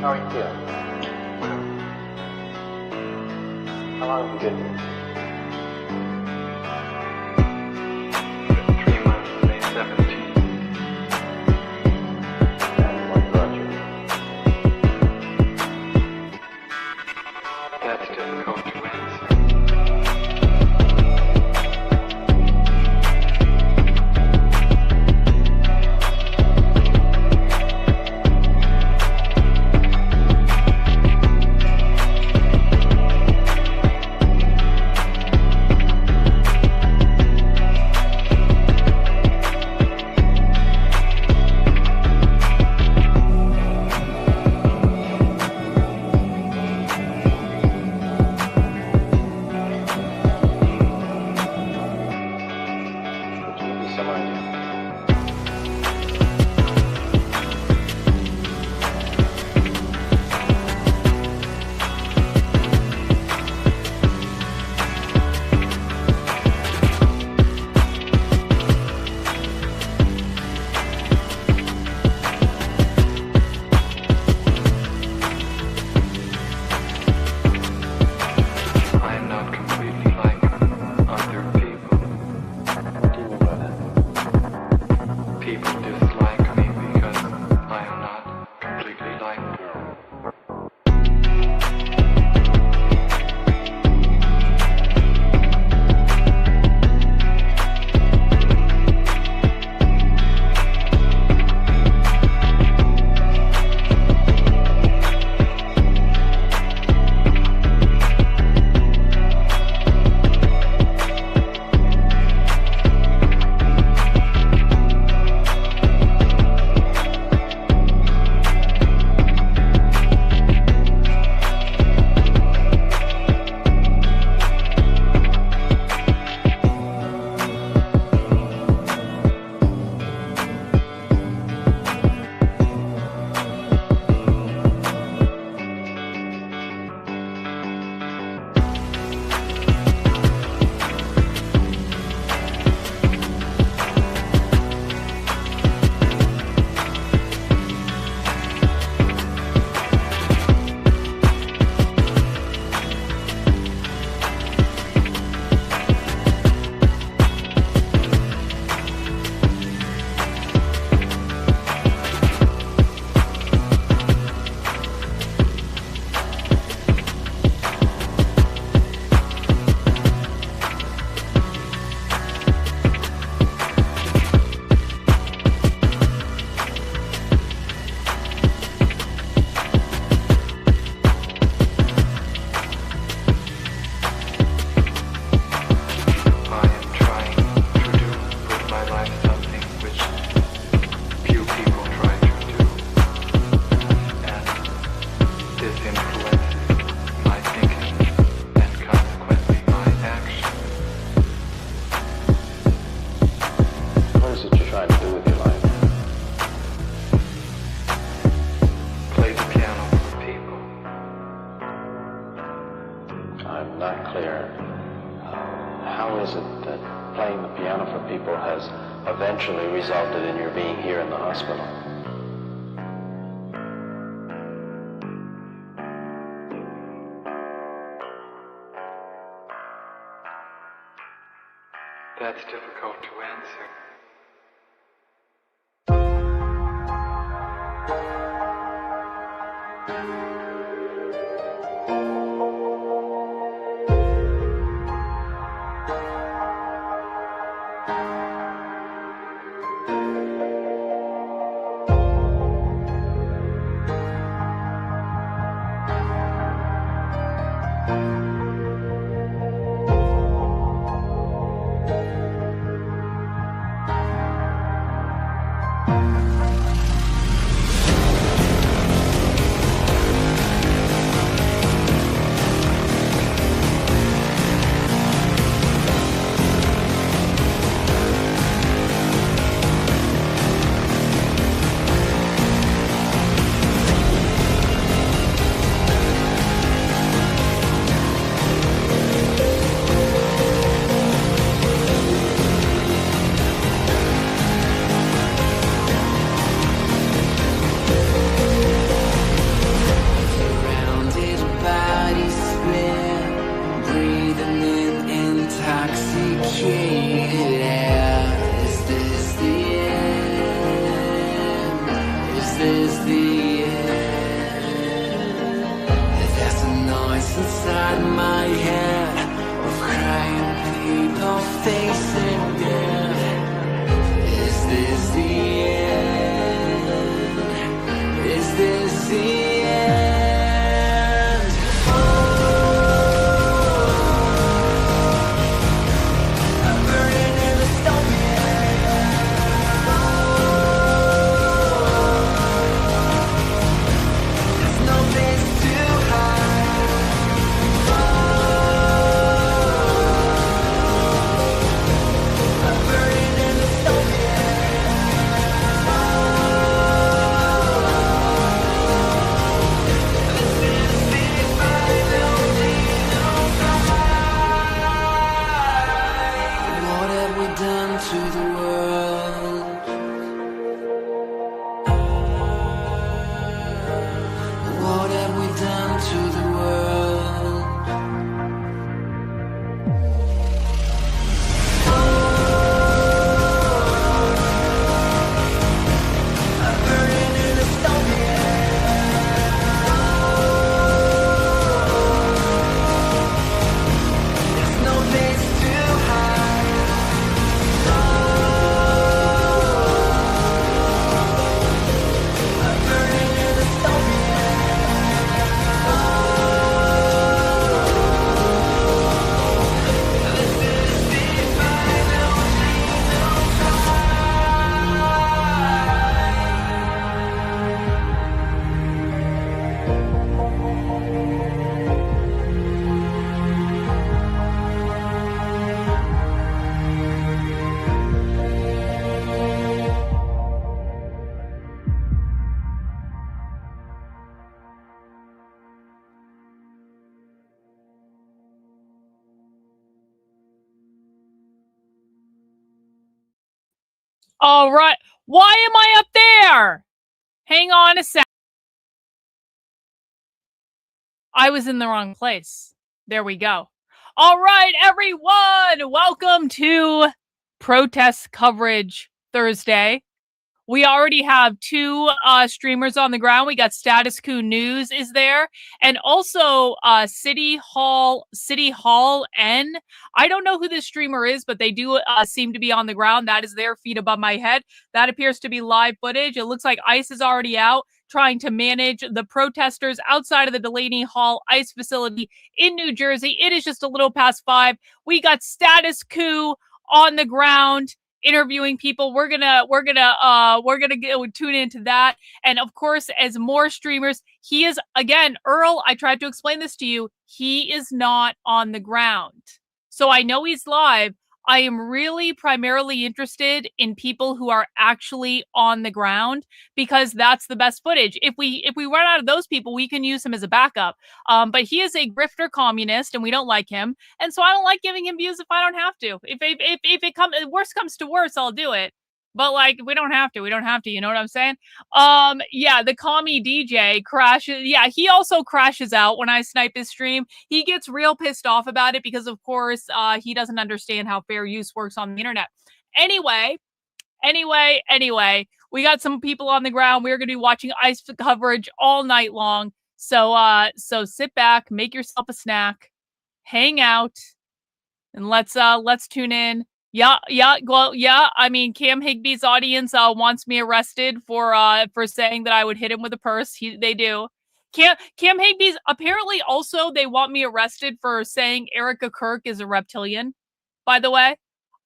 How are you feeling? How long have you been here? 3 months, May 17th. And what brought you? That's difficult to answer. Eventually resulted in your being here in the hospital. That's difficult to answer. is the end. There's a noise inside my head of crying people facing death. Is this the end? Is this the end? I'm burning in the stone. There's no place to hide. I'm burning in the stone. This is the final fight. What have we done to the world? What have we done to the world? I'm burning in the stone. There's no place to hide. I'm burning in the stone. This is the final All right. Why am I up there? Hang on a sec. I was in the wrong place. There we go. All right, everyone. Welcome to Protest Coverage Thursday. We already have two streamers on the ground. We got Status Quo News is there, and also City Hall N. I don't know who this streamer is, but they do seem to be on the ground. That is their feet above my head. That appears to be live footage. It looks like ICE is already out trying to manage the protesters outside of the Delaney Hall ICE facility in New Jersey. It is just a little past 5. We got Status Quo on the ground interviewing people. We're gonna tune into that. And of course, as more streamers, he is, again, Earl, I tried to explain this to you, he is not on the ground. So I know he's live. I am really primarily interested in people who are actually on the ground, because that's the best footage. If we run out of those people, we can use him as a backup. But he is a grifter communist, and we don't like him. And so I don't like giving him views if I don't have to. If it comes, worst comes to worst, I'll do it. But like, we don't have to. You know what I'm saying? Yeah, the commie DJ crashes. Yeah, he also crashes out when I snipe his stream. He gets real pissed off about it because, of course, he doesn't understand how fair use works on the internet. Anyway, we got some people on the ground. We're going to be watching ICE coverage all night long. So sit back, make yourself a snack, hang out, and let's tune in. Yeah. Well, yeah. I mean, Cam Higby's audience wants me arrested for saying that I would hit him with a purse. They do. Cam Higby's apparently also, they want me arrested for saying Erica Kirk is a reptilian. By the way,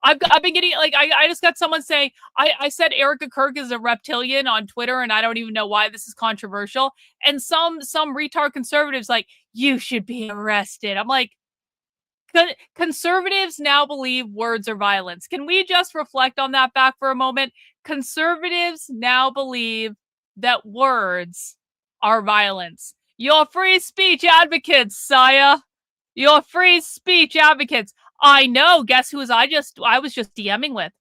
I've been getting, like, I just got someone saying I said Erica Kirk is a reptilian on Twitter, and I don't even know why this is controversial. And some retard conservatives like, you should be arrested. I'm like, conservatives now believe words are violence. Can we just reflect on that fact for a moment? Conservatives now believe that words are violence. You're free speech advocates, sire. You're free speech advocates. I know. Guess who I was just DMing with?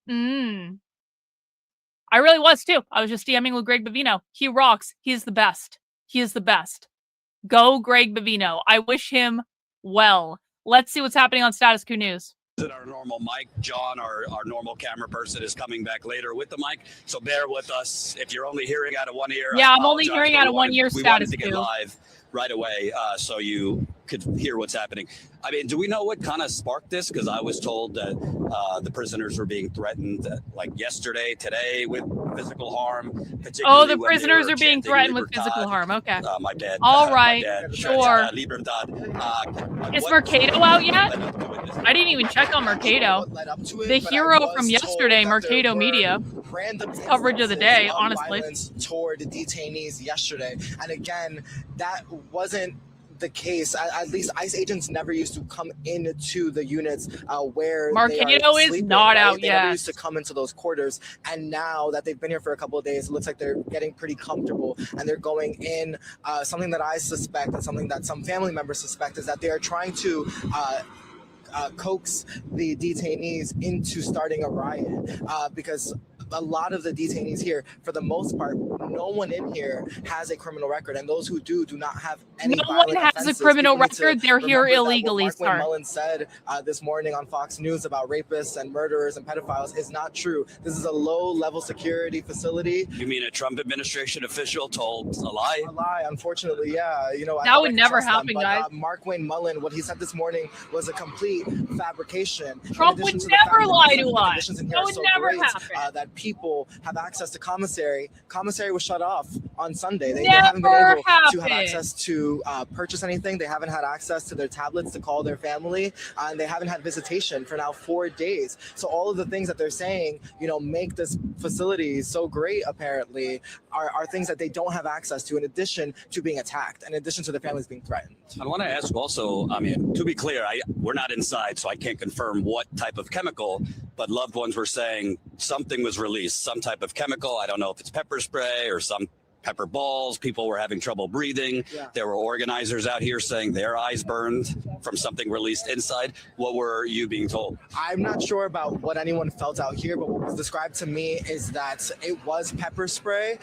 I really was too. I was just DMing with Greg Bavino. He rocks. He's the best. He is the best. Go Greg Bavino. I wish him well. Let's see what's happening on Status Quo News. At our normal mic. John, our normal camera person, is coming back later with the mic, so bear with us. If you're only hearing out of one ear, yeah, I'm only hearing out of one ear. We wanted to get live right away, so you could hear what's happening. I mean, do we know what kind of sparked this? Because I was told that the prisoners were being threatened, like yesterday, today, with physical harm. Oh, the prisoners are being threatened with physical harm. Okay. My dad. All right. Sure. Libertad. Is Mercado out yet? I didn't even check on Mercado. The hero from yesterday, Mercado Media. Coverage of the day, honestly. Toward detainees yesterday, and again, that wasn't the case. At least ICE agents never used to come into the units where Mercado is not out yet. They never used to come into those quarters, and now that they've been here for a couple of days, it looks like they're getting pretty comfortable, and they're going in. Something that I suspect, and something that some family members suspect, is that they are trying to coax the detainees into starting a riot, because a lot of the detainees here, for the most part, no one in here has a criminal record, and those who do not have any. No one has a criminal record. They're here illegally. What Mullen said this morning on Fox News about rapists and murderers and pedophiles is not true. This is a low-level security facility. You mean a Trump administration official told a lie? A lie, unfortunately, yeah. You know, that would never happen, guys. Markwayne Mullen, what he said this morning was a complete fabrication. Trump would never lie to us. That would never happen. That people have access to commissary. Commissary was shut off on Sunday. They never haven't been able happened. to have access to purchase anything. They haven't had access to their tablets to call their family, and they haven't had visitation for now 4 days. So all of the things that they're saying, you know, make this facility so great, apparently, are things that they don't have access to, in addition to being attacked, in addition to their families being threatened. I want to ask also, I mean, to be clear, we're not inside, so I can't confirm what type of chemical, but loved ones were saying something was released, some type of chemical. I don't know if it's pepper spray or some pepper balls. People were having trouble breathing. Yeah. There were organizers out here saying their eyes burned from something released inside. What were you being told? I'm not sure about what anyone felt out here, but what was described to me is that it was pepper spray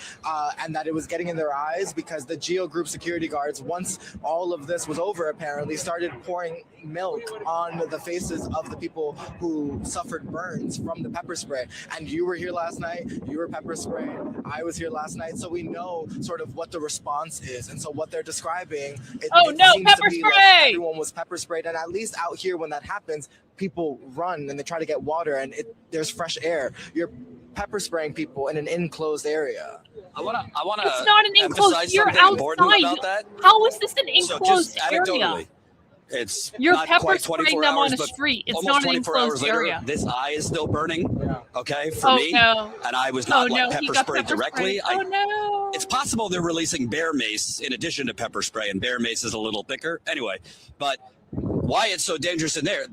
and that it was getting in their eyes, because the Geo Group security guards, once all of this was over, apparently started pouring milk on the faces of the people who suffered burns from the pepper spray. And you were here last night, you were pepper sprayed, I was here last night, so we know sort of what the response is. And so what they're describing, it seems pepper to be spray! Like everyone was pepper sprayed, and at least out here when that happens, people run and they try to get water, and there's fresh air. You're pepper spraying people in an enclosed area. I wanna. It's not an enclosed. You're outside. How is this an enclosed area? You're pepper spraying them on a street. It's not an enclosed area. This eye is still burning. Okay, for me, and I was not pepper sprayed directly. It's possible they're releasing bear mace in addition to pepper spray, and bear mace is a little thicker. Anyway, but why it's so dangerous in there?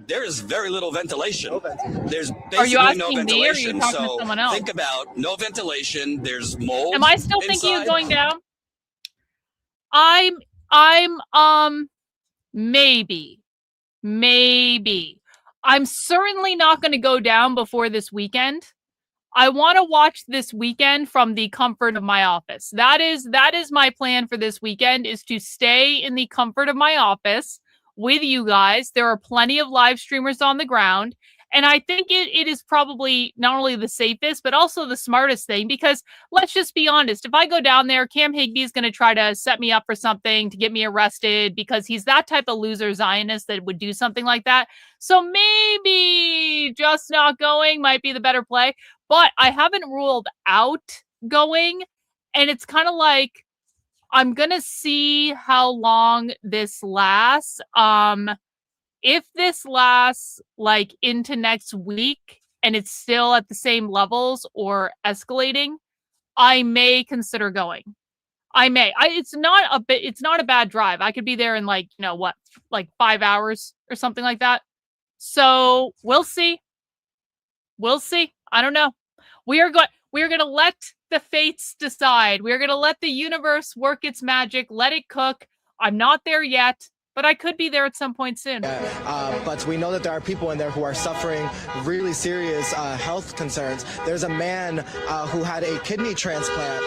There is very little ventilation. There's basically no ventilation. So think about no ventilation. There's mold. Am I still thinking of going down? Maybe. I'm certainly not going to go down before this weekend. I want to watch this weekend from the comfort of my office. That is my plan for this weekend, is to stay in the comfort of my office with you guys. There are plenty of live streamers on the ground. And I think it is probably not only the safest, but also the smartest thing, because let's just be honest. If I go down there, Cam Higbee is going to try to set me up for something to get me arrested, because he's that type of loser Zionist that would do something like that. So maybe just not going might be the better play. But I haven't ruled out going. And it's kind of like, I'm going to see how long this lasts. If this lasts like into next week and it's still at the same levels or escalating, I may consider going. I may. It's not a bad drive. I could be there in like 5 hours or something like that. So we'll see. I don't know. We are going to let the fates decide. We are going to let the universe work its magic. Let it cook. I'm not there yet. but I could be there at some point soon. But we know that there are people in there who are suffering really serious health concerns. There's a man who had a kidney transplant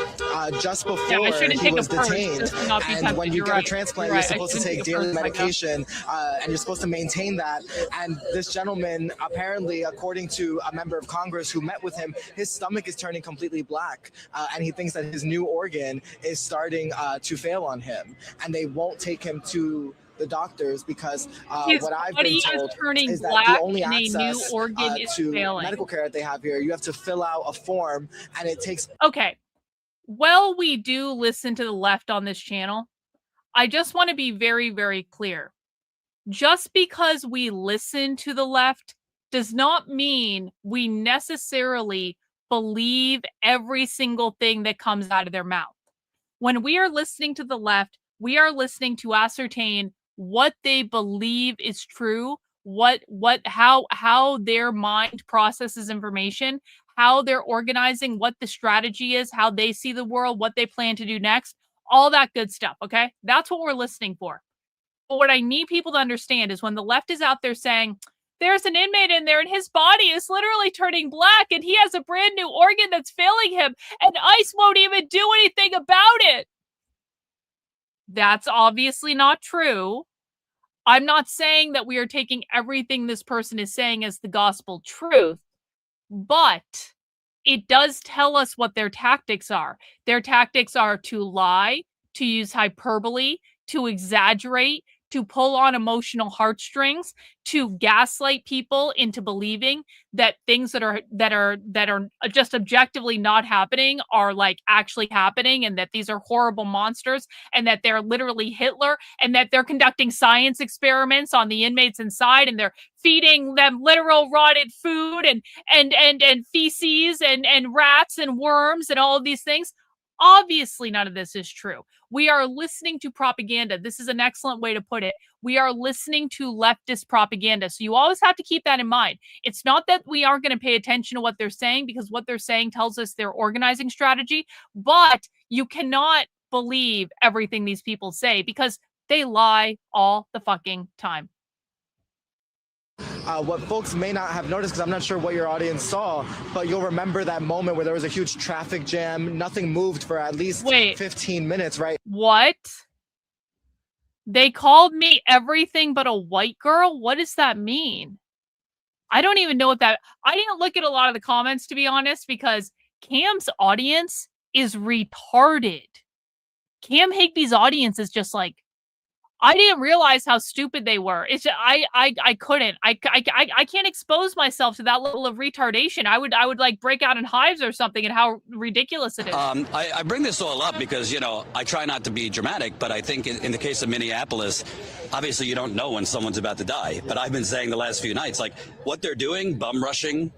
just before he was detained. And when you get a transplant, you're supposed to take daily medication, and you're supposed to maintain that. And this gentleman, apparently, according to a member of Congress who met with him, his stomach is turning completely black, and he thinks that his new organ is starting to fail on him, and they won't take him to the doctors because what I've been told is that the only access to medical care that they have here, you have to fill out a form, and it takes... Okay, well, we do listen to the left on this channel. I just want to be very, very clear. Just because we listen to the left does not mean we necessarily believe every single thing that comes out of their mouth. When we are listening to the left, we are listening to ascertain what they believe is true, how their mind processes information, how they're organizing, what the strategy is, how they see the world, what they plan to do next, all that good stuff, okay? That's what we're listening for. But what I need people to understand is when the left is out there saying, there's an inmate in there and his body is literally turning black and he has a brand new organ that's failing him and ICE won't even do anything about it. That's obviously not true. I'm not saying that we are taking everything this person is saying as the gospel truth, but it does tell us what their tactics are. Their tactics are to lie, to use hyperbole, to exaggerate, to pull on emotional heartstrings, to gaslight people into believing that things that are just objectively not happening are like actually happening, and that these are horrible monsters, and that they're literally Hitler, and that they're conducting science experiments on the inmates inside, and they're feeding them literal rotted food and feces and rats and worms and all of these things. Obviously, none of this is true. We are listening to propaganda. This is an excellent way to put it. We are listening to leftist propaganda. So you always have to keep that in mind. It's not that we aren't going to pay attention to what they're saying, because what they're saying tells us their organizing strategy, but you cannot believe everything these people say because they lie all the fucking time. What folks may not have noticed, because I'm not sure what your audience saw, but you'll remember that moment where there was a huge traffic jam. Nothing moved for at least 15 minutes, right? What? They called me everything but a white girl? What does that mean? I don't even know what that... I didn't look at a lot of the comments, to be honest, because Cam's audience is retarded. Cam Higby's audience is just like... I didn't realize how stupid they were. It's just, I couldn't. I can't expose myself to that level of retardation. I would like break out in hives or something at how ridiculous it is. I bring this all up because, you know, I try not to be dramatic, but I think in the case of Minneapolis, obviously you don't know when someone's about to die. But I've been saying the last few nights, like what they're doing, bum rushing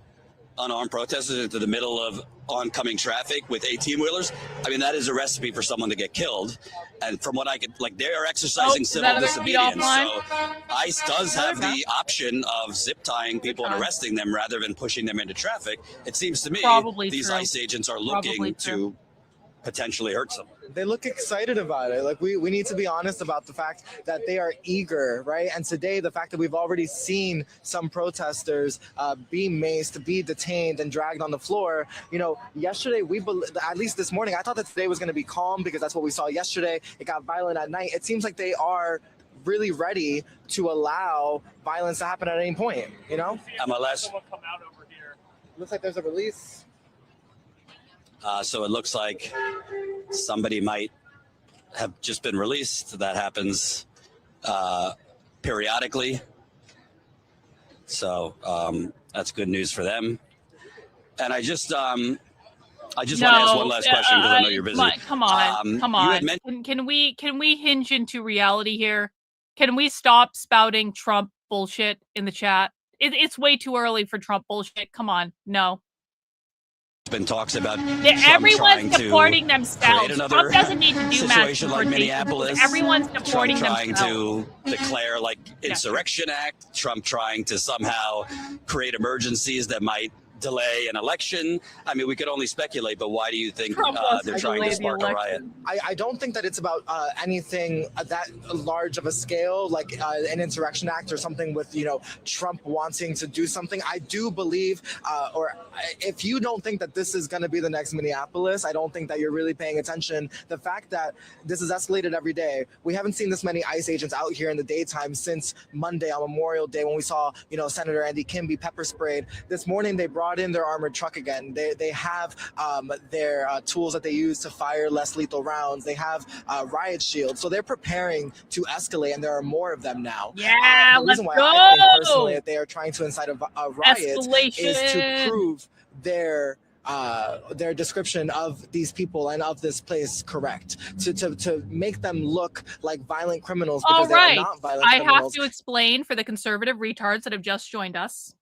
unarmed protesters into the middle of oncoming traffic with 18-wheelers. I mean, that is a recipe for someone to get killed. And from what I could, like, they are exercising civil disobedience. So ICE does have the option of zip tying people and arresting them rather than pushing them into traffic. It seems to me these ICE agents are looking to potentially hurt someone. They look excited about it. Like we need to be honest about the fact that they are eager, right? And today, the fact that we've already seen some protesters be maced, be detained, and dragged on the floor. You know, yesterday at least this morning, I thought that today was going to be calm because that's what we saw yesterday. It got violent at night. It seems like they are really ready to allow violence to happen at any point. You know? MLS. Looks like there's a release. So it looks like somebody might have just been released. That happens periodically. So that's good news for them. And I just want to ask one last question because I know you're busy. Come on. Can we hinge into reality here? Can we stop spouting Trump bullshit in the chat? It's way too early for Trump bullshit. Come on. No. Been talks about everyone's supporting themselves. Trump doesn't need to do situation like Minneapolis. Everyone's supporting Trump trying themselves. to declare like Insurrection Act. Trump trying to somehow create emergencies that might delay an election? I mean, we could only speculate, but why do you think they're trying to spark a riot? I don't think that it's about anything that large of a scale, like an insurrection act or something with, Trump wanting to do something. I do believe, if you don't think that this is going to be the next Minneapolis, I don't think that you're really paying attention. The fact that this is escalated every day, we haven't seen this many ICE agents out here in the daytime since Monday on Memorial Day when we saw, Senator Andy Kim be pepper sprayed. This morning they brought in their armored truck again. They have their tools that they use to fire less lethal rounds. They have riot shields. So they're preparing to escalate, and there are more of them now. Yeah, the reason why go! I think personally that they are trying to incite a riot Escalation. is to prove their description of these people and of this place correct, to make them look like violent criminals because they are not violent criminals. I have to explain for the conservative retards that have just joined us.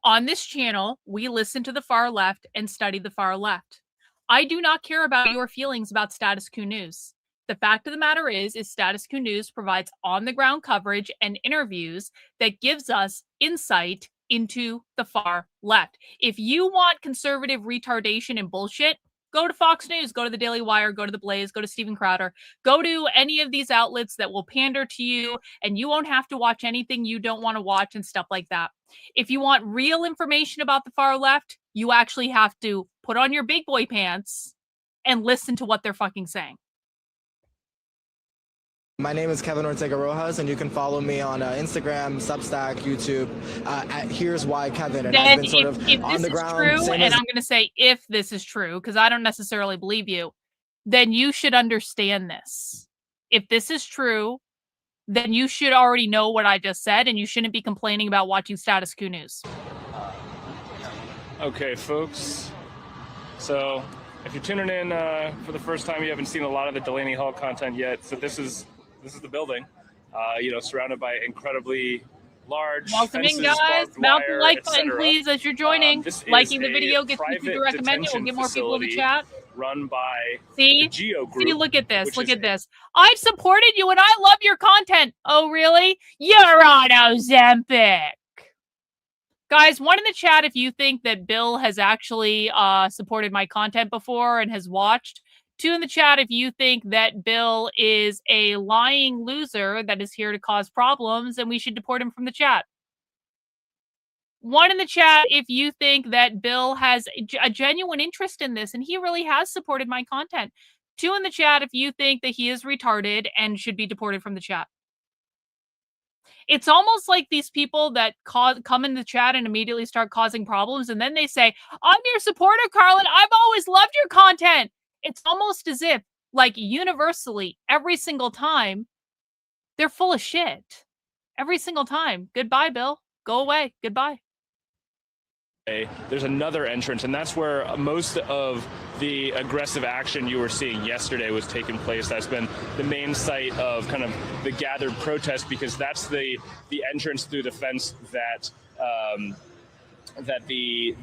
On this channel, we listen to the far left and study the far left. I do not care about your feelings about Status Quo News. The fact of the matter is Status Quo News provides on-the-ground coverage and interviews that gives us insight into the far left. If you want conservative retardation and bullshit, go to Fox News, go to the Daily Wire, go to the Blaze, go to Steven Crowder, go to any of these outlets that will pander to you, and you won't have to watch anything you don't want to watch and stuff like that. If you want real information about the far left, you actually have to put on your big boy pants and listen to what they're fucking saying. My name is Kevin Ortega Rojas, and you can follow me on Instagram, Substack, YouTube, at Here's Why Kevin. And I've been sort of on the ground. True, and I'm going to say if this is true, because I don't necessarily believe you, then you should understand this. If this is true, then you should already know what I just said, and you shouldn't be complaining about watching Status Quo News. Okay, folks. So if you're tuning in for the first time, you haven't seen a lot of the Delaney Hall content yet. So this is the building, surrounded by incredibly large welcome fences, in, guys. Mount the like button, please, as you're joining. Liking the video gets people to recommend it. We'll get more people in the chat. Run by the Geo Group. See, look at this. Look at this. I've supported you and I love your content. Oh, really? You're on Ozempic. Guys, one in the chat if you think that Bill has actually supported my content before and has watched. Two in the chat if you think that Bill is a lying loser that is here to cause problems and we should deport him from the chat. One in the chat if you think that Bill has a genuine interest in this and he really has supported my content. Two in the chat if you think that he is retarded and should be deported from the chat. It's almost like these people that come in the chat and immediately start causing problems, and then they say, I'm your supporter, Karlyn. I've always loved your content. It's almost as if, like, universally, every single time, they're full of shit. Every single time. Goodbye, Bill. Go away. Goodbye. There's another entrance, and that's where most of the aggressive action you were seeing yesterday was taking place. That's been the main site of kind of the gathered protest, because that's the entrance through the fence that that the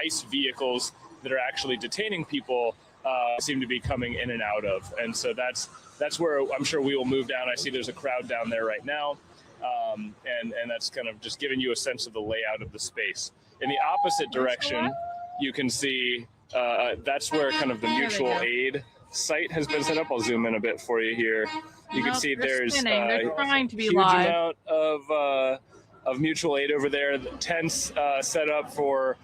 ICE vehicles that are actually detaining people seem to be coming in and out of. And so that's where I'm sure we will move down. I see there's a crowd down there right now, and that's kind of just giving you a sense of the layout of the space. In the opposite direction, you can see that's where kind of the mutual aid site has been set up. I'll zoom in a bit for you here. You can see there's they're trying to be huge live. Amount of mutual aid over there. The tents set up for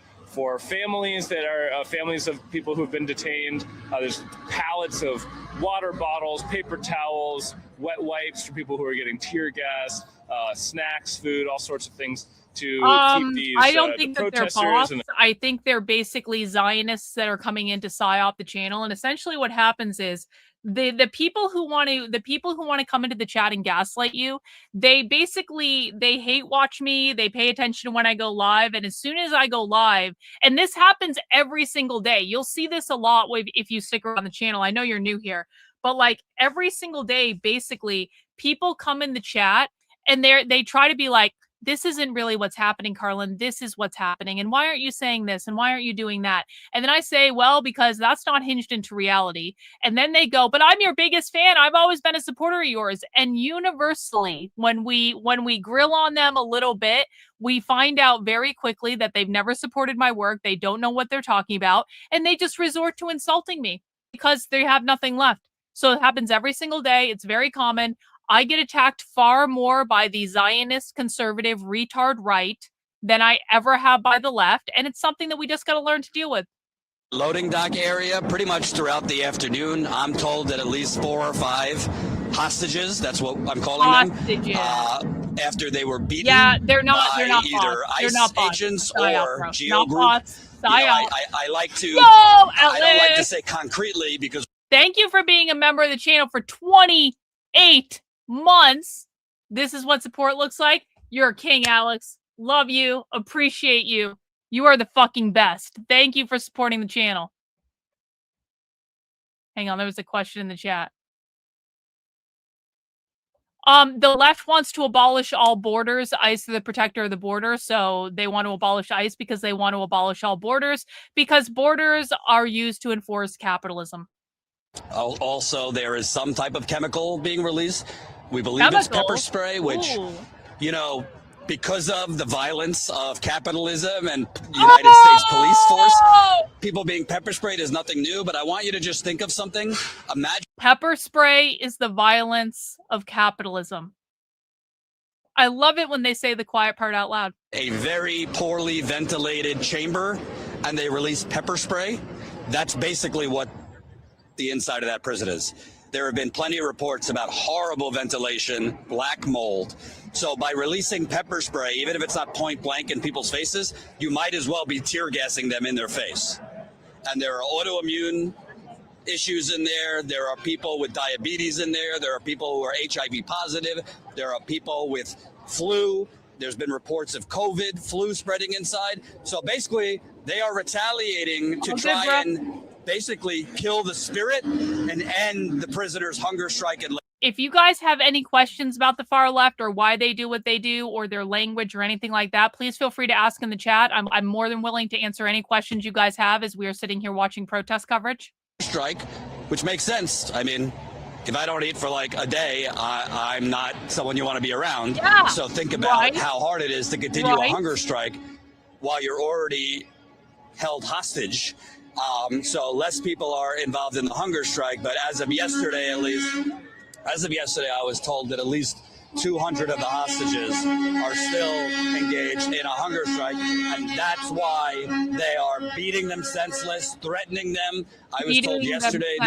families that are families of people who've been detained. There's pallets of water bottles, paper towels, wet wipes for people who are getting tear gas, snacks, food, all sorts of things to keep these I don't think that they're bots. and I think they're basically Zionists that are coming in to psyop the channel. And essentially what happens is the people who want to come into the chat and gaslight you, they hate watch me, they pay attention when I go live, and as soon as I go live, and this happens every single day, you'll see this a lot if you stick around the channel. I know you're new here, but like every single day, basically people come in the chat and they try to be like, this isn't really what's happening, Karlyn. This is what's happening. And why aren't you saying this? And why aren't you doing that? And then I say, well, because that's not hinged into reality. And then they go, but I'm your biggest fan. I've always been a supporter of yours. And universally, when we grill on them a little bit, we find out very quickly that they've never supported my work. They don't know what they're talking about. And they just resort to insulting me because they have nothing left. So it happens every single day. It's very common. I get attacked far more by the Zionist conservative retard right than I ever have by the left. And it's something that we just got to learn to deal with. Loading dock area pretty much throughout the afternoon. I'm told that at least 4 or 5 hostages, that's what I'm calling them, after they were beaten. Yeah, they're not either bots. ICE agents or Geo Group. I like to, I don't like to say concretely because. Thank you for being a member of the channel for 28 months. This is what support looks like. You're a king, Alex. Love you. Appreciate you. You are the fucking best. Thank you for supporting the channel. Hang on, there was a question in the chat. The left wants to abolish all borders. ICE is the protector of the border, so they want to abolish ICE because they want to abolish all borders because borders are used to enforce capitalism. Also, there is some type of chemical being released. We believe it's pepper spray, which, you know, because of the violence of capitalism and United States police force, people being pepper sprayed is nothing new. But I want you to just think of something. Imagine pepper spray is the violence of capitalism. I love it when they say the quiet part out loud. A very poorly ventilated chamber, and they release pepper spray. That's basically what the inside of that prison is. There have been plenty of reports about horrible ventilation, black mold. So by releasing pepper spray, even if it's not point blank in people's faces, you might as well be tear gassing them in their face. And there are autoimmune issues in there. There are people with diabetes in there. There are people who are HIV positive. There are people with flu. There's been reports of COVID, flu spreading inside. So basically, they are retaliating to try and basically kill the spirit and end the prisoners' hunger strike. And if you guys have any questions about the far left or why they do what they do or their language or anything like that, please feel free to ask in the chat. I'm more than willing to answer any questions you guys have as we are sitting here watching protest coverage. Strike, which makes sense. I mean, if I don't eat for like a day, I'm not someone you want to be around. Yeah, so think about how hard it is to continue a hunger strike while you're already held hostage. So less people are involved in the hunger strike, but as of yesterday, at least, I was told that at least 200 of the hostages are still engaged in a hunger strike, and that's why they are beating them senseless, threatening them. I was told yesterday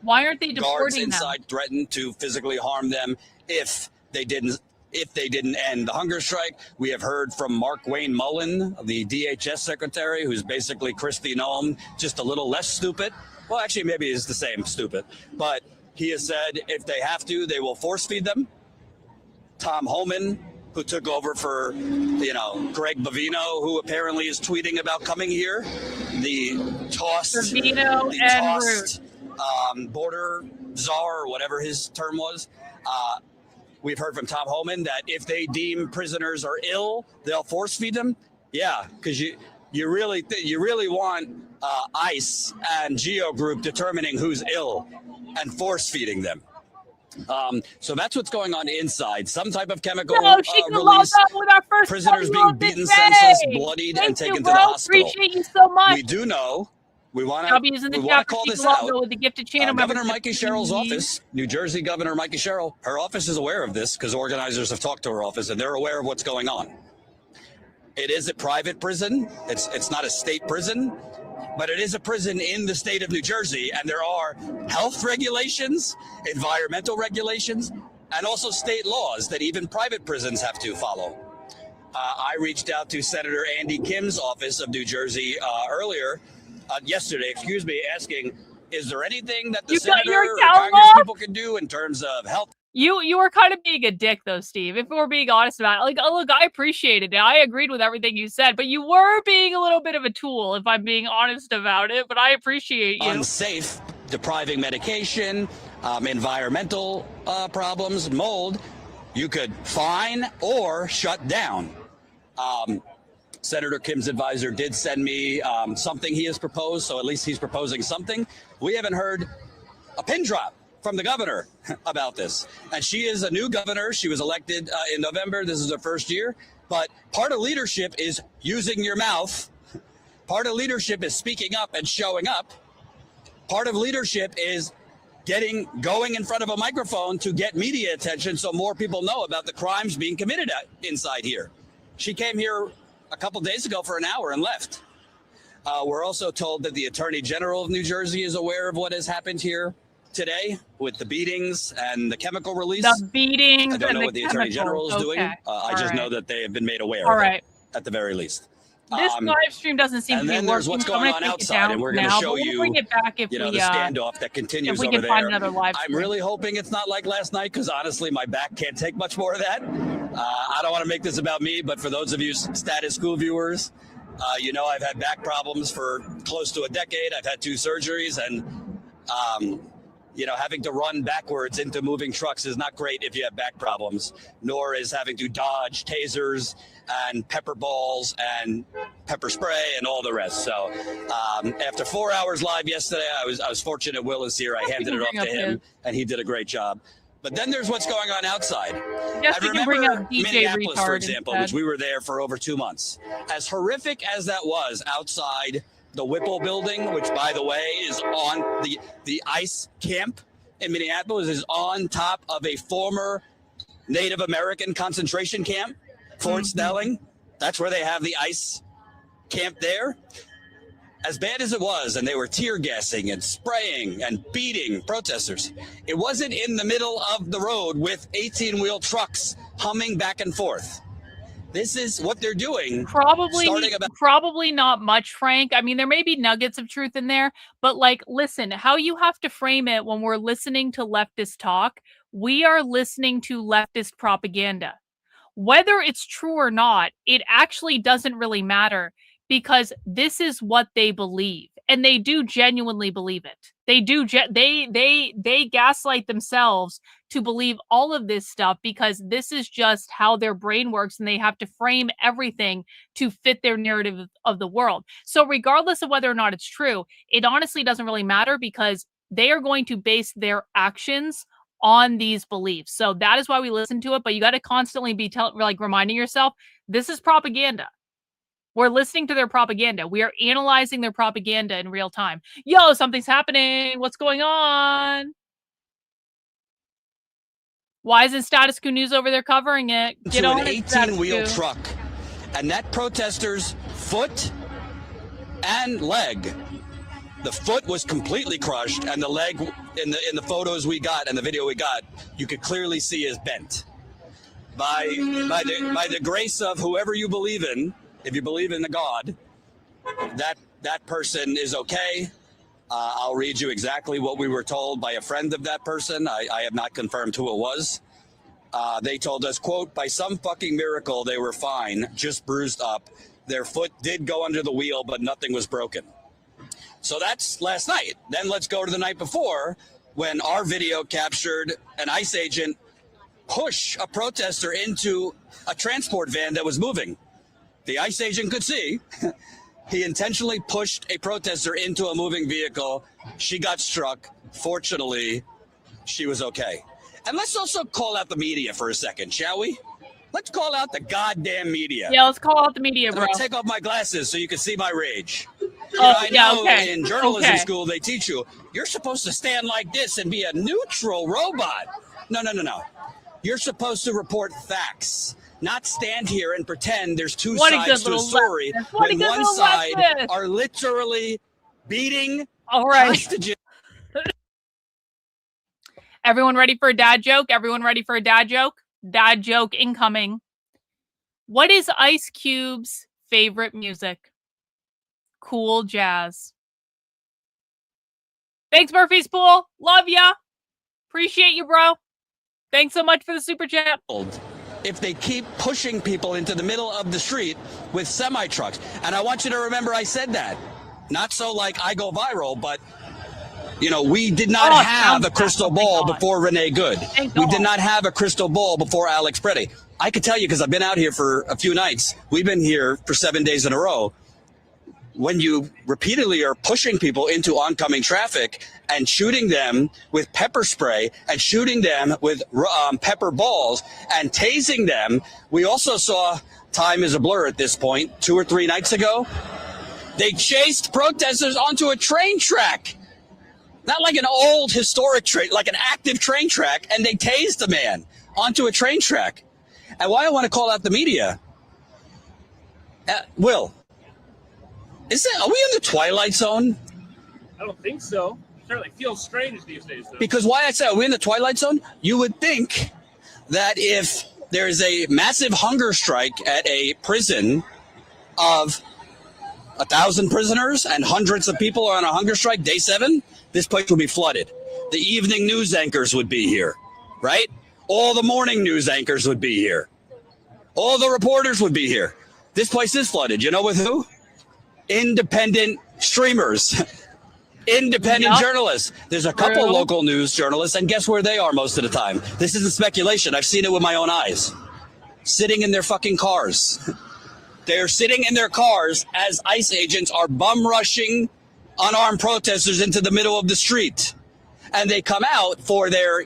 why aren't they guards deporting inside them? threatened to physically harm them if they didn't end the hunger strike. We have heard from Mark Wayne Mullen, the DHS secretary, who's basically Kristi Noem, just a little less stupid. Well, actually, maybe he's the same stupid. But he has said if they have to, they will force feed them. Tom Homan, who took over for, Greg Bovino, who apparently is tweeting about coming here. The tossed border czar, or whatever his term was. We've heard from Tom Homan that if they deem prisoners are ill, they'll force feed them. Yeah, because you really want ICE and Geo Group determining who's ill and force feeding them. So that's what's going on inside. Some type of chemical release. Prisoners being beaten senseless, bloodied, and taken to the hospital. Appreciate you so much. We do know. We want to call this out. With the gifted channel Governor Mikey Sherrill's office, New Jersey Governor Mikey Sherrill, her office is aware of this because organizers have talked to her office and they're aware of what's going on. It is a private prison. It's not a state prison, but it is a prison in the state of New Jersey. And there are health regulations, environmental regulations, and also state laws that even private prisons have to follow. I reached out to Senator Andy Kim's office of New Jersey yesterday, asking, is there anything that the senator or Congress people can do in terms of health? You were kind of being a dick, though, Steve, if we're being honest about it. Look, I appreciated it. I agreed with everything you said, but you were being a little bit of a tool, if I'm being honest about it, but I appreciate you. Unsafe, depriving medication, environmental problems, mold. You could fine or shut down. Senator Kim's advisor did send me something he has proposed, so at least he's proposing something. We haven't heard a pin drop from the governor about this. And she is a new governor. She was elected in November. This is her first year. But part of leadership is using your mouth. Part of leadership is speaking up and showing up. Part of leadership is going in front of a microphone to get media attention so more people know about the crimes being committed inside here. She came here a couple days ago for an hour and left. We're also told that the Attorney General of New Jersey is aware of what has happened here today with the beatings and the chemical release. The beatings. I don't know what the Attorney General is doing. I just know that they have been made aware of it, at the very least. This live stream doesn't seem to be working. And then there's what's going on outside, and we're going to show you, bring it back if the standoff that continues over there. Find another live I'm really hoping it's not like last night, because honestly, my back can't take much more of that. I don't want to make this about me, but for those of you status quo viewers, I've had back problems for close to a decade. I've had 2 surgeries, and having to run backwards into moving trucks is not great if you have back problems, nor is having to dodge tasers and pepper balls and pepper spray and all the rest. So after 4 hours live yesterday, I was fortunate Will is here. I handed it off to him, and he did a great job. But then there's what's going on outside. Yes, I remember Minneapolis, for example, which we were there for over 2 months. As horrific as that was outside the Whipple building, which, by the way, is on the ICE camp in Minneapolis, is on top of a former Native American concentration camp, Fort Snelling. That's where they have the ICE camp there. As bad as it was, and they were tear gassing and spraying and beating protesters, it wasn't in the middle of the road with 18-wheel trucks humming back and forth. This is what they're doing. Probably not much, Frank. I mean, there may be nuggets of truth in there, but listen, how you have to frame it when we're listening to leftist talk, we are listening to leftist propaganda. Whether it's true or not, it actually doesn't really matter, because this is what they believe, and they do genuinely believe it. They gaslight themselves to believe all of this stuff, because this is just how their brain works, and they have to frame everything to fit their narrative of the world. So regardless of whether or not it's true, it honestly doesn't really matter, because they are going to base their actions on these beliefs. So that is why we listen to it, but you got to constantly be reminding yourself, this is propaganda. We're listening to their propaganda. We are analyzing their propaganda in real time. Yo, something's happening. What's going on? Why isn't Status Quo News over there covering it? Get on an 18-wheel truck, and that protester's foot and leg. The foot was completely crushed, and the leg, in the photos we got and the video we got, you could clearly see is bent. By the grace of whoever you believe in, if you believe in the God, that person is okay. I'll read you exactly what we were told by a friend of that person. I have not confirmed who it was. They told us, quote, by some fucking miracle, they were fine, just bruised up. Their foot did go under the wheel, but nothing was broken. So that's last night. Then let's go to the night before, when our video captured an ICE agent push a protester into a transport van that was moving. The ICE agent could see. He intentionally pushed a protester into a moving vehicle. She got struck. Fortunately, she was okay. And let's also call out the media for a second, shall we? Let's call out the goddamn media. Yeah, let's call out the media, bro. I'm gonna take off my glasses so you can see my rage. I know in journalism school they teach you, you're supposed to stand like this and be a neutral robot. No. You're supposed to report facts. Not stand here and pretend there's two sides to a story when one side are literally beating hostages. Everyone ready for a dad joke? Everyone ready for a dad joke? Dad joke incoming. What is Ice Cube's favorite music? Cool jazz. Thanks, Murphy's Pool. Love ya. Appreciate you, bro. Thanks so much for the super chat. If they keep pushing people into the middle of the street with semi-trucks. And I want you to remember I said that. Not so like I go viral, but We did not have a crystal ball before Renee Good. We did not have a crystal ball before Alex Preddy. I could tell you, because I've been out here for a few nights. We've been here for 7 days in a row. When you repeatedly are pushing people into oncoming traffic and shooting them with pepper spray and shooting them with pepper balls and tasing them, we also saw, time is a blur at this point, 2 or 3 nights ago, they chased protesters onto a train track. Not like an old historic train, like an active train track, and they tased a man onto a train track. And why I want to call out the media, Will, are we in the Twilight Zone? I don't think so. It certainly feels strange these days, though. Because why I say, are we in the Twilight Zone? You would think that if there is a massive hunger strike at a prison of 1,000 prisoners and hundreds of people are on a hunger strike, day 7, this place would be flooded. The evening news anchors would be here, right? All the morning news anchors would be here. All the reporters would be here. This place is flooded. You know with who? Independent streamers, independent journalists. There's a couple local news journalists, and guess where they are most of the time? This isn't speculation. I've seen it with my own eyes. Sitting in their fucking cars. They're sitting in their cars as ICE agents are bum rushing unarmed protesters into the middle of the street. And they come out for their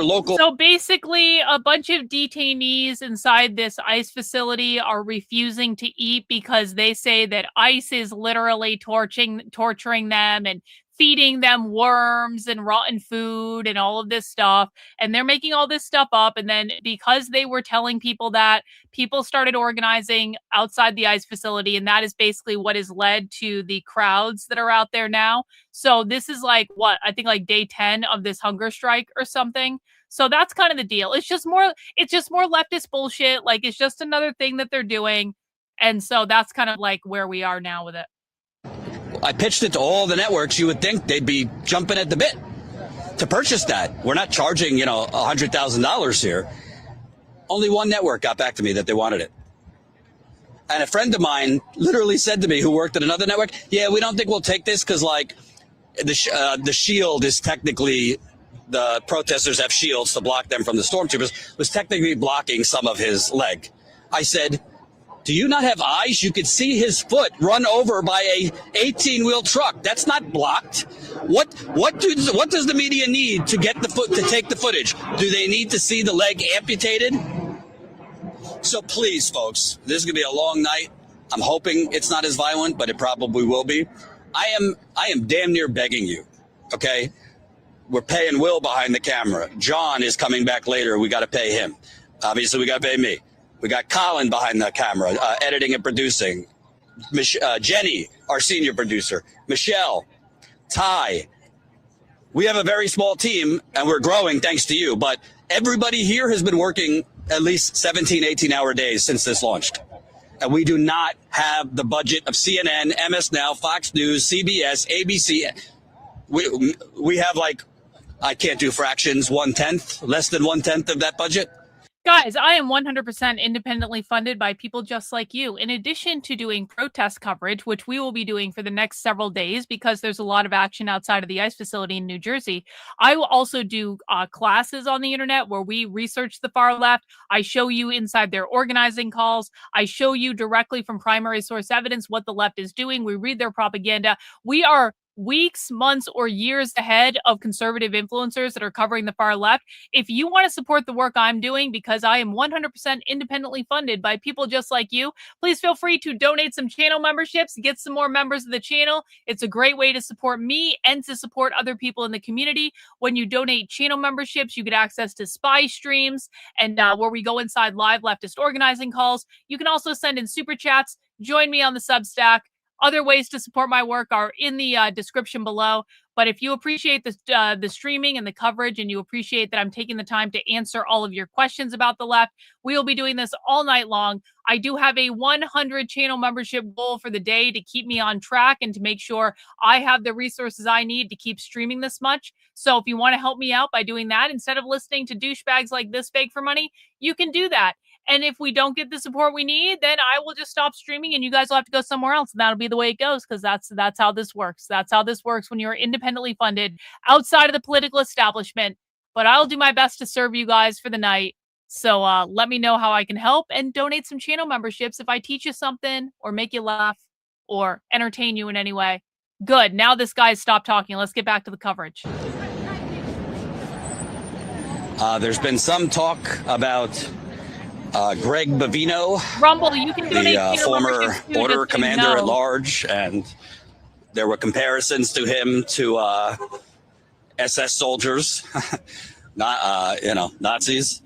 local. So basically, a bunch of detainees inside this ICE facility are refusing to eat because they say that ICE is literally torturing them and feeding them worms and rotten food and all of this stuff. And they're making all this stuff up. And then because they were telling people that, people started organizing outside the ICE facility. And that is basically what has led to the crowds that are out there now. So this is like I think like day 10 of this hunger strike or something. So that's kind of the deal. It's just more leftist bullshit. Like it's just another thing that they're doing. And so that's kind of like where we are now with it. I pitched it to all the networks. You would think they'd be jumping at the bit to purchase that. We're not charging, $100,000 here. Only one network got back to me that they wanted it. And a friend of mine literally said to me, who worked at another network, yeah, we don't think we'll take this because the shield is technically, the protesters have shields to block them from the stormtroopers, was technically blocking some of his leg. I said, do you not have eyes? You could see his foot run over by a 18-wheel truck. That's not blocked. What does the media need to get to take the footage? Do they need to see the leg amputated? So please, folks, this is gonna be a long night. I'm hoping it's not as violent, but it probably will be. I am damn near begging you. Okay, we're paying Will behind the camera. John is coming back later. We got to pay him. Obviously, we got to pay me. We got Karlyn behind the camera, editing and producing. Jenny, our senior producer. Michelle, Ty. We have a very small team, and we're growing thanks to you. But everybody here has been working at least 17, 18-hour days since this launched. And we do not have the budget of CNN, MS Now, Fox News, CBS, ABC. We have I can't do fractions, 1/10, less than 1/10 of that budget. Guys, I am 100% independently funded by people just like you. In addition to doing protest coverage, which we will be doing for the next several days because there's a lot of action outside of the ICE facility in New Jersey, I will also do classes on the internet where we research the far left. I show you inside their organizing calls. I show you directly from primary source evidence what the left is doing. We read their propaganda. We are weeks, months, or years ahead of conservative influencers that are covering the far left. If you want to support the work I'm doing, because I am 100% independently funded by people just like you, please feel free to donate some channel memberships, get some more members of the channel. It's a great way to support me and to support other people in the community. When you donate channel memberships, you get access to spy streams and where we go inside live leftist organizing calls. You can also send in super chats. Join me on the Substack. Other ways to support my work are in the description below. But if you appreciate the streaming and the coverage, and you appreciate that I'm taking the time to answer all of your questions about the left, we will be doing this all night long. I do have a 100 channel membership goal for the day to keep me on track and to make sure I have the resources I need to keep streaming this much. So if you want to help me out by doing that, instead of listening to douchebags like this beg for money, you can do that. And if we don't get the support we need, then I will just stop streaming and you guys will have to go somewhere else. And that'll be the way it goes, because that's how this works. That's how this works when you're independently funded outside of the political establishment. But I'll do my best to serve you guys for the night. So let me know how I can help, and donate some channel memberships if I teach you something or make you laugh or entertain you in any way. Good. Now this guy's stopped talking. Let's get back to the coverage. There's been some talk about Greg Bavino, Rumble, you can donate the former border commander at large, and there were comparisons to him to SS soldiers, not Nazis.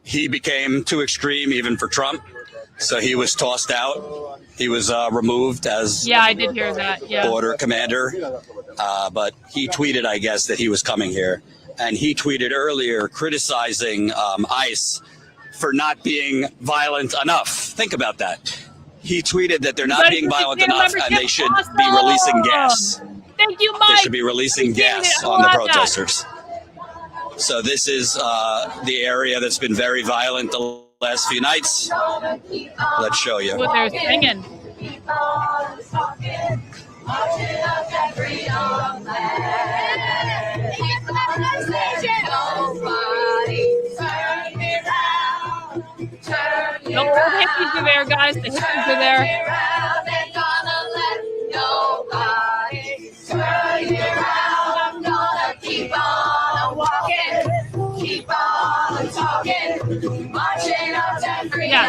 He became too extreme even for Trump, so he was tossed out. He was removed as I did hear that. Border commander, but he tweeted, I guess, that he was coming here, and he tweeted earlier criticizing ICE for not being violent enough. Think about that. He tweeted that they're not being violent enough, and they should be releasing gas. Thank you, Mike. They should be releasing gas on the protesters. So this is the area that's been very violent the last few nights. Let's show you. What they're singing. The old hippies are there, guys. The hippies are there. I'm gonna keep on walking, keep on talking, marching up to freedom.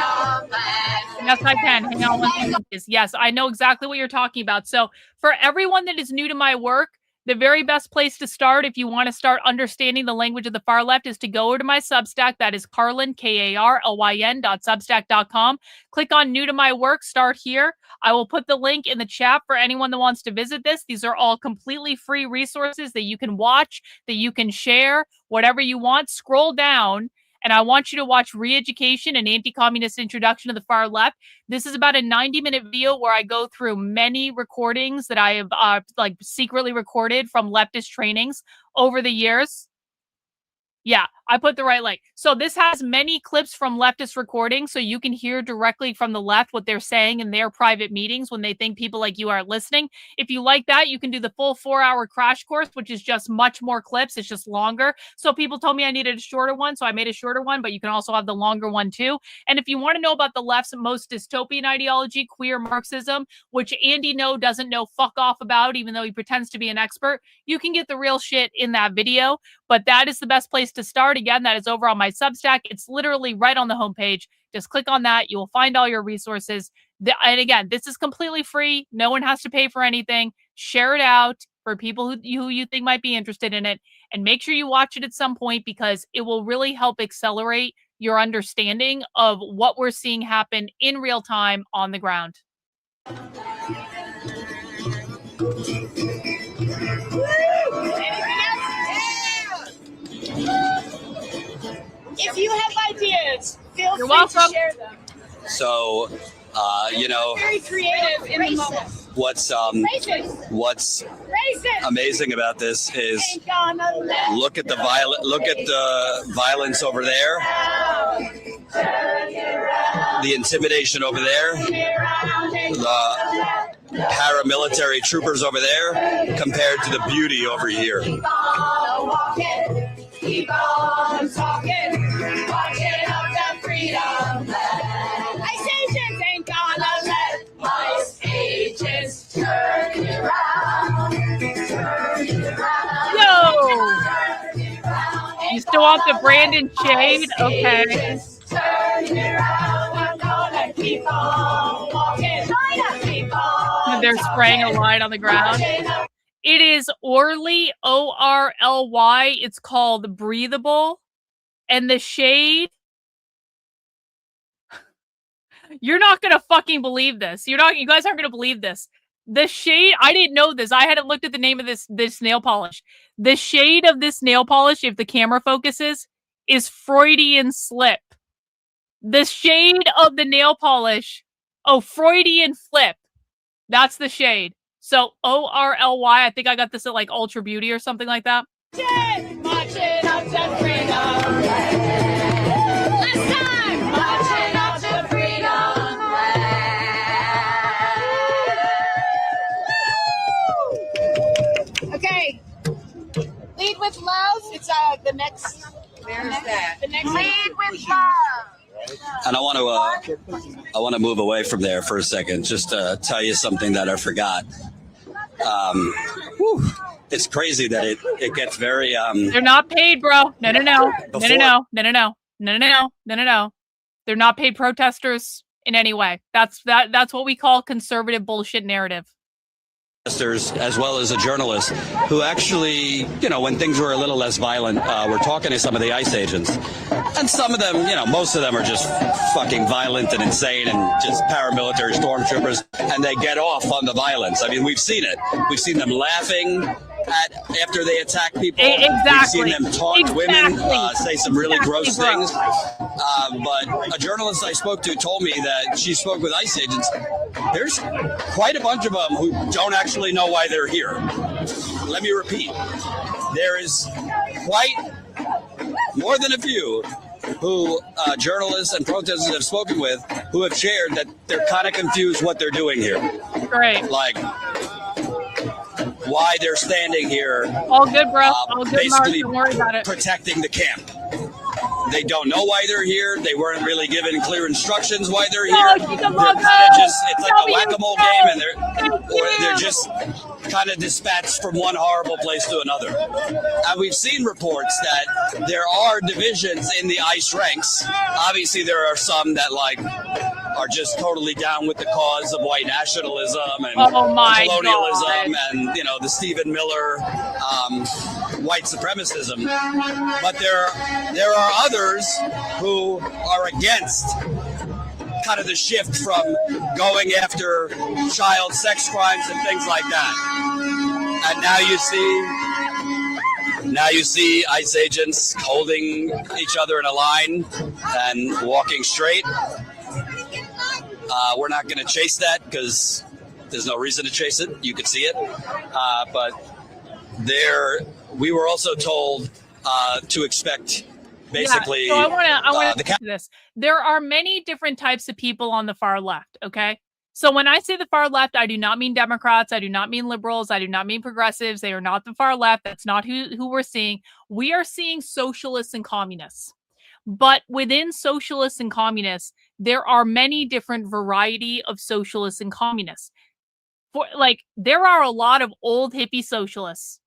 Yes, I can. Hang on one second. Yes, I know exactly what you're talking about. So for everyone that is new to my work, the very best place to start if you want to start understanding the language of the far left is to go over to my Substack. That is Karlyn, KARLYN.substack.com. Click on new to my work. Start here. I will put the link in the chat for anyone that wants to visit this. These are all completely free resources that you can watch, that you can share, whatever you want. Scroll down. And I want you to watch Re-Education, an Anti-Communist Introduction to the Far Left. This is about a 90-minute video where I go through many recordings that I have secretly recorded from leftist trainings over the years. Yeah, I put the right link. So this has many clips from leftist recordings, so you can hear directly from the left what they're saying in their private meetings when they think people like you are listening. If you like that, you can do the full 4-hour crash course, which is just much more clips. It's just longer. So people told me I needed a shorter one, so I made a shorter one, but you can also have the longer one too. And if you want to know about the left's most dystopian ideology, queer Marxism, which Andy doesn't know fuck off about, even though he pretends to be an expert, you can get the real shit in that video. But that is the best place to start. Again, that is over on my Substack. It's literally right on the homepage. Just click on that. You will find all your resources. And again, this is completely free. No one has to pay for anything. Share it out for people who you think might be interested in it. And make sure you watch it at some point, because it will really help accelerate your understanding of what we're seeing happen in real time on the ground. If you have ideas, feel You're free welcome. to share them. So, Very creative in the moment. what's Racist. amazing about this is Ain't gonna let look at the violence over there, the intimidation over there, the paramilitary troopers over there, compared to the beauty over here. Keep on walking, keep on talking, marching up to freedom. Ice agents ain't gonna let ice agents turn you around. Turn you around. Yo! You still want the Brandon shade? Okay. Turn you around. I'm gonna keep on walking. Keep on. They're spraying a line on the ground. It is Orly, ORLY. It's called Breathable. And the shade, you're not going to fucking believe this. You guys aren't going to believe this. The shade, I didn't know this. I hadn't looked at the name of this nail polish. The shade of this nail polish, if the camera focuses, is Freudian slip. The shade of the nail polish, Freudian flip. That's the shade. So ORLY, I think I got this at like Ultra Beauty or something like that. Marching up to freedom. Last time. Lead with love. It's the next. Where's that? The next. Lead with love. And I want to move away from there for a second, just to tell you something that I forgot. It's crazy that it gets very. They're not paid, bro. No. They're not paid protesters in any way. That's what we call conservative bullshit narrative. As well as a journalist who actually, when things were a little less violent, were talking to some of the ICE agents. And some of them, most of them are just fucking violent and insane and just paramilitary stormtroopers. And they get off on the violence. I mean, we've seen it. We've seen them laughing after they attack people. Exactly. We've seen them taunt women, say some really gross things. But a journalist I spoke to told me that she spoke with ICE agents. There's quite a bunch of them who don't actually know why they're here. Let me repeat. There is quite more than a few who journalists and protesters have spoken with who have shared that they're kind of confused what they're doing here. Right. Like, why they're standing here. All good, bro. All good, basically Mark. Don't worry about it. Protecting the camp. They don't know why they're here. They weren't really given clear instructions why they're here. They're kind of just, it's like a whack-a-mole game, and they're just kind of dispatched from one horrible place to another. And we've seen reports that there are divisions in the ICE ranks. Obviously, there are some that are just totally down with the cause of white nationalism and colonialism and the Stephen Miller white supremacism. But there are others who are against kind of the shift from going after child sex crimes and things like that. And now you see ICE agents holding each other in a line and walking straight. We're not going to chase that because there's no reason to chase it. You could see it. But we were also told to expect basically. Yeah, so I want to do this. There are many different types of people on the far left. Okay. So when I say the far left, I do not mean Democrats. I do not mean liberals. I do not mean progressives. They are not the far left. That's not who we're seeing. We are seeing socialists and communists. But within socialists and communists, there are many different variety of socialists and communists. There are a lot of old hippie socialists.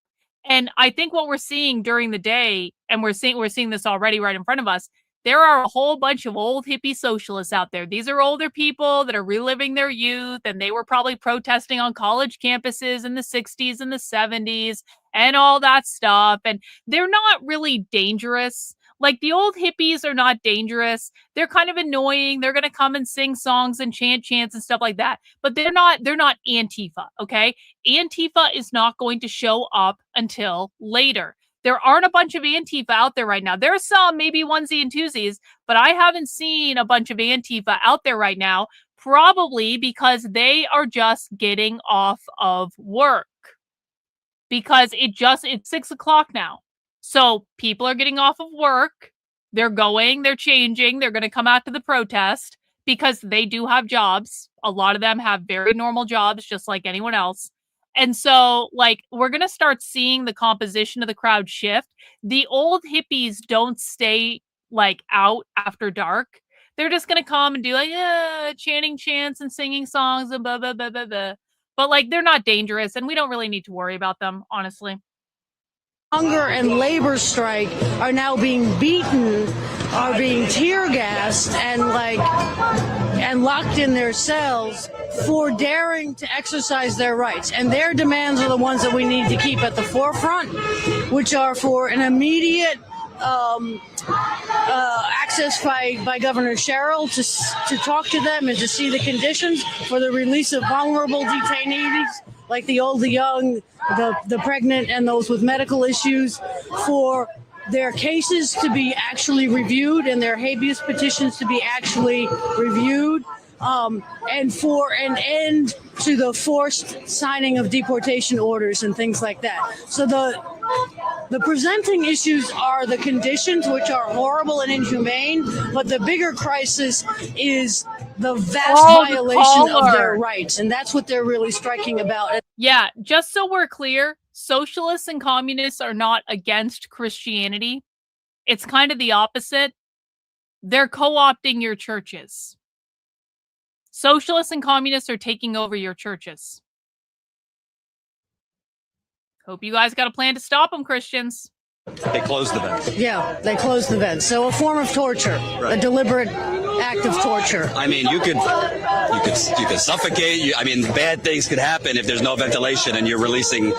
And I think what we're seeing during the day, and we're seeing this already right in front of us, there are a whole bunch of old hippie socialists out there. These are older people that are reliving their youth, and they were probably protesting on college campuses in the 60s and the 70s and all that stuff. And they're not really dangerous. Like, the old hippies are not dangerous. They're kind of annoying. They're going to come and sing songs and chant chants and stuff like that. But they're not Antifa, okay? Antifa is not going to show up until later. There aren't a bunch of Antifa out there right now. There are some, maybe onesie and twosies, but I haven't seen a bunch of Antifa out there right now, probably because they are just getting off of work. Because it's 6 o'clock now. So people are getting off of work. They're changing. They're going to come out to the protest because they do have jobs. A lot of them have very normal jobs, just like anyone else. And so, we're going to start seeing the composition of the crowd shift. The old hippies don't stay, out after dark. They're just going to come and do, chanting chants and singing songs and blah, blah, blah, blah, blah. But, they're not dangerous, and we don't really need to worry about them, honestly. Hunger and labor strike are now being beaten, are being tear gassed and locked in their cells for daring to exercise their rights. And their demands are the ones that we need to keep at the forefront, which are for an immediate access by Governor Sherrill to talk to them and to see the conditions for the release of vulnerable detainees like the old, the young, the pregnant, and those with medical issues, for their cases to be actually reviewed and their habeas petitions to be actually reviewed, and for an end to the forced signing of deportation orders and things like that. So the presenting issues are the conditions, which are horrible and inhumane, but the bigger crisis is the vast violation of their rights, and that's what they're really striking about. Yeah, just so we're clear, socialists and communists are not against Christianity. It's kind of the opposite. They're co-opting your churches. Socialists and communists are taking over your churches. Hope you guys got a plan to stop them, Christians. They closed the vent. Yeah, they closed the vent. So a form of torture, a deliberate act of torture. I mean, you could suffocate. Bad things could happen if there's no ventilation and you're releasing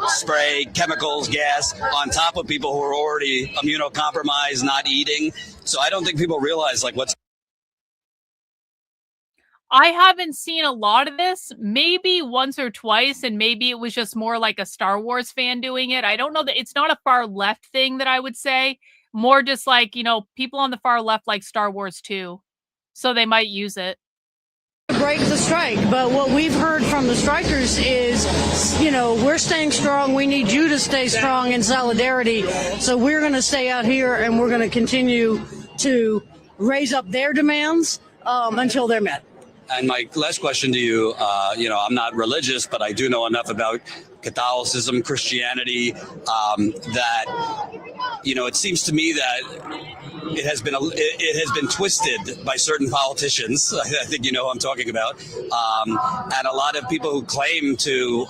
spray, chemicals, gas on top of people who are already immunocompromised, not eating. So I don't think people realize what's. I haven't seen a lot of this, maybe once or twice, and maybe it was just more like a Star Wars fan doing it. I don't know that it's not a far left thing that I would say. More just people on the far left like Star Wars too. So they might use it. Break the strike. But what we've heard from the strikers is, we're staying strong. We need you to stay strong in solidarity. So we're going to stay out here and we're going to continue to raise up their demands until they're met. And my last question to you, I'm not religious, but I do know enough about Catholicism, Christianity, that, it seems to me that it has been twisted by certain politicians. I think you know who I'm talking about. And a lot of people who claim to,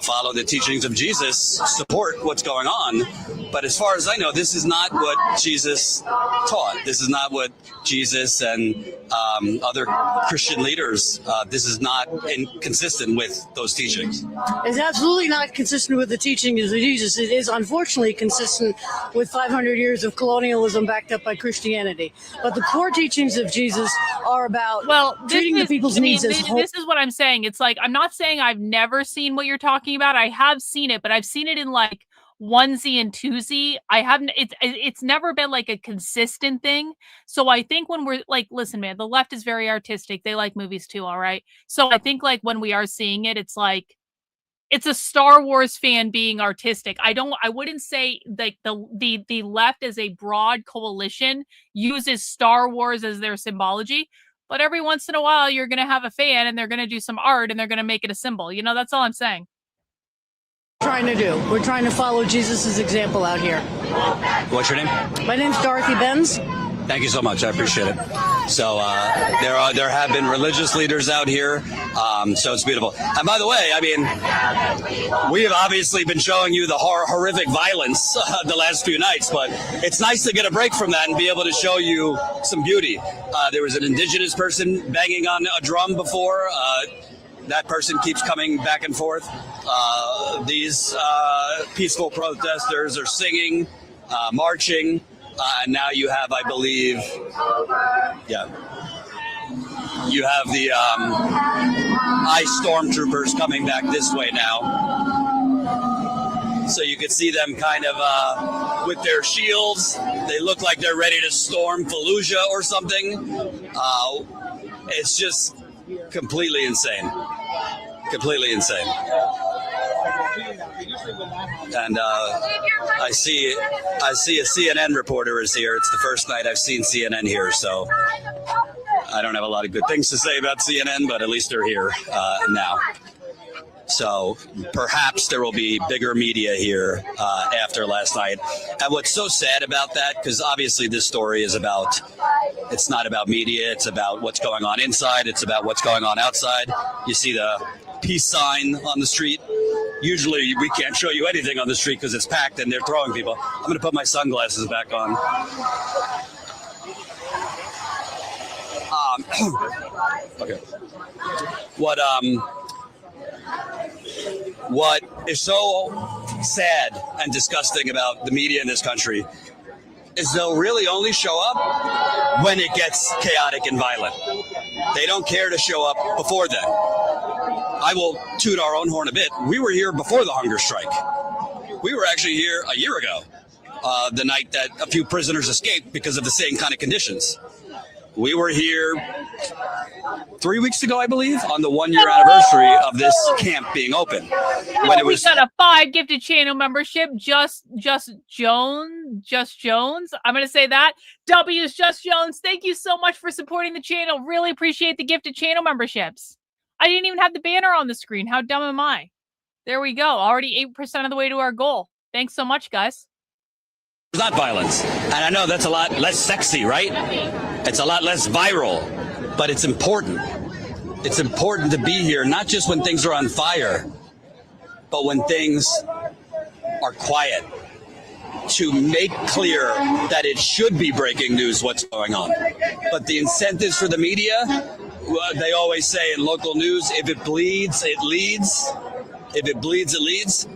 follow the teachings of Jesus support what's going on. But as far as I know, this is not what Jesus taught. This is not what Jesus and other Christian leaders, this is not inconsistent with those teachings. It's absolutely not consistent with the teachings of Jesus. It is unfortunately consistent with 500 years of colonialism backed up by Christianity. But the core teachings of Jesus are about treating the people's needs as whole. This is what I'm saying. It's I'm not saying I've never seen what you're talking about. I have seen it, but I've seen it in onesie and twosie. I haven't, it's never been a consistent thing. So I think when we're listen, man, the left is very artistic. They like movies too. All right. So I think when we are seeing it, it's it's a Star Wars fan being artistic. I wouldn't say the left as a broad coalition uses Star Wars as their symbology, but every once in a while you're going to have a fan and they're going to do some art and they're going to make it a symbol. That's all I'm saying. Trying to do. We're trying to follow Jesus's example out here. What's your name? My name's Dorothy Benz. Thank you so much. I appreciate it. So there have been religious leaders out here. So it's beautiful. And by the way, we have obviously been showing you the horrific violence the last few nights, but it's nice to get a break from that and be able to show you some beauty. There was an indigenous person banging on a drum before. That person keeps coming back and forth. These peaceful protesters are singing, marching, and now you have, I believe, you have the ICE stormtroopers coming back this way now. So you can see them kind of with their shields. They look like they're ready to storm Fallujah or something. It's just completely insane. Completely insane. And I see a CNN reporter is here. It's the first night I've seen CNN here, so I don't have a lot of good things to say about CNN, but at least they're here now. So perhaps there will be bigger media here after last night. And what's so sad about that, because obviously this story is it's not about media, it's about what's going on inside, it's about what's going on outside. You see the peace sign on the street. Usually we can't show you anything on the street because it's packed and they're throwing people. I'm going to put my sunglasses back on. Okay. What is so sad and disgusting about the media in this country is they'll really only show up when it gets chaotic and violent. They don't care to show up before then. I will toot our own horn a bit. We were here before the hunger strike. We were actually here a year ago, the night that a few prisoners escaped because of the same kind of conditions. We were here 3 weeks ago, I believe, on the 1 year anniversary of this camp being open. When it was, we got a 5 gifted channel membership. Just Jones. I'm going to say that. W's Just Jones. Thank you so much for supporting the channel. Really appreciate the gifted channel memberships. I didn't even have the banner on the screen. How dumb am I? There we go. Already 8% of the way to our goal. Thanks so much, guys. It's not violence. And I know that's a lot less sexy, right? It's a lot less viral, but it's important. It's important to be here, not just when things are on fire, but when things are quiet, to make clear that it should be breaking news what's going on. But the incentives for the media, they always say in local news, if it bleeds, it leads. If it bleeds, it leads.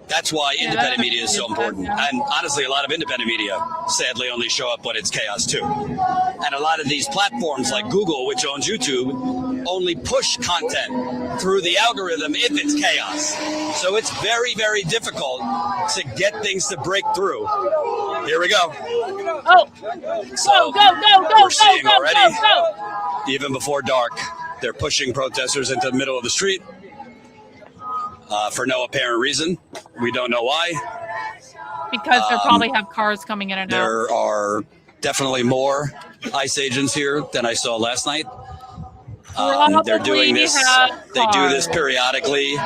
That's why independent media is so important. And honestly, a lot of independent media sadly only show up when it's chaos too. And a lot of these platforms like Google, which owns YouTube, only push content through the algorithm if it's chaos. So it's very, very difficult to get things to break through. Here we go. Oh, so go, we're seeing already, go. Even before dark, they're pushing protesters into the middle of the street. For no apparent reason. We don't know why. Because they probably have cars coming in and out. There are definitely more ICE agents here than I saw last night. They're doing this. They do this periodically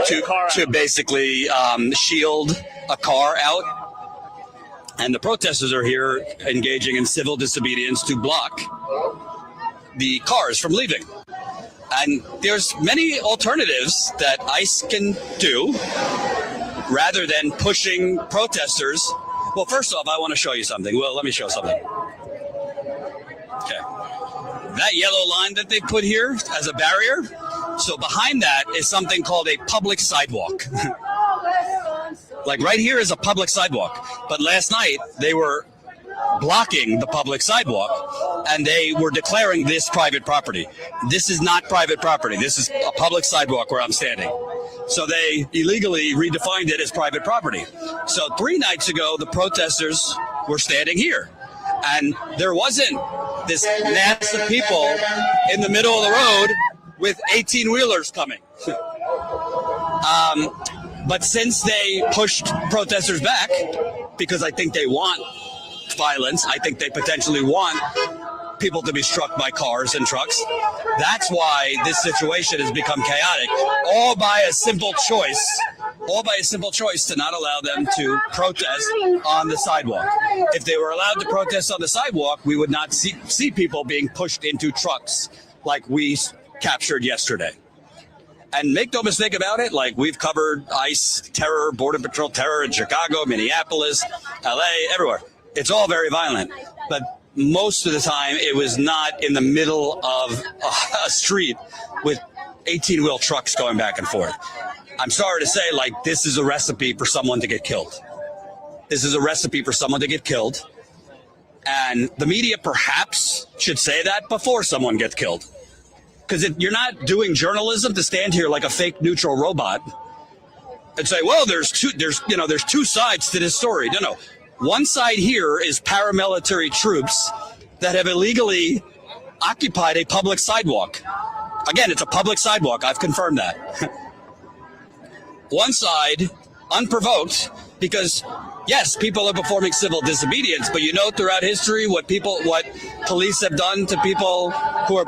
to basically shield a car out. And the protesters are here engaging in civil disobedience to block the cars from leaving. And there's many alternatives that ICE can do rather than pushing protesters. Well, first off, I want to show you something. Well, let me show something. Okay. That yellow line that they put here as a barrier, so behind that is something called a public sidewalk. Like right here is a public sidewalk. But last night, they were blocking the public sidewalk, and they were declaring this private property. This is not private property. This is a public sidewalk where I'm standing. So they illegally redefined it as private property. So 3 nights ago, the protesters were standing here, and there wasn't this mass of people in the middle of the road with 18-wheelers coming. But since they pushed protesters back, because I think they want violence, I think they potentially want people to be struck by cars and trucks. That's why this situation has become chaotic, all by a simple choice to not allow them to protest on the sidewalk. If they were allowed to protest on the sidewalk, we would not see people being pushed into trucks like we captured yesterday. And make no mistake about it, like we've covered ICE terror, Border Patrol terror in Chicago, Minneapolis, LA, everywhere. It's all very violent, but most of the time it was not in the middle of a street with 18-wheel trucks going back and forth. I'm sorry to say, like, this is a recipe for someone to get killed. This is a recipe for someone to get killed. And the media perhaps should say that before someone gets killed. Because you're not doing journalism to stand here like a fake neutral robot and say, well, there's two sides to this story. No. One side here is paramilitary troops that have illegally occupied a public sidewalk. Again, it's a public sidewalk. I've confirmed that. One side, unprovoked, because, yes, people are performing civil disobedience, but you know throughout history what police have done to people who are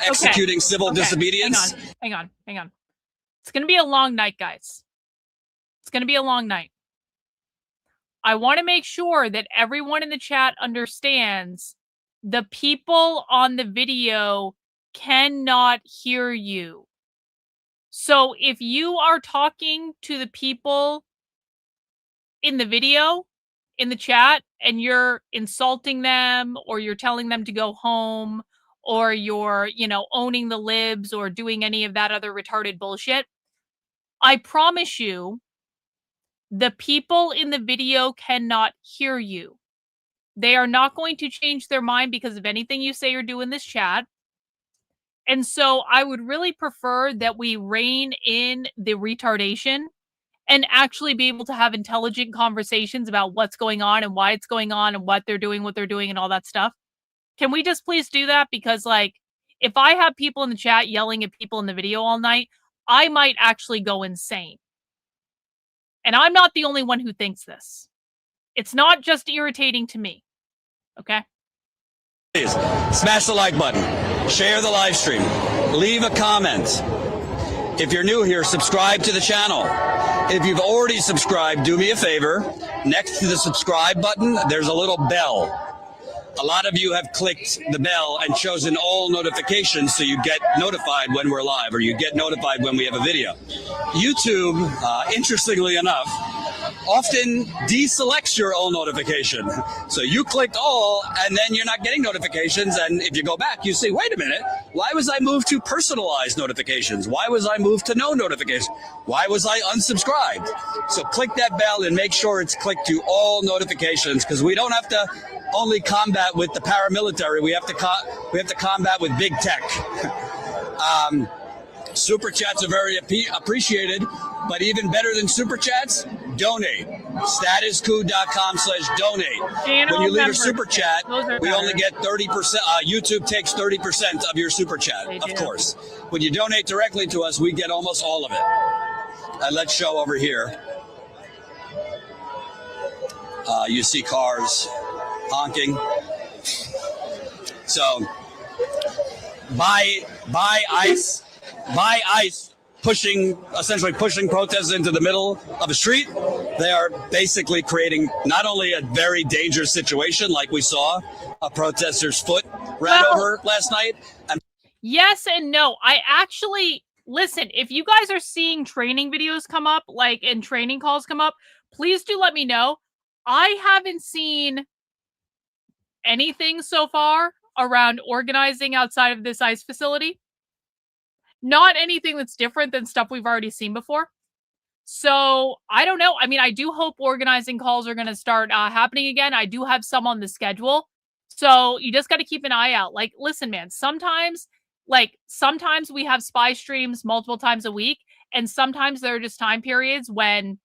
executing civil disobedience. Hang on. It's going to be a long night, guys. It's going to be a long night. I want to make sure that everyone in the chat understands the people on the video cannot hear you. So if you are talking to the people in the video, in the chat, and you're insulting them, or you're telling them to go home, or you're, owning the libs or doing any of that other retarded bullshit, I promise you, the people in the video cannot hear you. They are not going to change their mind because of anything you say or do in this chat. And so I would really prefer that we rein in the retardation and actually be able to have intelligent conversations about what's going on and why it's going on and what they're doing and all that stuff. Can we just please do that? Because, if I have people in the chat yelling at people in the video all night, I might actually go insane. And I'm not the only one who thinks this. It's not just irritating to me. Okay? Please smash the like button, share the live stream, leave a comment. If you're new here, subscribe to the channel. If you've already subscribed, do me a favor. Next to the subscribe button, there's a little bell. A lot of you have clicked the bell and chosen all notifications so you get notified when we're live, or you get notified when we have a video. YouTube, interestingly enough, often deselects your all notification. So you clicked all, and then you're not getting notifications. And if you go back, you see, wait a minute, why was I moved to personalized notifications? Why was I moved to no notification? Why was I unsubscribed? So click that bell and make sure it's clicked to all notifications, because we don't have to only combat with the paramilitary. We have to combat with big tech. Super chats are very appreciated, but even better than super chats, donate. Statuscoup.com/donate. When you leave a super chat, we only get 30%. YouTube takes 30% of your super chat, of course. When you donate directly to us, we get almost all of it. And let's show over here. You see cars honking. So buy ICE, essentially pushing protesters into the middle of a street. They are basically creating not only a very dangerous situation, like we saw a protester's foot ran over last night. Yes and no. I actually, listen, if you guys are seeing training videos come up, like, and training calls come up, please do let me know. I haven't seen anything so far around organizing outside of this ICE facility. Not anything that's different than stuff we've already seen before. So I don't know. I mean, I do hope organizing calls are going to start happening again. I do have some on the schedule. So you just got to keep an eye out. Like, listen, man, sometimes we have spy streams multiple times a week. And sometimes there are just time periods when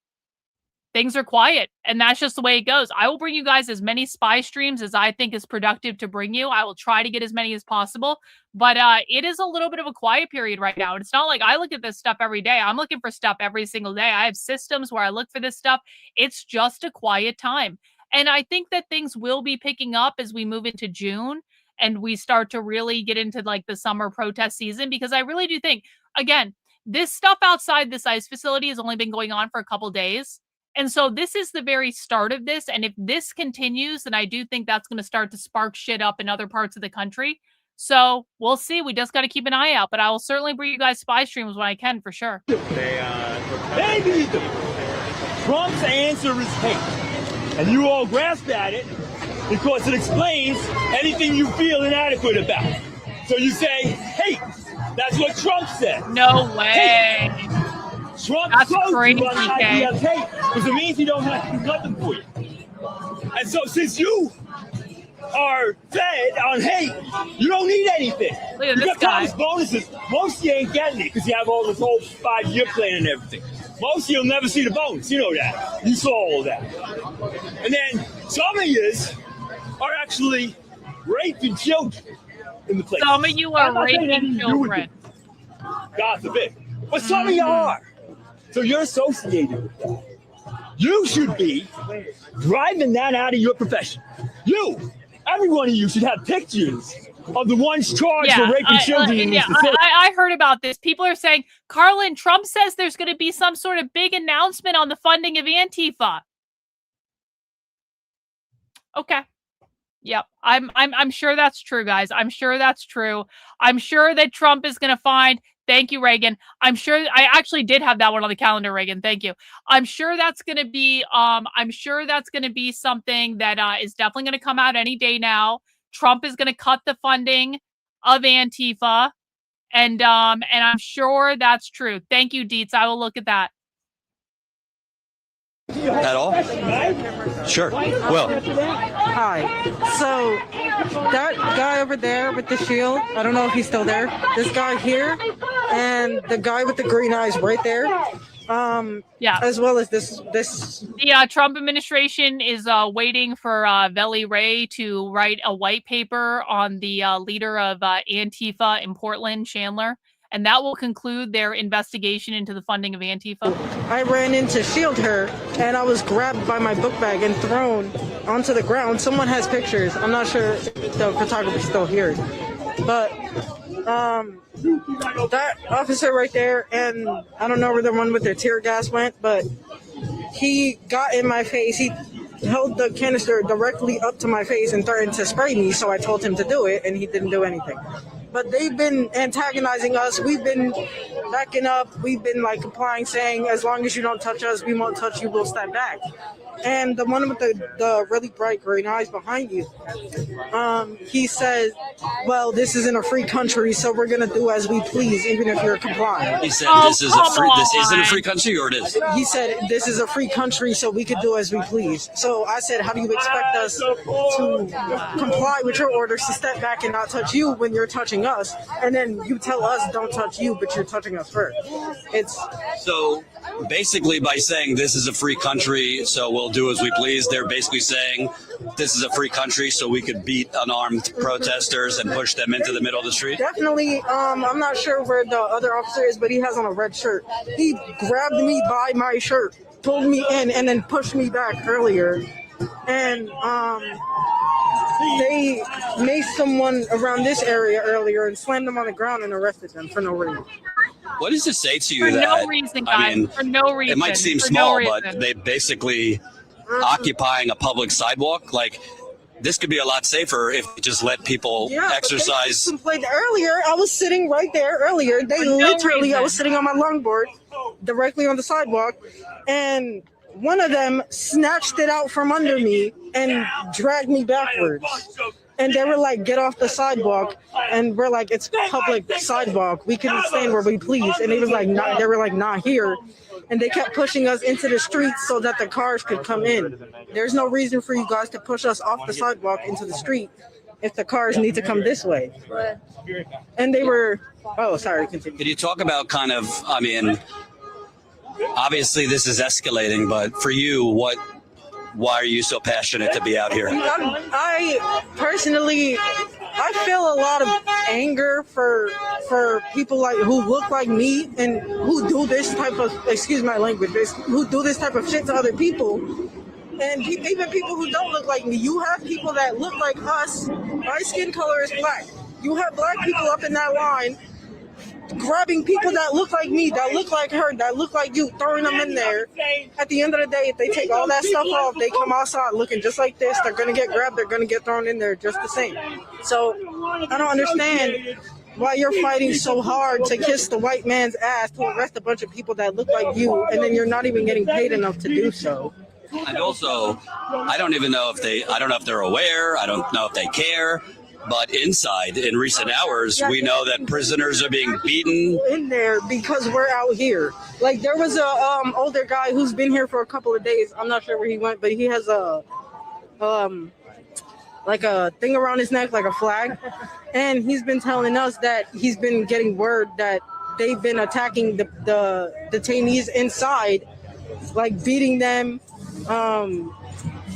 things are quiet, and that's just the way it goes. I will bring you guys as many spy streams as I think is productive to bring you. I will try to get as many as possible, but it is a little bit of a quiet period right now. And it's not like I look at this stuff every day. I'm looking for stuff every single day. I have systems where I look for this stuff. It's just a quiet time. And I think that things will be picking up as we move into June and we start to really get into like the summer protest season, because I really do think, again, this stuff outside this ICE facility has only been going on for a couple days. And so this is the very start of this. And if this continues, then I do think that's going to start to spark shit up in other parts of the country. So we'll see. We just got to keep an eye out. But I will certainly bring you guys spy streams when I can, for sure. Maybe Trump's answer is hate. And you all grasp at it because it explains anything you feel inadequate about. So you say hate. That's what Trump said. No way. Hate. Trump That's told crazy, you on hate because it means you don't have to do nothing for you. And so since you are fed on hate, you don't need anything. Look at you this got guy. Trump's bonuses. Most of you ain't getting it because you have all this whole 5-year plan and everything. Most of you will never see the bonus. You know that. You saw all that. And then some of you are actually raping children in the place. Some of you are raping children. God forbid. But some of you are. So you're associated with that. You should be driving that out of your profession. Every one of you should have pictures of the ones charged for raping children in this facility. I heard about this. People are saying, Karlyn, Trump says there's going to be some sort of big announcement on the funding of Antifa. Okay. Yep. I'm sure that's true, guys. I'm sure that's true. I'm sure that Trump is going to find. Thank you, Reagan. I'm sure I actually did have that one on the calendar, Reagan. Thank you. I'm sure that's going to be something that is definitely going to come out any day now. Trump is going to cut the funding of Antifa, and I'm sure that's true. Thank you, Dietz. I will look at that. At all? Sure. Will. Hi. So that guy over there with the shield, I don't know if he's still there. This guy here and the guy with the green eyes right there. As well as this. The Trump administration is waiting for Veli Ray to write a white paper on the leader of Antifa in Portland, Chandler. And that will conclude their investigation into the funding of Antifa. I ran in to shield her, and I was grabbed by my book bag and thrown onto the ground. Someone has pictures. I'm not sure if the photographer's still here. But That officer right there, and I don't know where the one with the tear gas went, but he got in my face. He held the canister directly up to my face and threatened to spray me, so I told him to do it, and he didn't do anything. But they've been antagonizing us. We've been backing up. We've been like complying, saying, as long as you don't touch us, we won't touch you, we'll step back. And the one with the really bright green eyes behind you, he says, well, this isn't a free country, so we're going to do as we please, even if you're complying. He said this isn't a free country, or it is? He said this is a free country, so we could do as we please. So I said, how do you expect us to comply with your orders to step back and not touch you when you're touching us? And then you tell us don't touch you, but you're touching us first. So basically by saying this is a free country, so we'll do as we please, they're basically saying this is a free country, so we could beat unarmed protesters and push them into the middle of the street? Definitely. I'm not sure where the other officer is, but he has on a red shirt. He grabbed me by my shirt, pulled me in, and then pushed me back earlier. And they maced someone around this area earlier and slammed them on the ground and arrested them for no reason. What does it say to you for that, no reason, guys, I mean, for no reason. It might seem small, but they basically occupying a public sidewalk, like this could be a lot safer if you just let people exercise. Earlier, I was sitting right there earlier. They literally, I was sitting on my longboard directly on the sidewalk, and one of them snatched it out from under me and dragged me backwards. And they were like, get off the sidewalk. And we're like, it's public sidewalk. We can stand where we please. And they was like, not, they were like, not here. And they kept pushing us into the streets so that the cars could come in. There's no reason for you guys to push us off the sidewalk into the street if the cars need to come this way. And they were, oh, sorry, continue. Could you talk about kind of, I mean, obviously this is escalating, but for you, why are you so passionate to be out here? I personally, I feel a lot of anger for people like who look like me and who do this type of, excuse my language, who do this type of shit to other people. And even people who don't look like me. You have people that look like us. My skin color is black. You have black people up in that line grabbing people that look like me, that look like her, that look like you, throwing them in there. At the end of the day, if they take all that stuff off, they come outside looking just like this, they're going to get grabbed, they're going to get thrown in there just the same. So I don't understand why you're fighting so hard to kiss the white man's ass to arrest a bunch of people that look like you, and then you're not even getting paid enough to do so. And also, I don't even know if I don't know if they're aware, I don't know if they care. But inside, in recent hours, we know that prisoners are being beaten. In there because we're out here. Like there was a older guy who's been here for a couple of days. I'm not sure where he went, but he has a like a thing around his neck, like a flag. And he's been telling us that he's been getting word that they've been attacking the detainees inside, like beating them,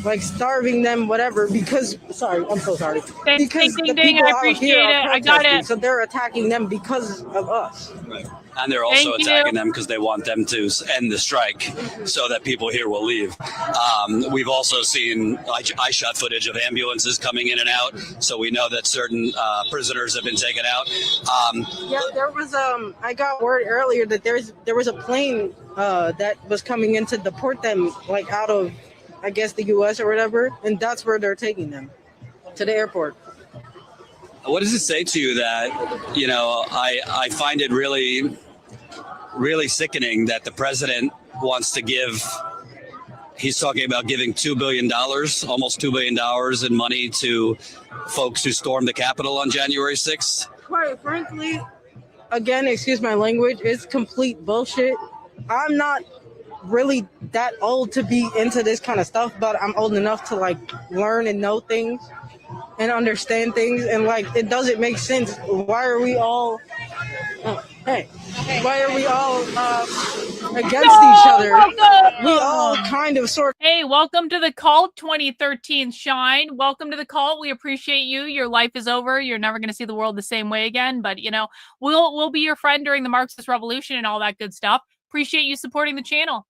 like starving them, whatever, because, sorry, I'm so sorry. Because the people I appreciate it. I got it. So they're attacking them because of us. Right. And they're also attacking them because they want them to end the strike so that people here will leave. We've also seen I shot footage of ambulances coming in and out, so we know that certain prisoners have been taken out. Yeah, there was I got word earlier that there was a plane that was coming in to deport them, like out of, I guess, the U.S. or whatever, and that's where they're taking them, to the airport. What does it say to you that, you know, I find it really, really sickening that the president wants to give, he's talking about giving $2 billion, almost $2 billion in money to folks who stormed the Capitol on January 6th? Quite frankly, again, excuse my language, it's complete bullshit. I'm not really that old to be into this kind of stuff, but I'm old enough to like learn and know things and understand things, and like it doesn't make sense. Why are we all why are we all against each other? We all kind of sort of. Hey, welcome to the cult 2013, Shine. Welcome to the cult. We appreciate you. Your life is over. You're never going to see the world the same way again, but you know, we'll be your friend during the Marxist Revolution and all that good stuff. Appreciate you supporting the channel.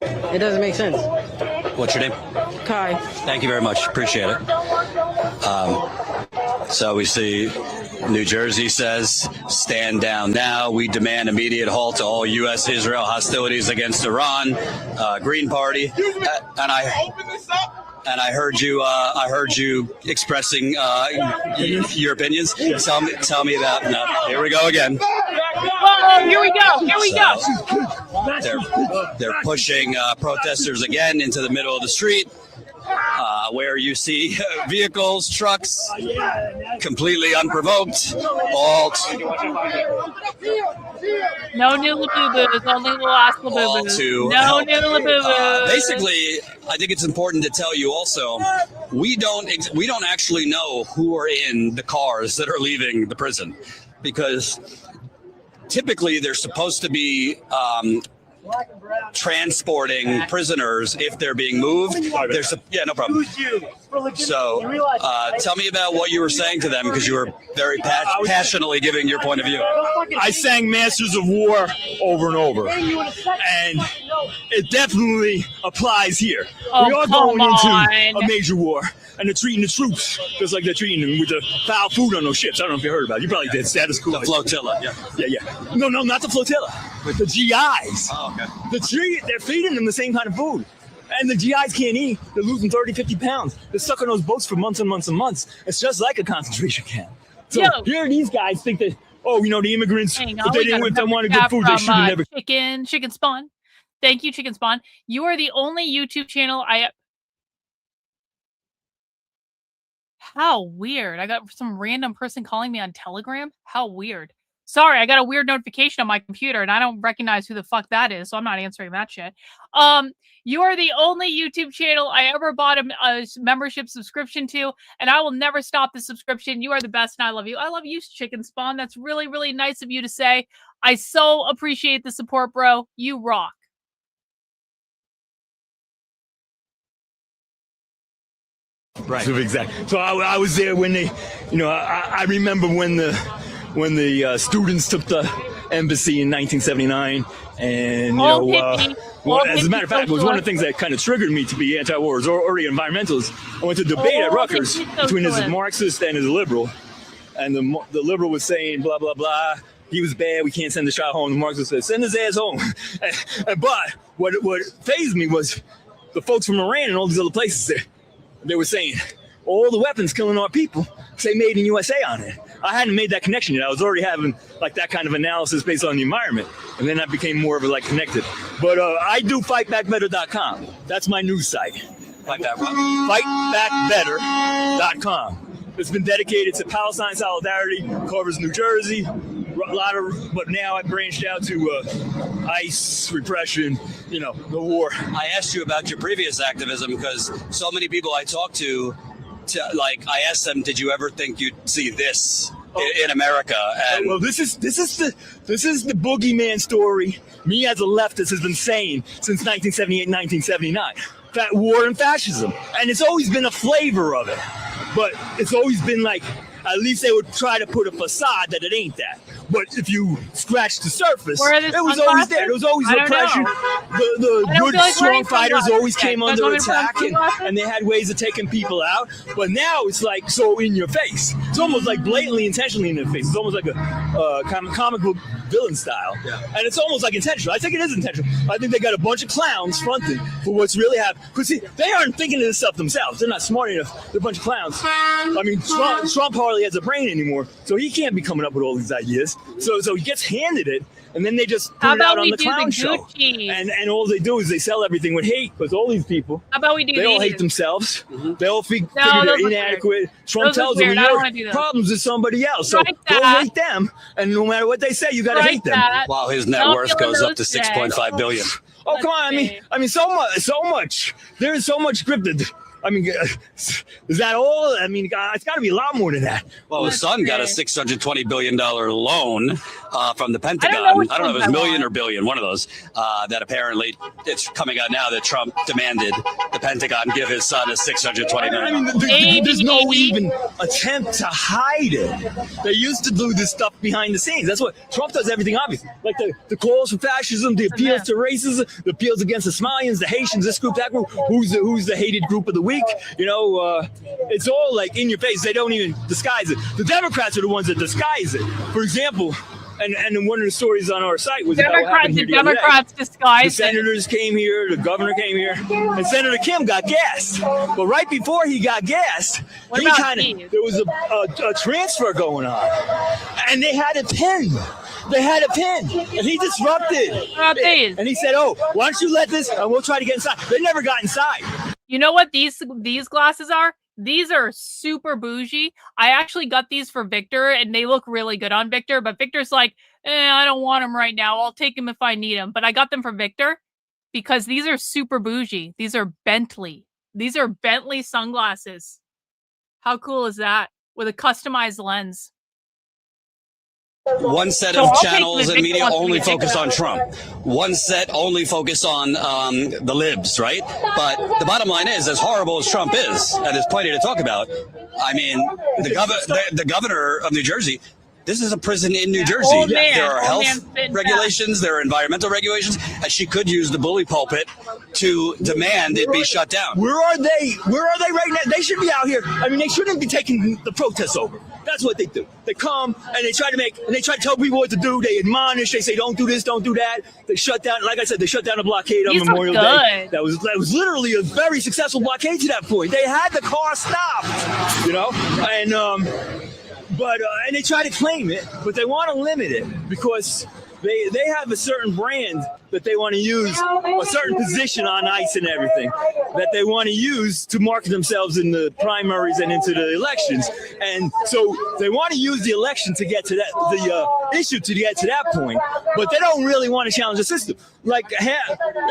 It doesn't make sense. What's your name? Kai. Thank you very much. Appreciate it. So we see New Jersey says, stand down now. We demand immediate halt to all U.S.-Israel hostilities against Iran. Green Party. And I heard you expressing your opinions. Tell me about. No, here we go again. Oh, here we go. They're pushing protesters again into the middle of the street, where you see vehicles, trucks, completely unprovoked. No new laboo-boos, only the last laboo-boos. No new laboo-boos. Basically, I think it's important to tell you also, we don't actually know who are in the cars that are leaving the prison, because typically they're supposed to be transporting prisoners if they're being moved. No problem. So tell me about what you were saying to them, because you were very passionately giving your point of view. I sang Masters of War over and over, and it definitely applies here. Oh, we are going into a major war, and they're treating the troops just like they're treating them with the foul food on those ships. I don't know if you heard about it. You probably did. Status quo. The flotilla. Yeah. No, not the flotilla. With the GIs. Oh, okay. They're feeding them the same kind of food. And the GIs can't eat. They're losing 30, 50 pounds. They're stuck on those boats for months and months and months. It's just like a concentration camp. So here these guys think that, the immigrants, if they wanted good food, they should have never. Chicken Spawn. Thank you, Chicken Spawn. You are the only YouTube channel How weird. I got some random person calling me on Telegram. How weird. Sorry, I got a weird notification on my computer, and I don't recognize who the fuck that is, so I'm not answering that shit. You are the only YouTube channel I ever bought a membership subscription to, and I will never stop the subscription. You are the best, and I love you. I love you, Chicken Spawn. That's really, really nice of you to say. I so appreciate the support, bro. You rock. Right. Exactly. So I was there when they, I remember when the students took the embassy in 1979, and as a matter of fact, it was one of the things that kind of triggered me to be anti-war or the environmentalist. I went to debate at Rutgers between this Marxist and his liberal, and the liberal was saying blah blah blah. He was bad. We can't send the shot home. The Marxist said, "Send his ass home." But what fazed me was the folks from Iran and all these other places. They were saying all the weapons killing our people say "Made in USA" on it. I hadn't made that connection yet. I was already having that kind of analysis based on the environment, and then I became more of a connected. But I do fightbackbetter.com. That's my news site. Fightbackbetter.com. It's been dedicated to Palestine solidarity, covers New Jersey, but now I branched out to ICE, repression, the war. I asked you about your previous activism because so many people I talked to I asked them, did you ever think you'd see this in America? And well, this is the boogeyman story me as a leftist has been saying since 1978, 1979. That war and fascism, and it's always been a flavor of it, but it's always been at least they would try to put a facade that it ain't that. But if you scratch the surface, it was always there. There was always oppression. The good, strong fighters always came under attack, and they had ways of taking people out. But now it's so in your face. It's almost blatantly, intentionally in their face. It's almost like a comic book villain style. Yeah. And it's almost intentional. I think it is intentional. I think they got a bunch of clowns fronting for what's really happening. Because see, they aren't thinking of this stuff themselves. They're not smart enough. They're a bunch of clowns. I mean, Trump hardly has a brain anymore, so he can't be coming up with all these ideas. So he gets handed it, and then they just put it out on the clown show. And all they do is they sell everything with hate, because all these people, they all hate themselves. Mm-hmm. They all figure they're inadequate. Trump tells them, your problems with somebody else, so go hate them, and no matter what they say, you got to hate them. Wow, his net worth goes up to $6.5 billion. Oh, come on. I mean, so much. There's so much scripted. I mean, is that all? I mean, it's got to be a lot more than that. Well, his son got a $620 billion loan from the Pentagon. I don't know if it's million or billion, one of those, that apparently it's coming out now that Trump demanded the Pentagon give his son a $620 million. I mean, there's no even attempt to hide it. They used to do this stuff behind the scenes. That's what Trump does, everything obvious. Like the calls for fascism, the appeals to racism, the appeals against the Somalians, the Haitians, this group, that group. Who's the hated group of the week? week. It's all like in your face. They don't even disguise it. The Democrats are the ones that disguise it. For example, and one of the stories on our site was Democrats disguised. The senators came here, the governor came here, and Senator Kim got gassed. But right before he got gassed, there was a transfer going on, and they had a pin. And he disrupted. And he said, "Oh, why don't you let this, and we'll try to get inside." They never got inside. You know what these glasses are? These are super bougie. I actually got these for Victor, and they look really good on Victor, but Victor's like, I don't want them right now. I'll take them if I need them. But I got them for Victor because these are super bougie. These are Bentley. These are Bentley sunglasses. How cool is that? With a customized lens. One set of channels and media only focus on Trump. One set only focus on the libs, right? But the bottom line is, as horrible as Trump is, and there's plenty to talk about, I mean, the governor of New Jersey, this is a prison in New Jersey. There are health regulations, there are environmental regulations, and she could use the bully pulpit to demand it be shut down. Where are they? Where are they right now? They should be out here. I mean, they shouldn't be taking the protests over. That's what they do. They come and they try to tell people what to do. They admonish. They say, don't do this, don't do that. They shut down. Like I said, they shut down a blockade on Memorial Day. That was literally a very successful blockade to that point. They had the car stopped, and they try to claim it, but they want to limit it because they have a certain brand that they want to use, a certain position on ICE and everything that they want to use to market themselves in the primaries and into the elections. And so they want to use the election to get to that, the issue to get to that point, but they don't really want to challenge the system. Like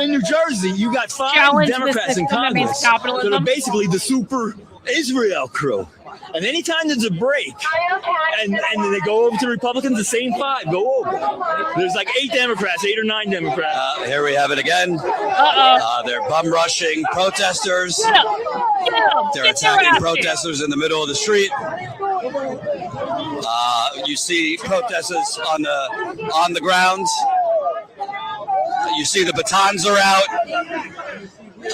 in New Jersey, you got 5 Democrats in Congress that are basically the super Israel crew. And anytime there's a break, and then they go over to the Republicans, the same 5 go over. There's like 8 or 9 Democrats. Here we have it again. They're bum rushing protesters. They're attacking protesters in the middle of the street. You see protesters on the ground. You see the batons are out.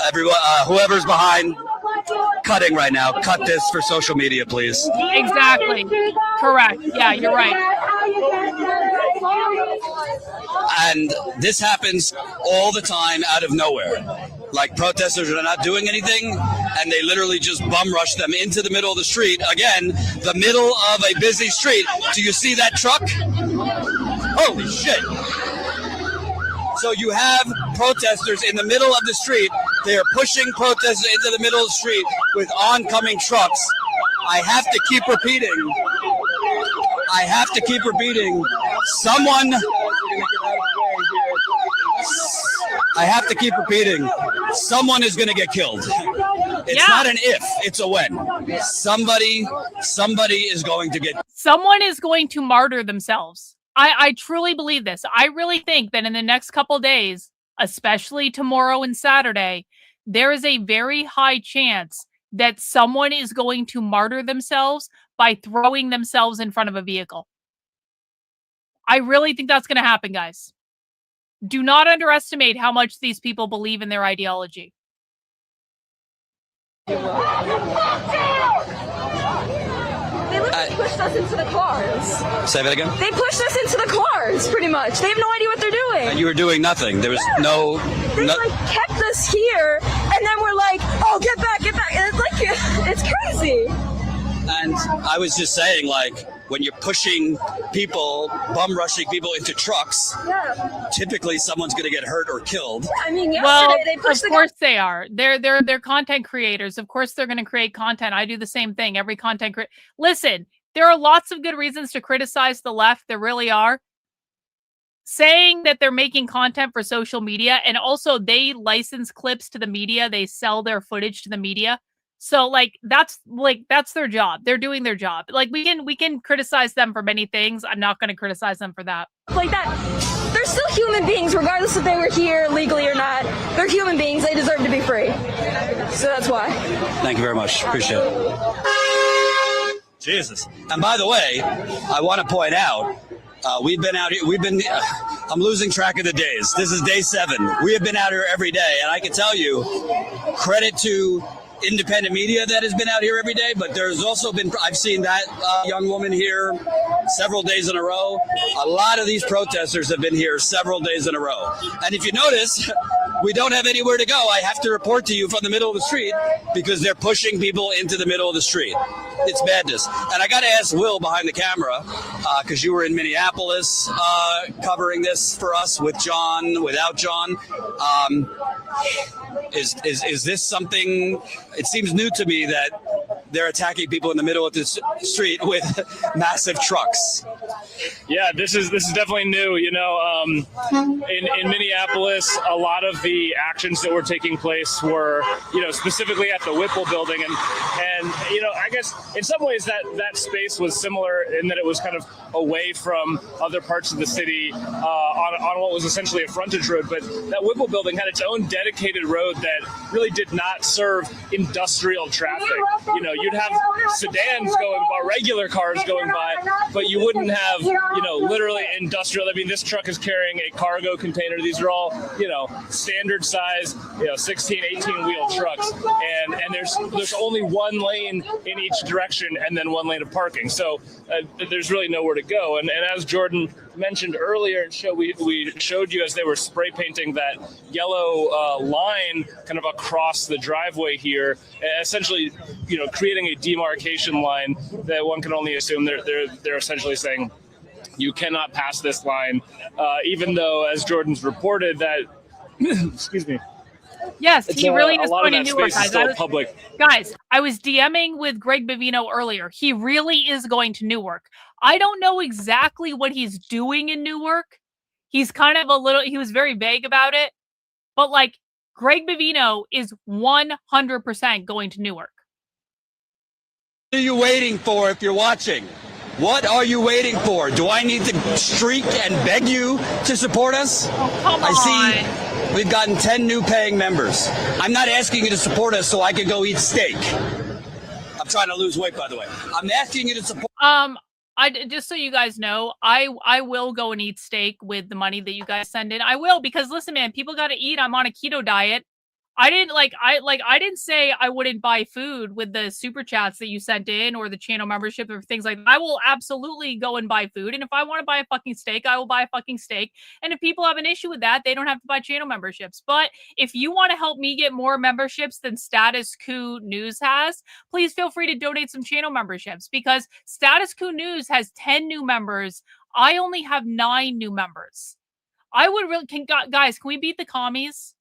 Everyone, whoever's behind, cutting right now. Cut this for social media, please. Exactly. Correct. Yeah, you're right. And this happens all the time out of nowhere. Like protesters are not doing anything, and they literally just bum rush them into the middle of the street. Again, the middle of a busy street. Do you see that truck? Holy shit. So you have protesters in the middle of the street. They are pushing protesters into the middle of the street with oncoming trucks. I have to keep repeating. Someone is going to get killed. It's not an if, it's a when. Somebody is going to get. Someone is going to martyr themselves. I truly believe this. I really think that in the next couple days, especially tomorrow and Saturday, there is a very high chance that someone is going to martyr themselves by throwing themselves in front of a vehicle. I really think that's going to happen, guys. Do not underestimate how much these people believe in their ideology. They literally pushed us into the cars. Say that again? They pushed us into the cars, pretty much. They have no idea what they're doing. And you were doing nothing. There was They kept us here, and then we're like, oh, get back. And it's crazy. And I was just saying, like, when you're pushing people, bum rushing people into trucks, typically someone's going to get hurt or killed. I mean, yesterday they pushed of course they are. They're content creators. Of course they're going to create content. I do the same thing. Every content Listen, there are lots of good reasons to criticize the left. There really are. Saying that they're making content for social media, and also they license clips to the media. They sell their footage to the media. So that's their job. They're doing their job. We can criticize them for many things. I'm not going to criticize them for that. Like that. They're still human beings, regardless if they were here legally or not. They're human beings. They deserve to be free. So that's why. Thank you very much. Appreciate it. Jesus. And by the way, I want to point out, we've been out here. I'm losing track of the days. This is day 7. We have been out here every day, and I can tell you, credit to independent media that has been out here every day, but there's also been, I've seen that young woman here several days in a row. A lot of these protesters have been here several days in a row. And if you notice, we don't have anywhere to go. I have to report to you from the middle of the street because they're pushing people into the middle of the street. It's madness. And I got to ask Will behind the camera, because you were in Minneapolis covering this for us with John, without John. Is this something? It seems new to me that they're attacking people in the middle of the street with massive trucks. Yeah, this is definitely new. You know, in Minneapolis, a lot of the actions that were taking place were, you know, specifically at the Whipple building, and you know, I guess in some ways that space was similar in that it was kind of away from other parts of the city on what was essentially a frontage road. But that Whipple building had its own dedicated road that really did not serve industrial traffic. You know, you'd have sedans going by, regular cars going by, but you wouldn't have, you know, literally industrial. I mean, this truck is carrying a cargo container. These are all, you know, standard size, you know, 16, 18 wheel trucks. And there's only one lane in each direction and then one lane of parking. So there's really nowhere to go. And as Jordan mentioned earlier, we showed you as they were spray painting that yellow line kind of across the driveway here, essentially, you know, creating a demarcation line that one can only assume they're essentially saying you cannot pass this line, even though, as Jordan's reported, that excuse me. Yes, he really is going to Newark, public. Guys, I was DMing with Greg Bavino earlier. He really is going to Newark. I don't know exactly what he's doing in Newark. He's kind of he was very vague about it. But like, Greg Bavino is 100% going to Newark. What are you waiting for if you're watching? What are you waiting for? Do I need to streak and beg you to support us? Oh, come on. I see we've gotten 10 new paying members. I'm not asking you to support us so I can go eat steak. I'm trying to lose weight, by the way. I'm asking you to support. Just so you guys know, I will go and eat steak with the money that you guys send in. I will, because listen, man, people got to eat. I'm on a keto diet. I didn't say I wouldn't buy food with the super chats that you sent in or the channel membership or things like that. I will absolutely go and buy food. And if I want to buy a fucking steak, I will buy a fucking steak. And if people have an issue with that, they don't have to buy channel memberships. But if you want to help me get more memberships than Status Quo News has, please feel free to donate some channel memberships, because Status Quo News has 10 new members. I only have 9 new members. I would really, guys, can we beat the commies?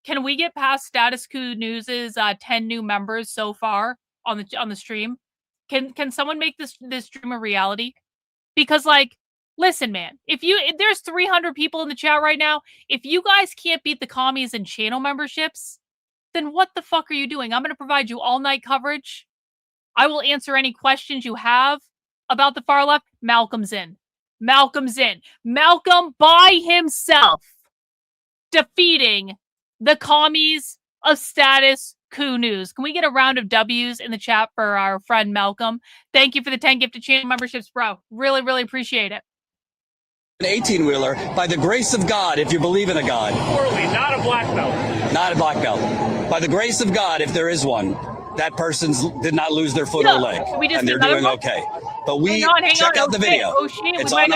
Can we get past Status Quo News's 10 new members so far on the stream? Can someone make this stream a reality? Because, like, listen, man, if there's 300 people in the chat right now, if you guys can't beat the commies in channel memberships, then what the fuck are you doing? I'm going to provide you all night coverage. I will answer any questions you have about the far left. Malcolm's in. Malcolm by himself defeating the commies of Status Quo News. Can we get a round of W's in the chat for our friend Malcolm? Thank you for the 10 gifted channel memberships, bro. Really, really appreciate it. An 18-wheeler, by the grace of God, if you believe in a God. Poorly, not a black belt. Not a black belt. By the grace of God, if there is one, that person did not lose their foot or leg, and they're doing okay. But check out the video. It's on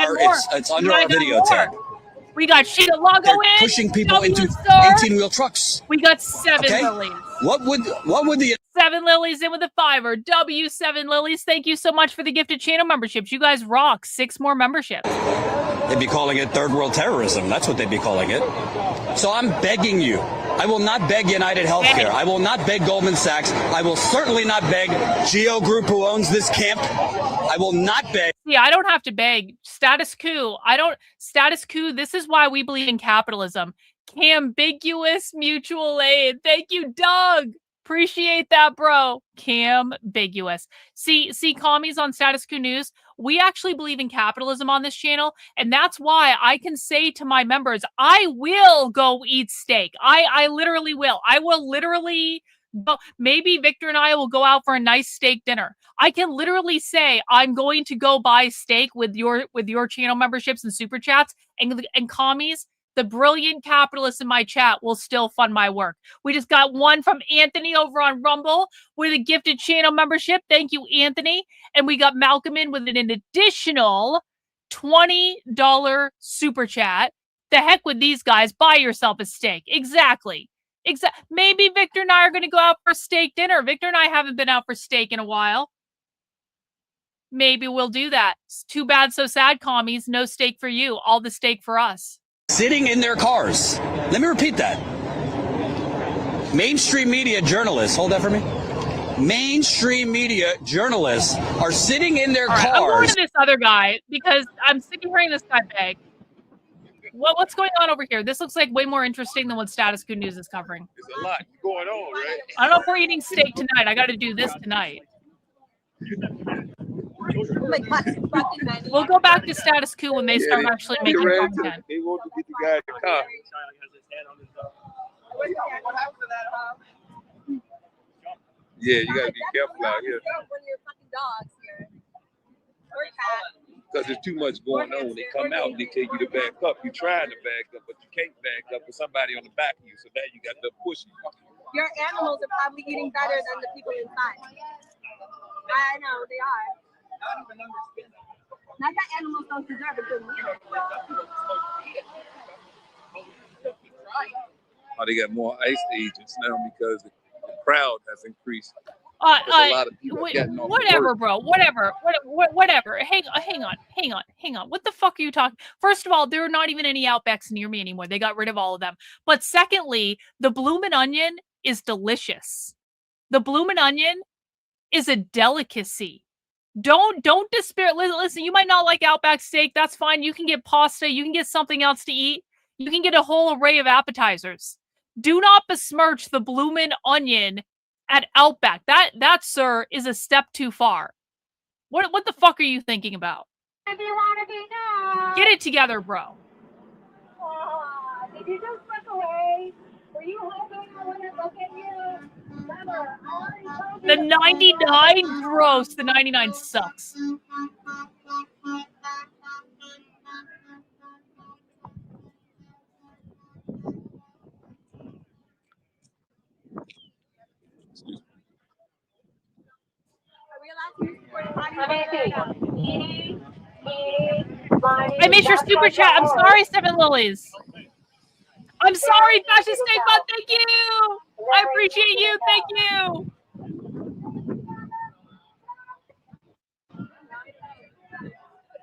it's under our video tab. We got Sheila Lago They're in. Pushing people into 18-wheel trucks. We got 7 lilies. What would the 7 lilies in with a $5? W7 lilies. Thank you so much for the gifted channel memberships. You guys rock. 6 more memberships. They'd be calling it third world terrorism. That's what they'd be calling it. So I'm begging you. I will not beg United Healthcare. I will not beg Goldman Sachs. I will certainly not beg Geo Group, who owns this camp. I will not beg. Yeah, I don't have to beg. Status quo. Status quo. This is why we believe in capitalism. Ambiguous mutual aid. Thank you, Doug. Appreciate that, bro. Ambiguous. See, commies on Status Quo News. We actually believe in capitalism on this channel, and that's why I can say to my members, I will go eat steak. I literally will. I will literally go. Maybe Victor and I will go out for a nice steak dinner. I can literally say I'm going to go buy steak with your channel memberships and super chats, and commies, The brilliant capitalists in my chat will still fund my work. We just got one from Anthony over on Rumble with a gifted channel membership. Thank you, Anthony. And we got Malcolm in with an additional $20 super chat. The heck with these guys. Buy yourself a steak. Exactly. Maybe Victor and I are going to go out for steak dinner. Victor and I haven't been out for steak in a while. Maybe we'll do that. It's too bad, so sad, commies. No steak for you. All the steak for us. Sitting in their cars. Let me repeat that. Mainstream media journalists, hold that for me. Mainstream media journalists are sitting in their cars. I'm going to this other guy because I'm sick of hearing this guy beg. What's going on over here? This looks like way more interesting than what Status Quo News is covering. There's a lot going on, right? I don't know if we're eating steak tonight. I got to do this tonight. We'll go back to Status Quo when they start actually making content. They want to get the guy in the car. Yeah, you gotta be careful out here. Because there's too much going on. When they come out, they tell you to back up. You're trying to back up, but you can't back up with somebody on the back of you. So now you got to push you. Your animals are probably eating better than the people inside. I know, they are. Not that animals don't deserve a good meal. Oh, they got more ICE agents now because the crowd has increased. A lot of people whatever, bro. Whatever. Hang on. What the fuck are you talking? First of all, there are not even any Outbacks near me anymore. They got rid of all of them. But secondly, the bloomin' onion is delicious. The bloomin' onion is a delicacy. Don't despair. Listen, you might not like Outback steak. That's fine. You can get pasta. You can get something else to eat. You can get a whole array of appetizers. Do not besmirch the bloomin' onion at Outback. That, sir, is a step too far. What the fuck are you thinking about? If you want to be known. Get it together, bro. Did you just look away? Were you hoping I wouldn't look at you? The 99? Gross. The 99 sucks. I made your super chat. I'm sorry, Seven Lilies. I'm sorry, Fascist Steak Bot. Thank you. I appreciate you. Thank you.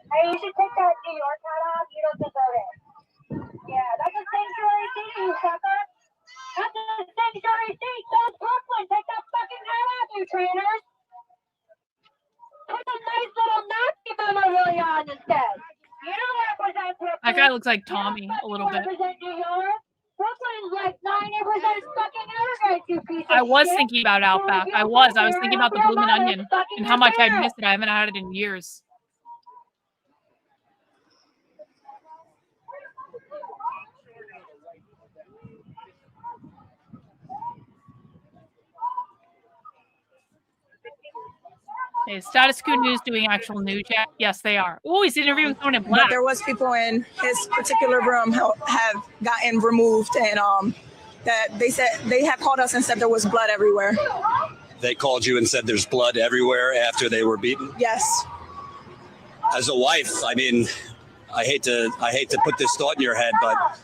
Hey, you should take that New York hat off. You don't deserve it. Yeah, that's a sanctuary state, you sucker. That's a sanctuary state. That's Brooklyn. Take that fucking hat off, you trainers. Put a nice little Nazi memorabilia on instead. You don't represent Brooklyn. That guy looks like Tommy a little bit. Represent New York. Brooklyn's like 90% fucking immigrants, you piece of I was shit. thinking about Outback. I was thinking about the bloomin' onion and how much I missed it. I haven't had it in years. Is Status Quo News doing actual news yet? Yes, they are. Oh, he's interviewing someone in black. But there was people in his particular room who have gotten removed, and that they said they had called us and said there was blood everywhere. They called you and said there's blood everywhere after they were beaten? Yes. As a wife, I mean, I hate to put this thought in your head, but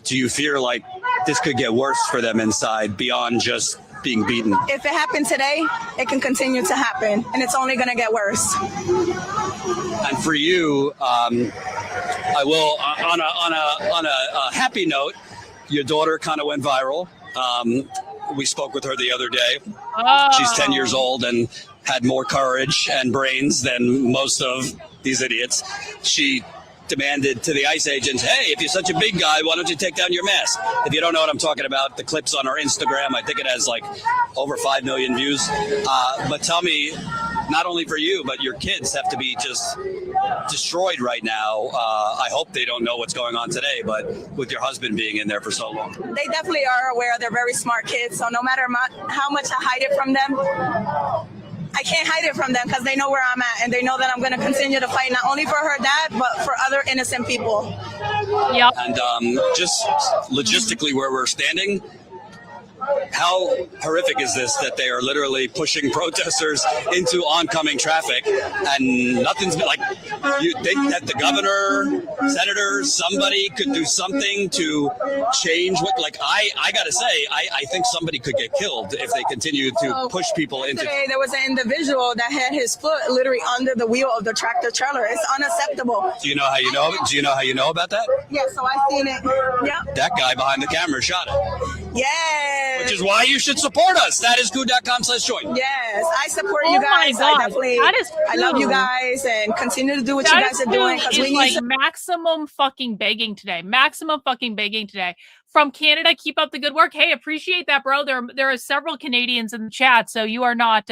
do you fear like this could get worse for them inside beyond just being beaten? If it happened today, it can continue to happen, and it's only going to get worse. And for you, I will on a happy note. Your daughter kind of went viral. We spoke with her the other day. Oh. She's 10 years old and had more courage and brains than most of these idiots. She demanded to the ICE agents, hey, if you're such a big guy, why don't you take down your mask? If you don't know what I'm talking about, the clip's on our Instagram. I think it has like over 5 million views. But tell me, not only for you, but your kids have to be just destroyed right now. I hope they don't know what's going on today, but with your husband being in there for so long. They definitely are aware. They're very smart kids, so no matter how much I hide it from them, I can't hide it from them because they know where I'm at and they know that I'm going to continue to fight not only for her dad, but for other innocent people. Yep. And just logistically where we're standing, how horrific is this that they are literally pushing protesters into oncoming traffic and nothing's been like, you think that the governor, senators, somebody could do something to change what, like, I gotta say, I think somebody could get killed if they continue to push people into. Today there was an individual that had his foot literally under the wheel of the tractor trailer. It's unacceptable. Do you know how you know? Do you know how you know about that? Yeah, so I seen it. Yep. That guy behind the camera shot it. Yes. Which is why you should support us. Statuscoup.com/join. Yes, I support you guys. God. I definitely, that is I love you guys and continue to do what you guys are doing because we need maximum fucking begging today. Maximum fucking begging today. From Canada, keep up the good work. Hey, appreciate that, bro. There are several Canadians in the chat, so you are not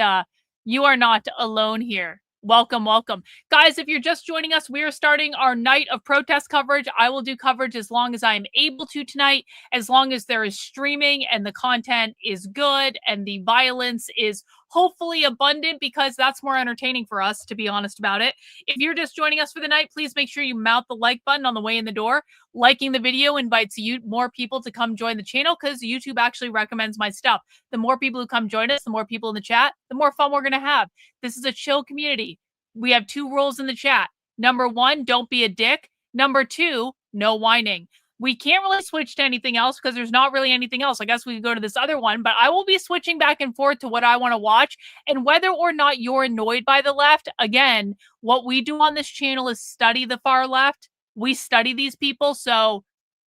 alone here. Welcome, welcome. Guys, if you're just joining us, we are starting our night of protest coverage. I will do coverage as long as I am able to tonight, as long as there is streaming and the content is good and the violence is hopefully abundant, because that's more entertaining for us, to be honest about it. If you're just joining us for the night, please make sure you mount the like button on the way in the door. Liking the video invites more people to come join the channel because YouTube actually recommends my stuff. The more people who come join us, the more people in the chat, the more fun we're going to have. This is a chill community. We have 2 rules in the chat. Number 1, don't be a dick. Number 2, no whining. We can't really switch to anything else because there's not really anything else. I guess we could go to this other one, but I will be switching back and forth to what I want to watch. And whether or not you're annoyed by the left, again, what we do on this channel is study the far left. We study these people, so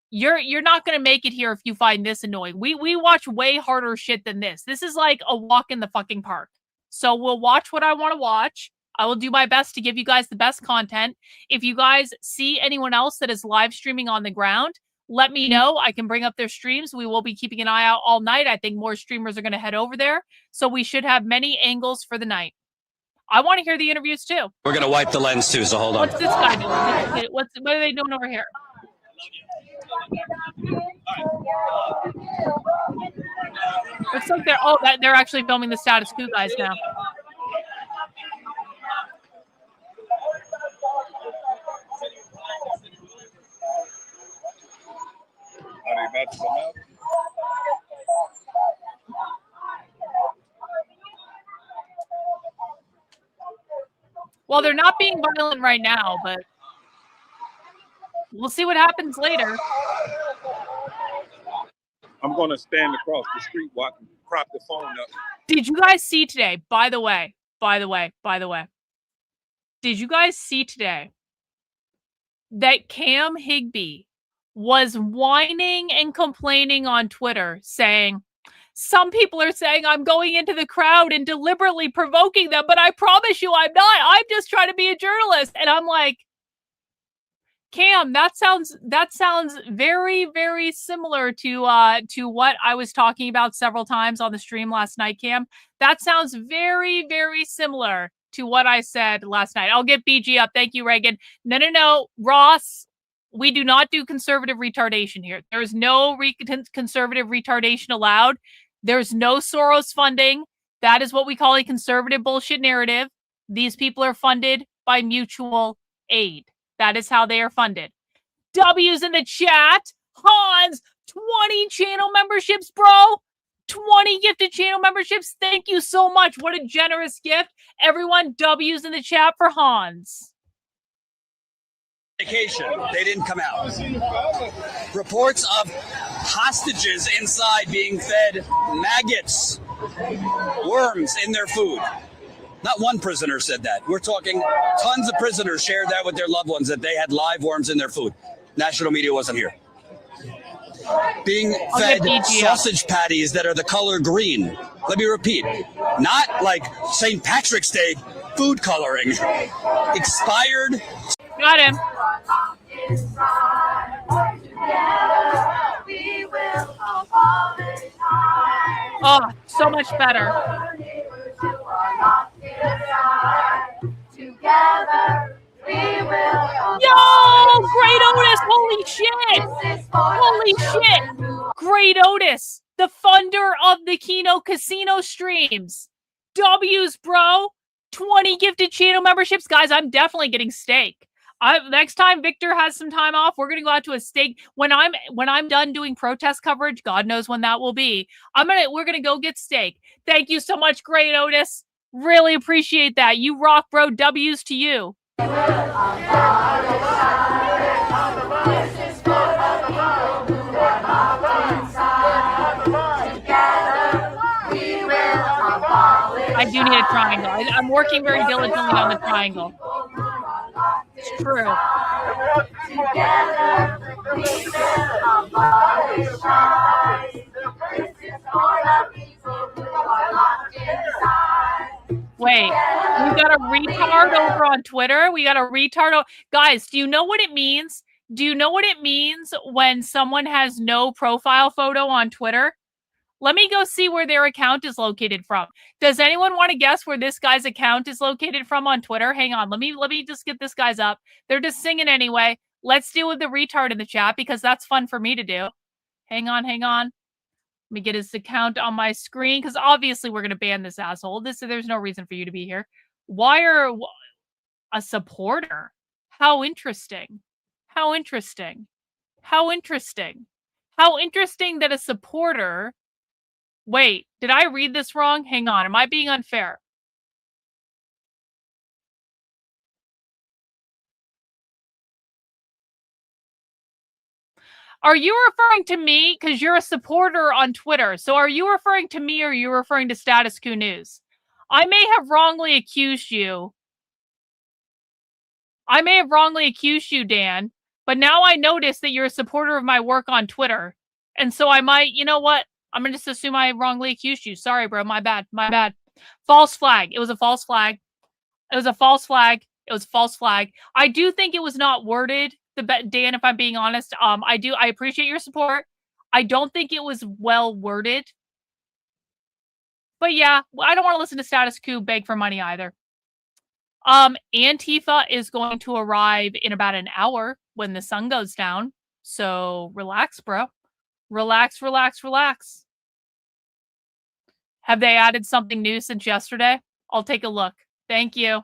you're not going to make it here if you find this annoying. We watch way harder shit than this. This is like a walk in the fucking park. So we'll watch what I want to watch. I will do my best to give you guys the best content. If you guys see anyone else that is live streaming on the ground, let me know. I can bring up their streams. We will be keeping an eye out all night. I think more streamers are going to head over there. So we should have many angles for the night. I want to hear the interviews too. We're going to wipe the lens too, so hold on. What's this guy doing? What are they doing over here? Looks like they're actually filming the Status Coup guys now. Are they about to come out? Well, they're not being violent right now, but we'll see what happens later. I'm going to stand across the street while I can prop the phone up. Did you guys see today, by the way, did you guys see today that Cam Higbee was whining and complaining on Twitter saying, some people are saying I'm going into the crowd and deliberately provoking them, but I promise you I'm not. I'm just trying to be a journalist. And I'm like, Cam, that sounds very, very similar to what I was talking about several times on the stream last night, Cam. That sounds very, very similar to what I said last night. I'll get BG up. Thank you, Reagan. No. Ross, we do not do conservative retardation here. There is no conservative retardation allowed. There's no Soros funding. That is what we call a conservative bullshit narrative. These people are funded by mutual aid. That is how they are funded. W's in the chat. Hans, 20 channel memberships, bro. 20 gifted channel memberships. Thank you so much. What a generous gift. Everyone, W's in the chat for Hans. Vacation. They didn't come out. Reports of hostages inside being fed maggots, worms in their food. Not one prisoner said that. We're talking tons of prisoners shared that with their loved ones, that they had live worms in their food. National media wasn't here. Being fed sausage patties that are the color green. Let me repeat. Not like St. Patrick's Day food coloring. Expired. Got him. Oh, so much better. Yo, Great Otis, holy shit. Holy shit. Great Otis, the funder of the Kino Casino streams. W's, bro. 20 gifted channel memberships. Guys, I'm definitely getting steak. Next time Victor has some time off, we're gonna go out to a steak. When I'm done doing protest coverage, God knows when that will be. We're gonna go get steak. Thank you so much, Great Otis. Really appreciate that. You rock, bro. W's to you. I do need a triangle. I'm working very diligently on the triangle. It's true. Wait, we got a retard over on Twitter? We got a retard. Guys, do you know what it means? Do you know what it means when someone has no profile photo on Twitter? Let me go see where their account is located from. Does anyone want to guess where this guy's account is located from on Twitter? Hang on. Let me just get this guy's up. They're just singing anyway. Let's deal with the retard in the chat because that's fun for me to do. Hang on. Let me get his account on my screen because obviously we're going to ban this asshole. There's no reason for you to be here. Why are a supporter? How interesting. How interesting. How interesting. How interesting that a supporter... Wait, did I read this wrong? Hang on. Am I being unfair? Are you referring to me? Because you're a supporter on Twitter. So are you referring to me or are you referring to Status Quo News? I may have wrongly accused you. Dan. But now I notice that you're a supporter of my work on Twitter. And so I might, you know what? I'm going to just assume I wrongly accused you. Sorry, bro. My bad. False flag. It was a false flag. I do think it was not worded, Dan, if I'm being honest. I appreciate your support. I don't think it was well worded. But yeah, I don't want to listen to Status Quo beg for money either. Antifa is going to arrive in about an hour when the sun goes down. So relax, bro. Relax. Have they added something new since yesterday? I'll take a look. Thank you.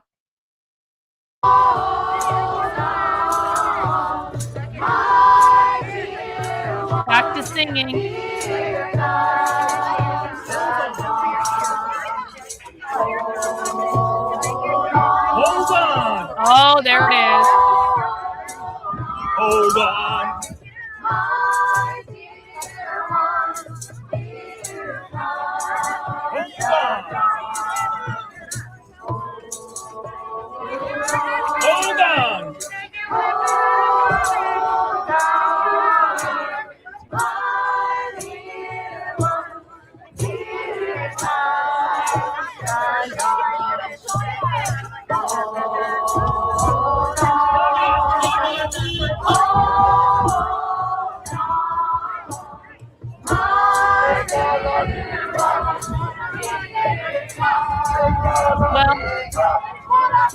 Back to singing. Hold on. Oh, there it is. Hold on. Hold on.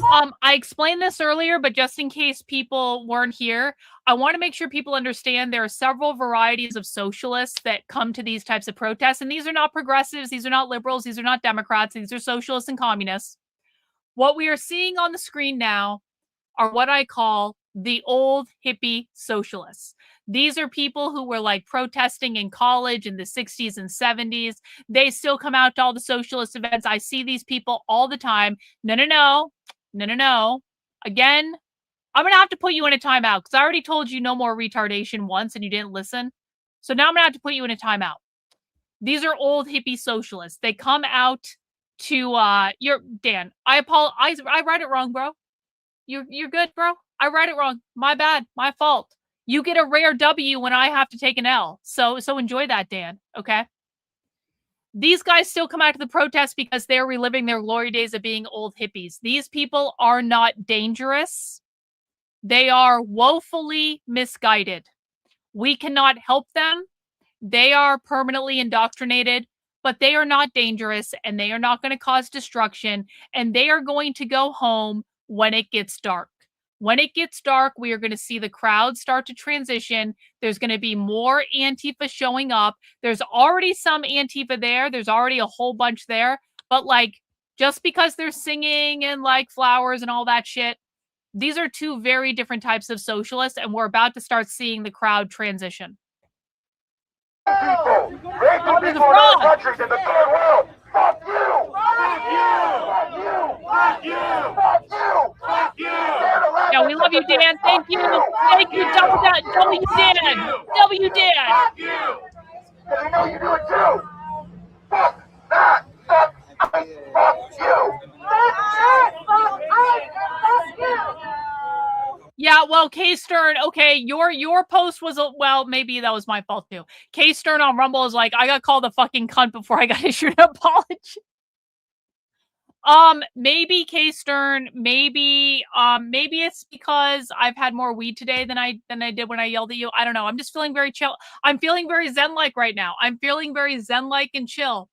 Well, I explained this earlier, but just in case people weren't here, I want to make sure people understand there are several varieties of socialists that come to these types of protests. And these are not progressives. These are not liberals. These are not Democrats. These are socialists and communists. What we are seeing on the screen now are what I call the old hippie socialists. These are people who were like protesting in college in the 60s and 70s. They still come out to all the socialist events. I see these people all the time. No. Again, I'm going to have to put you in a timeout because I already told you no more retardation once and you didn't listen. So now I'm going to have to put you in a timeout. These are old hippie socialists. They come out to Dan. I apologize. I read it wrong, bro. You're good, bro. I read it wrong. My bad. My fault. You get a rare W when I have to take an L. So enjoy that, Dan. Okay. These guys still come out to the protest because they're reliving their glory days of being old hippies. These people are not dangerous. They are woefully misguided. We cannot help them. They are permanently indoctrinated, but they are not dangerous and they are not going to cause destruction. And they are going to go home when it gets dark. When it gets dark, we are going to see the crowd start to transition. There's going to be more Antifa showing up. There's already some Antifa there. There's already a whole bunch there. But like, Just because they're singing and like flowers and all that shit, these are two very different types of socialists, and we're about to start seeing the crowd transition. People, raping people in other countries in the third world. Fuck you! Fuck you! Fuck you! Fuck you! Fuck you! Fuck you! Yeah, we love you, Dan. Thank you. Thank you, W Dan. W Dan. Fuck you! Because we know you do it too. Fuck that. Fuck ICE. Fuck you. Fuck that. Fuck ICE. Fuck you. Yeah, well, K Stern, okay, your post was, well, maybe that was my fault too. K Stern on Rumble is like, I got called a fucking cunt before I got issued an apology. Maybe K Stern, maybe it's because I've had more weed today than I did when I yelled at you. I don't know. I'm just feeling very chill. I'm feeling very zen-like right now. I'm feeling very zen-like and chill.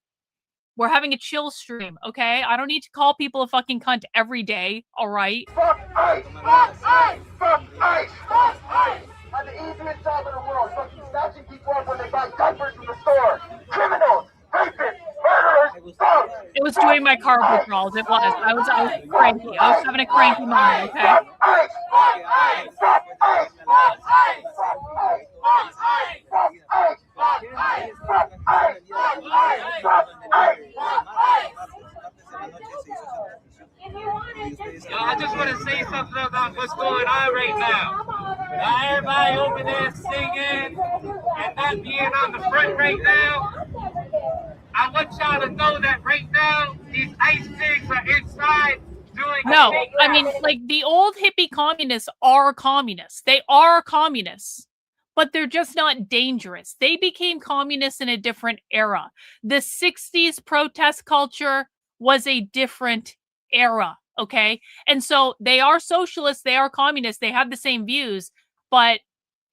We're having a chill stream, okay? I don't need to call people a fucking cunt every day, all right? Fuck ICE! Fuck ICE! Fuck ICE! Fuck ICE! I'm the easiest job in the world, fucking snatching people up when they buy diapers from the store. Criminals! Rapists! Murderers! Fuck! It was doing my car withdrawals. It was. I was cranky. I was having a cranky moment, okay? Fuck ICE! Fuck ICE! Fuck ICE! Fuck ICE! Fuck ICE! Fuck ICE! Fuck ICE! Fuck ICE! Fuck ICE! Fuck ICE! Fuck ICE! Yo, I just want to say something about what's going on right now. Now everybody over there singing and not being on the front right now. I want y'all to know that right now, these ice pigs are inside doing... No, I mean, like, the old hippie communists are communists. They are communists. But they're just not dangerous. They became communists in a different era. The 60s protest culture was a different era, okay? And so they are socialists, they are communists, they have the same views, but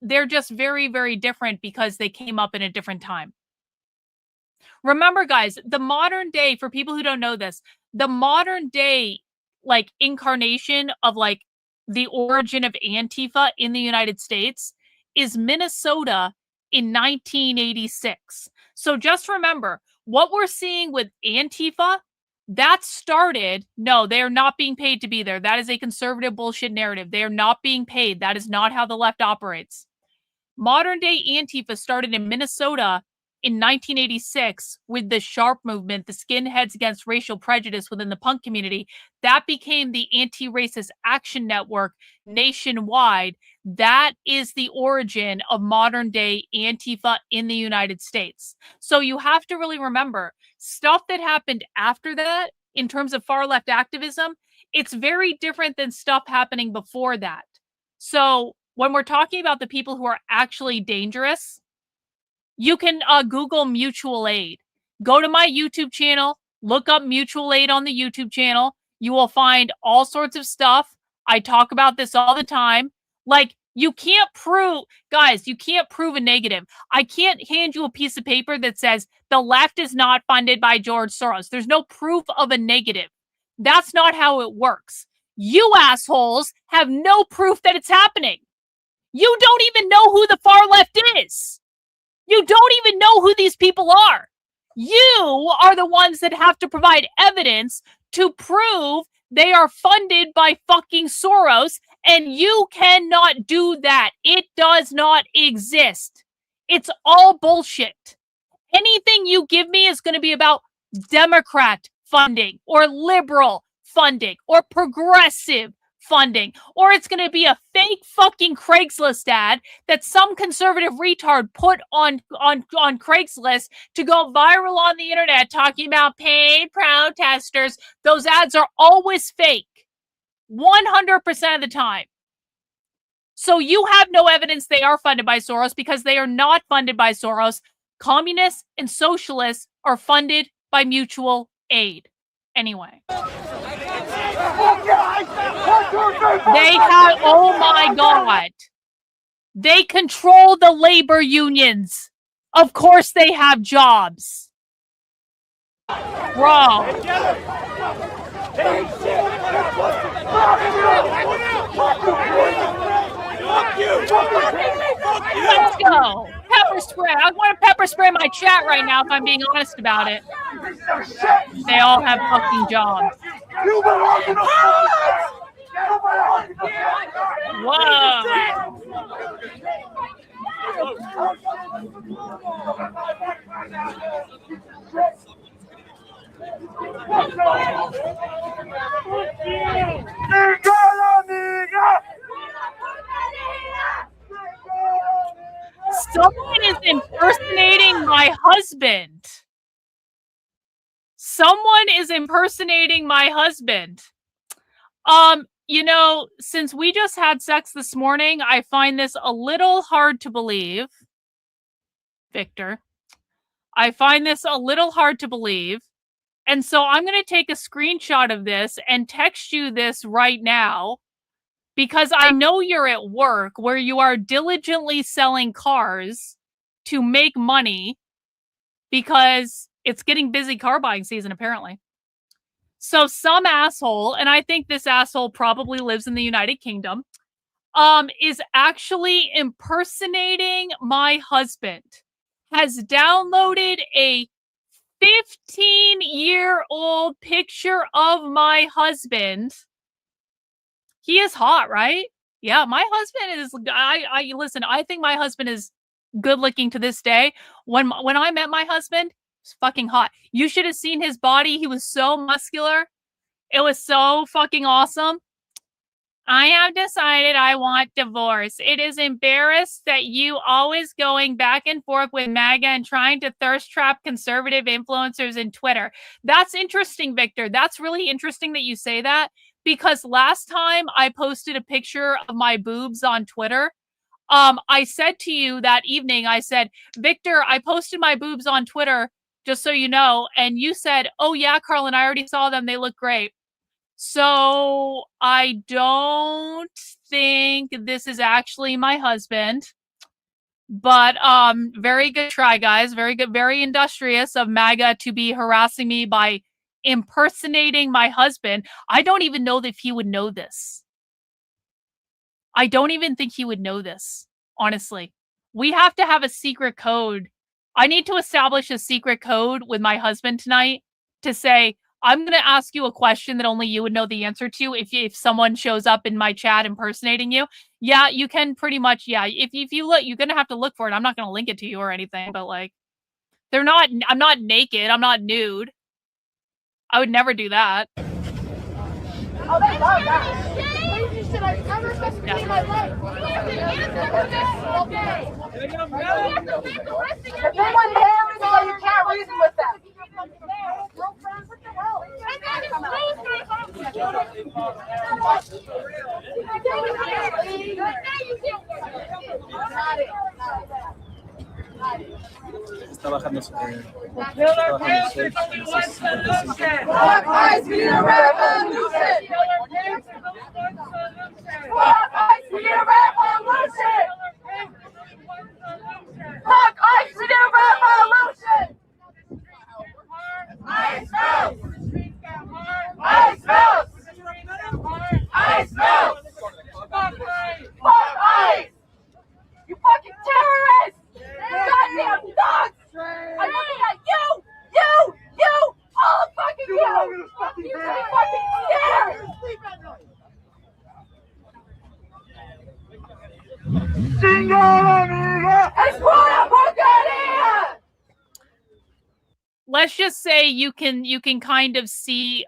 they're just very, very different because they came up in a different time. Remember, guys, the modern day, for people who don't know this, the modern day, like, incarnation of, like, the origin of Antifa in the United States is Minnesota in 1986. So just remember, what we're seeing with Antifa, that started, no, they are not being paid to be there. That is a conservative bullshit narrative. They are not being paid. That is not how the left operates. Modern day Antifa started in Minnesota in 1986 with the SHARP movement, the Skinheads Against Racial Prejudice within the punk community. That became the Anti-Racist Action Network nationwide. That is the origin of modern day Antifa in the United States. So you have to really remember, stuff that happened after that, in terms of far left activism, it's very different than stuff happening before that. So when we're talking about the people who are actually dangerous, you can Google mutual aid. Go to my YouTube channel, look up mutual aid on the YouTube channel. You will find all sorts of stuff. I talk about this all the time. Like, you can't prove, guys, you can't prove a negative. I can't hand you a piece of paper that says the left is not funded by George Soros. There's no proof of a negative. That's not how it works. You assholes have no proof that it's happening. You don't even know who the far left is. You don't even know who these people are. You are the ones that have to provide evidence to prove they are funded by fucking Soros, and you cannot do that. It does not exist. It's all bullshit. Anything you give me is going to be about Democrat funding or liberal funding or progressive funding, or it's going to be a fake fucking Craigslist ad that some conservative retard put on Craigslist to go viral on the internet talking about paid protesters. Those ads are always fake 100% of the time. So you have no evidence they are funded by Soros because they are not funded by Soros. Communists and socialists are funded by mutual aid. Anyway. They have, oh my God. They control the labor unions. Of course they have jobs. Bro. Let's go. Pepper spray. I want to pepper spray my chat right now if I'm being honest about it. They all have fucking jobs. Whoa. Someone is impersonating my husband. Someone is impersonating my husband. You know, since we just had sex this morning, I find this a little hard to believe. Victor. I find this a little hard to believe. And so I'm going to take a screenshot of this and text you this right now, because I know you're at work where you are diligently selling cars to make money because it's getting busy car buying season, apparently. So some asshole, and I think this asshole probably lives in the United Kingdom, is actually impersonating my husband, has downloaded a 15-year-old picture of my husband. He is hot, right? Yeah, my husband is, listen, I think my husband is good looking to this day. When I met my husband, he was fucking hot. You should have seen his body. He was so muscular. It was so fucking awesome. I have decided I want divorce. It is embarrassed that you always going back and forth with MAGA and trying to thirst trap conservative influencers in Twitter. That's interesting, Victor. That's really interesting that you say that, because last time I posted a picture of my boobs on Twitter, I said to you that evening, I said, Victor, I posted my boobs on Twitter, just so you know. And you said, oh yeah, Karlyn, I already saw them. They look great. So I don't think this is actually my husband, but very good try, guys. Very good, very industrious of MAGA to be harassing me by impersonating my husband. I don't even know if he would know this. I don't even think he would know this, honestly. We have to have a secret code. I need to establish a secret code with my husband tonight to say, I'm going to ask you a question that only you would know the answer to if someone shows up in my chat impersonating you. Yeah, you can pretty much, yeah. If you look, you're going to have to look for it. I'm not going to link it to you or anything, but like, I'm not naked. I'm not nude. I would never do that. Oh, they love that. Should I ever supposed to be my life? The big one there is why you can't reason with them. Está bajando su You fucking terrorists! Goddamn thugs! I'm looking at you, all of fucking you! You should be fucking scared! Let's just say you can kind of see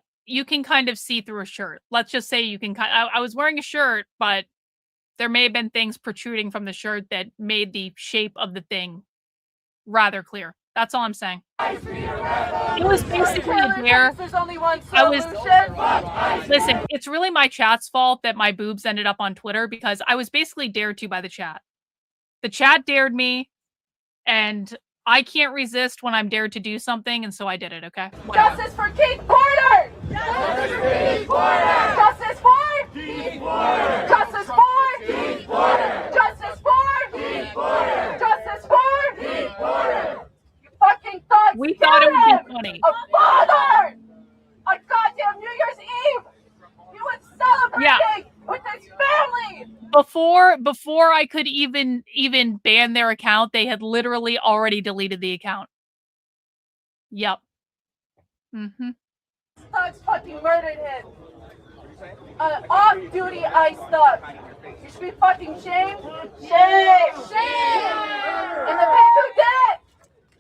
through a shirt. Let's just say you can I was wearing a shirt, but there may have been things protruding from the shirt that made the shape of the thing rather clear. That's all I'm saying. It was basically a dare. Listen, it's really my chat's fault that my boobs ended up on Twitter, because I was basically dared to by the chat. The chat dared me, and I can't resist when I'm dared to do something, and so I did it, okay? Whatever. Justice for Keith Porter! Justice for Keith Porter! Justice for Keith Porter! Justice for Keith Porter! Justice for Keith Porter! Justice for Keith Porter! You fucking thugs! We thought it would be funny. A father! On goddamn New Year's Eve! He was celebrating with his family! Before I could even ban their account, they had literally already deleted the account. Yep. Mm-hmm. Thugs fucking murdered him. Off-duty ICE thug. You should be fucking shamed. Shame. Shame. And the people who did it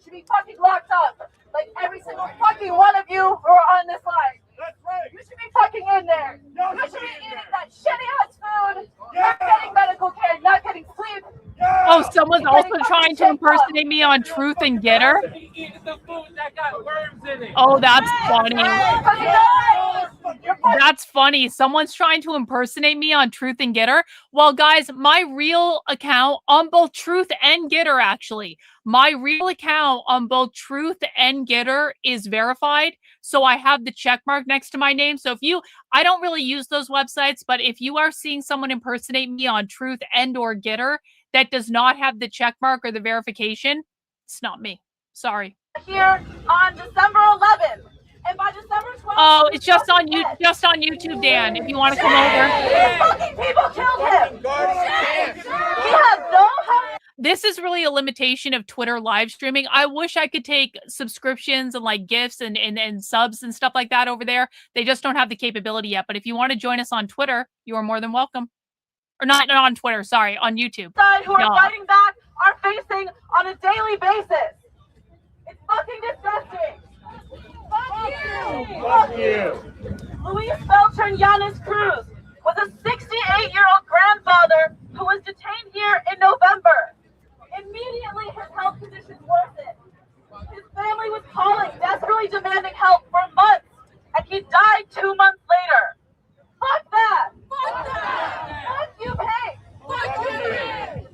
should be fucking locked up. Like every single fucking one of you who are on this line. That's right. You should be fucking in there. You should be eating that shitty-ass food, not getting medical care, not getting sleep. Oh, someone's also trying to impersonate me on Truth and Getter. Oh, that's funny. That's funny. Someone's trying to impersonate me on Truth and Getter. Well, guys, my real account on both Truth and Getter, actually, my real account on both Truth and Getter is verified. So I have the check mark next to my name. So if you, I don't really use those websites, but if you are seeing someone impersonate me on Truth and or Getter that does not have the check mark or the verification, it's not me. Sorry. Here on December 11th. And by December 12th, oh, it's just on YouTube, Dan. If you want to come over. These fucking people killed him. He has no hope. This is really a limitation of Twitter live streaming. I wish I could take subscriptions and like gifts and subs and stuff like that over there. They just don't have the capability yet. But if you want to join us on Twitter, you are more than welcome. Or not on Twitter, sorry, on YouTube. Who are fighting back are facing on a daily basis. It's fucking disgusting. Fuck you! Fuck you! Luis Beltran-Yanes Cruz was a 68-year-old grandfather who was detained here in November. Immediately, his health conditions worsened. His family was calling, desperately demanding help for months, and he died 2 months later. Fuck that! Fuck that! Fuck you, Pig! Fuck you!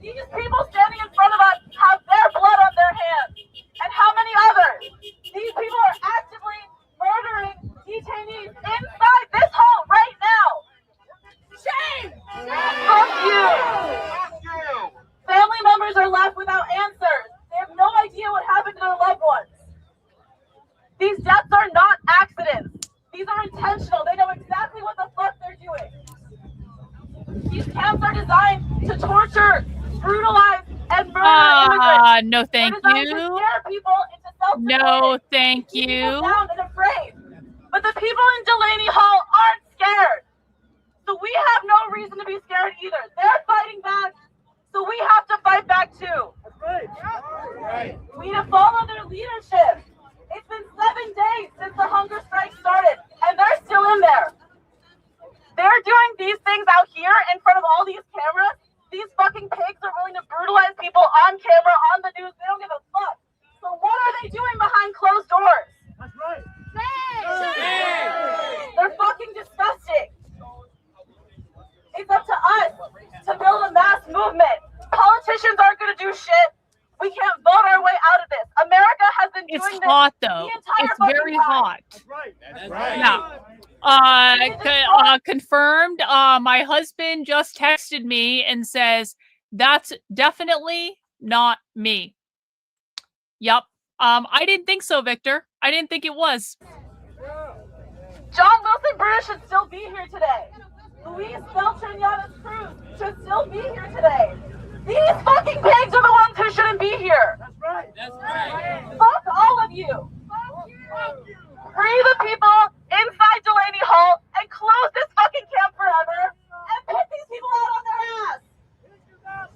These people standing in front of us have their blood on their hands. And how many others? These people are actively murdering detainees inside this home right now. Shame! Fuck you! Family members are left without answers. They have no idea what happened to their loved ones. These deaths are not accidents. These are intentional. They know exactly what the fuck they're doing. These camps are designed to torture, brutalize, and murder immigrants. No, thank you. No, thank you. Down and afraid. But the people in Delaney Hall aren't scared. So we have no reason to be scared either. They're fighting back, so we have to fight back too. That's right. We need to follow their leadership. It's been 7 days since the hunger strike started, and they're still in there. They're doing these things out here in front of all these cameras. These fucking pigs are willing to brutalize people on camera, on the news. They don't give a fuck. So what are they doing behind closed doors? That's right. They're fucking disgusting. It's up to us to build a mass movement. Politicians aren't going to do shit. We can't vote our way out of this. America has been doing this. It's hot though. It's very hot. That's right. That's right. Yeah. Confirmed. My husband just texted me and says that's definitely not me. Yep. I didn't think so, Victor. I didn't think it was. John Wilson Brutus should still be here today. Luis Beltran-Yanes Cruz should still be here today. These fucking pigs are the ones who shouldn't be here. That's right. That's right. Fuck all of you. Fuck you. Free the people inside Delaney Hall and close this fucking camp forever and put these people out on their ass.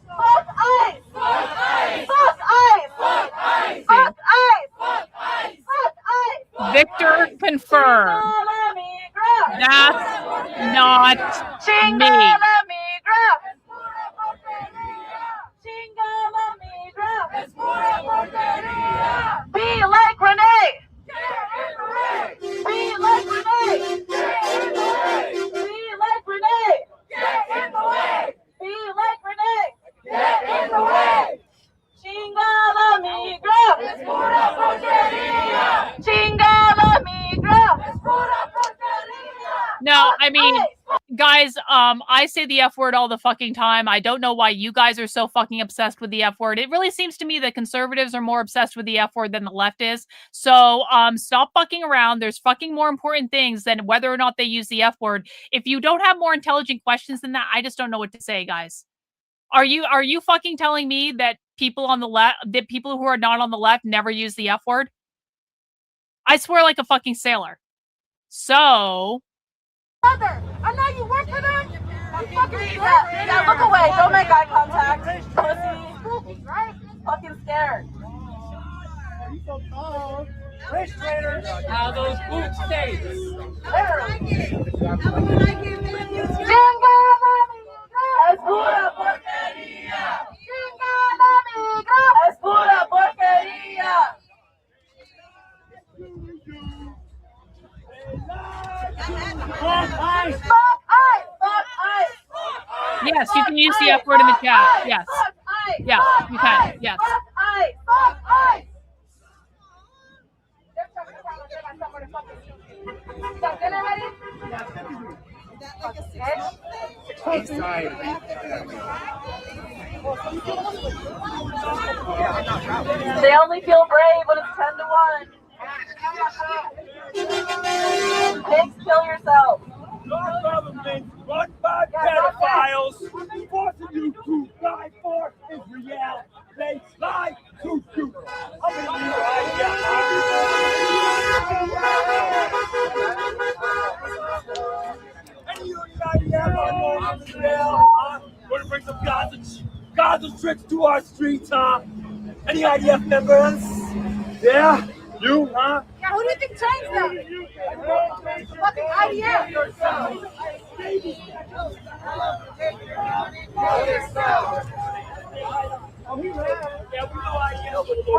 Fuck ICE. Fuck ICE. Fuck ICE. Fuck ICE. Fuck ICE. Fuck ICE. Fuck ICE. Victor confirmed. That's not me. Be like Renee! Be like Renee! Be like Renee! Be like Renee! Get in the way! Chingala migra! Es pura porquería! Chingala migra! Es pura porquería! No, I mean, guys, I say the F word all the fucking time. I don't know why you guys are so fucking obsessed with the F word. It really seems to me that conservatives are more obsessed with the F word than the left is. So, stop fucking around. There's fucking more important things than whether or not they use the F word. If you don't have more intelligent questions than that, I just don't know what to say, guys. Are you fucking telling me that people on the left, that people who are not on the left never use the F word? I swear like a fucking sailor. So... Mother, I know you work for them. You fucking yeah, look away. Don't make eye contact. Pussy. Right? Fucking scared. How those boots taste. Es pura porquería. Es pura porquería. Fuck ice. Fuck ice. Fuck ice. Yes, you can use the F word in the chat. Yes. Yeah, you can. Yes. Fuck ice. Fuck ice. They only feel brave when it's 10 to 1. Pigs, kill yourself. Your government run by pedophiles, forcing you to lie for Israel. They lie to you. How many of you want to bring some Gaza tricks to our streets, huh? Any IDF members? Yeah? You, huh? Yeah, who do you think trains them? Fucking IDF. We're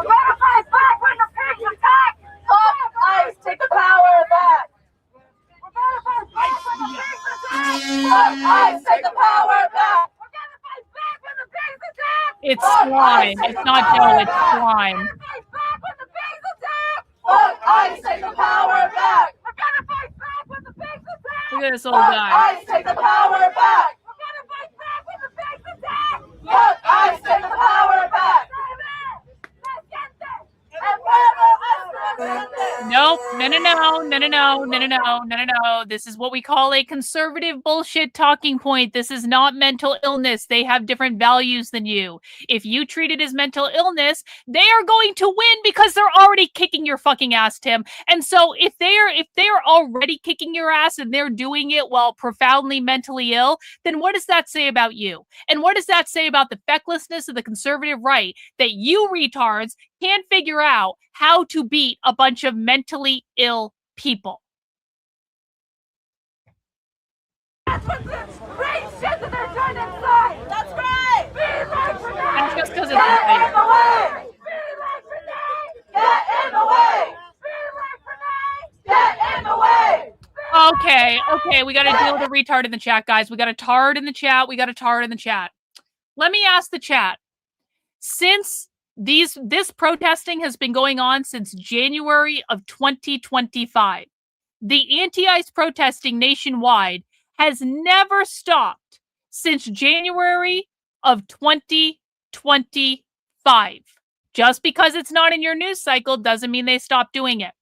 gonna fight back when the pigs attack. Fuck ICE, take the power back. We're gonna fight back when the pigs attack. Fuck ICE, take the power back. We're gonna fight back when the pigs attack. It's slime. It's not dough, it's slime. Fuck ICE, take the power back. We're gonna fight back when the pigs attack. Look at this old Fuck guy. ICE, take the power back. We're gonna fight back when the pigs attack. Fuck ICE, take the power back. Nope. No. This is what we call a conservative bullshit talking point. This is not mental illness. They have different values than you. If you treat it as mental illness, they are going to win because they're already kicking your fucking ass, Tim. And so if they're already kicking your ass and they're doing it while profoundly mentally ill, then what does that say about you? And what does that say about the fecklessness of the conservative right that you retards can't figure out how to beat a bunch of mentally ill people? That's what this great shit that they're doing inside. That's right. Be like Renee. That's just because it's Get in the way. Be like Renee. Get in the way. Be like Renee. Get in the way. Okay, we gotta deal with a retard in the chat, guys. We got a tard in the chat. Let me ask the chat. Since this protesting has been going on since January of 2025, the anti-ICE protesting nationwide has never stopped since January of 2025. Just because it's not in your news cycle doesn't mean they stopped doing it.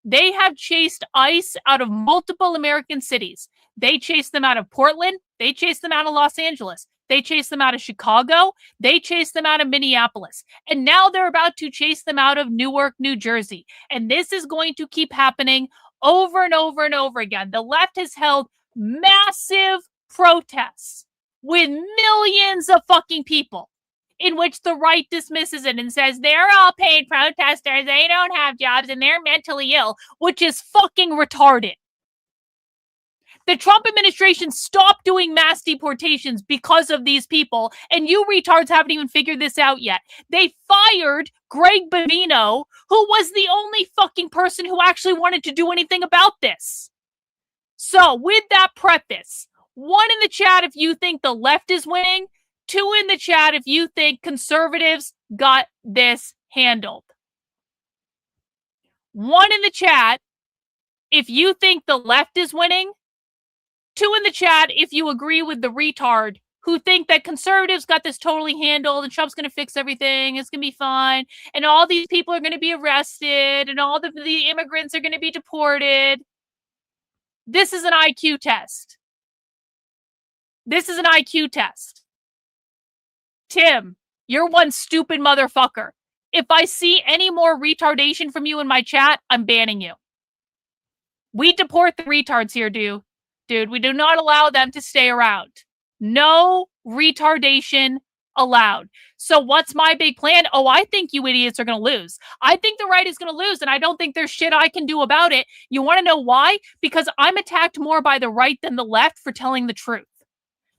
They have chased ICE out of multiple American cities. They chased them out of Portland. They chased them out of Los Angeles. They chased them out of Chicago. They chased them out of Minneapolis. And now they're about to chase them out of Newark, New Jersey. And this is going to keep happening over and over and over again. The left has held massive protests with millions of fucking people in which the right dismisses it and says they're all paid protesters, they don't have jobs, and they're mentally ill, which is fucking retarded. The Trump administration stopped doing mass deportations because of these people, and you retards haven't even figured this out yet. They fired Greg Bavino, who was the only fucking person who actually wanted to do anything about this. So, with that preface, 1 in the chat if you think the left is winning, 2 in the chat if you think conservatives got this handled. 1 in the chat if you think the left is winning, 2 in the chat if you agree with the retard who think that conservatives got this totally handled and Trump's going to fix everything, it's going to be fine, and all these people are going to be arrested, and all the immigrants are going to be deported. This is an IQ test. This is an IQ test. Tim, you're one stupid motherfucker. If I see any more retardation from you in my chat, I'm banning you. We deport the retards here, dude. We do not allow them to stay around. No retardation allowed. So what's my big plan? Oh, I think you idiots are going to lose. I think the right is going to lose, and I don't think there's shit I can do about it. You want to know why? Because I'm attacked more by the right than the left for telling the truth.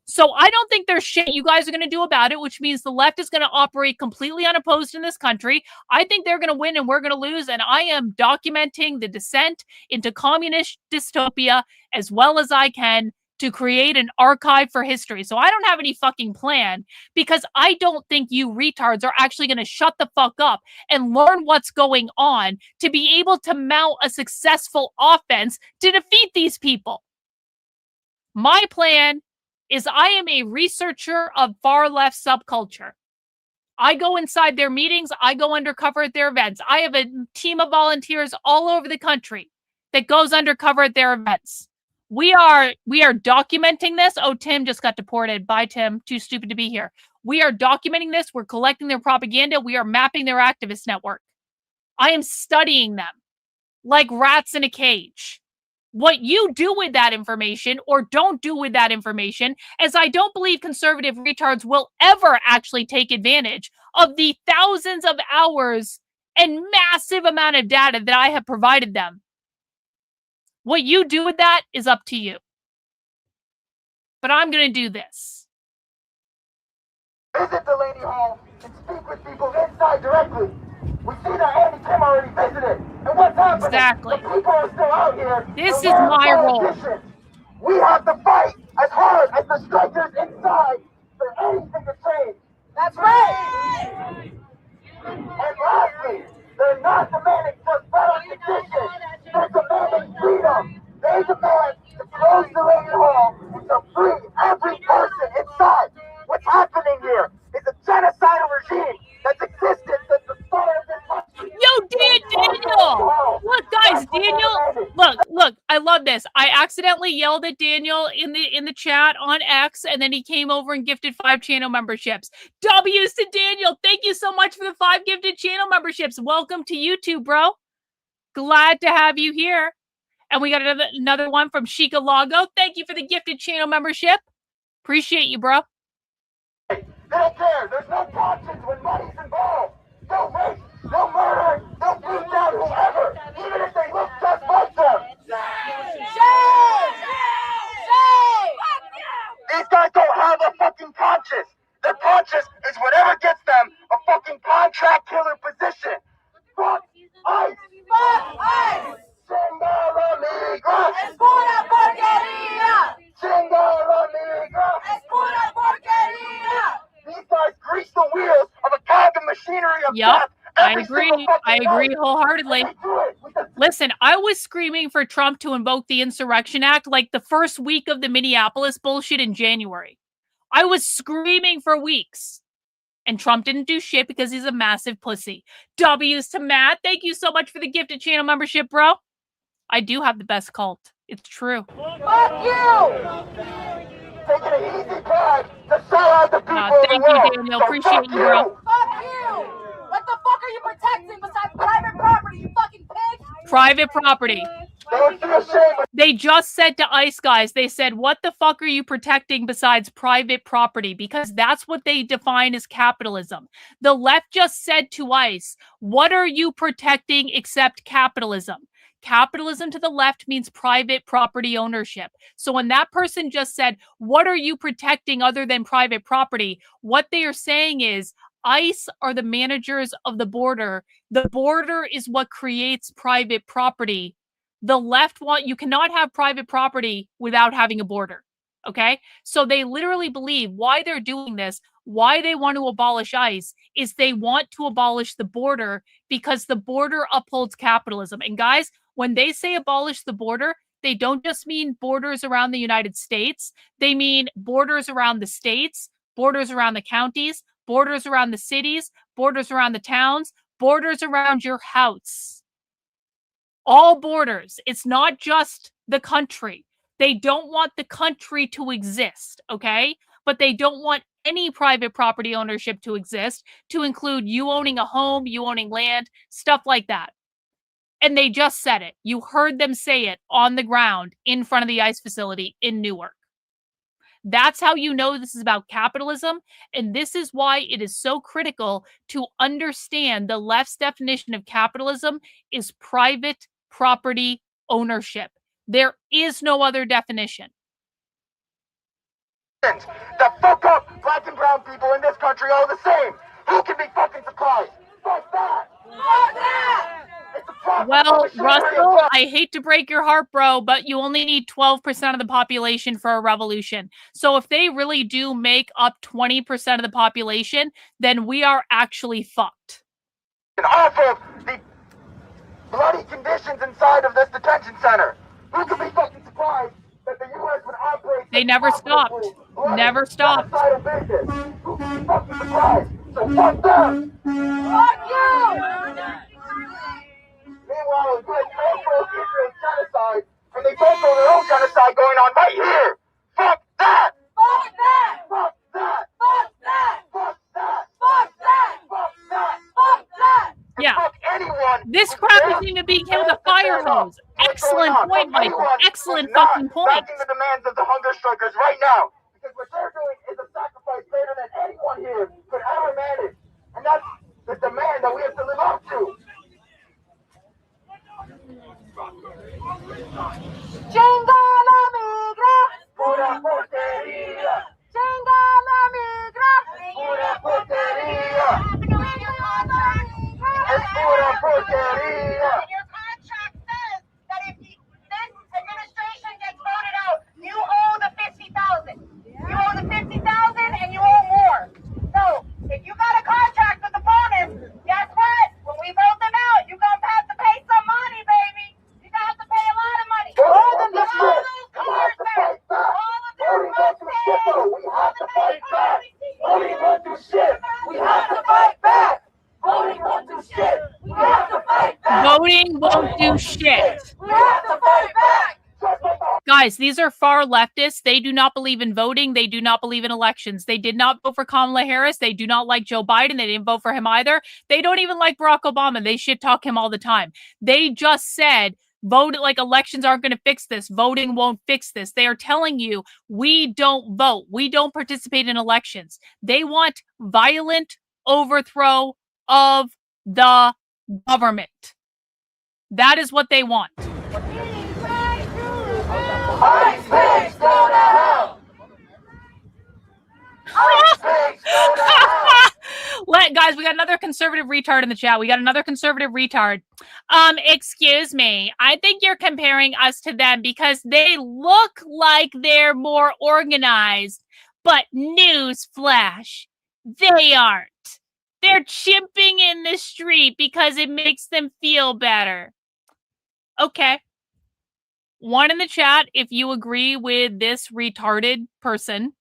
So I don't think there's shit you guys are going to do about it, which means the left is going to operate completely unopposed in this country. I think they're going to win and we're going to lose, and I am documenting the descent into communist dystopia as well as I can to create an archive for history. So I don't have any fucking plan because I don't think you retards are actually going to shut the fuck up and learn what's going on to be able to mount a successful offense to defeat these people. My plan is I am a researcher of far left subculture. I go inside their meetings. I go undercover at their events. I have a team of volunteers all over the country that goes undercover at their events. We are documenting this. Oh, Tim just got deported. Bye, Tim. Too stupid to be here. We are documenting this. We're collecting their propaganda. We are mapping their activist network. I am studying them like rats in a cage. What you do with that information or don't do with that information, as I don't believe conservative retards will ever actually take advantage of the thousands of hours and massive amount of data that I have provided them. What you do with that is up to you. But I'm going to do this. Visit Delaney Hall and speak with people inside directly. We see that Andy Kim already visited. And what's happening? Exactly. The people are still out here. This is my role. We have to fight as hard as the strikers inside for anything to change. That's right. And lastly, they're not demanding just better conditions. They're demanding freedom. They demand to close Delaney Hall and to free every person inside. What's happening here is a genocidal regime that's existed since the start of this country. Yo, Daniel! Look, guys, Daniel, look, I love this. I accidentally yelled at Daniel in the chat on X, and then he came over and gifted 5 channel memberships. W's to Daniel. Thank you so much for the 5 gifted channel memberships. Welcome to YouTube, bro. Glad to have you here. And we got another one from Shika Lago. Thank you for the gifted channel membership. Appreciate you, bro. They don't care. There's no conscience when money's involved. No race, no murder, no beat down whoever, even if they look just like them. These guys don't have a fucking conscience. Their conscience is whatever gets them a fucking contract killer position. Fuck ICE. Fuck ICE. Chinga la migra. Es pura porquería. Chinga la migra. Es pura porquería. These guys grease the wheels of a cog of machinery of death. I agree wholeheartedly. Listen, I was screaming for Trump to invoke the Insurrection Act like the first week of the Minneapolis bullshit in January. I was screaming for weeks. And Trump didn't do shit because he's a massive pussy. W's to Matt. Thank you so much for the gifted channel membership, bro. I do have the best cult. It's true. Fuck you! Taking an easy path to sell out the people of thank the world. you, Daniel. Appreciate you, bro. Fuck you! What the fuck are you protecting besides private property, you fucking pig? Private property. Don't be ashamed. They just said to ICE guys, they said, what the fuck are you protecting besides private property? Because that's what they define as capitalism. The left just said to ICE, what are you protecting except capitalism? Capitalism to the left means private property ownership. So when that person just said, what are you protecting other than private property? What they are saying is, ICE are the managers of the border. The border is what creates private property. The left you cannot have private property without having a border. Okay? So they literally believe why they're doing this, why they want to abolish ICE, is they want to abolish the border because the border upholds capitalism. And guys, when they say abolish the border, they don't just mean borders around the United States. They mean borders around the states, borders around the counties, borders around the cities, borders around the towns, borders around your house. All borders. It's not just the country. They don't want the country to exist, okay? But they don't want any private property ownership to exist, to include you owning a home, you owning land, stuff like that. And they just said it. You heard them say it on the ground in front of the ICE facility in Newark. That's how you know this is about capitalism, and this is why it is so critical to understand the left's definition of capitalism is private property ownership. There is no other definition. The fuck up black and brown people in this country all the same. Who can be fucking surprised? Fuck that! Fuck that! Well, Russell, I hate to break your heart, bro, but you only need 12% of the population for a revolution. So if they really do make up 20% of the population, then we are actually fucked. Off of the bloody conditions inside of this detention center. Who can be fucking surprised that the U.S. would operate? They never stopped. Never stopped. Who can be fucking surprised? So fuck them! Fuck you! Meanwhile, you guys pro Israel's genocide, and they both know their own genocide going on right here. Fuck that! Fuck that! Fuck that! Fuck that! Fuck that! Fuck that! Fuck that! Fuck that! Yeah. Fuck anyone. This crap isn't even being hit with a fire hose. Excellent point, Michael. Excellent fucking point. Backing the demands of the hunger strikers right now. Because what they're doing is a sacrifice greater than anyone here could ever manage. And that's the demand that we have to live up to. Chinga la migra, pura porquería. Chinga la migra, pura porquería. Es pura porquería. Your contract says that if this administration gets voted out, you owe the $50,000. You owe the $50,000 and you owe more. So if you got a contract with the bonus, guess what? When we vote them out, you're gonna have to pay some money, baby. You have to pay a lot of money. All of those cars back. All of their We have to fight back. Voting won't do shit. We have to fight back. Voting won't do shit. We have to fight back. Voting won't do shit. We have to fight back. Guys, these are far leftists. They do not believe in voting. They do not believe in elections. They did not vote for Kamala Harris. They do not like Joe Biden. They didn't vote for him either. They don't even like Barack Obama. They shit talk him all the time. They just said, vote like elections aren't going to fix this. Voting won't fix this. They are telling you, we don't vote. We don't participate in elections. They want violent overthrow of the government. That is what they want. Ice pigs go to hell. Ice pigs go to hell. Guys, we got another conservative retard in the chat. We got another conservative retard. Excuse me. I think you're comparing us to them because they look like they're more organized. But newsflash, they aren't. They're chimping in the street because it makes them feel better. Okay. One in the chat if you agree with this retarded person.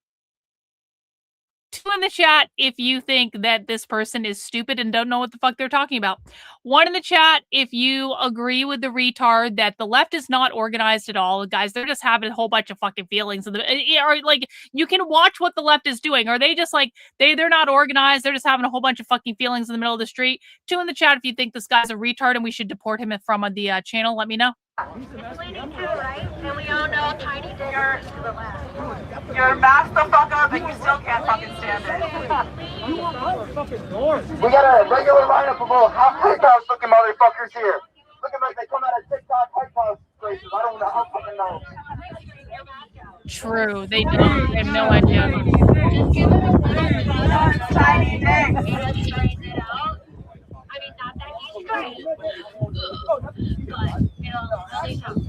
Two in the chat if you think that this person is stupid and don't know what the fuck they're talking about. One in the chat if you agree with the retard that the left is not organized at all. Guys, they're just having a whole bunch of fucking feelings. Or like, you can watch what the left is doing. Are they just like, they're not organized. They're just having a whole bunch of fucking feelings in the middle of the street. Two in the chat if you think this guy's a retard and we should deport him from the channel. Let me know. It's leading to, right? And we all know tiny digger to the left. You're masked the fuck up and you still can't fucking stand it. We got a regular lineup of all White House looking motherfuckers here. Looking like they come out of TikTok White House places. I don't know how fucking know. True, they don't. They have no idea. Tiny dick. I mean, not that he's great, but it'll at least help.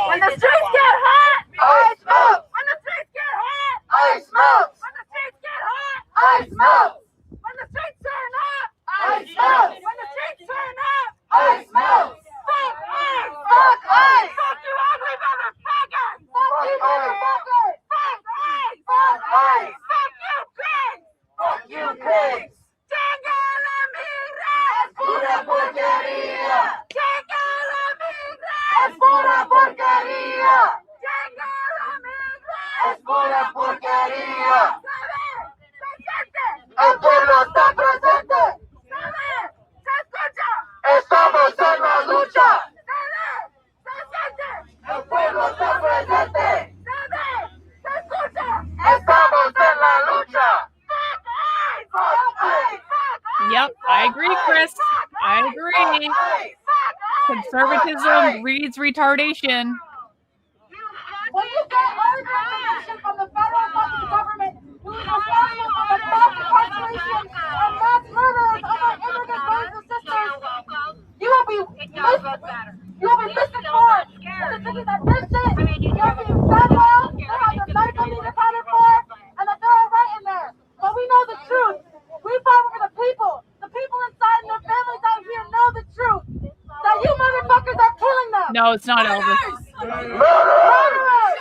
When the streets get hot, ice moves. When the streets get hot, ice moves. When the streets get hot, ice moves. When the streets turn up, ice moves. When the streets turn up, ice moves. Fuck ice. Fuck ice. Fuck you ugly motherfuckers. Fuck you motherfuckers. Fuck ice. Fuck ice. Fuck you pigs. Fuck you pigs. Chinga la migra. Es pura porquería. Chinga la migra. Es pura porquería. Conservatism breeds retardation. When you get all information from the federal fucking government, who is responsible for the mass incarceration and mass murders of our immigrant brothers and sisters, you will be misinformed. Into thinking that this shit, you're being fed well, they have their medical needs accounted for, and that they're all right in there. But we know the truth. We fight for the people. The people inside and their families out here know the truth. That you motherfuckers are killing them. No, it's not Elvis. Murderers!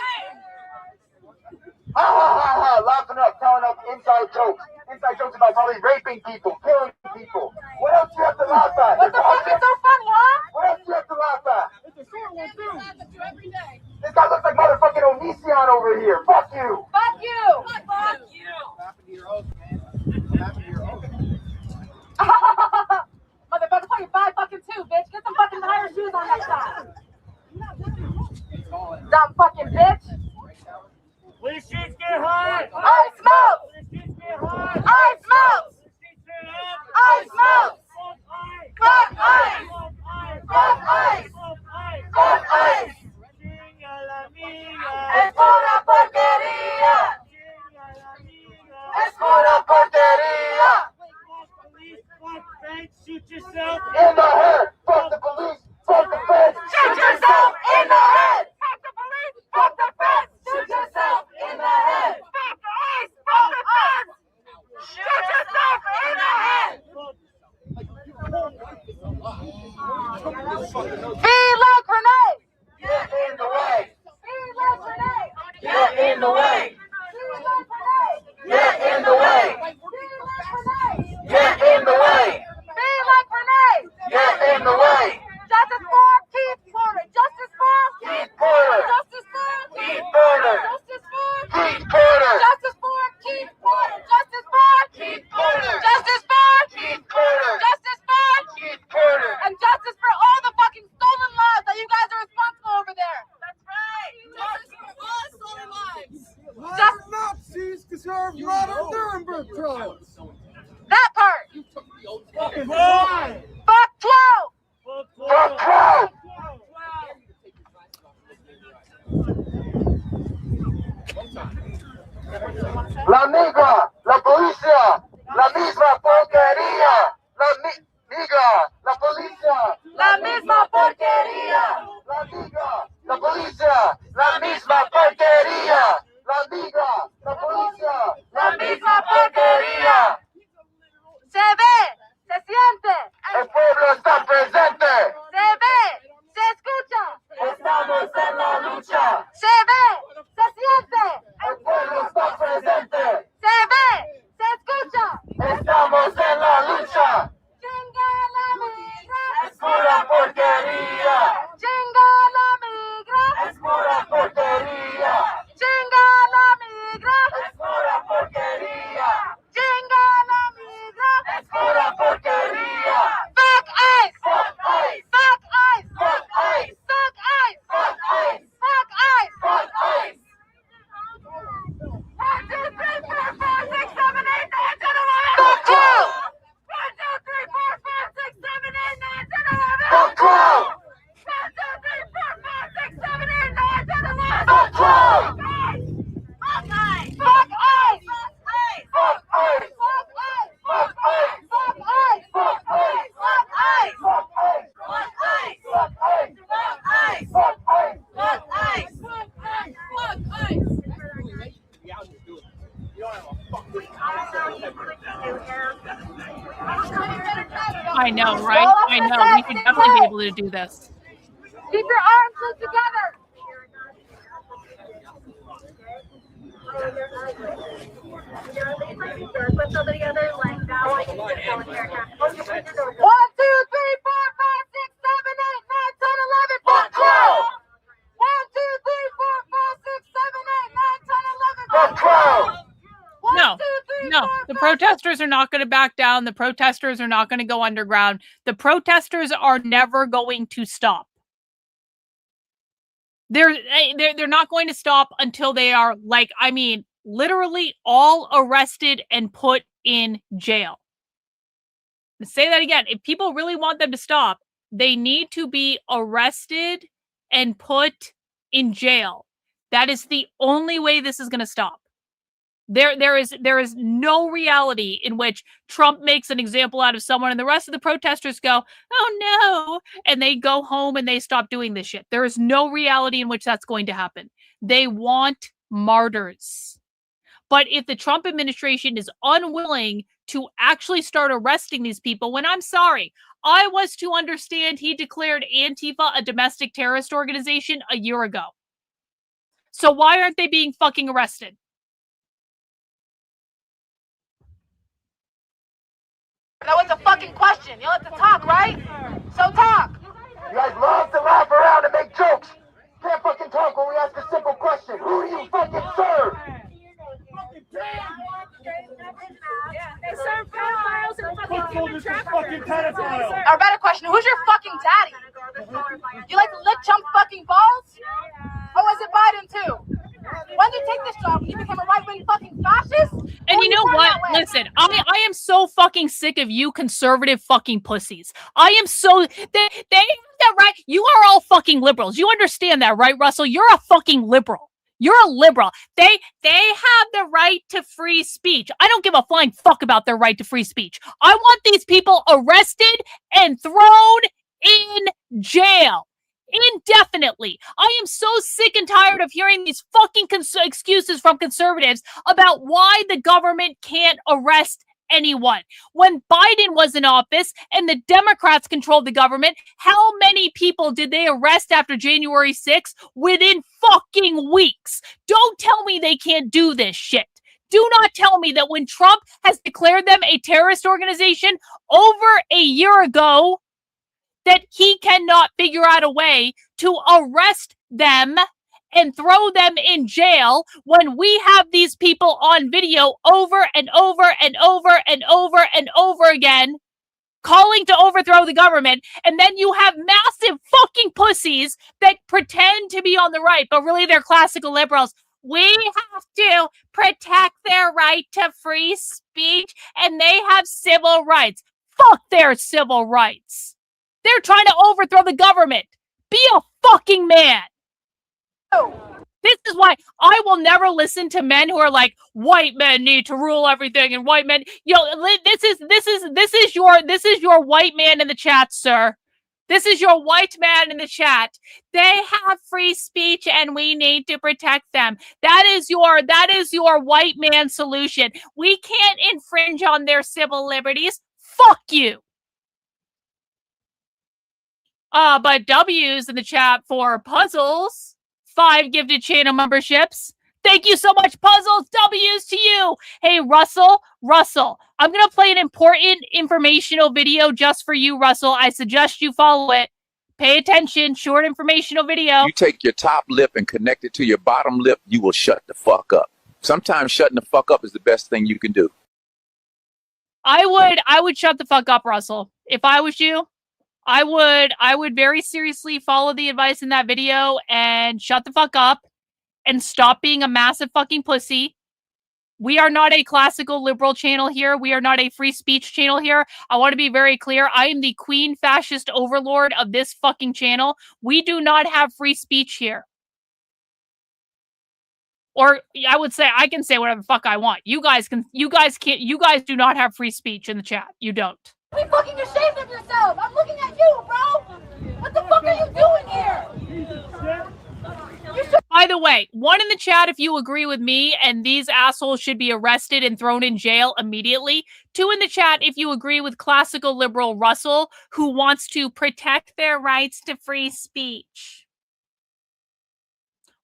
Ha ha ha ha, laughing up, telling up inside jokes. Inside jokes about probably raping people, killing people. What else do you have to laugh at? What the fuck is so funny, huh? What else do you have to laugh at? This guy looks like motherfucking Onision over here. Fuck you. Fuck you. Fuck you. Motherfucker, put your 5 bitch. Get some fucking higher shoes on next time. Dumb fucking bitch. When the streets get hot. I smoke. I smoke. I smoke. Fuck ice. Fuck ice. Fuck ice. Es pura porquería. Es pura porquería. Shoot yourself in the head. Fuck the police. Fuck the feds. Shoot yourself in the head. Fuck the police. Fuck the feds. Shoot yourself in the head. Fuck the ice. Fuck the feds. Shoot yourself in the head. Be like Renee. Get in the way. Be like Renee. Get in the way. Be like Renee. Get in the way. Be like Renee. Get in the way. Be like Renee. Get in the way. Justice for Keith Porter. Justice for Keith Porter. Justice for Keith Porter. Justice for Keith Porter. Justice for Keith Porter. Justice for Keith Porter. Justice for Keith Porter. Justice for Keith Porter. and justice for all the fucking stolen lives that you guys are responsible over there. That's right. Justice for all stolen lives. Just Nazis deserve modern Nuremberg trials. that part. Fucking Fuck 12. Fuck 12. La migra, la policía, la misma porquería. La migra, la policía, La misma porquería. la migra, la policía, la misma porquería. La migra, la policía, La misma porquería. Se ve, se siente, el pueblo está presente. se ve, se escucha, Estamos en la lucha. se ve, se siente, El pueblo está presente. se ve, se escucha. Estamos en la lucha. Chinga la migra. Es pura porquería. Chinga la migra. Es pura porquería. Chinga la migra. Es pura porquería. Chinga la migra. Es pura porquería. Fuck ice. Fuck ice. Fuck ice. Fuck ice. Fuck ice. Fuck ice. Fuck ice. Fuck ice. 1, 2, 3, 4, 5, 6, 7, 8, 9, 10, 11. Fuck 12. 1, 2, 3, 4, 5, 6, 7, 8, 9, 10, 11. Fuck 12. 1, 2, 3, 4, 5, 6, 7, 8, 9, 10, 11. Fuck 12. Fuck ice. Fuck ice. Fuck ice. Fuck ice. Fuck ice. Fuck ice. Fuck ice. Fuck ice. Fuck ice. Fuck ice. Fuck ice. Fuck ice. Fuck ice. Fuck ice. Fuck ice. I know, right? I know. We should definitely be able to do this. Keep your arms linked together. One, 2, 3, 4, 5, 6, 7, 8, 9, 10, 11. Fuck 12. 1, 2, 3, 4, 5, 6, 7, 8, 9, 10, 11. Fuck 12. 1, No, 2, 3, no. 4, The 5, protesters are not going to back down. The protesters are not going to go underground. The protesters are never going to stop. They're not going to stop until they are, like, I mean, literally all arrested and put in jail. Say that again. If people really want them to stop, They need to be arrested and put in jail. That is the only way this is going to stop. There is no reality in which Trump makes an example out of someone and the rest of the protesters go, oh no, and they go home and they stop doing this shit. There is no reality in which that's going to happen. They want martyrs. But if the Trump administration is unwilling to actually start arresting these people, when I'm sorry, I was to understand he declared Antifa a domestic terrorist organization a year ago. So why aren't they being fucking arrested? That was a fucking question. You'll have to talk, right? So talk. You guys love to laugh around and make jokes. Can't fucking talk when we ask a simple question. Who do you fucking serve? They serve pedophiles and fucking human traffickers. Or better question, who's your fucking daddy? You like to lick chump fucking balls? Or was it Biden too? When did you take this job? When you became a right-wing fucking fascist? And you know what? Listen, I am so fucking sick of you conservative fucking pussies. I am so... They have that right. You are all fucking liberals. You understand that, right, Russell? You're a fucking liberal. You're a liberal. They have the right to free speech. I don't give a flying fuck about their right to free speech. I want these people arrested and thrown in jail indefinitely. I am so sick and tired of hearing these fucking excuses from conservatives about why the government can't arrest anyone. When Biden was in office and the Democrats controlled the government, how many people did they arrest after January 6th? Within fucking weeks. Don't tell me they can't do this shit. Do not tell me that when Trump has declared them a terrorist organization over a year ago, that he cannot figure out a way to arrest them and throw them in jail when we have these people on video over and over and over and over and over again calling to overthrow the government, and then you have massive fucking pussies that pretend to be on the right, but really they're classical liberals. We have to protect their right to free speech, and they have civil rights. Fuck their civil rights. They're trying to overthrow the government. Be a fucking man. This is why I will never listen to men who are like, white men need to rule everything and white men, this is your white man in the chat, sir. This is your white man in the chat. They have free speech and we need to protect them. That is your white man solution. We can't infringe on their civil liberties. Fuck you. But W's in the chat for Puzzles. 5 gifted channel memberships. Thank you so much, Puzzles. W's to you. Hey, Russell, I'm going to play an important informational video just for you, Russell. I suggest you follow it. Pay attention. Short informational video. You take your top lip and connect it to your bottom lip, you will shut the fuck up. Sometimes shutting the fuck up is the best thing you can do. I would shut the fuck up, Russell. If I was you, I would very seriously follow the advice in that video and shut the fuck up and stop being a massive fucking pussy. We are not a classical liberal channel here. We are not a free speech channel here. I want to be very clear. I am the queen fascist overlord of this fucking channel. We do not have free speech here. Or I would say I can say whatever the fuck I want. You guys do not have free speech in the chat. You don't. Be fucking ashamed of yourself! I'm looking at you, bro! What the fuck are you doing here? By the way, 1 in the chat if you agree with me and these assholes should be arrested and thrown in jail immediately. 2 in the chat if you agree with classical liberal Russell, who wants to protect their rights to free speech.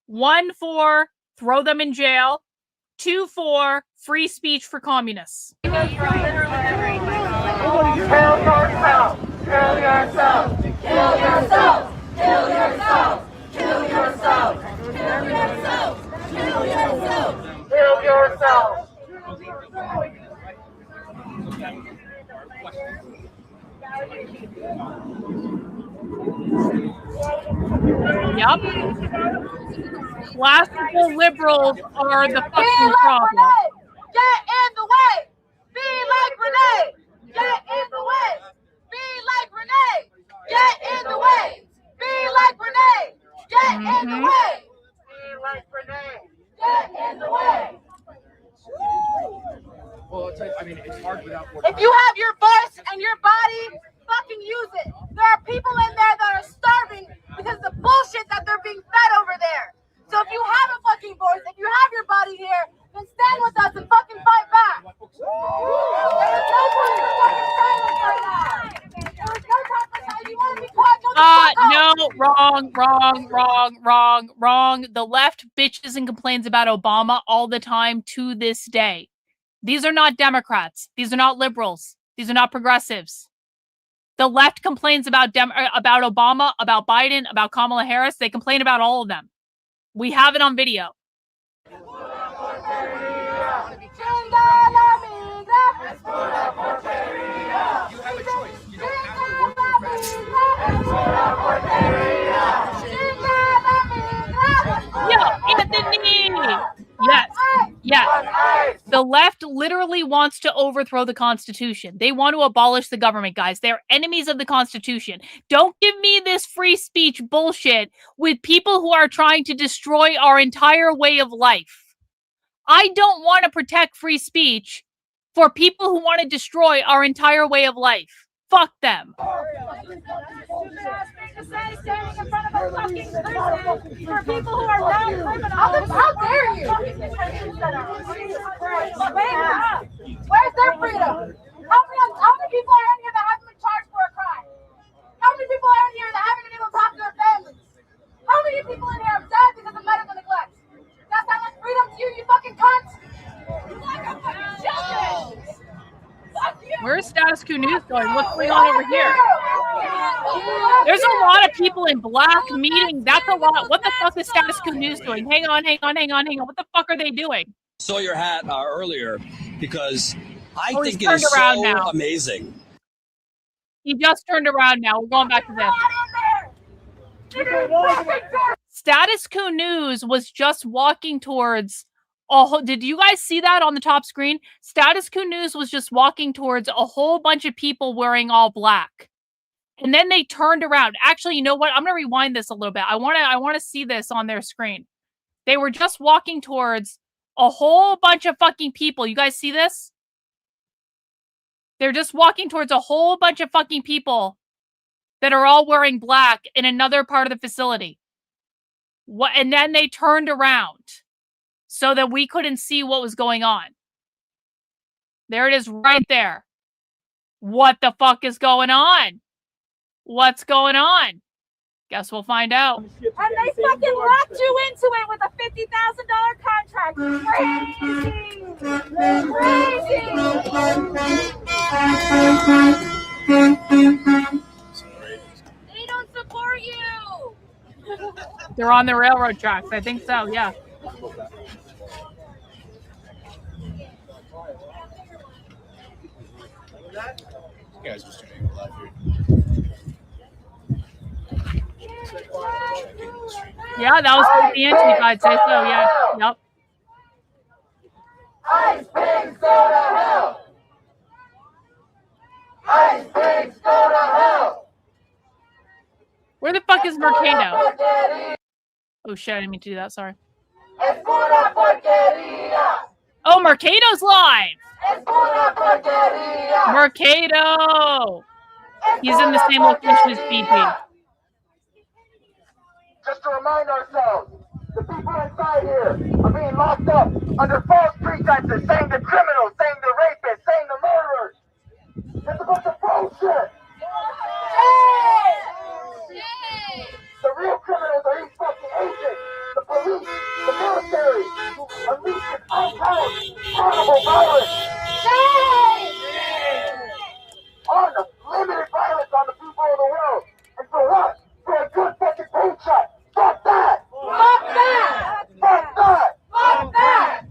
1 for throw them in jail. 2 for free speech for communists. Kill yourself! Kill yourself! Kill yourself! Kill yourself! Kill yourself! Kill yourself! Kill yourself! Kill yourself! Yup. Classical liberals are the fucking problem. Get in the way! Be like Renee! Get in the way! Be like Renee! Get in the way. Be like Renee. Get in the way. Be like Renee. Get in the way. Well, I mean, it's hard without. If you have your voice and your body, fucking use it. There are people in there that are starving because of the bullshit that they're being fed over there. So if you have a fucking voice, if you have your body here, then stand with us and fucking fight back. There is no point in fucking silence right now. There is no time for that. You want to be quiet? No, wrong. The left bitches and complains about Obama all the time to this day. These are not Democrats. These are not liberals. These are not progressives. The left complains about Obama, about Biden, about Kamala Harris. They complain about all of them. We have it on video. Yo, Anthony! Yes. The left literally wants to overthrow the Constitution. They want to abolish the government, guys. They're enemies of the Constitution. Don't give me this free speech bullshit with people who are trying to destroy our entire way of life. I don't want to protect free speech for people who want to destroy our entire way of life. Fuck them. For people who are non-criminals. How dare you? Where's their freedom? How many people are in here that haven't been charged for a crime? How many people are in here that haven't been able to talk to their families? How many people in here have died because of medical neglect? That's not like freedom to you, you fucking cunt! You like a fucking justice! Where's Status Quo News going? What's going on over here? There's a lot of people in black meeting. That's a lot. What the fuck is Status Quo News doing? Hang on. What the fuck are they doing? Saw your hat earlier because I think it turned is around so now. amazing. He just turned around now. We're going back to this. Status Quo News was just walking towards... did you guys see that on the top screen? Status Quo News was just walking towards a whole bunch of people wearing all black. And then they turned around. Actually, you know what? I'm going to rewind this a little bit. I want to see this on their screen. They were just walking towards a whole bunch of fucking people. You guys see this? They're just walking towards a whole bunch of fucking people that are all wearing black in another part of the facility. And then they turned around so that we couldn't see what was going on. There it is right there. What the fuck is going on? What's going on? Guess we'll find out. And they fucking locked you into it with a $50,000 contract. Crazy. They don't support you. They're on the railroad tracks. I think so, yeah. Guys, just live here. Yeah, that was the Antifa, I'd say so, yeah. Yep. Ice pigs go to hell! Ice pigs go to hell! Where the fuck is Mercado? Oh shit, I didn't mean to do that, sorry. Es pura porquería! Oh, Mercado's live! Es pura porquería! Mercado! He's in the same location as BG. Just to remind ourselves, the people inside here are being locked up under false pretenses, saying the criminals, saying the rapists, saying the murderers. It's a bunch of bullshit. The real criminals are these fucking agents, the police, the military, who unleash this untold, horrible violence. Unlimited violence on the people of the world. And for what? For a good fucking paycheck. Fuck that! Fuck that! Fuck that! Fuck that!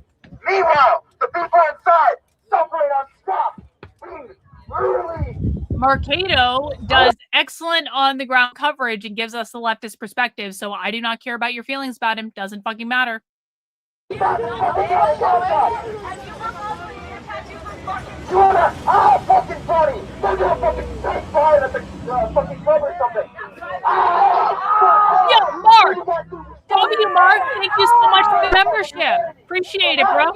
Meanwhile, the people inside suffering unstopped, being brutally. Mercado does excellent on-the-ground coverage and gives us the leftist perspective, so I do not care about your feelings about him. Doesn't fucking matter. You wanna? I'll fucking party! Go to a fucking tank bar at the fucking club or something! Yo, Mark! W. Mark, thank you so much for the membership. Appreciate it, bro.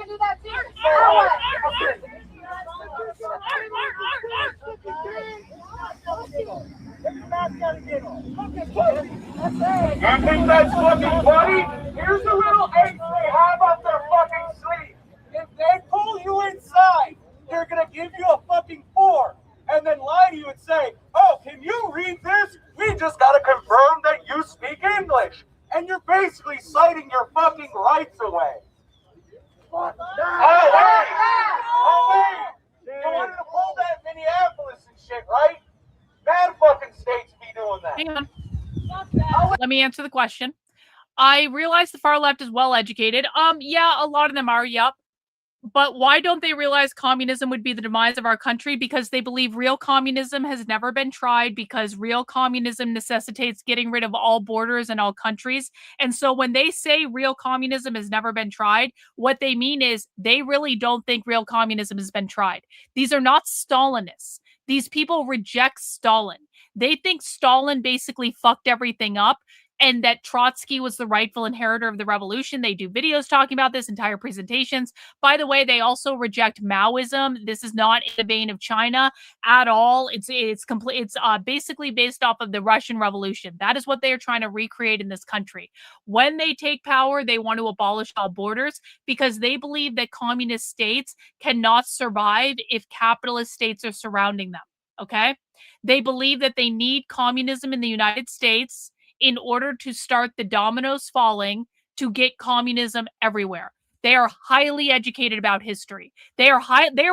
I think that's fucking funny. Here's a little ace they have up their fucking sleeve. If they pull you inside, they're gonna give you a fucking form and then lie to you and say, "Oh, can you read this? We just gotta confirm that you speak English." And you're basically citing your fucking rights away. Oh, wait! You wanted to pull that Minneapolis and shit, right? Bad fucking states be doing that. Hang on. Let me answer the question. I realize the far left is well educated. Yeah, a lot of them are, yep. But why don't they realize communism would be the demise of our country? Because they believe real communism has never been tried, because real communism necessitates getting rid of all borders and all countries. And so when they say real communism has never been tried, what they mean is they really don't think real communism has been tried. These are not Stalinists. These people reject Stalin. They think Stalin basically fucked everything up, and that Trotsky was the rightful inheritor of the revolution. They do videos talking about this, entire presentations. By the way, they also reject Maoism. This is not in the vein of China at all. It's basically based off of the Russian Revolution. That is what they are trying to recreate in this country. When they take power, they want to abolish all borders because they believe that communist states cannot survive if capitalist states are surrounding them. Okay? They believe that they need communism in the United States in order to start the dominoes falling to get communism everywhere. They are highly educated about history. They are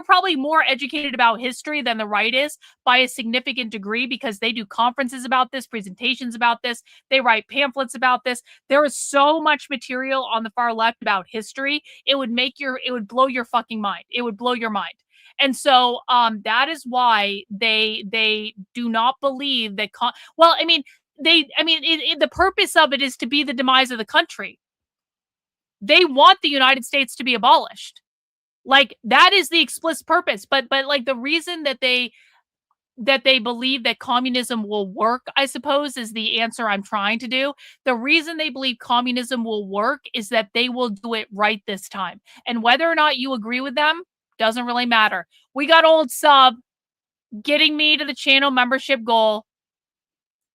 probably more educated about history than the right is by a significant degree, because they do conferences about this, presentations about this, they write pamphlets about this. There is so much material on the far left about history. It would blow your fucking mind. It would blow your mind. And so that is why they do not believe that the purpose of it is to be the demise of the country. They want the United States to be abolished. Like, that is the explicit purpose. But like, the reason that they believe that communism will work, I suppose, is the answer I'm trying to do. The reason they believe communism will work is that they will do it right this time. And whether or not you agree with them doesn't really matter. We got Old Sub getting me to the channel membership goal.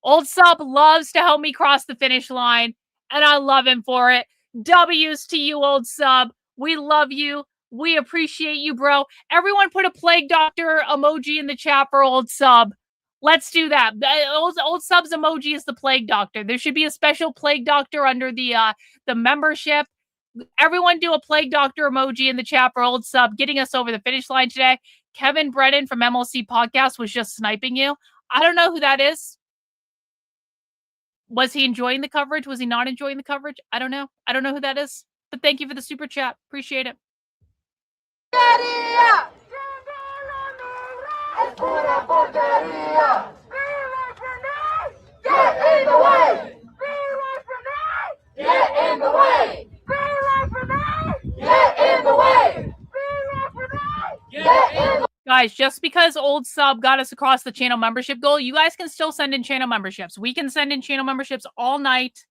Old Sub loves to help me cross the finish line, and I love him for it. W's to you, Old Sub. We love you. We appreciate you, bro. Everyone put a Plague Doctor emoji in the chat for Old Sub. Let's do that. Old Sub's emoji is the Plague Doctor. There should be a special Plague Doctor under the membership. Everyone do a Plague Doctor emoji in the chat for Old Sub, getting us over the finish line today. Kevin Brennan from MLC Podcast was just sniping you. I don't know who that is. Was he enjoying the coverage? Was he not enjoying the coverage? I don't know. I don't know who that is. But thank you for the super chat. Appreciate it. Get in the way! Get in the way! Get in the way! Get in the Guys, just because Old Sub got us across the channel membership goal, you guys can still send in channel memberships. We can send in channel memberships all night.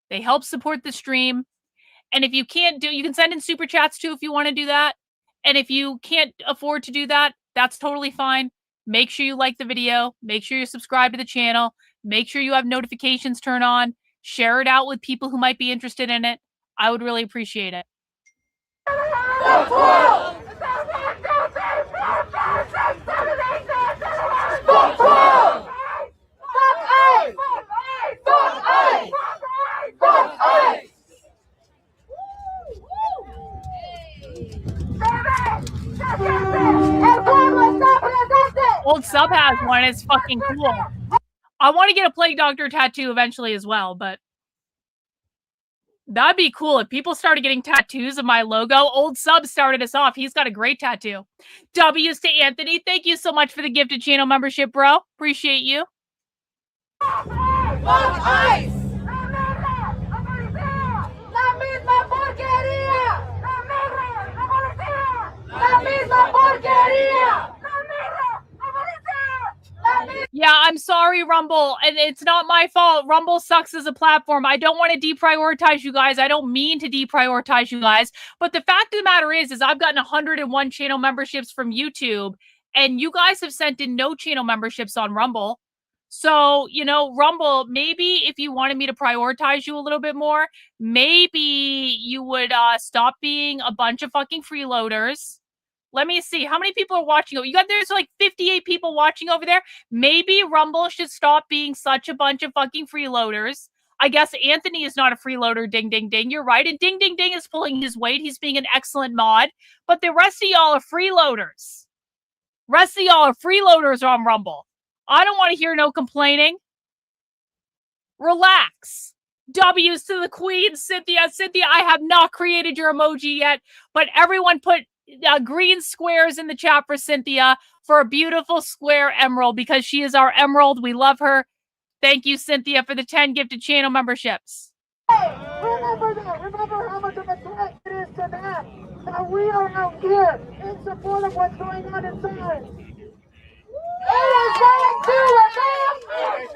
They help support the stream. And if you can't you can send in super chats too if you want to do that. And if you can't afford to do that, that's totally fine. Make sure you like the video. Make sure you subscribe to the channel. Make sure you have notifications turned on. Share it out with people who might be interested in it. I would really appreciate it. Old Sub has one. It's fucking cool. I want to get a Plague Doctor tattoo eventually as well, but that'd be cool if people started getting tattoos of my logo. Old Sub started us off. He's got a great tattoo. W's to Anthony. Thank you so much for the gifted channel membership, bro. Appreciate you. ice! ¡La misma porquería! ¡La misma porquería! Yeah, I'm sorry, Rumble, and it's not my fault. Rumble sucks as a platform. I don't want to deprioritize you guys. I don't mean to deprioritize you guys. But the fact of the matter is I've gotten 101 channel memberships from YouTube, and you guys have sent in no channel memberships on Rumble. So, you know, Rumble, maybe if you wanted me to prioritize you a little bit more, maybe you would stop being a bunch of fucking freeloaders. Let me see. How many people are watching? There's like 58 people watching over there. Maybe Rumble should stop being such a bunch of fucking freeloaders. I guess Anthony is not a freeloader. Ding, ding, ding. You're right. And Ding, Ding, Ding is pulling his weight. He's being an excellent mod. But the rest of y'all are freeloaders. Rest of y'all are freeloaders on Rumble. I don't want to hear no complaining. Relax. W's to the queen, Cynthia. Cynthia, I have not created your emoji yet, but everyone put green squares in the chat for Cynthia for a beautiful square emerald because she is our emerald. We love her. Thank you, Cynthia, for the 10 gifted channel memberships. Hey, remember that. Remember how much of a threat it is to them. That we are out here in support of what's going on inside. It is right to rebel. It is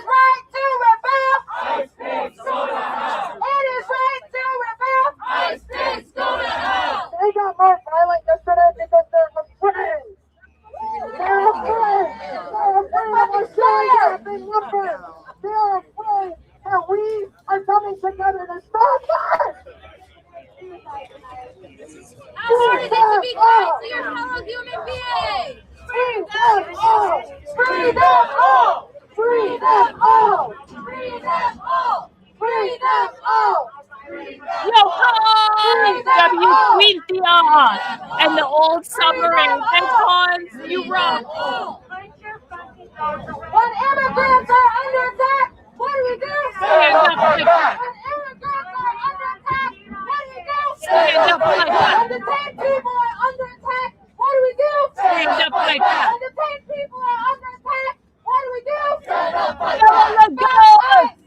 right to rebel. It is right to rebel. They got more violent yesterday because they're afraid. They're afraid. They're afraid of our showing in numbers. They're afraid that we are coming together to stop us. How hard is it to be kind to your fellow human beings? Free them all! Free them all! Free them all! Free them all! Free them all! Yo, hi! W Cynthia and the old submarine. Thanks, Hans. You rock. When immigrants are under attack, what do we do? Stand up like that. When immigrants are under attack, what do we do? Stand up like that. When detained people are under attack, what do we do? Stand up like that. When detained people are under attack, what do we do? Stand up like Go, that. go!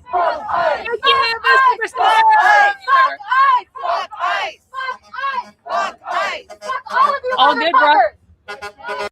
Thank you, Mr. Star. Fuck ICE! Fuck ICE! Fuck ICE! Fuck ICE! Fuck all of you All good, bro. motherfuckers!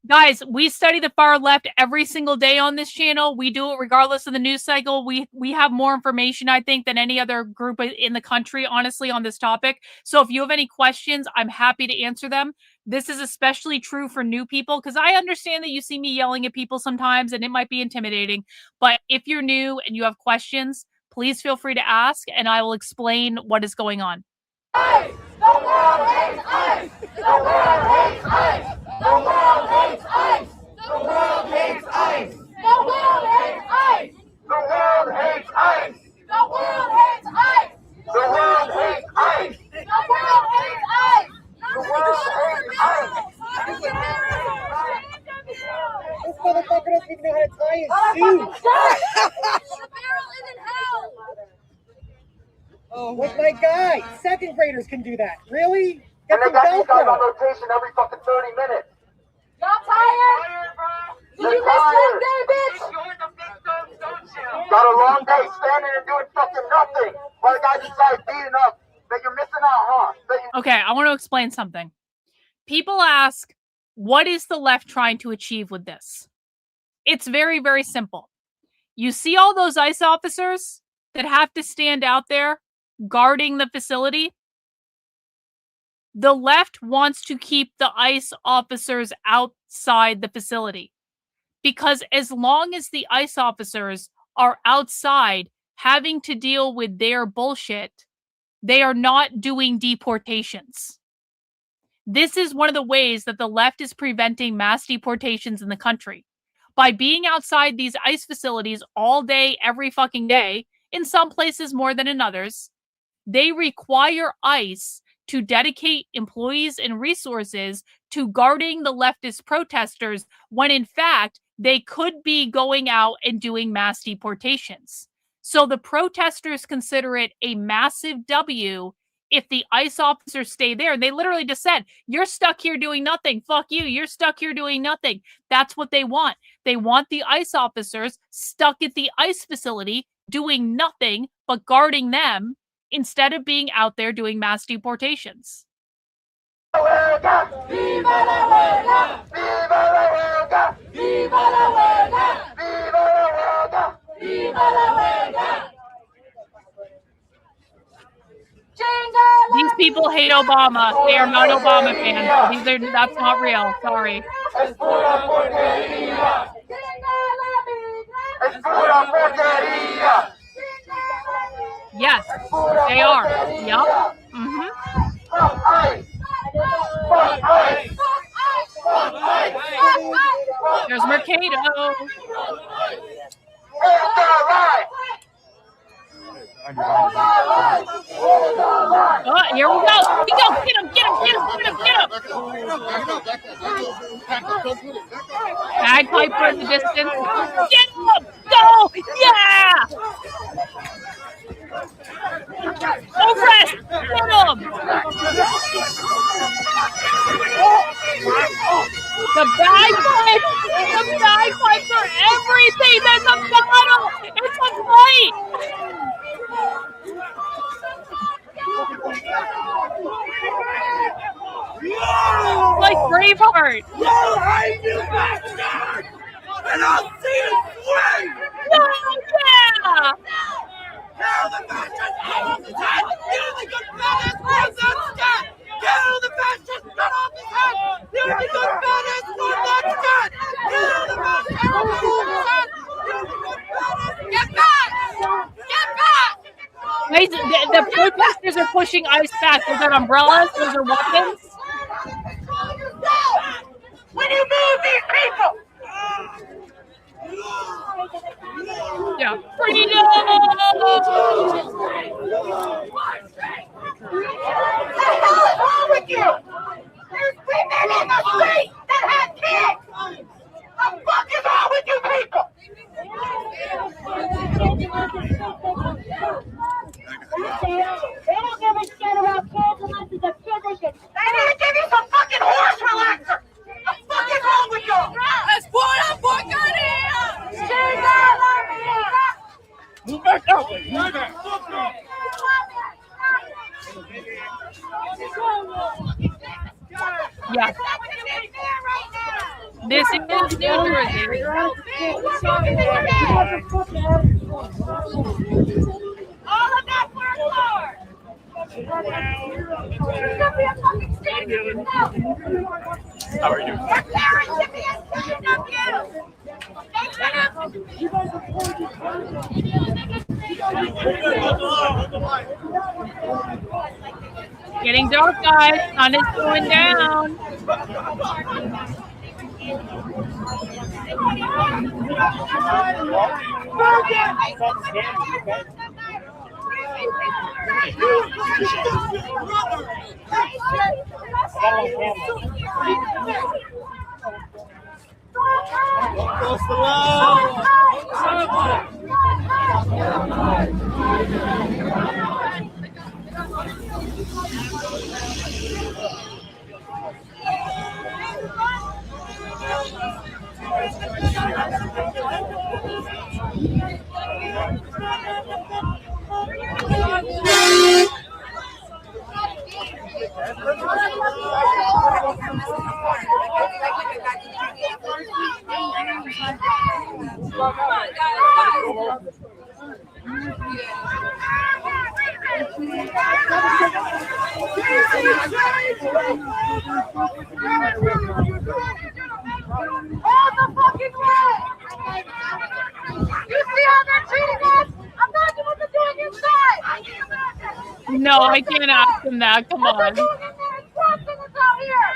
Guys, we study the far left every single day on this channel. We do it regardless of the news cycle. We have more information, I think, than any other group in the country, honestly, on this topic. So if you have any questions, I'm happy to answer them. This is especially true for new people because I understand that you see me yelling at people sometimes and it might be intimidating. But if you're new and you have questions, please feel free to ask and I will explain what is going on. ICE! The world hates ICE! The world hates ICE! The world hates ICE! The world hates ICE! The world hates ICE! The world hates ICE! The world hates ICE! The world hates ICE! The world hates ICE! The world hates ICE! This motherfucker doesn't even know how to tie his shoes. The barrel is in hell. Oh, with my guy, second graders can do that. Really? Get and they got these guys on rotation every fucking 30 minutes. Y'all tired? Did you miss one day, bitch? Got a long day standing and doing fucking nothing. While the guys inside beating up. That you're missing out, huh? Okay, I want to explain something. People ask, what is the left trying to achieve with this? It's very, very simple. You see all those ICE officers that have to stand out there guarding the facility? The left wants to keep the ICE officers outside the facility. Because as long as the ICE officers are outside having to deal with their bullshit, they are not doing deportations. This is one of the ways that the left is preventing mass deportations in the country. By being outside these ICE facilities all day, every fucking day, in some places more than in others, they require ICE to dedicate employees and resources to guarding the leftist protesters when in fact they could be going out and doing mass deportations. So the protesters consider it a massive W if the ICE officers stay there. They literally just said, you're stuck here doing nothing. Fuck you. You're stuck here doing nothing. That's what they want. They want the ICE officers stuck at the ICE facility doing nothing but guarding them instead of being out there doing mass deportations. Viva la huelga! Viva la huelga! Viva la huelga! Viva la huelga! Viva la huelga! These people hate Obama. They are not Obama fans. That's not real. Sorry. Yes, they are. Yep. Mm-hmm. There's Mercado. Oh, here we go. Get him. Bagpiper in the distance. Get him. Go. Yeah. Arrest. Get him. The bagpipes are everything. There's a battle. It's a fight. Like Braveheart. And I'll see you swing! No, yeah! Kill the fascists out of his head! Kill the good badass ones that's dead! Kill the fascists out of his head! Kill the good badass one that's dead! Kill the fascists out of his head! Kill the good badass! Get back! Get back! Guys, the protesters are pushing ICE back. Those are umbrellas. Those are weapons. When you move these people! Yeah, freedom! What the hell is wrong with you? There's women in the street that have kids! What the fuck is wrong with you people? They don't give a shit about kids unless it's a kid they can. They need to give you some fucking horse relaxer! What the fuck is wrong with y'all? It's what I'm fucking here! Move back out, please. Move back. Yeah. This is New Jersey. All of that for a car! It's gonna be a fucking stadium now! How are you? Your parents should be ashamed of you! They should have... Getting dark, guys. Sun is going down. All the fucking way! You see how they're treating us? Imagine what they're doing inside! No, I can't ask them that. Come on. What they're doing in there is blasting us out here!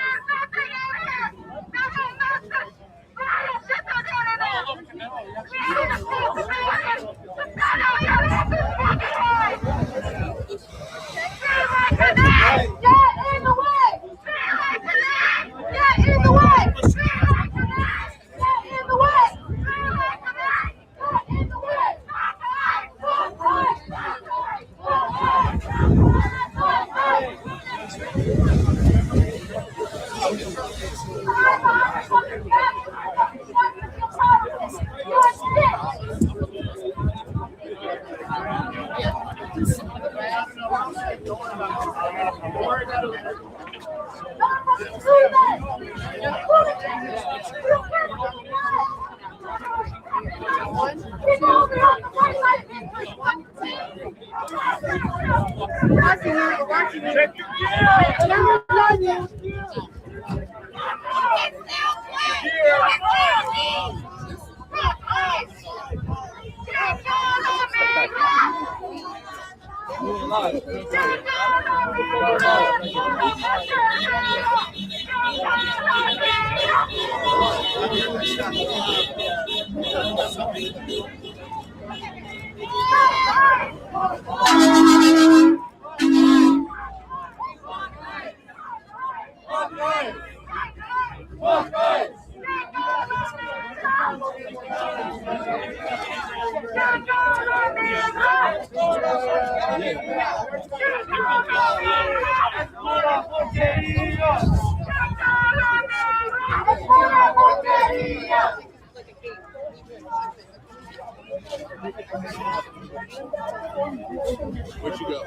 Where'd you go?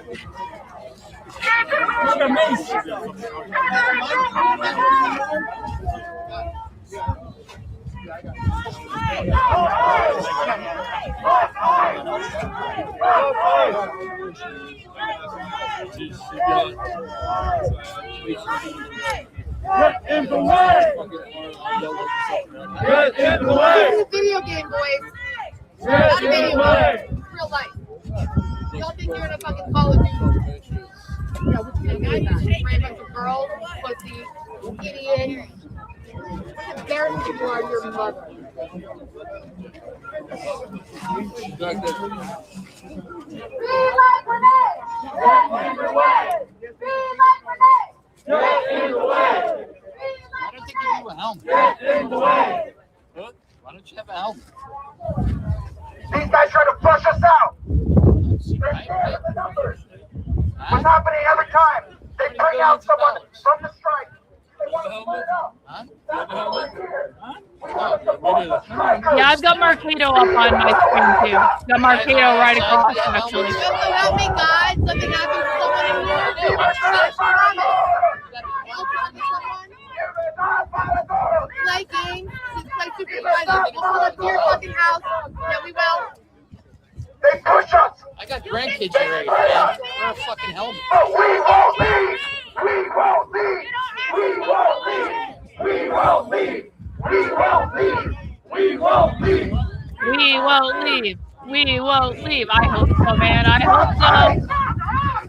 Get in the way! Get in the way! This is a video game, boys. Not a video game. Real life. Y'all think you're in a fucking Call of Duty. Yeah, what you think I got? Right, bunch of girls, pussy, idiot. What embarrassing you are, your mother. Be like Renee! Get in the way! Be like Renee! Get in the way! Why don't they give you a helmet? Get in the way! Huh? Why don't you have a helmet? These guys try to flush us out. They're scared of the numbers. What's happening every time? They bring out someone from the strike. They want to split it up. That's what we're here. We want to support the strikers. Yeah, I've got Marcado up on my screen too. Got Marcado right across, actually. So help me God, something happens to someone in here. Play games, just play supervisor. We can pull up to your fucking house. Yeah, we will. They push us. I got grandkids already, man. Wear a fucking helmet. But we won't leave. We won't leave. We won't leave. We won't leave. We won't leave. We won't leave. We won't leave. We won't leave. I hope so, man. I hope so.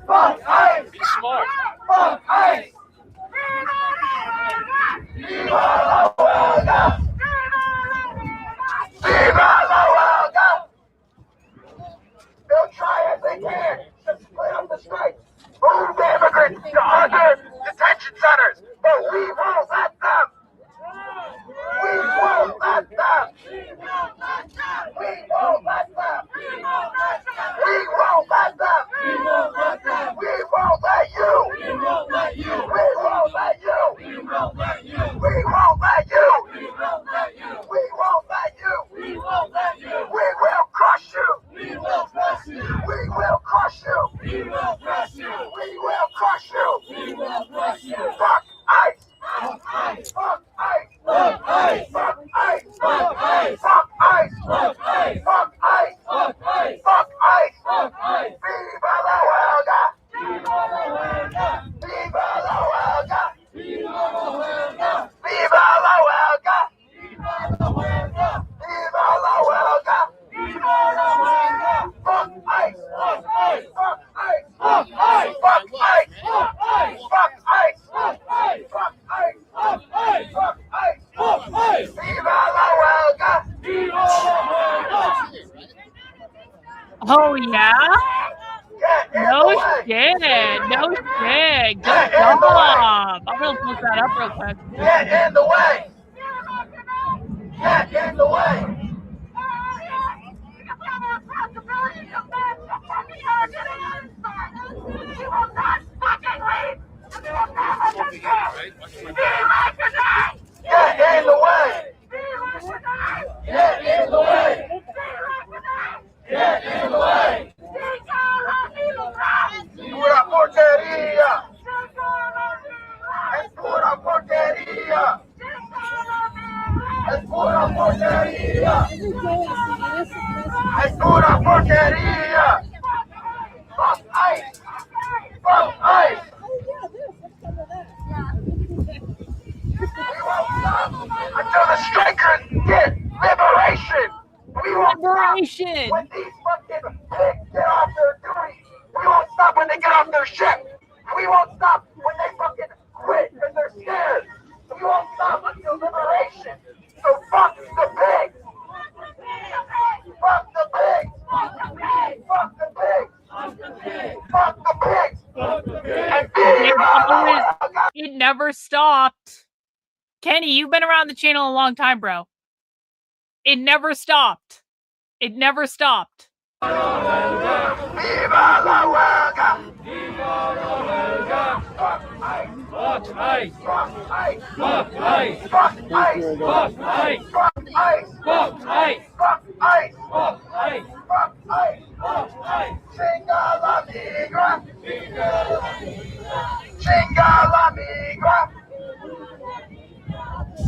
Fuck ICE. Be smart. Fuck ICE. Viva la huelga. Viva la huelga. They'll try as they can to split up the strike. Move the immigrants to other detention centers. But we won't let them. We won't let them. We won't let them. We won't let them. We won't let them. We won't let them. We won't let you. We won't let you. We won't let you. We won't let you. We won't let you. We won't let you. We won't let you. We won't let you. We will crush you. We will crush you. We will crush you. We will crush you. We will crush you. We will crush you. Fuck ICE. Fuck ICE. Fuck ICE. Fuck ICE. Fuck ICE. Fuck ICE. Fuck ICE. Fuck ICE. Fuck ICE. Fuck ICE. Fuck ICE. Fuck ICE. Viva la huelga. Viva la huelga. Viva la huelga. Viva la huelga. Viva la huelga. Viva la huelga. Viva la huelga. Viva la huelga. Fuck ICE. Fuck ICE. Fuck ICE. Fuck ICE. Fuck ICE. Fuck ICE. Fuck ICE. Fuck ICE. Fuck ICE. Fuck ICE. Fuck ICE. Fuck ICE. Viva la huelga. Viva la huelga. Oh, yeah? No shit. No shit. Good job. I'm going to look that up real quick. Get in the way. Get in the way. Get in the way. Get in the way. Get in the way. Pura porquería. Es pura porquería. Es pura porquería. their ship. We won't stop when they fucking quit because they're scared. We won't stop until liberation. So fuck the pigs. Fuck the pigs. Fuck the pigs. Fuck the pigs. Fuck the pigs. Fuck the pigs. It never stopped. Kenny, you've been around the channel a long time, bro. It never stopped. It never stopped. Viva la huelga! Viva la huelga! Fuck ICE! Fuck ICE! Fuck ICE! Fuck ICE! Fuck ICE! Fuck ICE! Fuck ICE! Fuck ICE! Fuck ICE! Fuck ICE! Fuck ICE! Fuck ICE! Chinga la migra! Chinga la migra!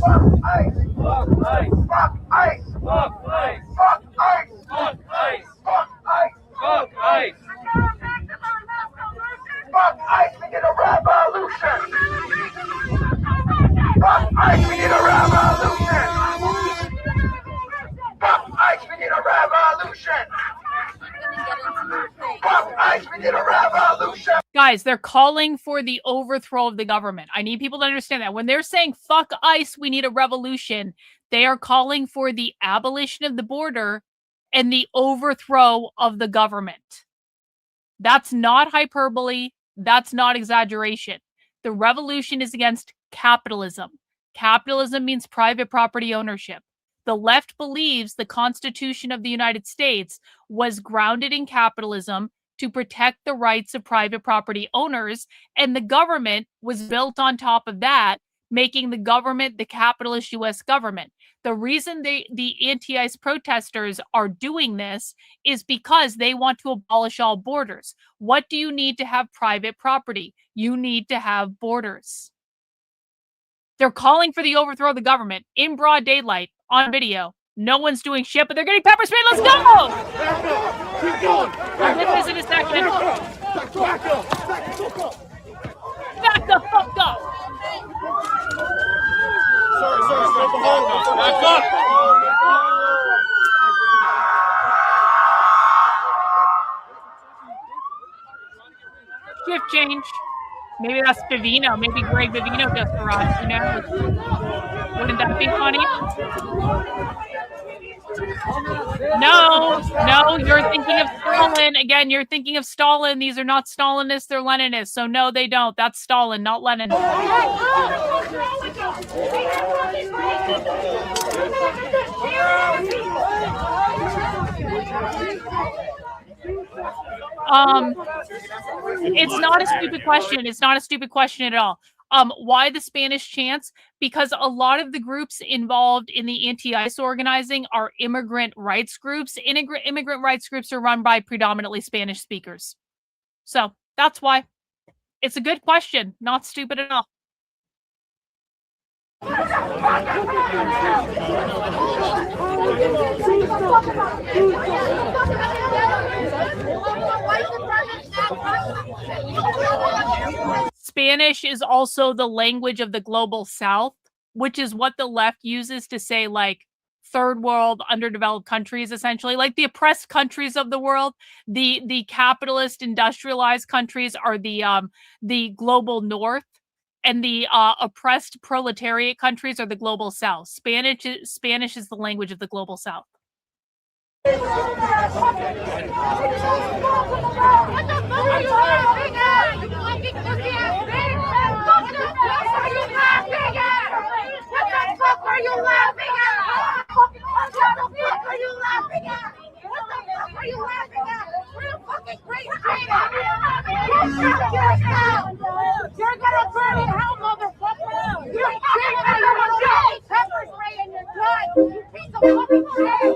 Fuck ICE! Fuck ICE! Fuck ICE! Fuck ICE! Fuck ICE! Fuck ICE! Fuck ICE! Fuck ICE! Fuck ICE! We need a revolution! Fuck ICE! We need a revolution! Fuck ICE! We need a revolution! Fuck ICE! We need a revolution! Guys, they're calling for the overthrow of the government. I need people to understand that. When they're saying, fuck ICE, we need a revolution, they are calling for the abolition of the border and the overthrow of the government. That's not hyperbole. That's not exaggeration. The revolution is against capitalism. Capitalism means private property ownership. The left believes the Constitution of the United States was grounded in capitalism to protect the rights of private property owners, and the government was built on top of that, making the government the capitalist U.S. government. The reason the anti-ICE protesters are doing this is because they want to abolish all borders. What do you need to have private property? You need to have borders. They're calling for the overthrow of the government in broad daylight on video. No one's doing shit, but they're getting pepper sprayed. Let's go! Keep going! I'll hit this in a second. Back the fuck up! Back up! Shift change. Maybe that's Vivino. Maybe Greg Vivino just arrived. You know? Wouldn't that be funny? No, you're thinking of Stalin. Again, you're thinking of Stalin. These are not Stalinists, they're Leninists. So no, they don't. That's Stalin, not Lenin. It's not a stupid question. It's not a stupid question at all. Why the Spanish chants? Because a lot of the groups involved in the anti-ICE organizing are immigrant rights groups. Immigrant rights groups are run by predominantly Spanish speakers. So that's why. It's a good question. Not stupid at all. Spanish is also the language of the global South, which is what the left uses to say, like, third world, underdeveloped countries, essentially. Like the oppressed countries of the world, the capitalist, industrialized countries are the global North, and the oppressed proletariat countries are the global South. Spanish is the language of the global South. What the fuck are you laughing at? You fucking cookie ass bitch! What the fuck are you laughing at? What the fuck are you laughing at? What the fuck are you laughing at? What the fuck are you laughing at? We're fucking crazy. You're gonna burn in hell, motherfucker! You're fucking pepper spray in your blood! You piece of fucking shit!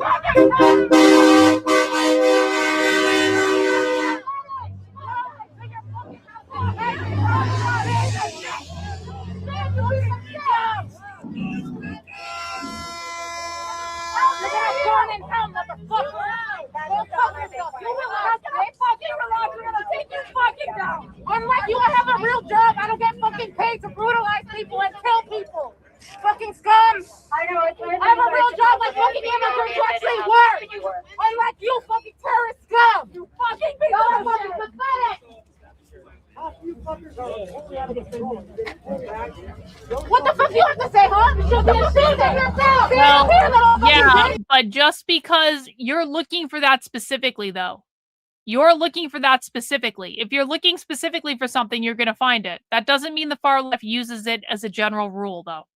Unless you What the fuck do you have to say, huh? Well, yeah, but just because you're looking for that specifically, though. You're looking for that specifically. If you're looking specifically for something, you're going to find it. That doesn't mean the far left uses it as a general rule, though.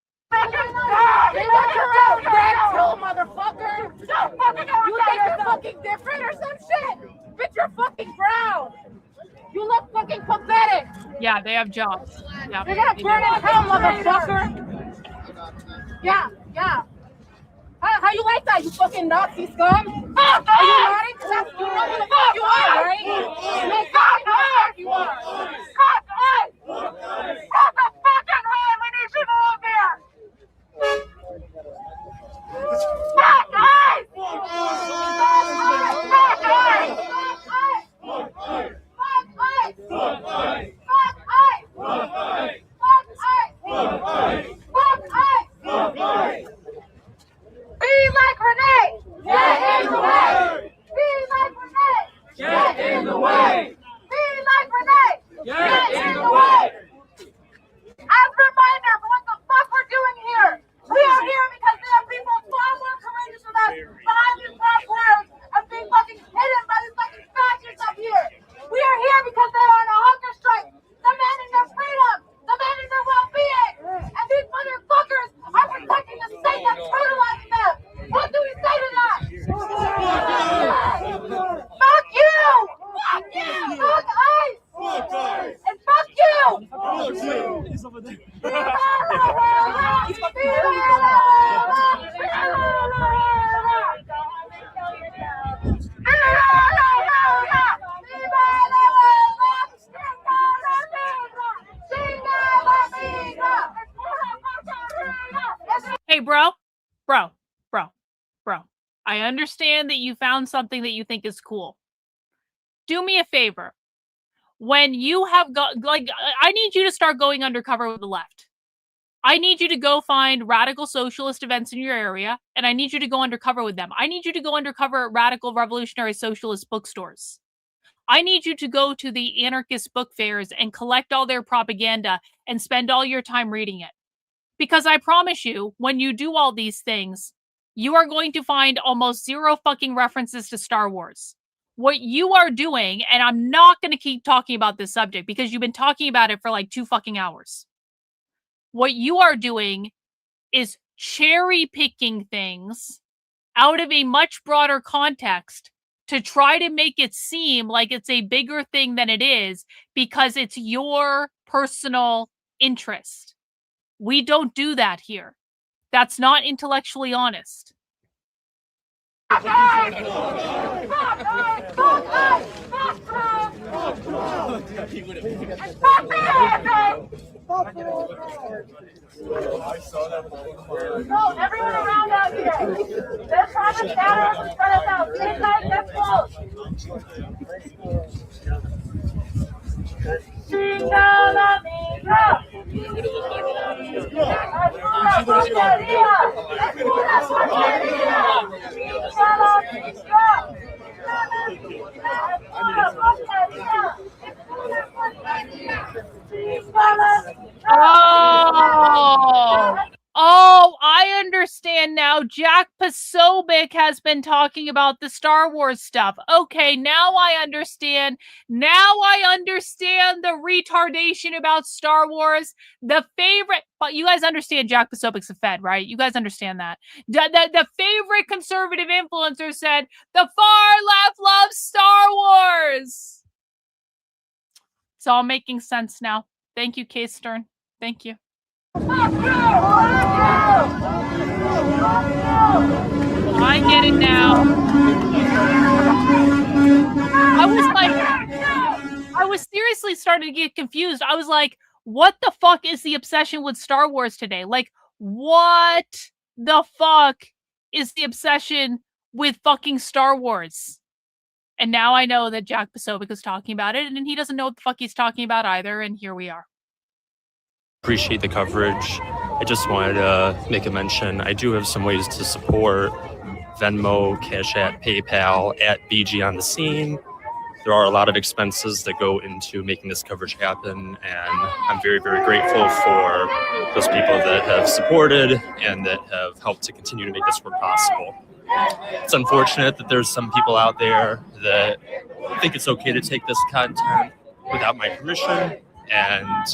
Motherfucker! You think you're fucking different or some shit? Bitch, you're fucking brown! You look fucking pathetic! Yeah, they have jobs. Yeah, you're gonna burn in hell, motherfucker! Yeah. How you like that, you fucking Nazi scum? Are you naughty? That's you know who the fuck you are, right? You know fucking who the fuck you are! Fuck us! Fuck the fucking way! We need you to move here! Fuck us! Fuck us! Be like Renee! Get in the way! Be like Renee! Get in the way! Be like Renee! Get in the way! As a reminder for what the fuck we're doing here, we are here because there are people far more courageous than us behind these loud words of being fucking hidden by these fucking fascists up here. We are here because they are on a hunger strike, demanding their freedom, demanding their well-being, and these motherfuckers are protecting the state that's brutalizing them. What do we say to that? Fuck you! Fuck you! Fuck ICE! Fuck ICE! And fuck you! Hey, bro. I understand that you found something that you think is cool. Do me a favor. When you have got, I need you to start going undercover with the left. I need you to go find radical socialist events in your area, and I need you to go undercover with them. I need you to go undercover at radical revolutionary socialist bookstores. I need you to go to the anarchist book fairs and collect all their propaganda and spend all your time reading it. Because I promise you, when you do all these things, you are going to find almost zero fucking references to Star Wars. What you are doing, and I'm not going to keep talking about this subject because you've been talking about it for like 2 fucking hours. What you are doing is cherry picking things out of a much broader context to try to make it seem like it's a bigger thing than it is because it's your personal interest. We don't do that here. That's not intellectually honest. No, everyone around out here. They're trying to scatter us and spread us out. Stay tight, get close. Oh, I understand now. Jack Posobiec has been talking about the Star Wars stuff. Okay, now I understand. Now I understand the retardation about Star Wars. The favorite, but you guys understand Jack Posobiec's a Fed, right? You guys understand that. The favorite conservative influencer said, the far left loves Star Wars. It's all making sense now. Thank you, Case Stern. Thank you. I get it now. I was seriously starting to get confused. I was like, what the fuck is the obsession with Star Wars today? Like, what the fuck is the obsession with fucking Star Wars? And now I know that Jack Posobiec is talking about it, and he doesn't know what the fuck he's talking about either, and here we are. Appreciate the coverage. I just wanted to make a mention. I do have some ways to support: Venmo, Cash App, PayPal, at BG on the Scene. there are a lot of expenses that go into making this coverage happen, and I'm very, very grateful for those people that have supported and that have helped to continue to make this work possible. It's unfortunate that there's some people out there that think it's okay to take this content without my permission, and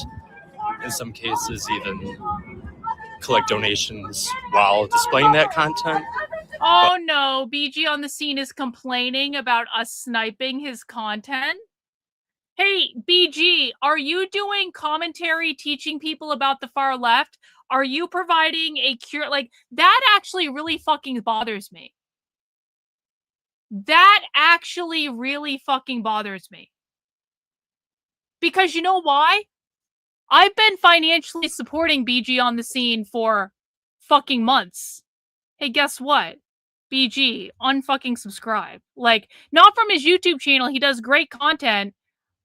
in some cases even collect donations while displaying that content. Oh no, BG on the scene is complaining about us sniping his content. Hey, BG, are you doing commentary teaching people about the far left? Are you providing a cure? Like, that actually really fucking bothers me. That actually really fucking bothers me. Because you know why? I've been financially supporting BG on the scene for fucking months. Hey, guess what? BG, unfucking subscribe. Like, not from his YouTube channel, he does great content,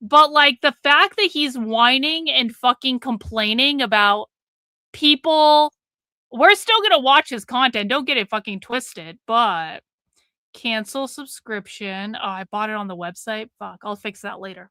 but like the fact that he's whining and fucking complaining about people, we're still gonna watch his content, don't get it fucking twisted, but cancel subscription. Oh, I bought it on the website. Fuck, I'll fix that later.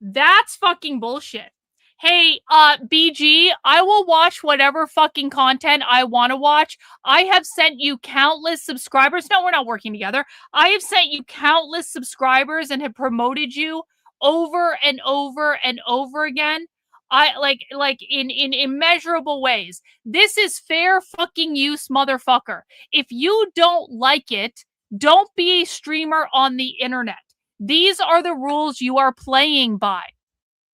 That's fucking bullshit. Hey, BG, I will watch whatever fucking content I want to watch. I have sent you countless subscribers. No, we're not working together. I have sent you countless subscribers and have promoted you over and over and over again. I like in immeasurable ways. This is fair fucking use, motherfucker. If you don't like it, don't be a streamer on the internet. These are the rules you are playing by.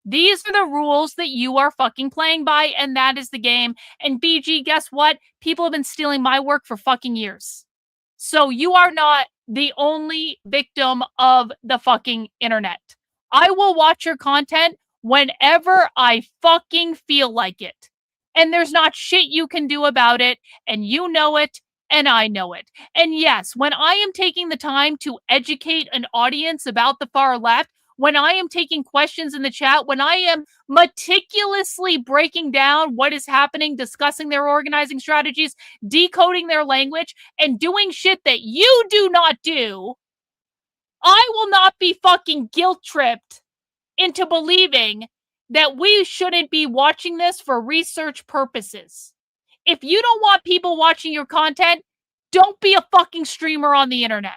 These are the rules that you are fucking playing by, and that is the game. And BG, guess what? People have been stealing my work for fucking years. So you are not the only victim of the fucking internet. I will watch your content whenever I fucking feel like it. And there's not shit you can do about it, and you know it, and I know it. And yes, when I am taking the time to educate an audience about the far left, when I am taking questions in the chat, when I am meticulously breaking down what is happening, discussing their organizing strategies, decoding their language, and doing shit that you do not do, I will not be fucking guilt-tripped into believing that we shouldn't be watching this for research purposes. If you don't want people watching your content, don't be a fucking streamer on the internet.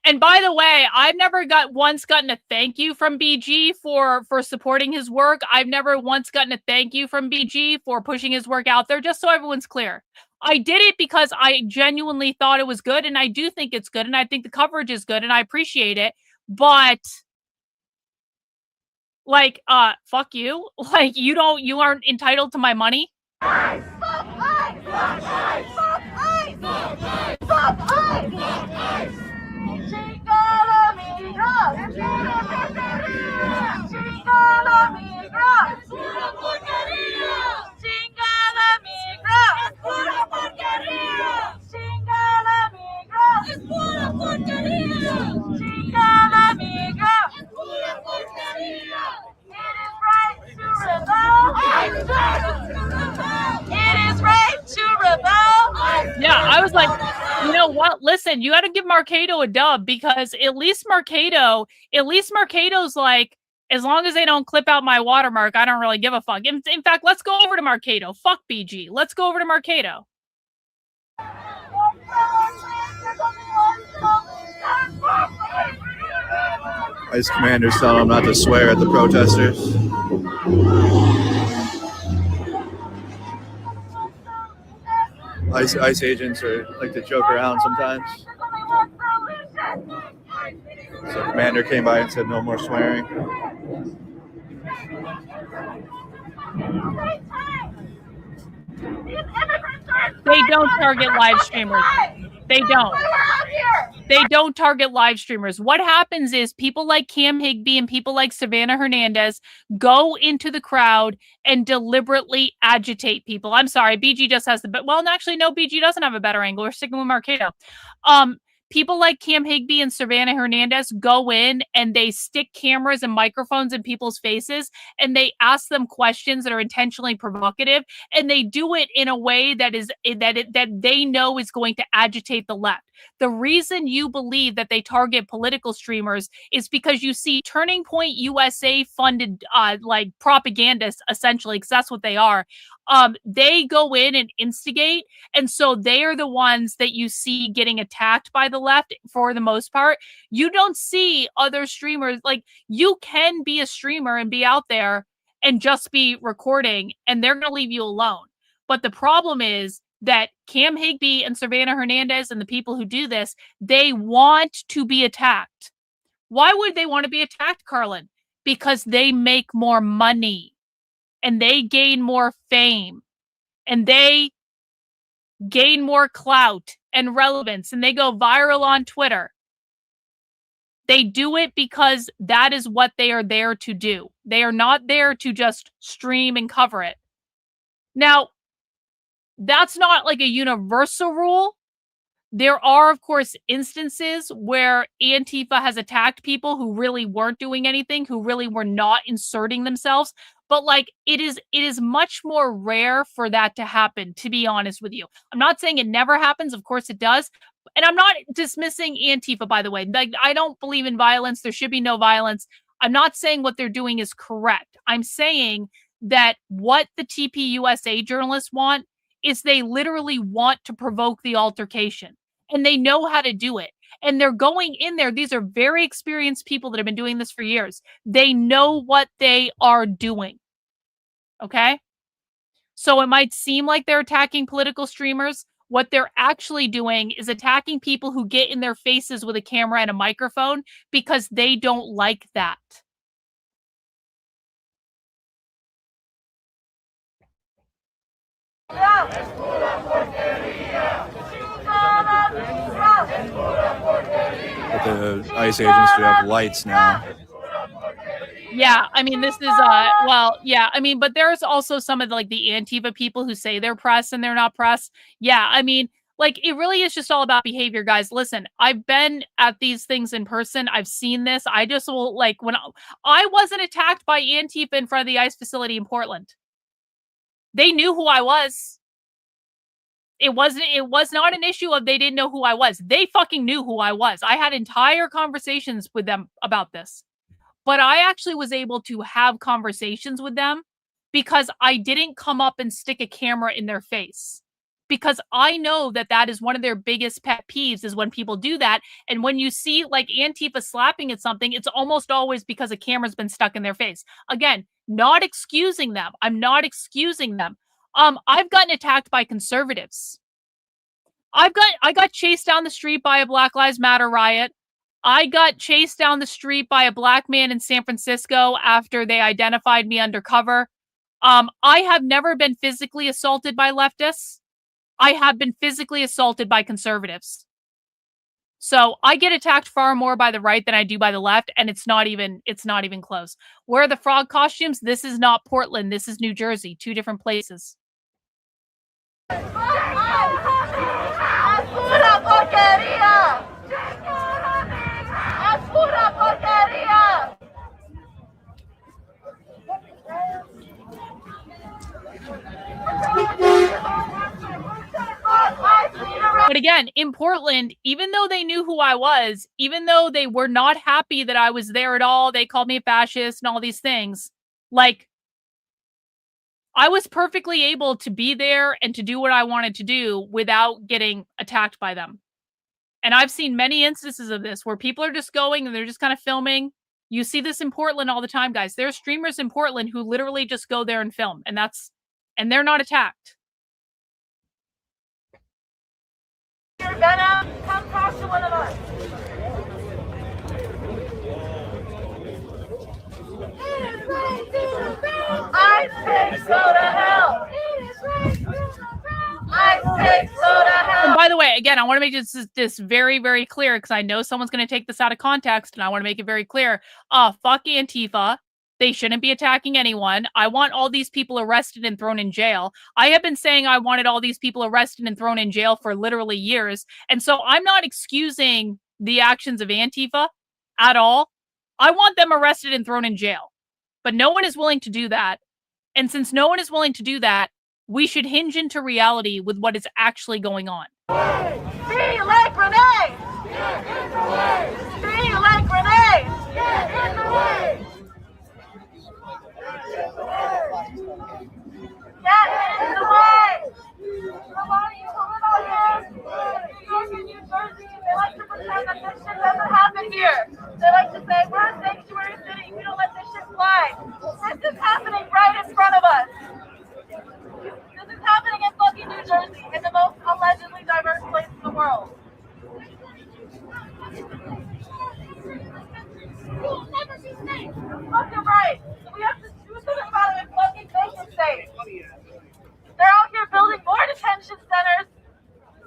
And by the way, I've never gotten a thank you from BG for supporting his work. I've never once gotten a thank you from BG for pushing his work out there, just so everyone's clear. I did it because I genuinely thought it was good, and I do think it's good, and I think the coverage is good, and I appreciate it. But like, fuck you. Like, you aren't entitled to my money. Yeah, I was like, you know what? Listen, you got to give Marcado a dub, because at least Marcado's like, as long as they don't clip out my watermark, I don't really give a fuck. In fact, let's go over to Marcado. Fuck BG. Let's go over to Marcado. ICE commanders telling them not to swear at the protesters. ICE agents like to joke around sometimes. So the commander came by and said no more swearing. They don't target live streamers. They don't. They don't target live streamers. What happens is people like Cam Higbee and people like Savannah Hernandez go into the crowd and deliberately agitate people. I'm sorry, BG just has the... Well, actually, no, BG doesn't have a better angle. We're sticking with Marcato. People like Cam Higbee and Savannah Hernandez go in and they stick cameras and microphones in people's faces and they ask them questions that are intentionally provocative, and they do it in a way that they know is going to agitate the left. The reason you believe that they target political streamers is because you see Turning Point USA funded like propagandists, essentially, because that's what they are. They go in and instigate, and so they are the ones that you see getting attacked by the left for the most part. You don't see other streamers. Like, you can be a streamer and be out there and just be recording, and they're going to leave you alone. But the problem is that Cam Higbee and Savannah Hernandez and the people who do this, they want to be attacked. Why would they want to be attacked, Karlyn? Because they make more money and they gain more fame and they gain more clout and relevance and they go viral on Twitter. They do it because that is what they are there to do. They are not there to just stream and cover it. Now, that's not like a universal rule. There are, of course, instances where Antifa has attacked people who really weren't doing anything, who really were not inserting themselves. But like, it is much more rare for that to happen, to be honest with you. I'm not saying it never happens. Of course it does. And I'm not dismissing Antifa, by the way. Like, I don't believe in violence. There should be no violence. I'm not saying what they're doing is correct. I'm saying that what the TPUSA journalists want is they literally want to provoke the altercation, and they know how to do it. And they're going in there. These are very experienced people that have been doing this for years. They know what they are doing. Okay? So it might seem like they're attacking political streamers. What they're actually doing is attacking people who get in their faces with a camera and a microphone because they don't like that. But the ICE agents do have lights now. Yeah, I mean, this is, well, yeah, I mean, but there's also some of the Antifa people who say they're press and they're not press. Yeah, I mean, like, it really is just all about behavior, guys. Listen, I've been at these things in person. I've seen this. I just will, like, when I wasn't attacked by Antifa in front of the ICE facility in Portland. They knew who I was. It was not an issue of they didn't know who I was. They fucking knew who I was. I had entire conversations with them about this. But I actually was able to have conversations with them because I didn't come up and stick a camera in their face. Because I know that that is one of their biggest pet peeves, is when people do that. And when you see like Antifa slapping at something, it's almost always because a camera's been stuck in their face. Again, not excusing them. I'm not excusing them. I've gotten attacked by conservatives. I got chased down the street by a Black Lives Matter riot. I got chased down the street by a black man in San Francisco after they identified me undercover. I have never been physically assaulted by leftists. I have been physically assaulted by conservatives. So I get attacked far more by the right than I do by the left, and it's not even close. Where are the frog costumes? This is not Portland. This is New Jersey. Two different places. But again, in Portland, even though they knew who I was, even though they were not happy that I was there at all, they called me a fascist and all these things, like, I was perfectly able to be there and to do what I wanted to do without getting attacked by them. And I've seen many instances of this where people are just going and they're just kind of filming. You see this in Portland all the time, guys. There are streamers in Portland who literally just go there and film, and they're not attacked. You're gonna come talk to one of us. I say go to hell. I And by the way, again, I want to make this very, very clear because I know someone's going to take this out of context, and I want to make it very clear. Fuck Antifa. They shouldn't be attacking anyone. I want all these people arrested and thrown in jail. I have been saying I wanted all these people arrested and thrown in jail for literally years. And so I'm not excusing the actions of Antifa at all. I want them arrested and thrown in jail. But no one is willing to do that. And since no one is willing to do that, we should hinge into reality with what is actually going on. Be like Renee! Be like Renee! Get in the way! Get in the way! A lot of you who live out here, New York and New Jersey, they like to pretend that this shit doesn't happen here. They like to say, we're a sanctuary city, we don't let this shit fly. This is happening right in front of us. This is happening in fucking New Jersey, in the most allegedly diverse place in the world. We will never be safe. You're fucking right. We have to do something about it and fucking make it safe. They're out here building more detention centers,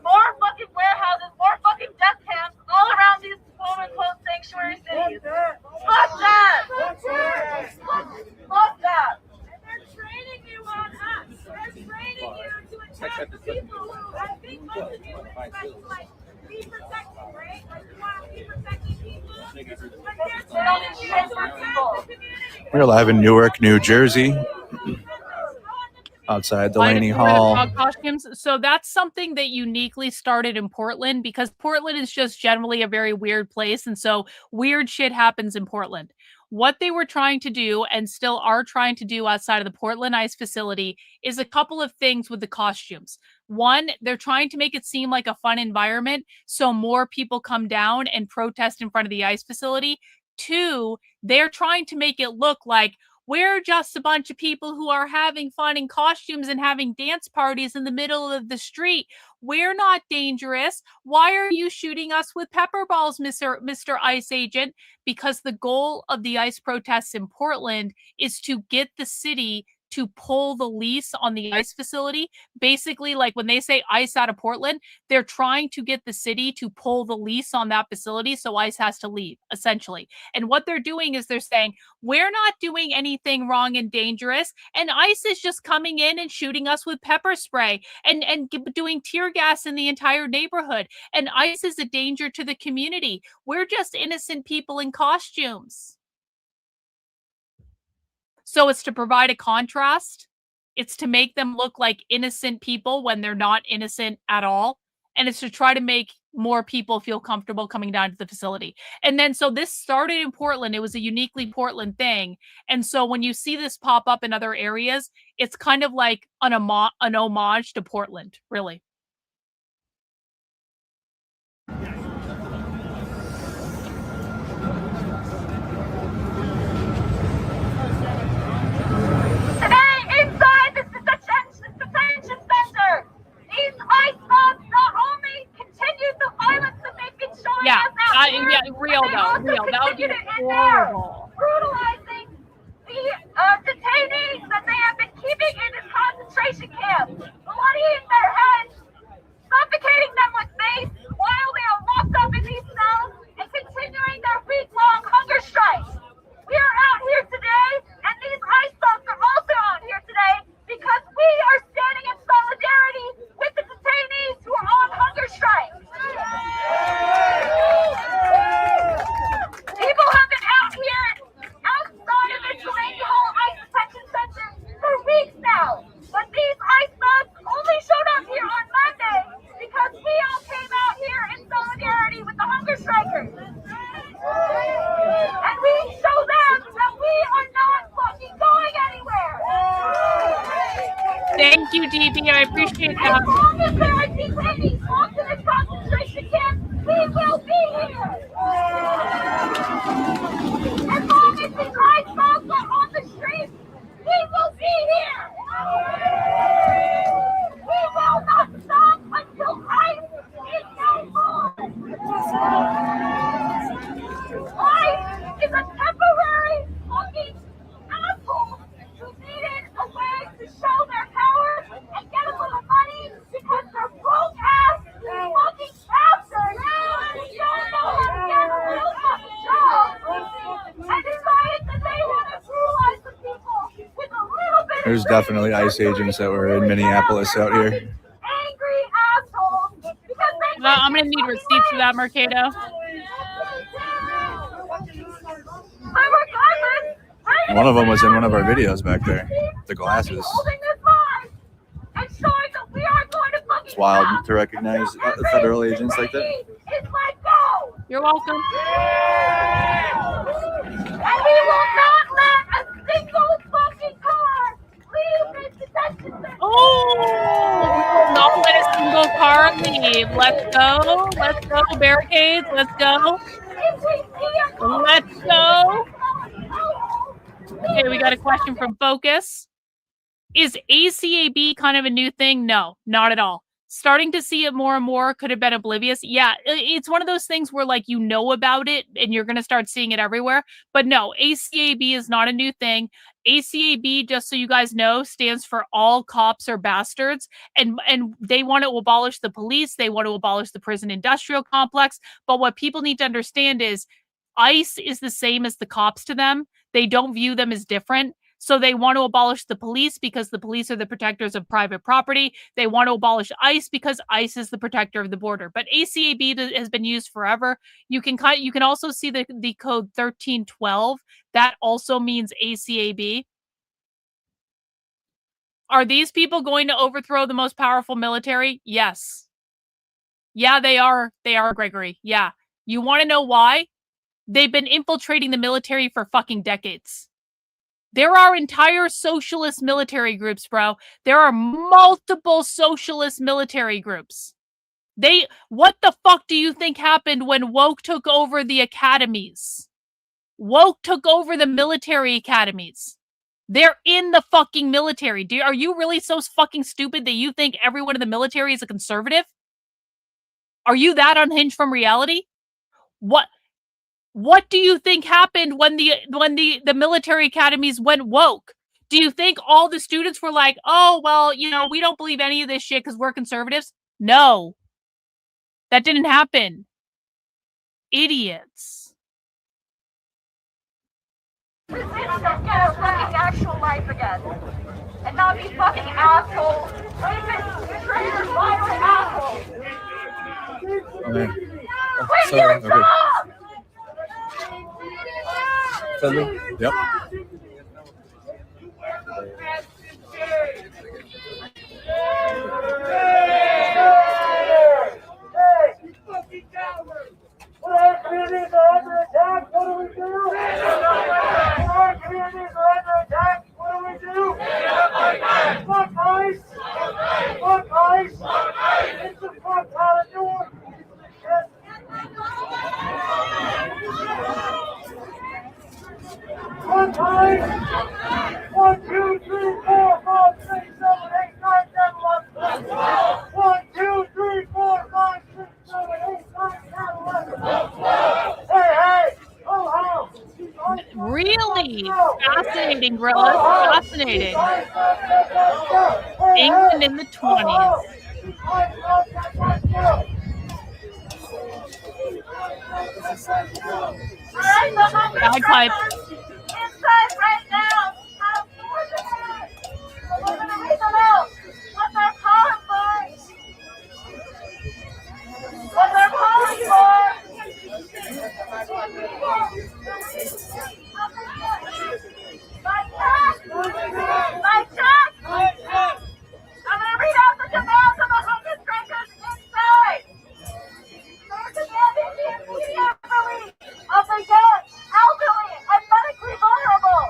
more fucking warehouses, more fucking death camps all around these quote-unquote sanctuary cities. Fuck that! Fuck that! And they're training you on us. They're training you to attack people who I think most of you would expect to like be protected, right? Like you want to be protecting people. But they don't do shit for people. We're live in Newark, New Jersey. Outside Delaney Hall. Costumes. So that's something that uniquely started in Portland because Portland is just generally a very weird place. And so weird shit happens in Portland. What they were trying to do and still are trying to do outside of the Portland ICE facility is a couple of things with the costumes. One, they're trying to make it seem like a fun environment so more people come down and protest in front of the ICE facility. Two, they're trying to make it look like we're just a bunch of people who are having fun in costumes and having dance parties in the middle of the street. We're not dangerous. Why are you shooting us with pepper balls, Mr. ICE agent? Because the goal of the ICE protests in Portland is to get the city to pull the lease on the ICE facility. Basically, like when they say ICE out of Portland, they're trying to get the city to pull the lease on that facility so ICE has to leave, essentially. And what they're doing is they're saying, we're not doing anything wrong and dangerous, and ICE is just coming in and shooting us with pepper spray and doing tear gas in the entire neighborhood. And ICE is a danger to the community. We're just innocent people in costumes. So it's to provide a contrast. It's to make them look like innocent people when they're not innocent at all. And it's to try to make more people feel comfortable coming down to the facility. And then, so this started in Portland. It was a uniquely Portland thing. And so when you see this pop up in other areas, it's kind of like an homage to Portland, really. Detention center. These ICE mobs not only continued the violence that they've been showing us out here, real though. That would be horrible. Brutalizing the detainees that they have been keeping in this concentration camp, bloodying their heads, suffocating them with mace while they are locked up in these cells, and continuing their week-long hunger strike. We are out here today, and these ICE thugs are also out here today because we are standing in solidarity with the detainees who are on hunger strike. People have been out here outside of the Delaney Hall ICE detention center for weeks now, but these ICE thugs only showed up here on Monday because we all came out here in solidarity with the hunger strikers. And we show them that we are not fucking going anywhere. Thank you, DB. I appreciate that. As long as there are detainees locked in this concentration camp, we will be here. As long as these ICE thugs are on the streets, we will be here. We will not stop until ICE is no more. ICE is a temporary fucking asshole who needed a way to show their power and get a little money because they're There's definitely ICE agents that were in Minneapolis out here. Angry assholes because they Well, I'm gonna need receipts for that, Mercado. One of them was in one of our videos back there. The glasses. It's wild to recognize federal agents like that. You're welcome. And we will not let a single fucking car leave this detention center. Oh, we will not let a single car leave. Let's go. Let's go. Barricades. Let's go. Let's go. Okay, we got a question from Focus. Is ACAB kind of a new thing? No, not at all. Starting to see it more and more. Could have been oblivious. Yeah, it's one of those things where like you know about it and you're going to start seeing it everywhere. But no, ACAB is not a new thing. ACAB, just so you guys know, stands for all cops are bastards. And they want to abolish the police. They want to abolish the prison industrial complex. But what people need to understand is ICE is the same as the cops to them. They don't view them as different. So they want to abolish the police because the police are the protectors of private property. They want to abolish ICE because ICE is the protector of the border. But ACAB has been used forever. You can also see the code 1312. That also means ACAB. Are these people going to overthrow the most powerful military? Yes. Yeah, they are. They are, Gregory. Yeah. You want to know why? They've been infiltrating the military for fucking decades. There are entire socialist military groups, bro. There are multiple socialist military groups. What the fuck do you think happened when woke took over the academies? Woke took over the military academies. They're in the fucking military. Are you really so fucking stupid that you think everyone in the military is a conservative? Are you that unhinged from reality? What do you think happened when the military academies went woke? Do you think all the students were like, oh, well, you know, we don't believe any of this shit because we're conservatives? No. That didn't happen. Idiots. Get a fucking actual life again. And not be fucking assholes. Racist, traitors, violent assholes. Okay. Quit your job! Friendly? Yep. When our communities are under attack, what do we do? When our communities are under attack, what do we do? Fuck ICE! Fuck ICE! It's the fuck out of door! Fuck ICE! 1, 2, 3, 4, 5, 6, 7, 8, 9, 10, 11. 1, 2, 3, 4, 5, 6, 7, 8, 9, 10, 11. Hey, hey! Oh, how? Really? Fascinating, Grillas. Fascinating. England in the 20s. Bagpipe. Inside right now. We're going to read them out. What they're calling for. What they're calling for. My check. I'm going to read out the demands of the homeless drinkers inside. They're demanding the immediate release of the young, elderly, and medically vulnerable.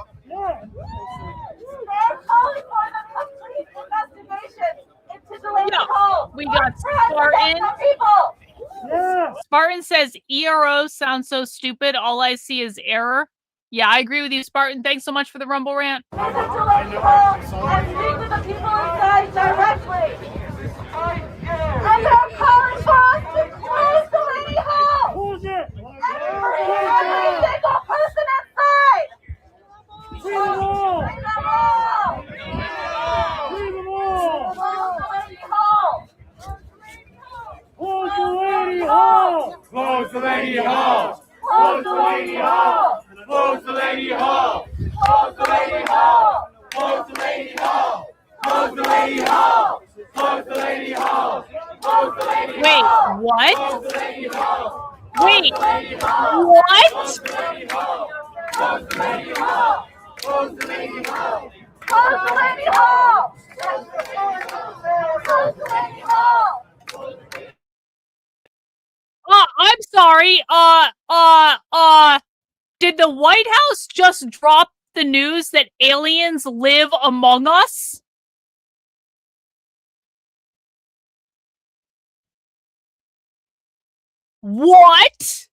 They're calling for the complete investigation into Delaney Hall. We got Spartan. Spartan says ERO sounds so stupid. All I see is error. Yeah, I agree with you, Spartan. Thanks so much for the Rumble rant. And speak to the people inside directly. And they're calling for us to close Delaney Hall. Every single person inside. Free them all. Free them all. Free them all. Close Delaney Hall. Close Delaney Hall! Close Delaney Hall! Close Delaney Hall! Close Delaney Hall! Close Delaney Hall! Close Smoke Delaney Hall! Smoke Delaney Hall! Smoke Delaney Hall! Smoke Delaney Wait, Hall! what? Smoke Delaney Hall! Wait, what? Smoke Delaney Hall! Smoke Delaney Hall! Smoke Delaney Hall! Smoke Delaney Hall! Smoke Delaney Hall! I'm sorry. Did the White House just drop the news that aliens live among us? What?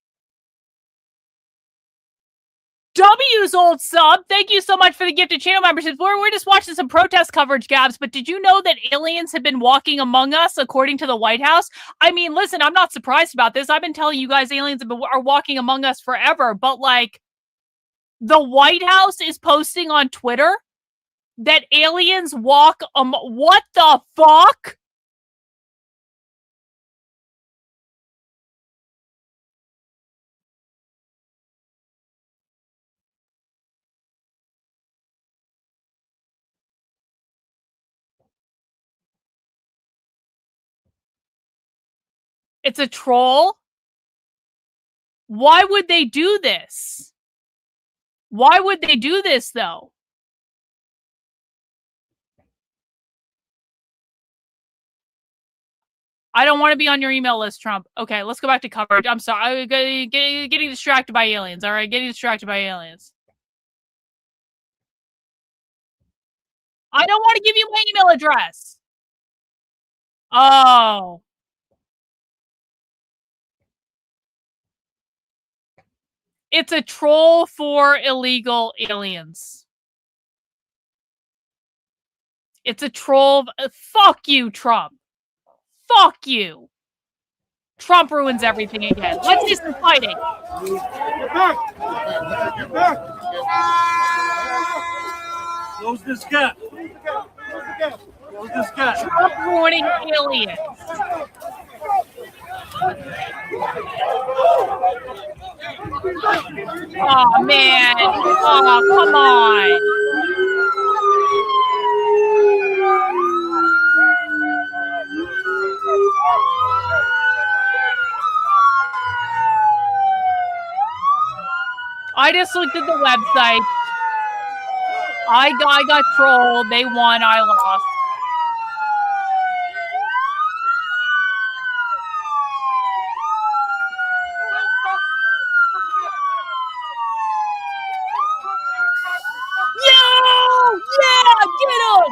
W's old sub, thank you so much for the gifted channel memberships. We're just watching some protest coverage, Gabs, but did you know that aliens have been walking among us, according to the White House? I mean, listen, I'm not surprised about this. I've been telling you guys aliens are walking among us forever, but like, the White House is posting on Twitter that aliens walk what the fuck? It's a troll? Why would they do this? Why would they do this, though? I don't want to be on your email list, Trump. Okay, let's go back to coverage. I'm sorry. I'm getting distracted by aliens. All right, getting distracted by aliens. I don't want to give you my email address. Oh. It's a troll for illegal aliens. It's a troll. Fuck you, Trump. Fuck you. Trump ruins everything again. Let's see some fighting. Get back! Get back! Close this gap. Close this gap. Trump ruining aliens. Oh, man. Oh, come on. I just looked at the website. I got trolled. They won. I lost. Yo! Yeah! Get him!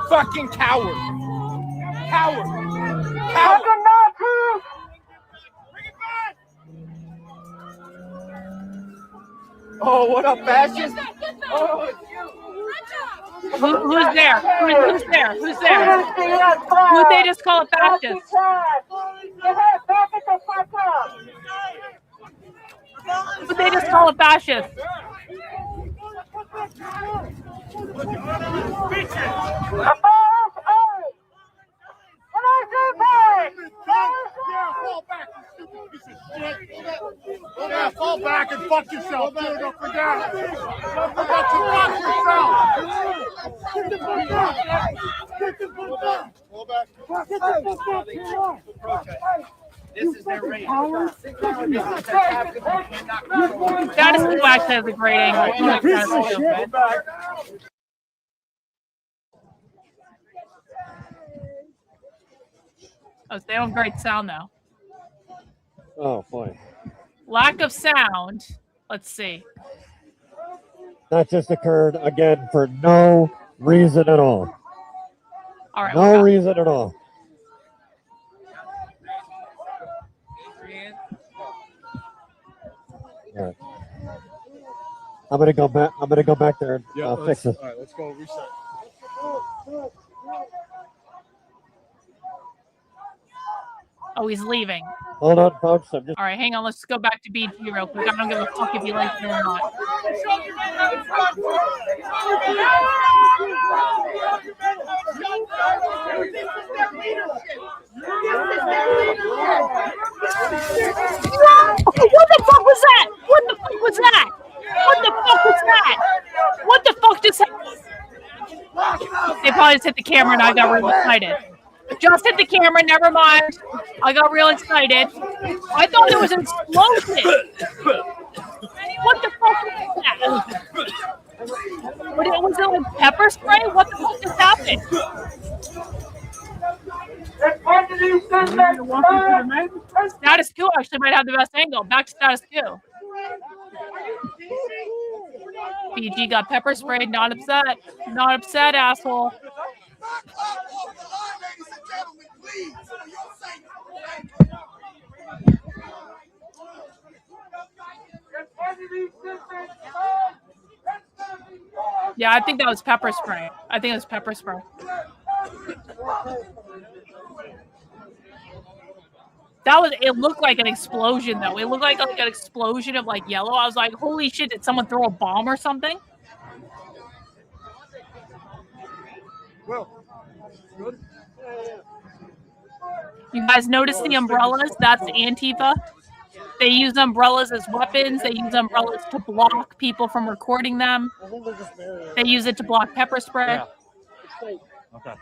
Fucking coward! Coward! Fucking Nazis! Oh, what up, fascist? Oh, Who's there? Who's there? Who's there? Who'd they just call a fascist? Who'd they just call a fascist? Yeah, fall back and fuck yourself, dude. Don't forget. Don't forget to fuck yourself. Get the fuck up. Get the fuck up. Fall back. Get the fuck up. This is their race. That is the wax has a great angle. Oh, they don't have great sound though. Oh, boy. Lack of sound. Let's see. That just occurred again for no reason at all. All right. No reason at all. All right. I'm gonna go back. I'm gonna go back there and fix it. All right, let's go reset. Oh, he's leaving. Hold on, folks. I'm just. All right, hang on. Let's go back to BG real quick. I don't give a fuck if you like it or not. What the fuck was that? What the fuck was that? What the fuck was that? What the fuck just happened? They probably just hit the camera and I got real excited. Just hit the camera, never mind. I got real excited. I thought there was an explosion. What the fuck was that? Was it like pepper spray? What the fuck just happened? Status quo actually might have the best angle. Back to status quo. BG got pepper sprayed. Not upset. Not upset, asshole. Yeah, I think that was pepper spray. I think it was pepper spray. It looked like an explosion, though. It looked like an explosion of, like, yellow. I was like, holy shit, did someone throw a bomb or something? You guys notice the umbrellas? That's Antifa. They use umbrellas as weapons. They use umbrellas to block people from recording them. They use it to block pepper spray. Yeah. Okay.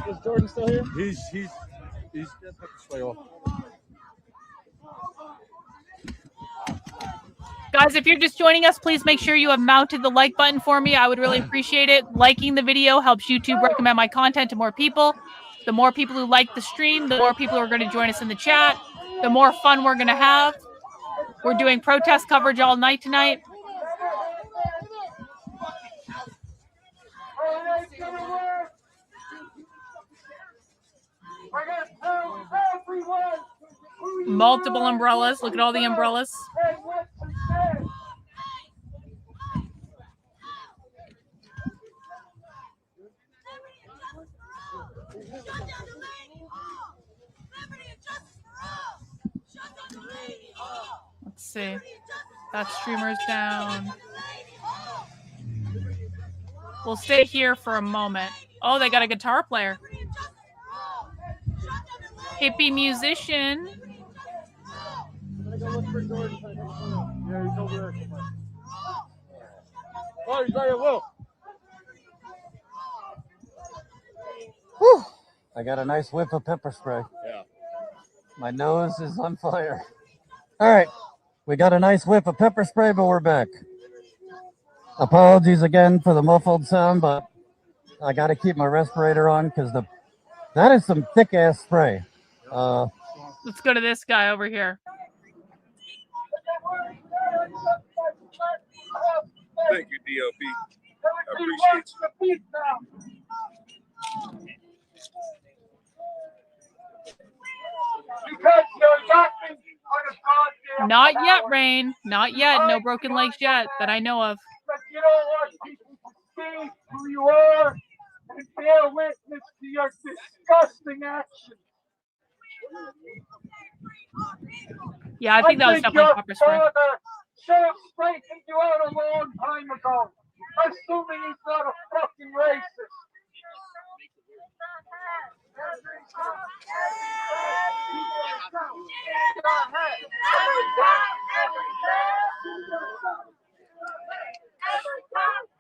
Is Jordan still here? He's pepper spray off. Guys, if you're just joining us, please make sure you have mounted the like button for me. I would really appreciate it. Liking the video helps YouTube recommend my content to more people. The more people who like the stream, the more people are going to join us in the chat. The more fun we're going to have. We're doing protest coverage all night tonight. Multiple umbrellas. Look at all the umbrellas. Let's see. That streamer's down. We'll stay here for a moment. Oh, they got a guitar player. Hippie musician. Oh, he's right here, Will. Whew. I got a nice whiff of pepper spray. Yeah. My nose is on fire. All right. We got a nice whiff of pepper spray, but we're back. Apologies again for the muffled sound, but I got to keep my respirator on because that is some thick-ass spray. Let's go to this guy over here. Thank you, DLB. I appreciate you. Not yet, Rain. Not yet. No broken legs yet that I know of. But you don't want people to see who you are and bear witness to your disgusting actions. Yeah, I think that was definitely pepper spray. Should have straightened you out a long time ago, assuming he's not a fucking racist.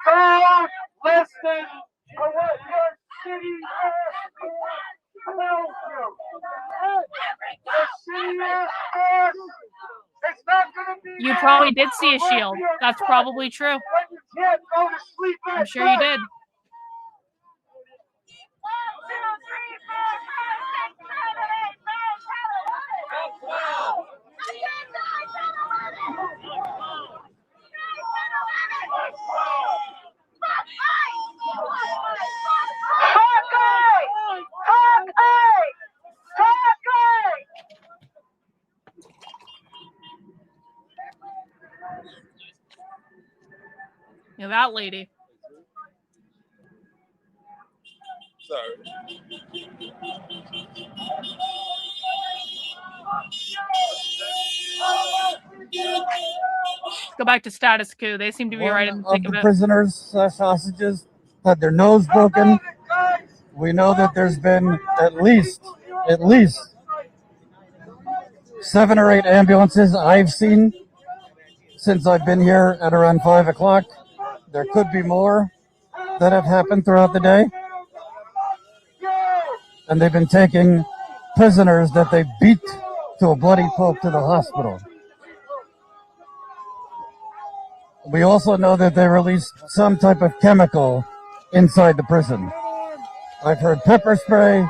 Don't listen to what your shitty ass tells you. The shitty ass, it's not gonna be. You probably did see a shield. That's probably true. When you can't go to sleep at I'm sure you did. Yeah, that lady. Sorry. Go back to status quo. They seem to be right in the thick One of of the it. prisoners / hostages had their nose broken. We know that there's been at least 7 or 8 ambulances I've seen since I've been here at around 5 o'clock. There could be more that have happened throughout the day. And they've been taking prisoners that they beat to a bloody pulp to the hospital. We also know that they released some type of chemical inside the prison. I've heard pepper spray.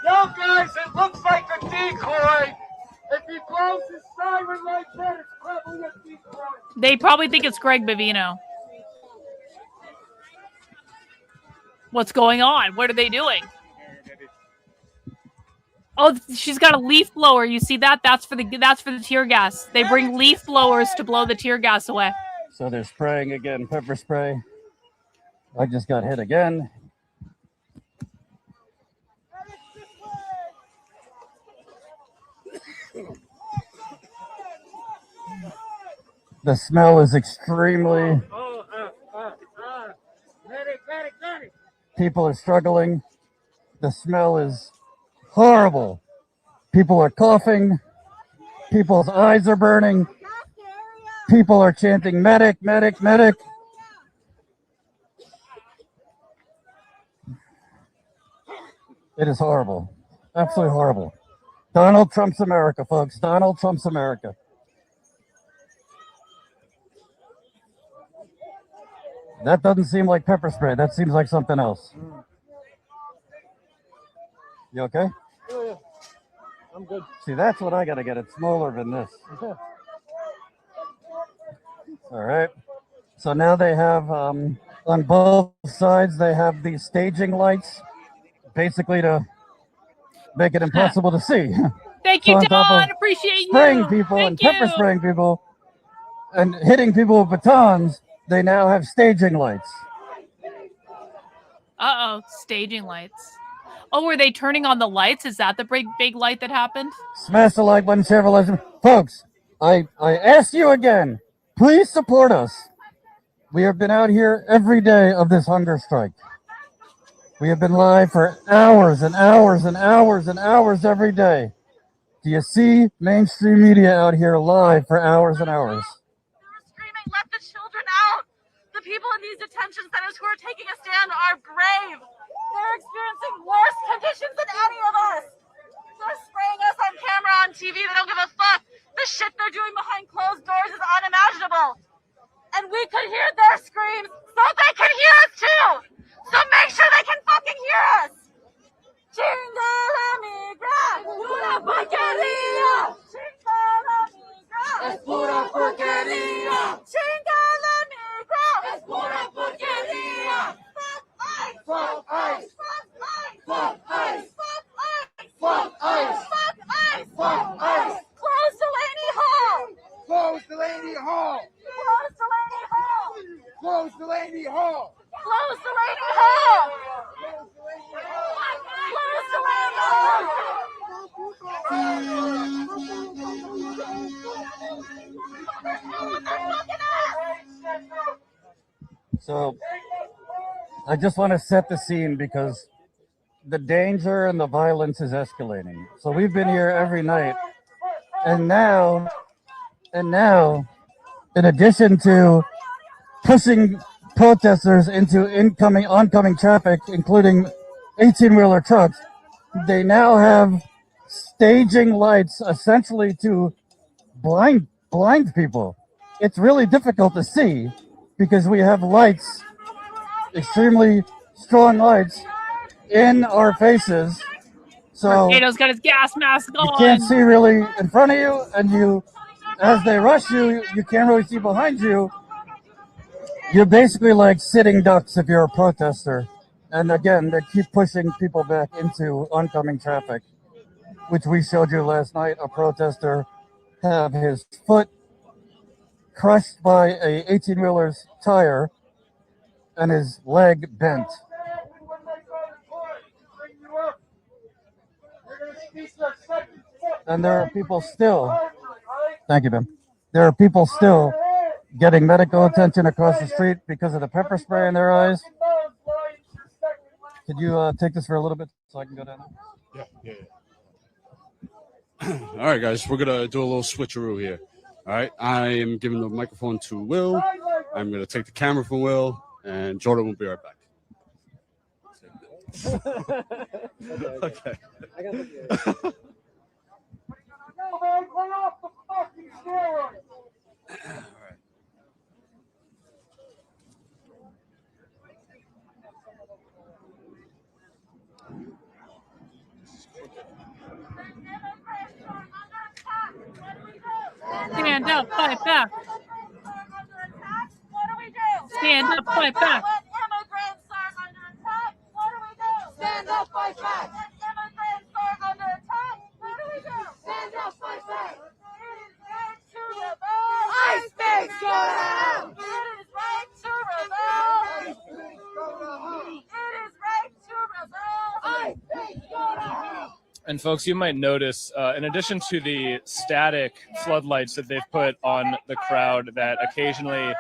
Yo, guys, it looks like a decoy. If he blows his siren like that, it's probably a decoy. They probably think it's Greg Bavino. What's going on? What are they doing? Oh, she's got a leaf blower. You see that? That's for the tear gas. They bring leaf blowers to blow the tear gas away. So they're spraying again, pepper spray. I just got hit again. The smell is extremely... People are struggling. The smell is horrible. People are coughing. People's eyes are burning. People are chanting, medic, medic, medic. It is horrible. Absolutely horrible. Donald Trump's America, folks. Donald Trump's America. That doesn't seem like pepper spray. That seems like something else. You okay? Yeah, I'm good. See, that's what I gotta get. It's smaller than this. All right. So now they have, on both sides, they have these staging lights, basically to make it impossible to see. Thank So you, on top Don. of Appreciate you. spraying people Thank and pepper you. spraying people and hitting people with batons, they now have staging lights. Uh-oh, staging lights. Oh, were they turning on the lights? Is that the big light that happened? Smash the like button, share, listen. Folks, I ask you again, please support us. We have been out here every day of this hunger strike. We have been live for hours and hours and hours and hours every day. Do you see mainstream media out here live for hours and hours? Screaming, let the children out! The people in these detention centers who are taking a stand are brave. They're experiencing worse conditions than any of us. They're spraying us on camera, on TV. They don't give a fuck. The shit they're doing behind closed doors is unimaginable. And we could hear their screams, so they can hear us too. So make sure they can fucking hear us. Chinga la migra, pura porquería. Chinga la migra, es pura porquería. Chinga la migra, es pura porquería. Fuck ICE, fuck ICE, fuck ICE, fuck ICE, fuck ICE, fuck ICE, fuck ICE. Close Delaney Hall. Close Delaney Hall. Close Delaney Hall. Close Delaney Hall. Close Delaney Hall. Close Delaney Hall. So I just want to set the scene because the danger and the violence is escalating. So we've been here every night. And now, in addition to pushing protesters into oncoming traffic, including 18-wheeler trucks, they now have staging lights essentially to blind people. It's really difficult to see because we have lights, extremely strong lights, in our faces. So Tornado's got his gas mask on. you can't see really in front of you, and as they rush you, you can't really see behind you. You're basically like sitting ducks if you're a protester. And again, they keep pushing people back into oncoming traffic. which we showed you last night, a protester have his foot crushed by a 18-wheeler's tire and his leg bent. And there are people still, thank you, Ben. There are people still getting medical attention across the street because of the pepper spray in their eyes. Could you take this for a little bit so I can go down there? Yeah. All right, guys, we're going to do a little switcheroo here. All right, I am giving the microphone to Will. I'm going to take the camera from Will, and Jordan will be right back. Okay. I got the no, man, play off the fucking steroids. Stand up, fight back. Stand up, fight back. Immigrants are under attack. What do we do? Stand up, fight back. Immigrants are under attack. What do we do? Stand up, fight back. It is right to rebel. I speak to hell. It is right to rebel. It is right to rebel. I speak to hell. And folks, you might notice, in addition to the static floodlights that they've put on the crowd, that occasionally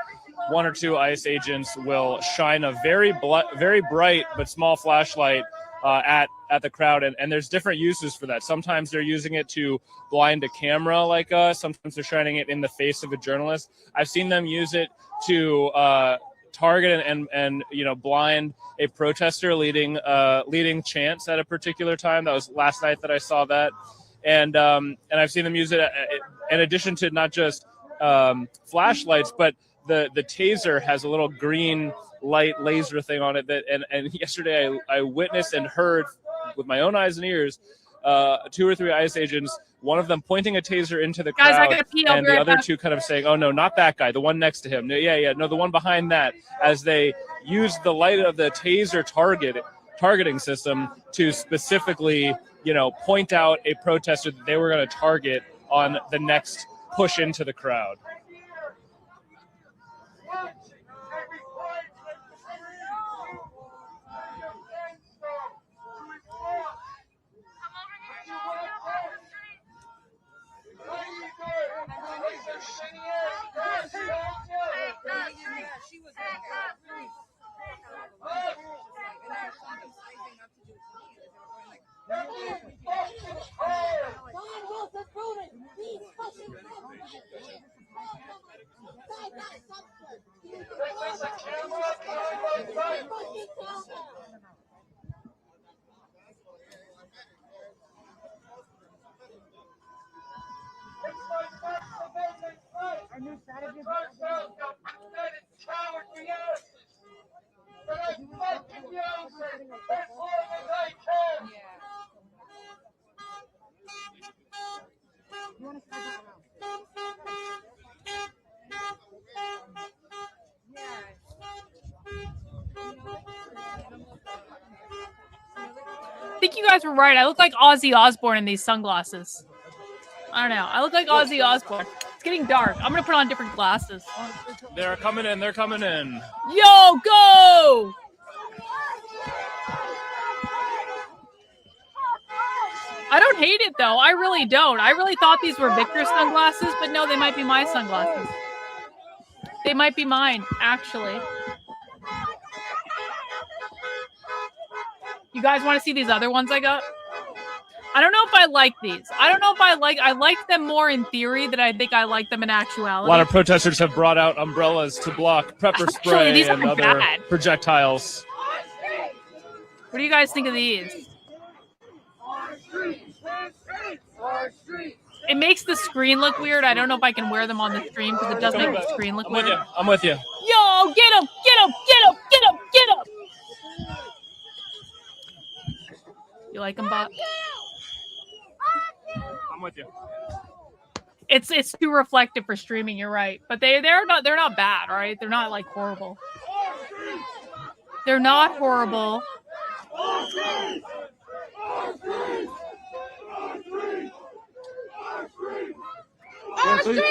one or two ICE agents will shine a very bright but small flashlight at the crowd, and there's different uses for that. Sometimes they're using it to blind a camera like us. Sometimes they're shining it in the face of a journalist. I've seen them use it to target and blind a protester leading chants at a particular time. That was last night that I saw that, and I've seen them use it in addition to not just flashlights, but the taser has a little green light laser thing on it and yesterday I witnessed and heard with my own eyes and ears 2 or 3 ICE agents, one of them pointing a taser into the crowd, Guys, I gotta pee, I'll and be the right other back. 2 kind of saying, "Oh no, not that guy, the one next to him. No, no, the one behind that," as they used the light of the taser targeting system to specifically, point out a protester that they were going to target on the next push into the crowd. I think you guys were right. I look like Ozzy Osbourne in these sunglasses. I don't know. I look like Ozzy Osbourne. It's getting dark. I'm going to put on different glasses. They're coming in. They're coming in. Yo, go! I don't hate it, though. I really don't. I really thought these were Victor's sunglasses, but no, they might be my sunglasses. They might be mine, actually. You guys want to see these other ones I got? I don't know if I like these. I like them more in theory than I think I like them in actuality. A lot of protesters have brought out umbrellas to block pepper spray these and aren't other bad. projectiles. What do you guys think of these? It makes the screen look weird. I don't know if I can wear them on the stream because it does make the screen look weird. I'm with you. Yo, get him! Get him! Get him! Get him! Get him! You like them, Bob? I'm with you. It's too reflective for streaming. You're right, but they're not bad, right? They're not like horrible. They're not horrible.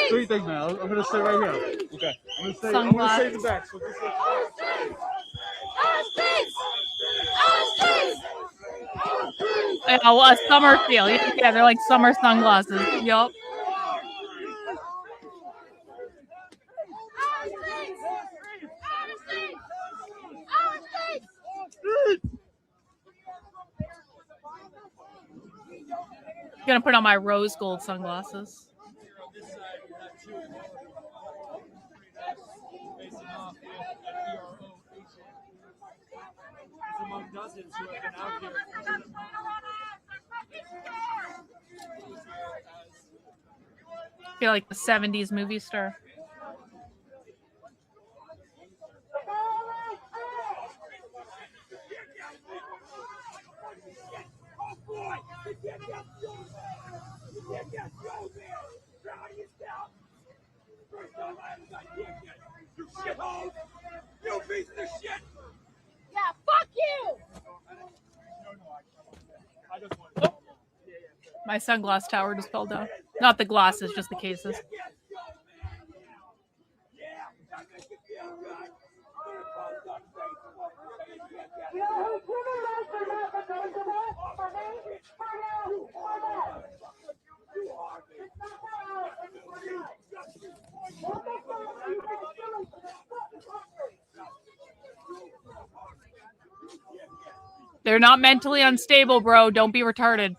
Three things, man. I'm gonna stay right here. Okay. I'm gonna stay in the back. So just a summer feel. Yeah, they're like summer sunglasses. Yup. Gonna put on my rose gold sunglasses. I feel like the 70s movie star. You piece of shit! Yeah, fuck you! My sunglass tower just fell down. Not the glasses, just the cases. They're not mentally unstable, bro. Don't be retarded.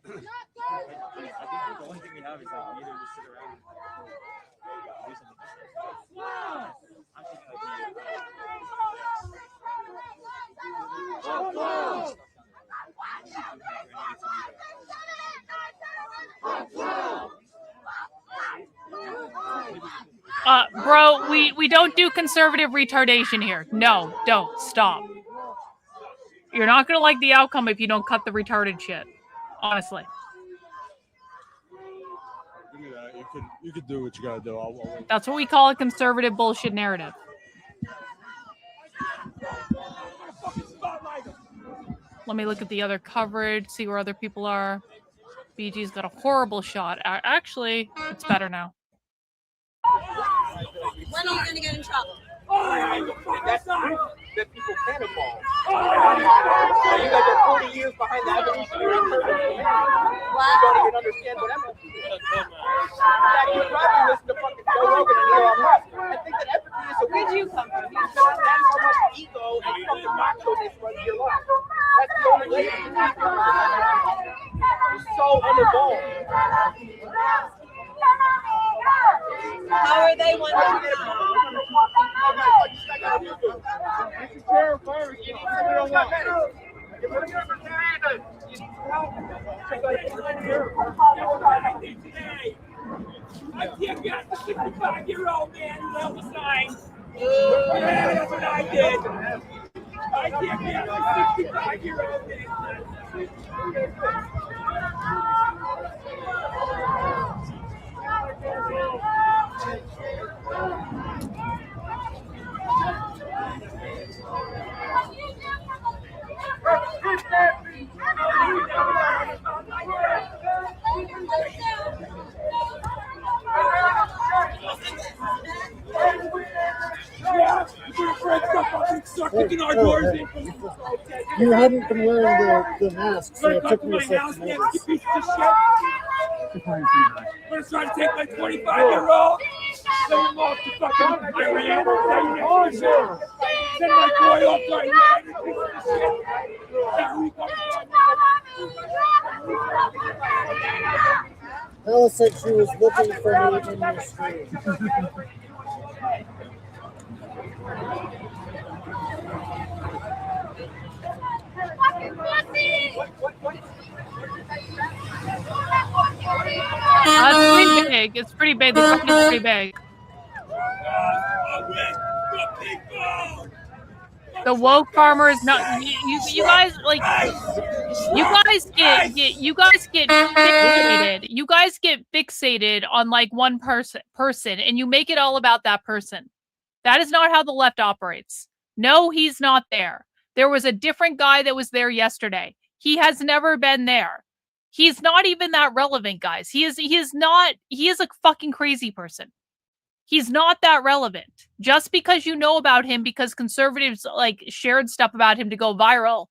The only thing we have is like either just sit around and do something. Bro, we don't do conservative retardation here. No, don't. Stop. You're not gonna like the outcome if you don't cut the retarded shit. Honestly. You could do what you gotta do. I'll That's what we call a conservative bullshit narrative. Let me look at the other coverage, see where other people are. BG's got a horrible shot. Actually, it's better now. When are you gonna get in trouble? That's that people cannonball. You guys are 40 years behind the evolution. You don't even understand what empathy is. Yeah, you probably listen to fucking Joe Rogan and Elon Musk. I think that empathy is a where'd you come from? That's how much ego and fucking macho-ness runs your life. That's the only way you can have You're so unevolved. How are they wondering? This is terrifying. You need somebody on that medicine. I can't get the 65-year-old man who held the sign. Yeah, that's what I did. I can't get the 65-year-old man. You hadn't been wearing the mask, so it took me a second to notice. We're trying to take my 25-year-old. Send him off to fucking Iran. Send my boy off to Iran. Ella said she was looking for me in your stream. That's pretty big. It's pretty big. The company's pretty big. The woke farmers, not you guys like. You guys get fixated. You guys get fixated on like one person, and you make it all about that person. That is not how the left operates. No, he's not there. There was a different guy that was there yesterday. He has never been there. He's not even that relevant, guys. He is a fucking crazy person. He's not that relevant. Just because you know about him because conservatives like shared stuff about him to go viral,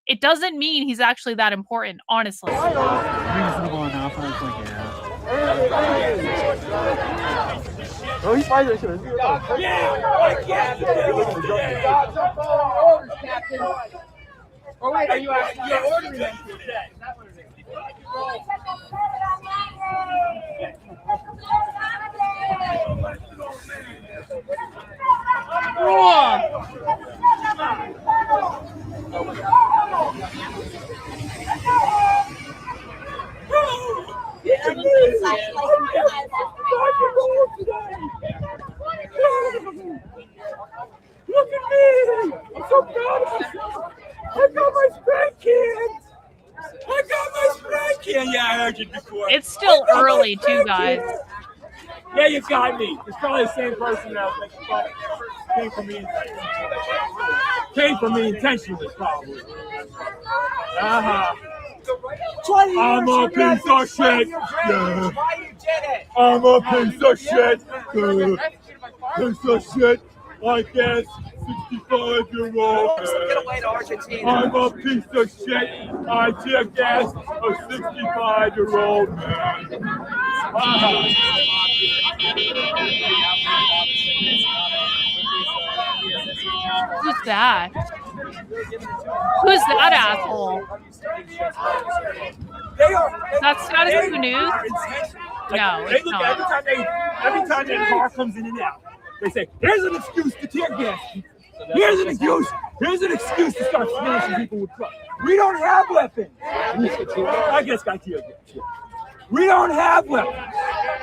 it doesn't mean he's actually that important, honestly. Reasonable enough. I was like, yeah. Oh, he's fighting this shit. Oh, wait, are you ordering them today? Is that what it is? Look at me! I'm so proud of myself! I got my spank kids! I got my spank kid! Yeah, I heard you before. It's still early too, guys. Yeah, you got me. It's probably the same person that was making fun. Came from me intentionally, probably. I'm a piece of shit. Yeah. I'm a piece of shit. Piece of shit. I guess 65-year-old. I'm a piece of shit. I tear gas a 65-year-old man. Who's that? Who's that asshole? That's status of the news? No, it's not. Every time that car comes in and out, they say, here's an excuse to tear gas. Here's an excuse to start smashing people with trucks. We don't have weapons. I guess got tear gas. Yeah. We don't have weapons.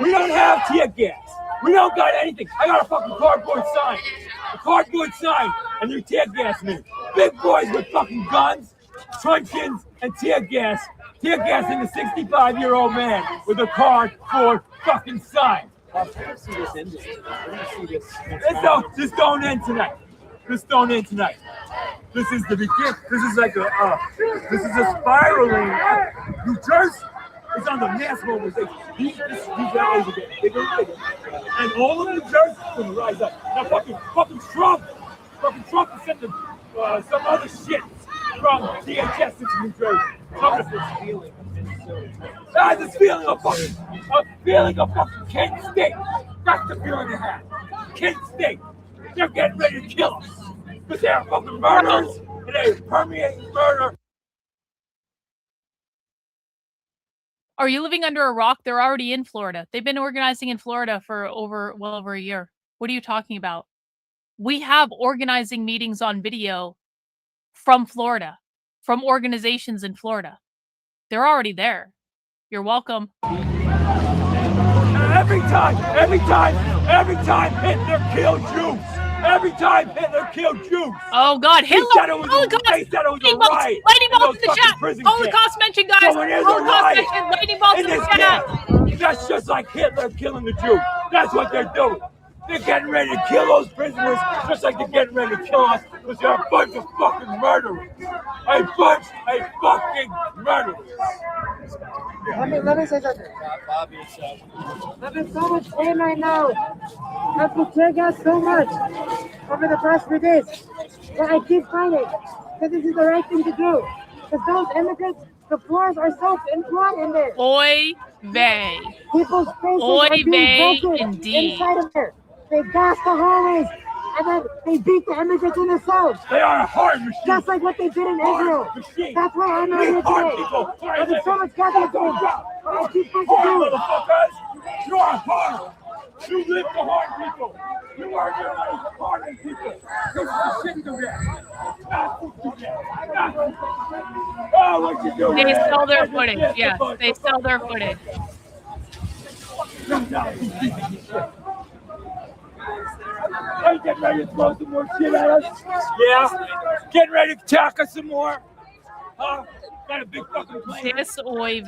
We don't have tear gas. We don't got anything. I got a fucking cardboard sign. And you tear gas me. Big boys with fucking guns, truncheons, and tear gas. Tear gassing a 65-year-old man with a cardboard fucking sign. This don't end tonight. This is the beginning. This is like this is a spiraling. New Jersey is on the mass mobilization. These rallies are getting bigger and bigger. And all of New Jersey is going to rise up. Now fucking Trump is sending some other shit from DHS into New Jersey. There's a feeling of fucking Kent State. That's the feeling they have. Kent State. They're getting ready to kill us. Because they're fucking murderers and they're permeating murder. Are you living under a rock? They're already in Florida. They've been organizing in Florida for well over a year. What are you talking about? We have organizing meetings on video from Florida, from organizations in Florida. They're already there. You're welcome. Every time Hitler killed Jews. Every time Hitler killed Jews. Oh God, Hitler! Holocaust! Lightning bolts in the chat! Holocaust mentioned, guys! Holocaust mentioned! Lightning bolts in the chat! That's just like Hitler killing the Jews. That's what they're doing. They're getting ready to kill those prisoners just like they're getting ready to kill us because they're a bunch of fucking murderers. A fucking murderers. Let me say something. I've been so much pain right now. I've been tear gas so much over the past few days. But I keep fighting because this is the right thing to do. Because those immigrants, the floors are so inflamed in there. Oy vey. People's faces are being broken indeed. Inside of there. They gas the hallways. And then they beat the immigrants in the cells. They are a hard machine. Just like what they did in Israel. That's why I'm out here today. There's so much gas in the game. I keep fighting you. You are hard. You live for hard people. You are hard people. This is the shit you get. Oh, what you doing? They sell their footage. Yes, they sell their footage. Are you getting ready to throw some more shit at us? Yeah? Getting ready to attack us some more? Huh? Got a big fucking plan. Disoive.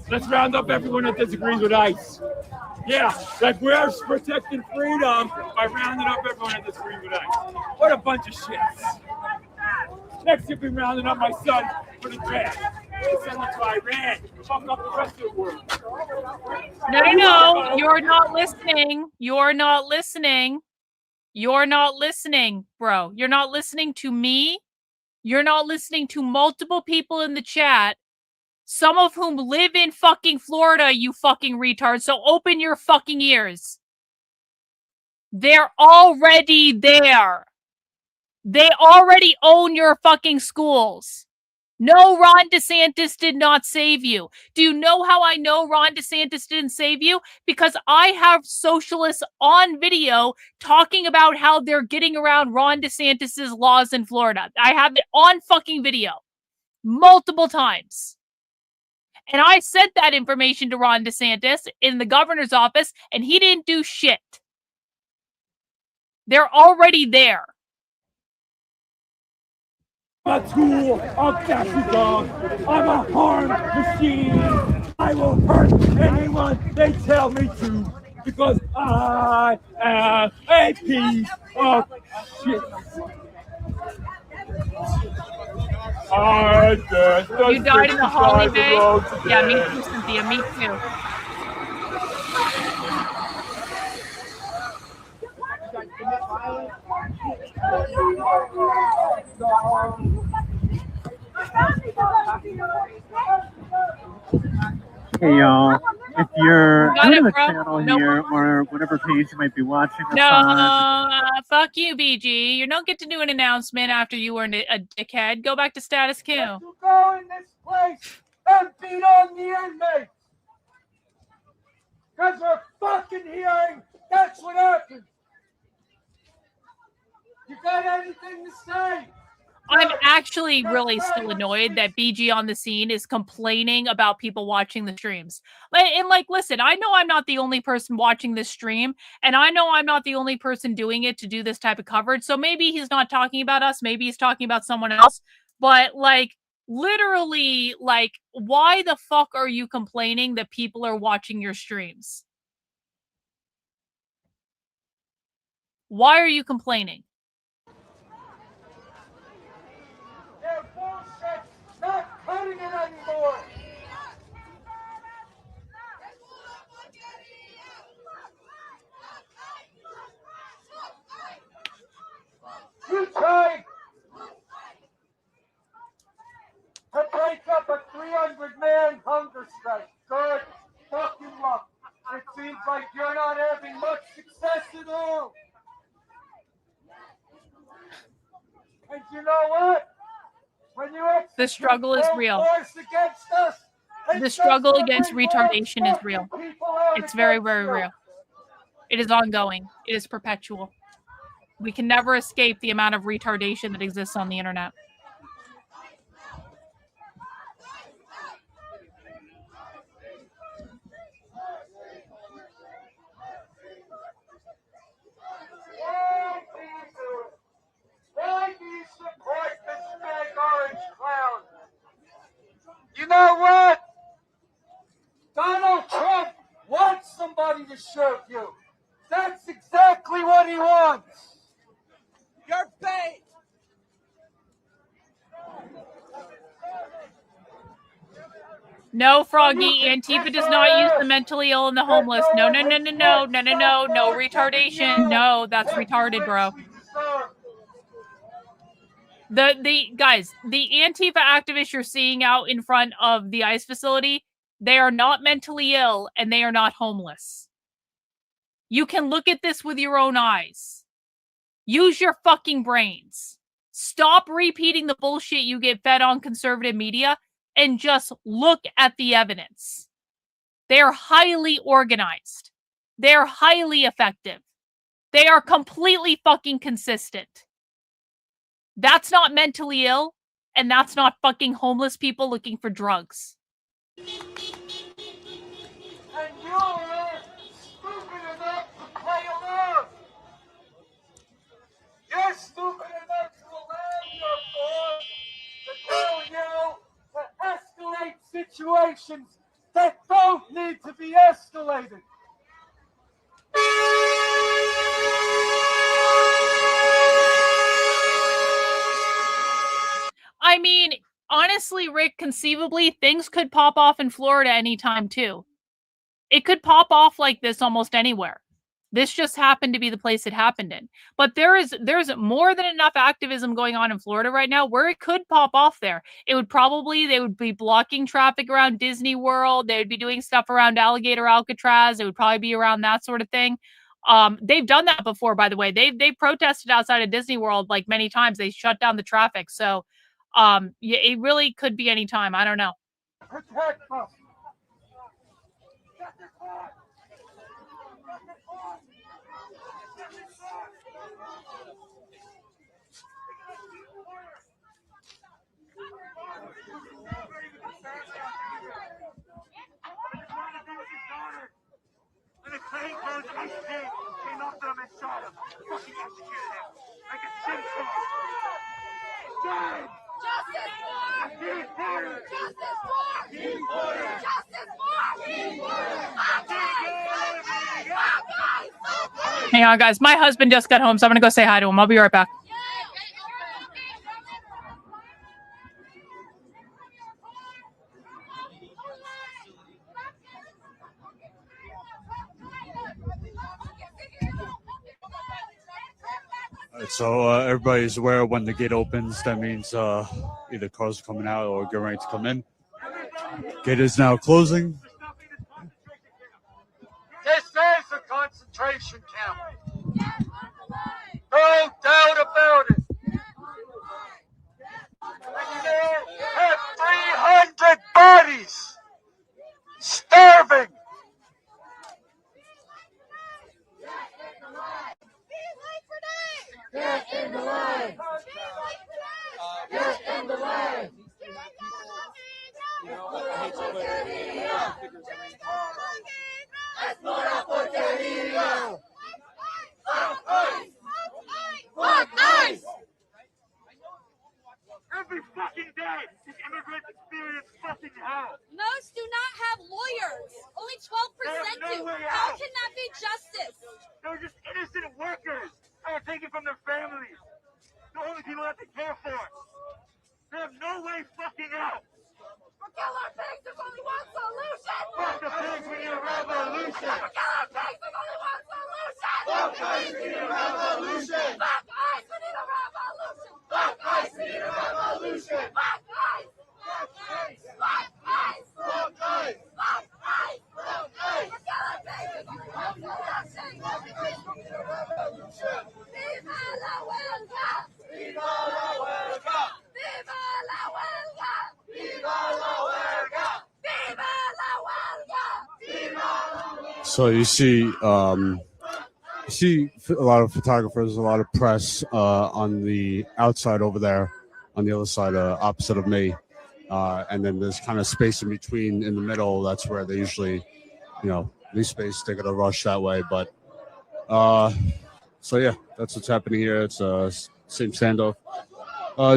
Let's round up everyone that disagrees with ICE. Yeah, like we're protecting freedom by rounding up everyone that disagrees with ICE. What a bunch of shits. Next you'll be rounding up my son for the draft. Send him to Iran. Fuck up the rest of the world. No, you're not listening. You're not listening. You're not listening, bro. You're not listening to me. You're not listening to multiple people in the chat, some of whom live in fucking Florida, you fucking retard. So open your fucking ears. They're already there. They already own your fucking schools. No, Ron DeSantis did not save you. Do you know how I know Ron DeSantis didn't save you? Because I have socialists on video talking about how they're getting around Ron DeSantis's laws in Florida. I have it on fucking video multiple times. And I sent that information to Ron DeSantis in the governor's office, and he didn't do shit. They're already there. I'm a tool of fascism. I'm a harm machine. I will hurt anyone they tell me to because I am a piece of shit. You died in the hallway. Yeah, me too, Cynthia. Me too. Hey y'all, if you're new to the channel here or whatever page you might be watching this on. Fuck you, BG. You don't get to do an announcement after you were a dickhead. Go back to status quo. You go in this place and beat on the inmates. Because we're fucking hearing that's what happened. You got anything to say? I'm actually really still annoyed that BG on the scene is complaining about people watching the streams. And like, listen, I know I'm not the only person watching this stream, and I know I'm not the only person doing it to do this type of coverage. So maybe he's not talking about us. Maybe he's talking about someone else. But like, literally, like, why the fuck are you complaining that people are watching your streams? Why are you complaining? Their bullshit's not cutting it anymore. You tried to break up a 300-man hunger strike. Good fucking luck. It seems like you're not having much success at all. And you know what? When you the struggle is real. The struggle against retardation is real. It's very, very real. It is ongoing. It is perpetual. We can never escape the amount of retardation that exists on the internet. Why do you support this big orange clown? You know what? Donald Trump wants somebody to shoot you. That's exactly what he wants. You're fake. No, Froggy, Antifa does not use the mentally ill and the homeless. No, no, no, no, no, no, no, no, no retardation. No, that's retarded, bro. The guys, the Antifa activists you're seeing out in front of the ICE facility, they are not mentally ill and they are not homeless. You can look at this with your own eyes. Use your fucking brains. Stop repeating the bullshit you get fed on conservative media and just look at the evidence. They're highly organized. They're highly effective. They are completely fucking consistent. That's not mentally ill, and that's not fucking homeless people looking for drugs. And you situations that don't need to be escalated. I mean, honestly, Rick, conceivably, things could pop off in Florida anytime, too. It could pop off like this almost anywhere. This just happened to be the place it happened in. But there's more than enough activism going on in Florida right now where it could pop off there. They would be blocking traffic around Disney World. They would be doing stuff around Alligator Alcatraz. It would probably be around that sort of thing. They've done that before, by the way. They protested outside of Disney World like many times. They shut down the traffic. So yeah, it really could be any time. I don't know. Protect us. And the train closed and came after him and shot him. Fucking executed him. Like a simple. Dead! Justice for! King Porter! Justice for! King Porter! Justice for! King Porter! Hang on, guys. My husband just got home, so I'm going to go say hi to him. I'll be right back. All right, so everybody's aware when the gate opens. That means either cars are coming out or getting ready to come in. Gate is now closing. This is a concentration camp. No doubt about it. And you have 300 bodies starving. Get in the line! Get in the line! Explora porquería! Fuck ICE! Every fucking day, this immigrant experience fucking hell. Most do not have lawyers. Only 12% do. How can that be justice? They're just innocent workers that are taken from their families. The only people that they care for. They have no way fucking out. For killer pigs, there's only one solution! Fuck the pigs, we need a revolution! For killer pigs, there's only one solution! Fuck ICE, we need a revolution! Fuck ICE, we need a revolution! Fuck ICE, we need a revolution! Fuck ICE! Fuck ICE! Fuck ICE! Fuck ICE! Fuck ICE! Fuck ICE! For killer pigs, there's only one solution! Fuck ICE, we need a revolution! Viva la huelga! Viva la huelga! Viva la huelga! Viva la huelga! Viva la huelga! Viva la huelga! So you see a lot of photographers, a lot of press on the outside over there, on the other side, opposite of me, and then there's kind of space in between, in the middle. That's where they usually, leave space. They're gonna rush that way, but so yeah, that's what's happening here. It's same standoff.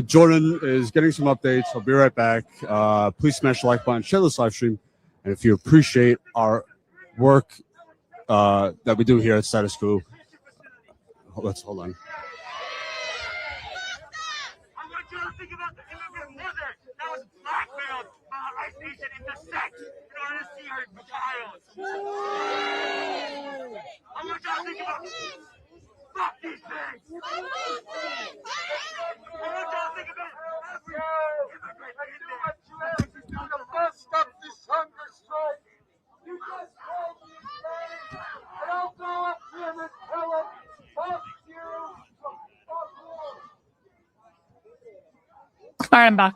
Jordan is getting some updates. I'll be right back. Please smash the like button, share this live stream, and if you appreciate our work that we do here at Status Quo, let's hold on. I want you to think about the immigrant mother that was blackmailed by an ICE agent into sex in order to see her child. I want you to think about fuck these things. I want you to think about every immigrant in there. To bust up this hunger strike. You just told me things, and I'll go up to him and tell him, fuck you, fuck you. All right, I'm back.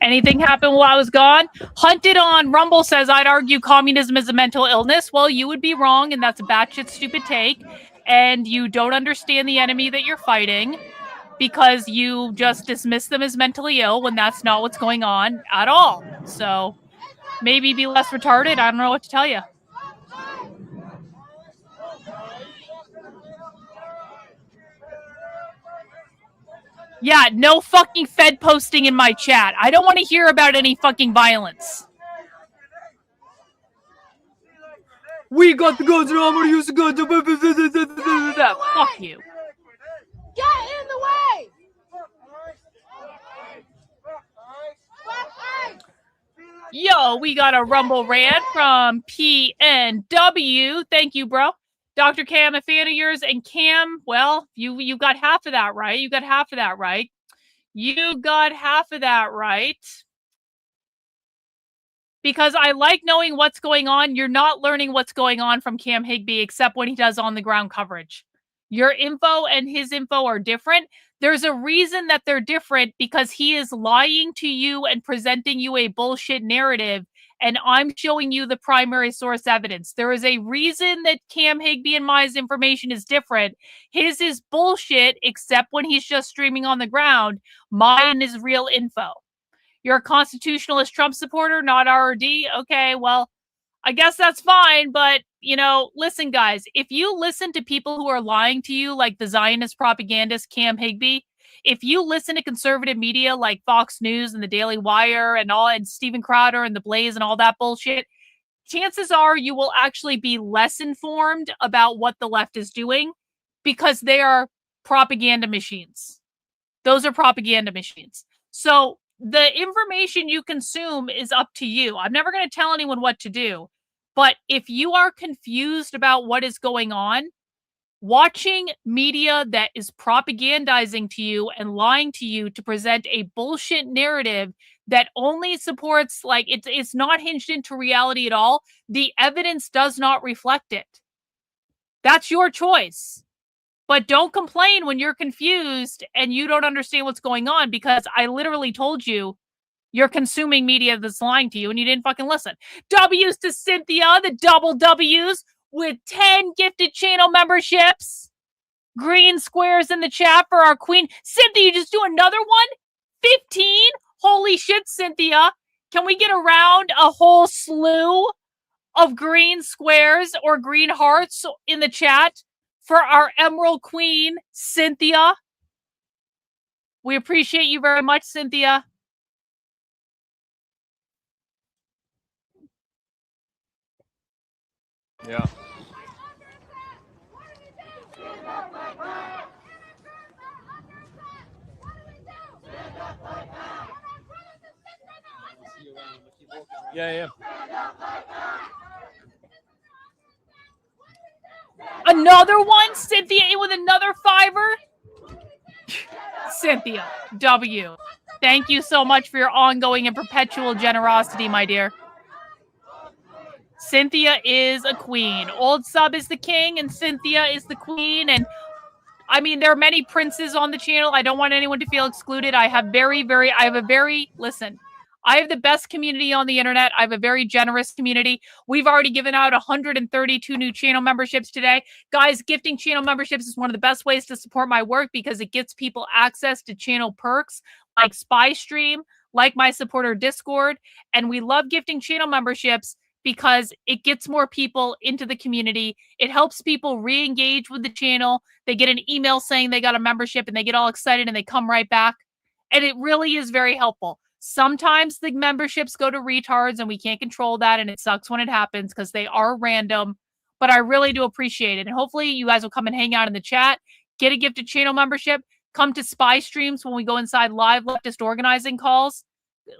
Anything happened while I was gone? Hunted on Rumble says, I'd argue communism is a mental illness. Well, you would be wrong, and that's a batshit stupid take. And you don't understand the enemy that you're fighting because you just dismiss them as mentally ill when that's not what's going on at all. So maybe be less retarded. I don't know what to tell you. Yeah, no fucking Fed posting in my chat. I don't want to hear about any fucking violence. We got the guns and I'm gonna use the guns. Fuck you. Get in the way! Yo, we got a Rumble rant from PNW. Thank you, bro. Dr. Cam, a fan of yours, and Cam, well, you got half of that right. You got half of that right. You got half of that right. Because I like knowing what's going on. You're not learning what's going on from Cam Higbee except when he does on-the-ground coverage. Your info and his info are different. There's a reason that they're different because he is lying to you and presenting you a bullshit narrative, and I'm showing you the primary source evidence. There is a reason that Cam Higbee and my information is different. His is bullshit except when he's just streaming on the ground. Mine is real info. You're a constitutionalist Trump supporter, not RRD? Okay, well, I guess that's fine, but, you know, listen, guys, if you listen to people who are lying to you, like the Zionist propagandist Cam Higbee, if you listen to conservative media like Fox News and the Daily Wire and Steven Crowder and the Blaze and all that bullshit, chances are you will actually be less informed about what the left is doing because they are propaganda machines. Those are propaganda machines. So the information you consume is up to you. I'm never going to tell anyone what to do. But if you are confused about what is going on, watching media that is propagandizing to you and lying to you to present a bullshit narrative that only supports, like, it's not hinged into reality at all, the evidence does not reflect it. That's your choice. But don't complain when you're confused and you don't understand what's going on, because I literally told you you're consuming media that's lying to you and you didn't fucking listen. W's to Cynthia, the double W's with 10 gifted channel memberships. Green squares in the chat for our queen. Cynthia, you just do another one? 15? Holy shit, Cynthia. Can we get around a whole slew of green squares or green hearts in the chat for our Emerald Queen, Cynthia? We appreciate you very much, Cynthia. Yeah. Yeah. Another one? Cynthia with another $5. Cynthia, W. Thank you so much for your ongoing and perpetual generosity, my dear. Cynthia is a queen. Old Sub is the king and Cynthia is the queen. And I mean, there are many princes on the channel. I don't want anyone to feel excluded. I have listen, I have the best community on the internet. I have a very generous community. We've already given out 132 new channel memberships today. Guys, gifting channel memberships is one of the best ways to support my work because it gets people access to channel perks like Spy Stream, like my supporter Discord. And we love gifting channel memberships because it gets more people into the community. It helps people re-engage with the channel. They get an email saying they got a membership and they get all excited and they come right back. And it really is very helpful. Sometimes the memberships go to retards and we can't control that, and it sucks when it happens because they are random, but I really do appreciate it. And hopefully you guys will come and hang out in the chat, get a gifted channel membership, come to Spy Streams when we go inside live leftist organizing calls.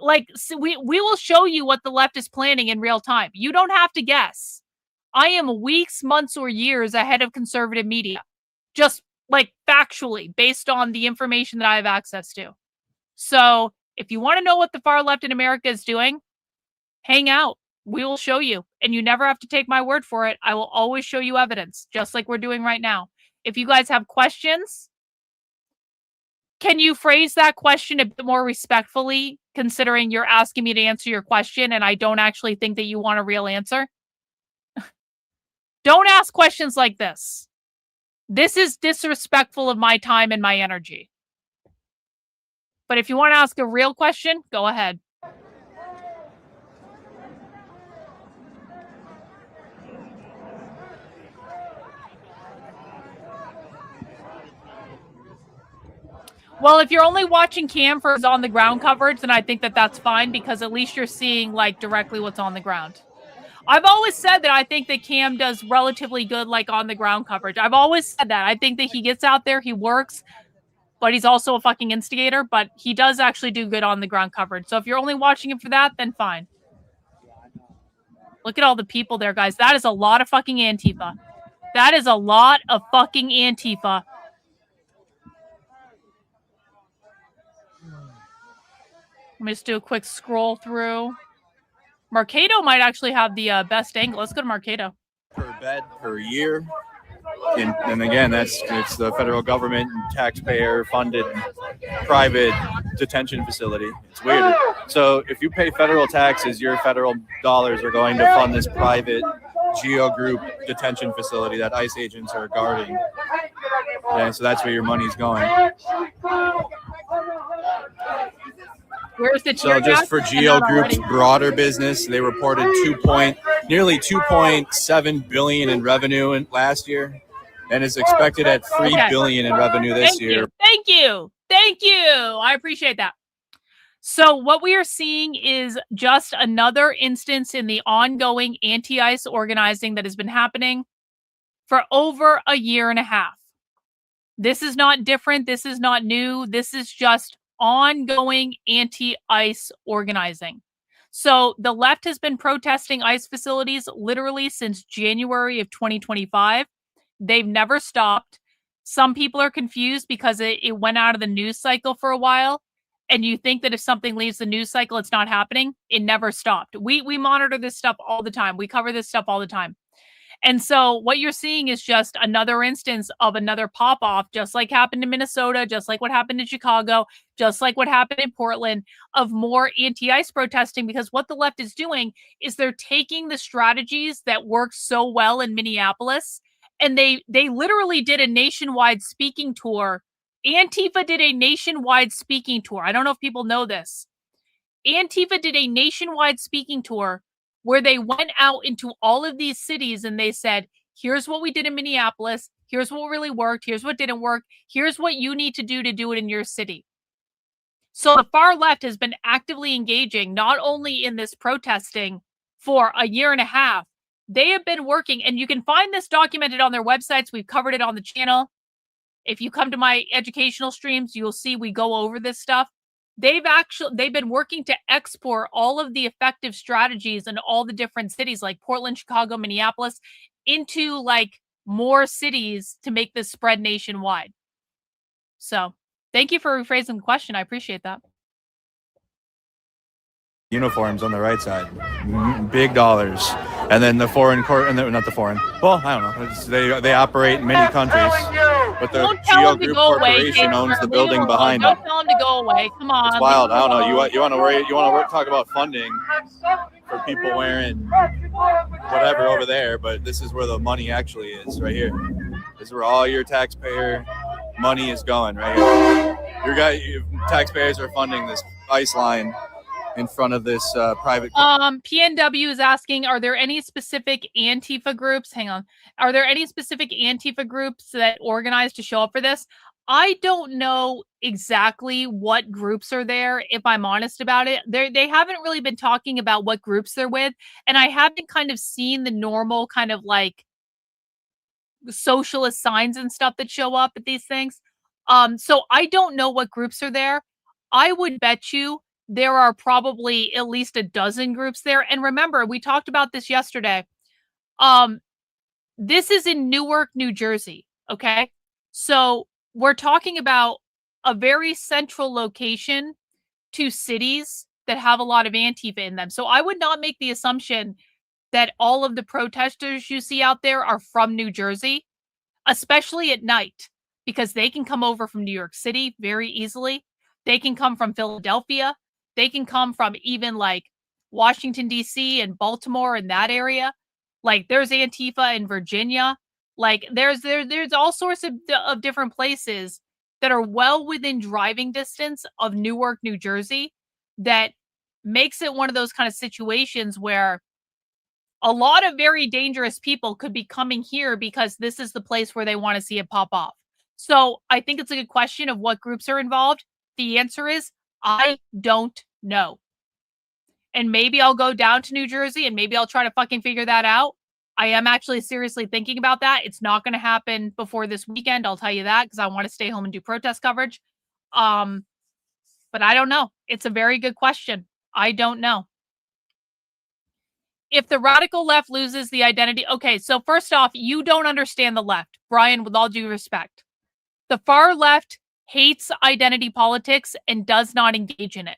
Like, so we will show you what the left is planning in real time. You don't have to guess. I am weeks, months, or years ahead of conservative media, just like factually based on the information that I have access to. So if you want to know what the far left in America is doing, hang out. We will show you. And you never have to take my word for it. I will always show you evidence, just like we're doing right now. If you guys have questions, can you phrase that question a bit more respectfully, considering you're asking me to answer your question and I don't actually think that you want a real answer? Don't ask questions like this. This is disrespectful of my time and my energy. But if you want to ask a real question, go ahead. Well, if you're only watching Cam for his on-the-ground coverage, then I think that that's fine because at least you're seeing like directly what's on the ground. I've always said that I think that Cam does relatively good like on-the-ground coverage. I've always said that. I think that he gets out there, he works, but he's also a fucking instigator, but he does actually do good on-the-ground coverage. So if you're only watching him for that, then fine. Look at all the people there, guys. That is a lot of fucking Antifa. That is a lot of fucking Antifa. Let me just do a quick scroll through. Mercado might actually have the best angle. Let's go to Mercado. Per bed per year. And again, it's the federal government and taxpayer-funded private detention facility. It's weird. So if you pay federal taxes, your federal dollars are going to fund this private geo group detention facility that ICE agents are guarding. And so that's where your money's going. Where's the so just for Geo Group's broader business, they reported nearly 2.7 billion in revenue last year, and is expected at 3 billion in revenue this year. Thank you. I appreciate that. So what we are seeing is just another instance in the ongoing anti-ICE organizing that has been happening for over a year and a half. This is not different. This is not new. This is just ongoing anti-ICE organizing. So the left has been protesting ICE facilities literally since January of 2025. They've never stopped. Some people are confused because it went out of the news cycle for a while. And you think that if something leaves the news cycle, it's not happening. It never stopped. We monitor this stuff all the time. We cover this stuff all the time. And so what you're seeing is just another instance of another pop-off, just like happened in Minnesota, just like what happened in Chicago, just like what happened in Portland, of more anti-ICE protesting, because what the left is doing is they're taking the strategies that work so well in Minneapolis, and they literally did a nationwide speaking tour. Antifa did a nationwide speaking tour. I don't know if people know this. Antifa did a nationwide speaking tour where they went out into all of these cities and they said, here's what we did in Minneapolis. Here's what really worked. Here's what didn't work. Here's what you need to do it in your city. So the far left has been actively engaging, not only in this protesting for a year and a half, they have been working, and you can find this documented on their websites. We've covered it on the channel. If you come to my educational streams, you'll see we go over this stuff. They've been working to export all of the effective strategies in all the different cities like Portland, Chicago, Minneapolis into like more cities to make this spread nationwide. So thank you for rephrasing the question. I appreciate that. Uniforms on the right side, big dollars, and then the foreign court, and not the foreign. Well, I don't know. They operate in many countries, but the Geo Group Corporation owns the building behind them. Don't tell them to go away. Come on. It's wild. I don't know. You want to talk about funding for people wearing whatever over there, but this is where the money actually is, right here. This is where all your taxpayer money is going, right here. Your taxpayers are funding this ICE line in front of this private. PNW is asking, are there any specific Antifa groups? Hang on. Are there any specific Antifa groups that organize to show up for this? I don't know exactly what groups are there, if I'm honest about it. They haven't really been talking about what groups they're with. And I haven't kind of seen the normal kind of like socialist signs and stuff that show up at these things. So I don't know what groups are there. I would bet you there are probably at least a dozen groups there. And remember, we talked about this yesterday. This is in Newark, New Jersey. Okay. So we're talking about a very central location to cities that have a lot of Antifa in them. So I would not make the assumption that all of the protesters you see out there are from New Jersey, especially at night, because they can come over from New York City very easily. They can come from Philadelphia. They can come from even like Washington, D.C. and Baltimore and that area. Like there's Antifa in Virginia. Like there's all sorts of different places that are well within driving distance of Newark, New Jersey, that makes it one of those kind of situations where a lot of very dangerous people could be coming here because this is the place where they want to see it pop off. So I think it's a good question of what groups are involved. The answer is, I don't know. And maybe I'll go down to New Jersey and maybe I'll try to fucking figure that out. I am actually seriously thinking about that. It's not going to happen before this weekend. I'll tell you that, because I want to stay home and do protest coverage. But I don't know. It's a very good question. I don't know. If the radical left loses the identity... Okay, so first off, you don't understand the left. Brian, with all due respect. The far left hates identity politics and does not engage in it.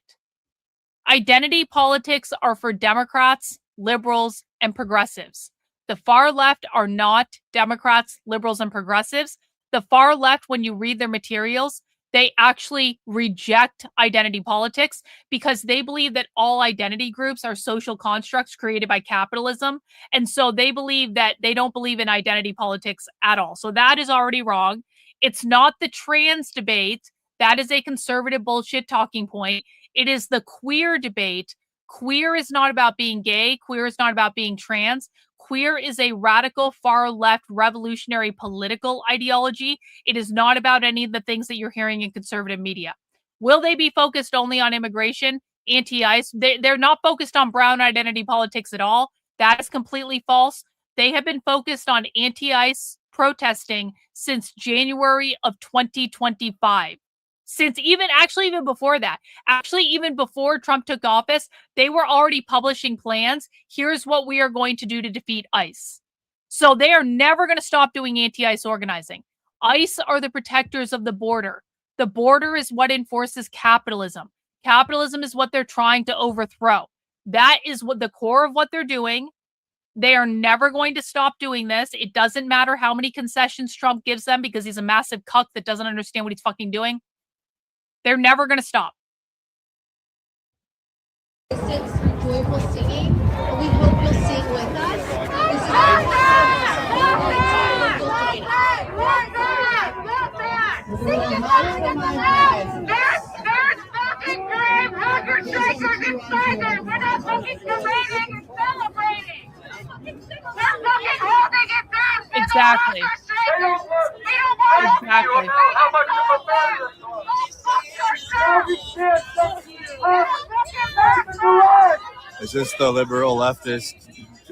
Identity politics are for Democrats, liberals, and progressives. The far left are not Democrats, liberals, and progressives. The far left, when you read their materials, they actually reject identity politics because they believe that all identity groups are social constructs created by capitalism. And so they believe that they don't believe in identity politics at all. So that is already wrong. It's not the trans debate. That is a conservative bullshit talking point. It is the queer debate. Queer is not about being gay. Queer is not about being trans. Queer is a radical, far-left, revolutionary political ideology. It is not about any of the things that you're hearing in conservative media. Will they be focused only on immigration, anti-ICE? They're not focused on brown identity politics at all. That is completely false. They have been focused on anti-ICE protesting since January of 2025. Since even before that, even before Trump took office, they were already publishing plans. Here's what we are going to do to defeat ICE. So they are never going to stop doing anti-ICE organizing. ICE are the protectors of the border. The border is what enforces capitalism. Capitalism is what they're trying to overthrow. That is what the core of what they're doing. They are never going to stop doing this. It doesn't matter how many concessions Trump gives them because he's a massive cuck that doesn't understand what he's fucking doing. They're never going to stop. Joyful singing, and we hope you'll sing with us. There's fucking grave hunger strikers inside there. We're not fucking debating and celebrating. We're fucking holding it down. Exactly. Exactly. Is this the liberal leftist?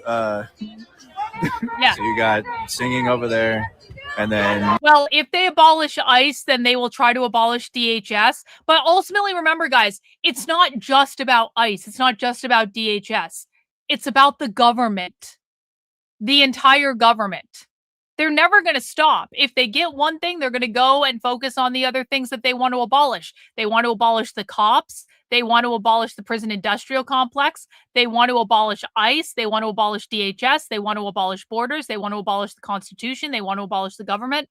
Yeah. So you got singing over there, and then... Well, if they abolish ICE, then they will try to abolish DHS. But ultimately, remember, guys, it's not just about ICE. It's not just about DHS. It's about the government. The entire government. They're never going to stop. If they get one thing, they're going to go and focus on the other things that they want to abolish. They want to abolish the cops. They want to abolish the prison industrial complex. They want to abolish ICE. They want to abolish DHS. They want to abolish borders. They want to abolish the Constitution. They want to abolish the government.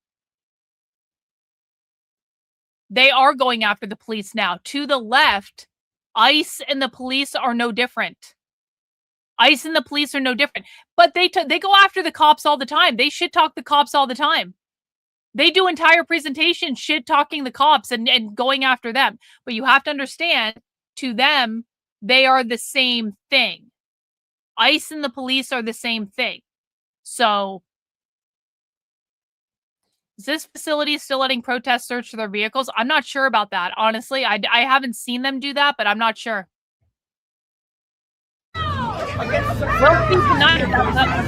They are going after the police now. To the left, ICE and the police are no different. ICE and the police are no different. But they go after the cops all the time. They shit talk the cops all the time. They do entire presentations shit talking the cops and going after them. But you have to understand, to them, they are the same thing. ICE and the police are the same thing. So, is this facility still letting protests search for their vehicles? I'm not sure about that. Honestly, I haven't seen them do that, but I'm not sure. We'll see tonight about what's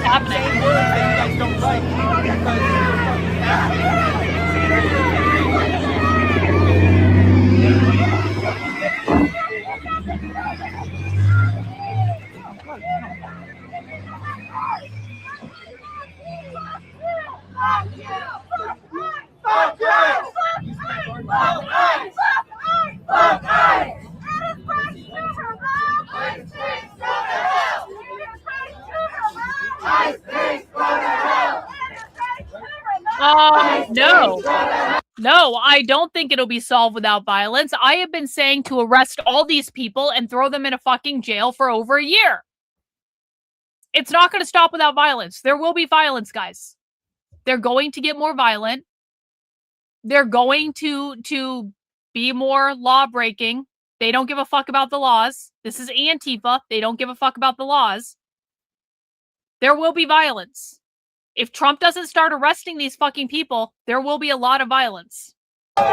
No, I don't think it'll be solved without violence. I have been saying to arrest all these people and throw them in a fucking jail for over a year. It's not going to stop without violence. There will be violence, guys. They're going to get more violent. They're going to be more law-breaking. They don't give a fuck about the laws. This is Antifa. They don't give a fuck about the laws. There will be violence. If Trump doesn't start arresting these fucking people, there will be a lot of violence. That's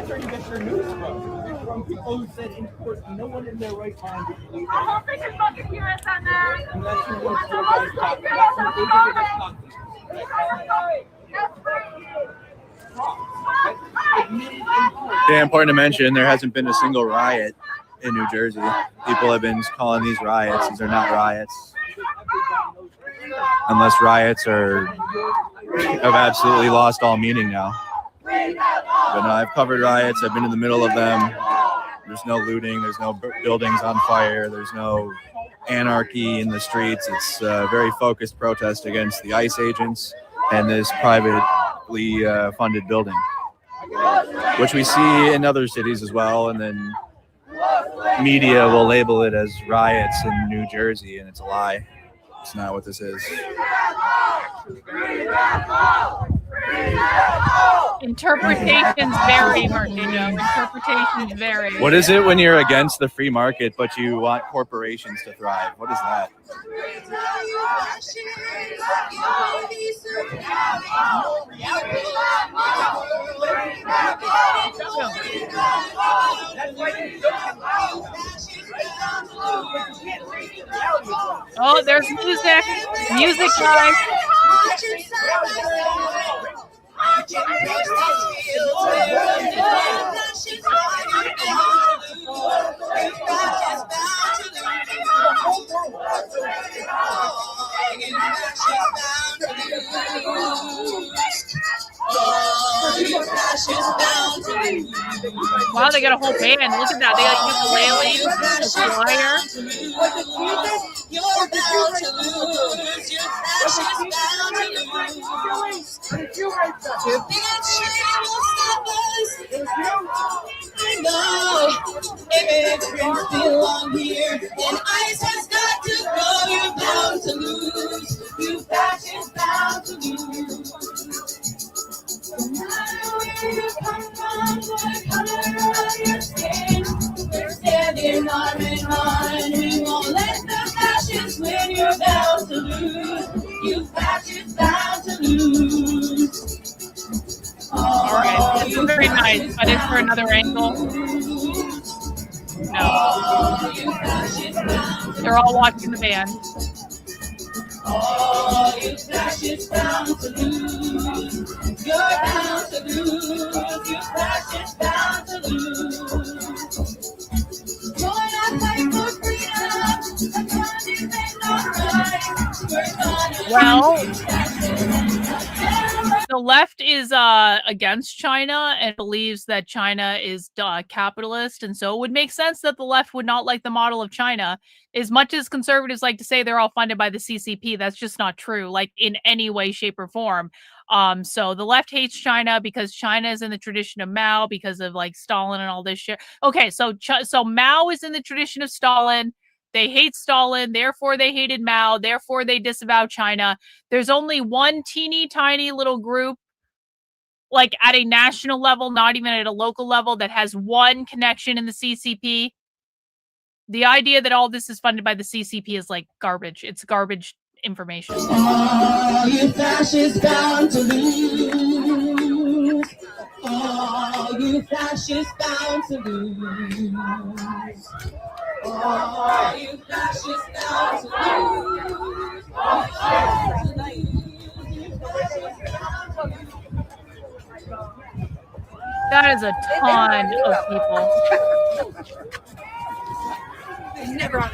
where you get your news from people who said, in court, no one in their right mind would believe I don't think it's fucking US on that. unless you want to Yeah, important to mention, there hasn't been a single riot in New Jersey. People have been calling these riots. These are not riots. Unless riots have absolutely lost all meaning now. But no, I've covered riots. I've been in the middle of them. There's no looting. There's no buildings on fire. There's no anarchy in the streets. It's a very focused protest against the ICE agents and this privately funded building, which we see in other cities as well. And then media will label it as riots in New Jersey, and it's a lie. It's not what this is. Interpretations vary, Martino. Interpretations vary. What is it when you're against the free market, but you want corporations to thrive? What is that? Oh, there's music. Music, guys. Wow, they got a whole band. Look at that. They got ukulele, a choir. You're bound to lose. Your passion's bound to lose. Your big shame will stop us. I know immigrants belong here, and ICE has got to go. You're bound to lose. Your passion's bound to lose. No matter where you come from, what color of your skin, we're standing arm in arm. We won't let the fascists win. You're bound to lose. You fascists bound to lose. Alright, this is very nice, but it's for another angle. No. They're all watching the band. Oh, you fascists bound to lose. You're bound to lose. You fascists bound to lose. Join our fight for freedom. Well, the left is against China and believes that China is capitalist, and so it would make sense that the left would not like the model of China. As much as conservatives like to say they're all funded by the CCP, that's just not true, like in any way, shape, or form. So the left hates China because China is in the tradition of Mao because of like Stalin and all this shit. Okay, so Mao is in the tradition of Stalin. They hate Stalin, therefore they hated Mao, therefore they disavow China. There's only one teeny tiny little group, like at a national level, not even at a local level, that has one connection in the CCP. The idea that all this is funded by the CCP is like garbage. It's garbage information. Oh, you fascists bound to lose. Oh, you fascists bound to lose. Oh, you fascists bound to lose. That is a ton of people. Never on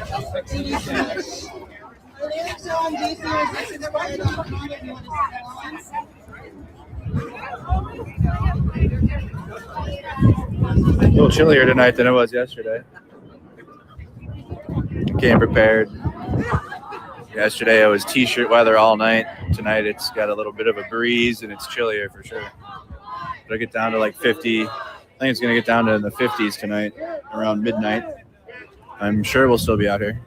A little chillier tonight than it was yesterday. Came prepared. Yesterday it was t-shirt weather all night. Tonight it's got a little bit of a breeze and it's chillier for sure. It'll get down to like 50. I think it's going to get down to the 50s tonight around midnight. I'm sure we'll still be out here.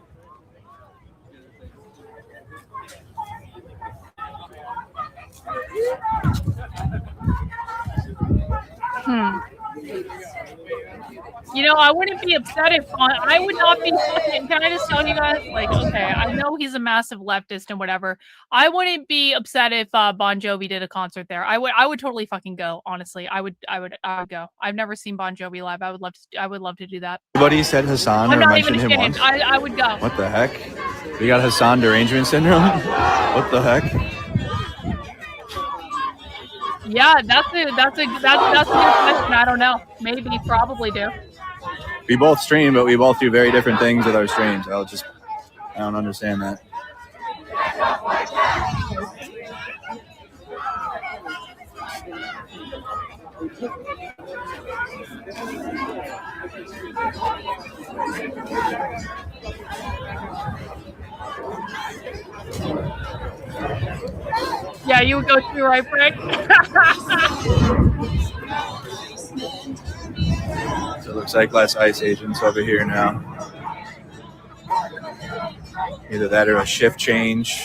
You know, I wouldn't be upset if I would not be fucking. Can I just tell you guys? Like, okay, I know he's a massive leftist and whatever. I wouldn't be upset if Bon Jovi did a concert there. I would totally fucking go. Honestly, I would go. I've never seen Bon Jovi live. I would love to do that. Anybody said Hassan or mentioned him once? I would go. What the heck? We got Hassan derangement syndrome? What the heck? Yeah, that's a good question. I don't know. Maybe, probably do. We both stream, but we both do very different things with our streams. I don't understand that. Yeah, you would go too, right, Frank? So it looks like less ICE agents over here now. Either that or a shift change.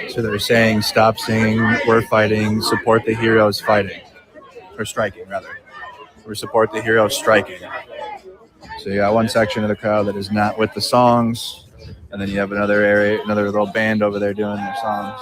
So they're saying, stop singing, we're fighting, support the heroes fighting. Or striking, rather. Or support the heroes striking. So you got one section of the crowd that is not with the songs, and then you have another area, another little band over there doing their songs.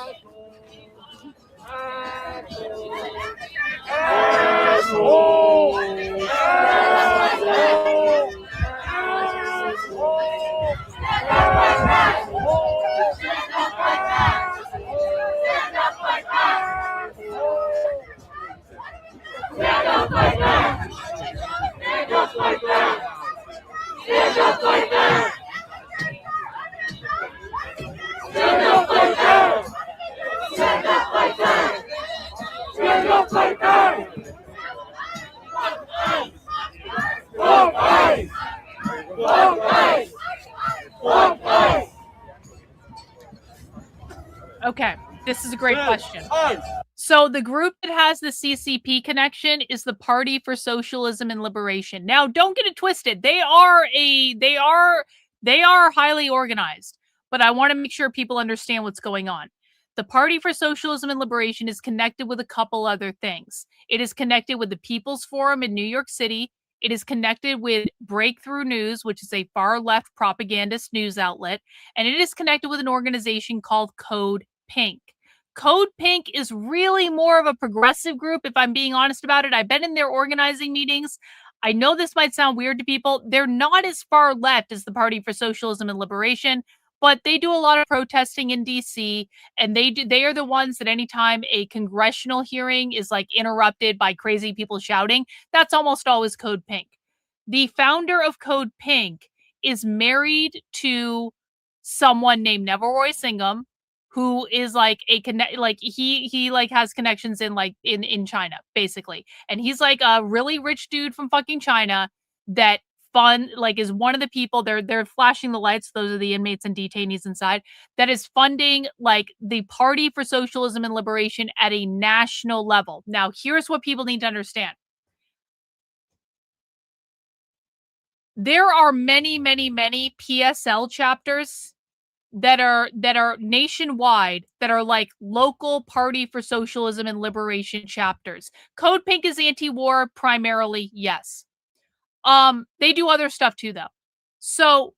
Okay, this is a great question. So the group that has the CCP connection is the Party for Socialism and Liberation. Now, don't get it twisted. They are highly organized, but I want to make sure people understand what's going on. The Party for Socialism and Liberation is connected with a couple other things. It is connected with the People's Forum in New York City. It is connected with Breakthrough News, which is a far-left propagandist news outlet. And it is connected with an organization called Code Pink. Code Pink is really more of a progressive group, if I'm being honest about it. I've been in their organizing meetings. I know this might sound weird to people. They're not as far left as the Party for Socialism and Liberation, but they do a lot of protesting in DC, and they are the ones that anytime a congressional hearing is like interrupted by crazy people shouting, that's almost always Code Pink. The founder of Code Pink is married to someone named Neville Roy Singham, who is like he has connections in China, basically. And he's like a really rich dude from fucking China that is one of the people, they're flashing the lights, those are the inmates and detainees inside, that is funding like the Party for Socialism and Liberation at a national level. Now, here's what people need to understand. There are many, many, many PSL chapters that are nationwide, that are like local Party for Socialism and Liberation chapters. Code Pink is anti-war primarily, yes. They do other stuff too, though. So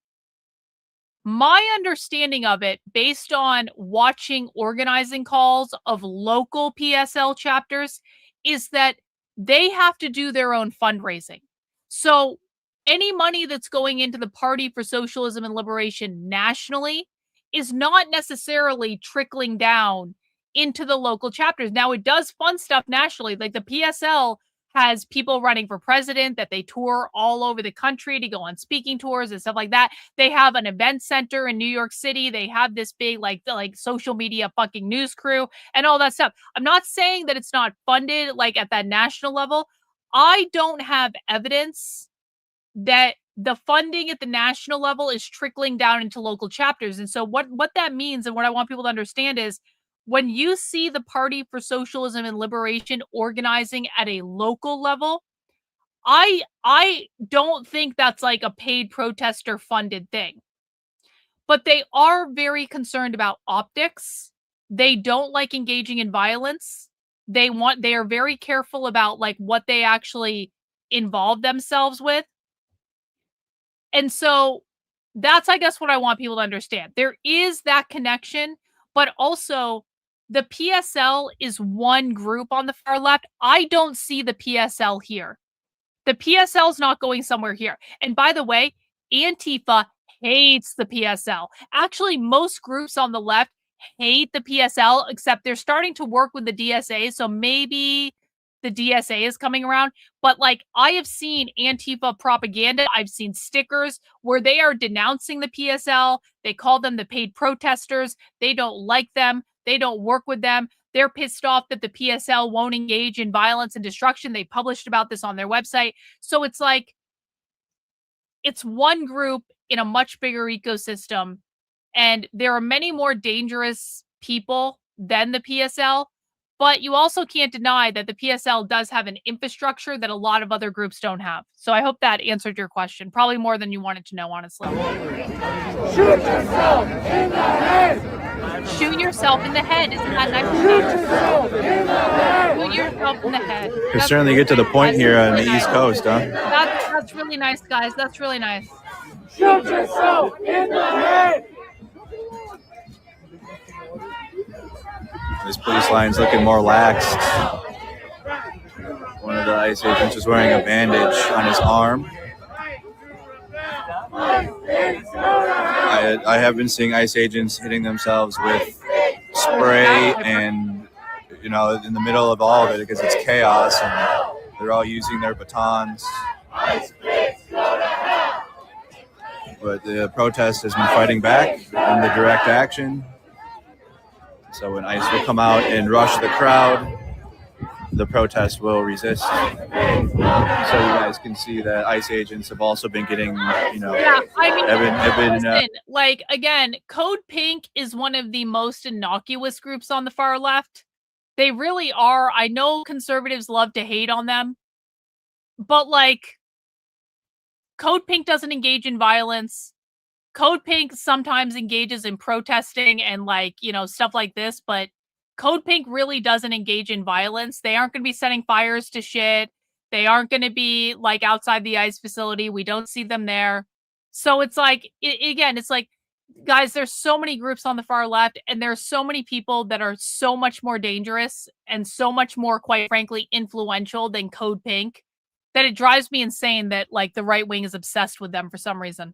my understanding of it, based on watching organizing calls of local PSL chapters, is that they have to do their own fundraising. So any money that's going into the Party for Socialism and Liberation nationally is not necessarily trickling down into the local chapters. Now, it does fund stuff nationally. Like the PSL has people running for president that they tour all over the country to go on speaking tours and stuff like that. They have an event center in New York City. They have this big like social media fucking news crew and all that stuff. I'm not saying that it's not funded like at that national level. I don't have evidence that the funding at the national level is trickling down into local chapters. And so what that means, and what I want people to understand, is when you see the Party for Socialism and Liberation organizing at a local level, I don't think that's like a paid protester funded thing. But they are very concerned about optics. They don't like engaging in violence. They are very careful about like what they actually involve themselves with. And so that's, I guess, what I want people to understand. There is that connection, but also the PSL is one group on the far left. I don't see the PSL here. The PSL is not going somewhere here. And by the way, Antifa hates the PSL. Actually, most groups on the left hate the PSL, except they're starting to work with the DSA. So maybe the DSA is coming around. But like, I have seen Antifa propaganda. I've seen stickers where they are denouncing the PSL. They call them the paid protesters. They don't like them. They don't work with them. They're pissed off that the PSL won't engage in violence and destruction. They published about this on their website. So it's like, it's one group in a much bigger ecosystem. And there are many more dangerous people than the PSL. But you also can't deny that the PSL does have an infrastructure that a lot of other groups don't have. So I hope that answered your question. Probably more than you wanted to know, honestly. Shoot yourself in the head. Shoot yourself in the head. Isn't that nice? Shoot yourself in the head. You certainly get to the point here on the East Coast, huh? That's really nice, guys. That's really nice. Shoot yourself in the head. This police line's looking more laxed. One of the ICE agents is wearing a bandage on his arm. I have been seeing ICE agents hitting themselves with spray and, you know, in the middle of all of it because it's chaos and they're all using their batons. But the protest has been fighting back in the direct action. So when ICE will come out and rush the crowd, the protest will resist. So you guys can see that ICE agents have also been getting, you know, listen, like, again, Code Pink is one of the most innocuous groups on the far left. They really are. I know conservatives love to hate on them, but like, Code Pink doesn't engage in violence. Code Pink sometimes engages in protesting and like, you know, stuff like this, but Code Pink really doesn't engage in violence. They aren't going to be setting fires to shit. They aren't going to be like outside the ICE facility. We don't see them there. So it's like, again, it's like, guys, there's so many groups on the far left and there's so many people that are so much more dangerous and so much more, quite frankly, influential than Code Pink, that it drives me insane that like the right wing is obsessed with them for some reason.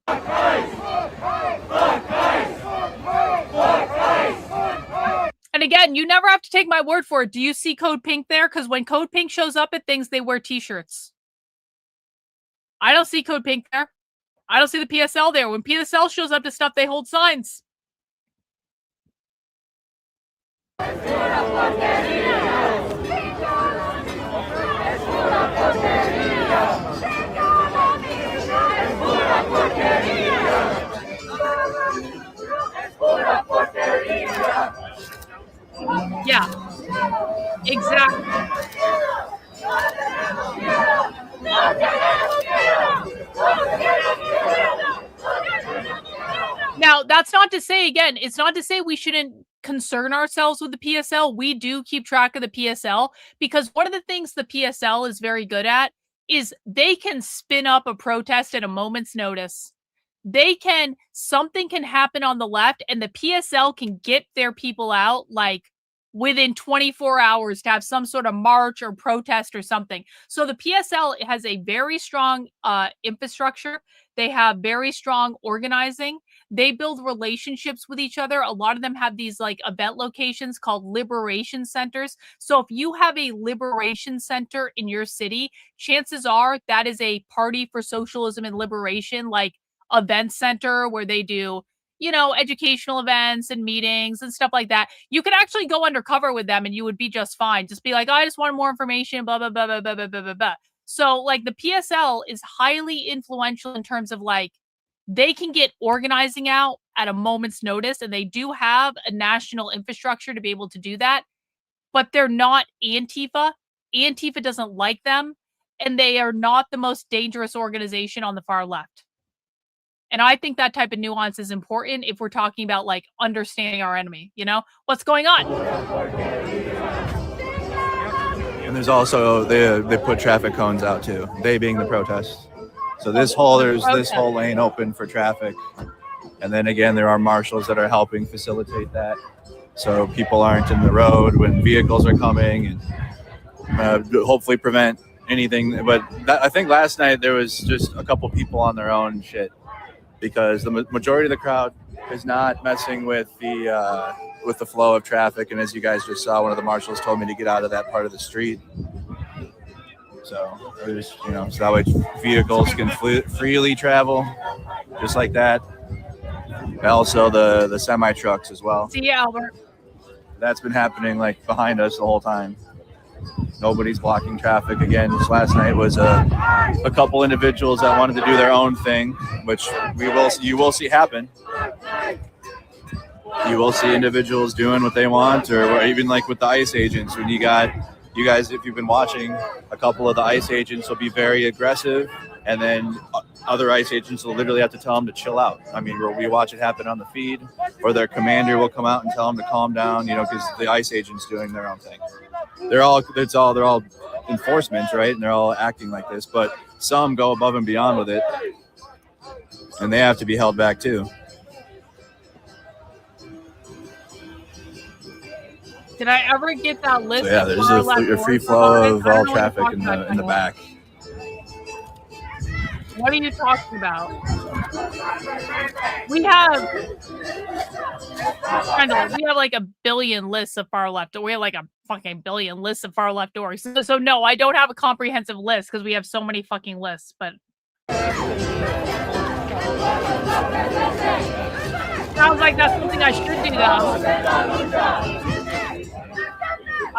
And again, you never have to take my word for it. Do you see Code Pink there? Because when Code Pink shows up at things, they wear t-shirts. I don't see Code Pink there. I don't see the PSL there. When PSL shows up to stuff, they hold signs. Yeah, exactly. Now, that's not to say, again, it's not to say we shouldn't concern ourselves with the PSL. We do keep track of the PSL because one of the things the PSL is very good at is they can spin up a protest at a moment's notice. Something can happen on the left and the PSL can get their people out like within 24 hours to have some sort of march or protest or something. So the PSL has a very strong infrastructure. They have very strong organizing. They build relationships with each other. A lot of them have these like event locations called liberation centers. So if you have a liberation center in your city, chances are that is a Party for Socialism and Liberation, like event center where they do, you know, educational events and meetings and stuff like that. You could actually go undercover with them and you would be just fine. Just be like, oh, I just want more information, blah, blah, blah, blah, blah, blah, blah, blah, blah. So like the PSL is highly influential in terms of like, they can get organizing out at a moment's notice, and they do have a national infrastructure to be able to do that, but they're not Antifa. Antifa doesn't like them, and they are not the most dangerous organization on the far left. And I think that type of nuance is important if we're talking about like understanding our enemy, you know? What's going on? And there's also they put traffic cones out too. They being the protests. So there's this whole lane open for traffic. And then again, there are marshals that are helping facilitate that. So people aren't in the road when vehicles are coming, and hopefully prevent anything. But I think last night there was just a couple people on their own shit, because the majority of the crowd is not messing with the flow of traffic. And as you guys just saw, one of the marshals told me to get out of that part of the street. So there's, so that way vehicles can freely travel, just like that. And also the semi trucks as well. See you, Albert. That's been happening like behind us the whole time. Nobody's blocking traffic. Again, just last night was a couple individuals that wanted to do their own thing, which you will see happen. You will see individuals doing what they want, or even like with the ICE agents, when you guys, if you've been watching, a couple of the ICE agents will be very aggressive, and then other ICE agents will literally have to tell them to chill out. I mean, we watch it happen on the feed, or their commander will come out and tell them to calm down, because the ICE agent's doing their own thing. They're all enforcement, right? And they're all acting like this, but some go above and beyond with it, and they have to be held back too. Did I ever get that list? So yeah, there's a free flow of all traffic in the back. What are you talking about? We have like a billion lists of far left. We have like a fucking billion lists of far left orgs. So no, I don't have a comprehensive list because we have so many fucking lists. But sounds like that's something I should do though.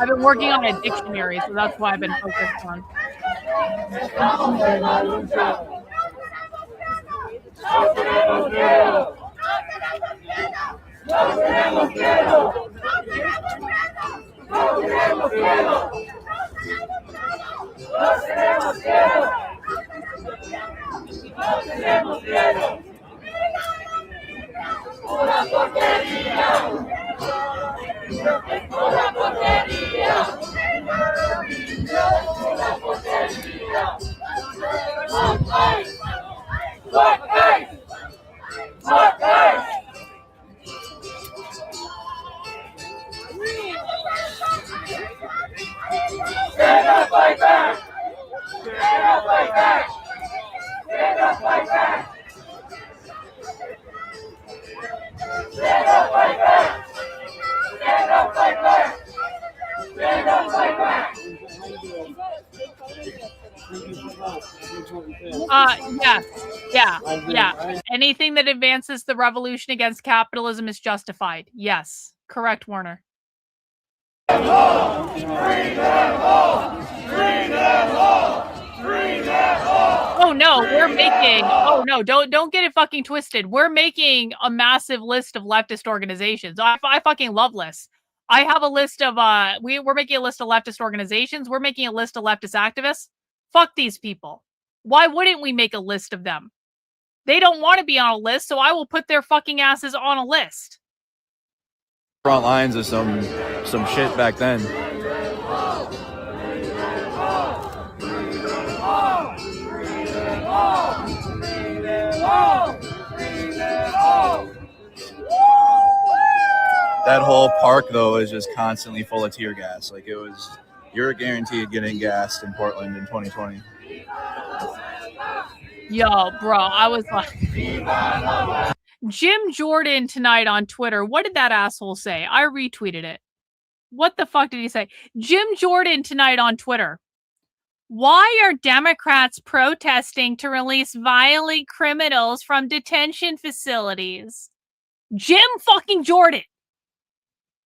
I've been working on a dictionary, so that's why I've been focused on. Stand up, fight back! Stand up, fight back! Stand up, fight back! Stand up, fight back! Stand up, fight back! Stand up, fight back! Yeah. Anything that advances the revolution against capitalism is justified. Yes. Correct, Warner. Free them all! Free them all! Free them all! Oh no, don't get it fucking twisted. We're making a massive list of leftist organizations. I fucking love lists. I have a list of we're making a list of leftist organizations. We're making a list of leftist activists. Fuck these people. Why wouldn't we make a list of them? They don't want to be on a list, so I will put their fucking asses on a list. Front lines of some shit back then. That whole park though is just constantly full of tear gas. Like you're guaranteed getting gassed in Portland in 2020. Yo, bro, I was like, Jim Jordan tonight on Twitter. What did that asshole say? I retweeted it. What the fuck did he say? Jim Jordan tonight on Twitter. Why are Democrats protesting to release violent criminals from detention facilities? Jim fucking Jordan,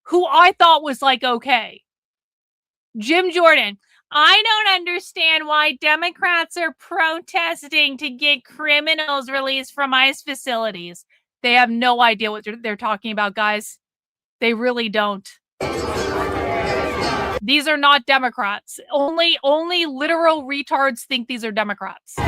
who I thought was like, okay. Jim Jordan, I don't understand why Democrats are protesting to get criminals released from ICE facilities. They have no idea what they're talking about, guys. They really don't. These are not Democrats. Only literal retards think these are Democrats. Free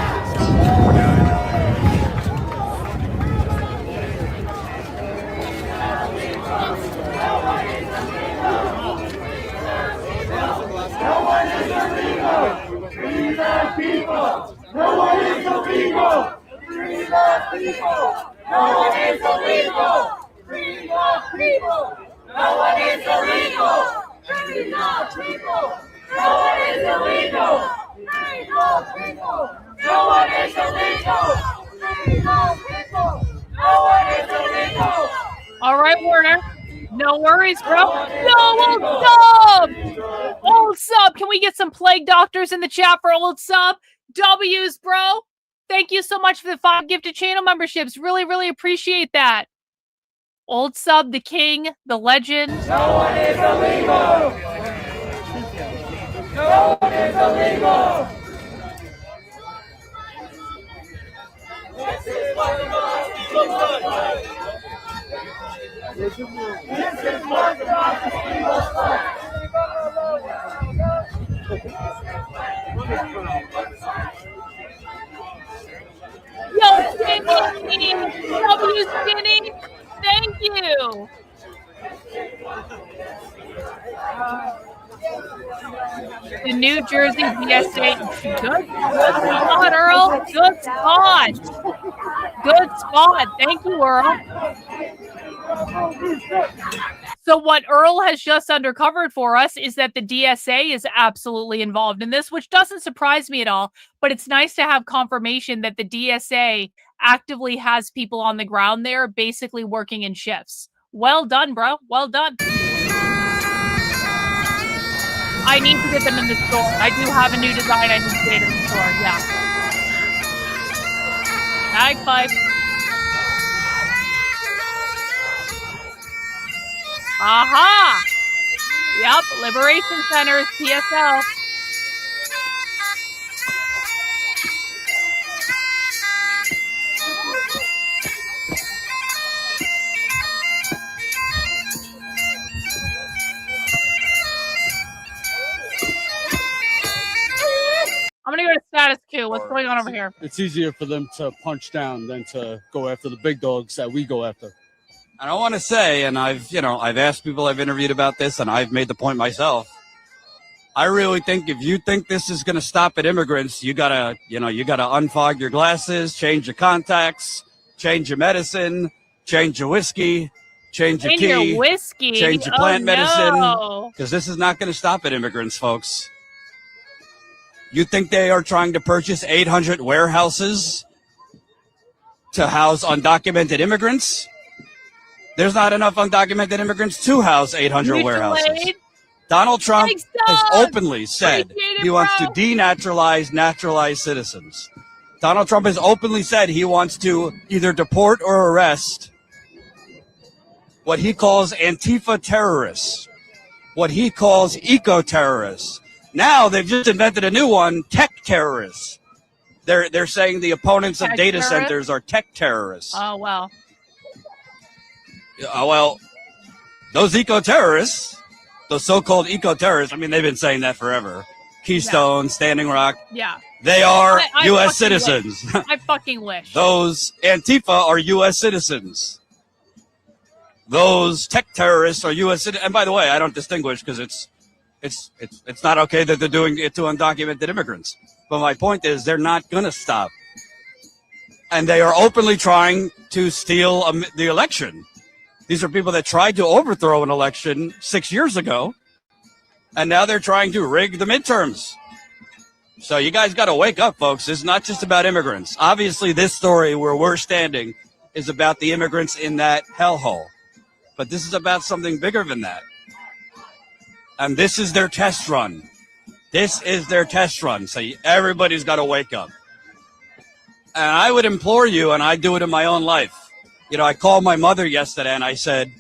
the people! No one is illegal! Free the people! No one is illegal! Free the people! No one is illegal! Free the people! No one is illegal! Free the people! No one is illegal! Free the people! No one is illegal! All right, Warner. No worries, bro. No, old sub! Old sub! Can we get some plague doctors in the chat for old sub? W's, bro. Thank you so much for the 5 gifted channel memberships. Really, really appreciate that. Old sub, the king, the legend. No one is illegal! No one is illegal! This is what the democracy looks like! This is what democracy looks like! Yo, Skinny! W Skinny! Thank you! The New Jersey DSA. Good spot, Earl. Good spot. Good spot. Thank you, Earl. So what Earl has just uncovered for us is that the DSA is absolutely involved in this, which doesn't surprise me at all, but it's nice to have confirmation that the DSA actively has people on the ground there basically working in shifts. Well done, bro. Well done. I need to get them in the store. I do have a new design I need to get in the store, yeah. Bagpipe. Aha! Yep, Liberation Centers, PSL. I'm gonna go to status quo. What's going on over here? It's easier for them to punch down than to go after the big dogs that we go after. And I want to say, and I've asked people I've interviewed about this, and I've made the point myself. I really think if you think this is going to stop at immigrants, you gotta unfog your glasses, change your contacts, change your medicine, change your whiskey, change your key, change your plant medicine, because this is not going to stop at immigrants, folks. You think they are trying to purchase 800 warehouses to house undocumented immigrants? There's not enough undocumented immigrants to house 800 warehouses. Donald Trump has openly said he wants to denaturalize naturalized citizens. Donald Trump has openly said he wants to either deport or arrest what he calls Antifa terrorists, what he calls eco-terrorists. Now they've just invented a new one, tech terrorists. They're saying the opponents of data centers are tech terrorists. Oh, wow. Well, those eco-terrorists, those so-called eco-terrorists, I mean, they've been saying that forever. Keystone, Standing Rock. Yeah. They are I U.S. citizens. I fucking wish. Those Antifa are U.S. citizens. Those tech terrorists are U.S. citizens. And by the way, I don't distinguish because it's not okay that they're doing it to undocumented immigrants. But my point is they're not going to stop. And they are openly trying to steal the election. These are people that tried to overthrow an election 6 years ago, and now they're trying to rig the midterms. So you guys got to wake up, folks. It's not just about immigrants. Obviously, this story where we're standing is about the immigrants in that hellhole. But this is about something bigger than that. And this is their test run. This is their test run. So everybody's got to wake up. And I would implore you, and I do it in my own life. You know, I called my mother yesterday and I said,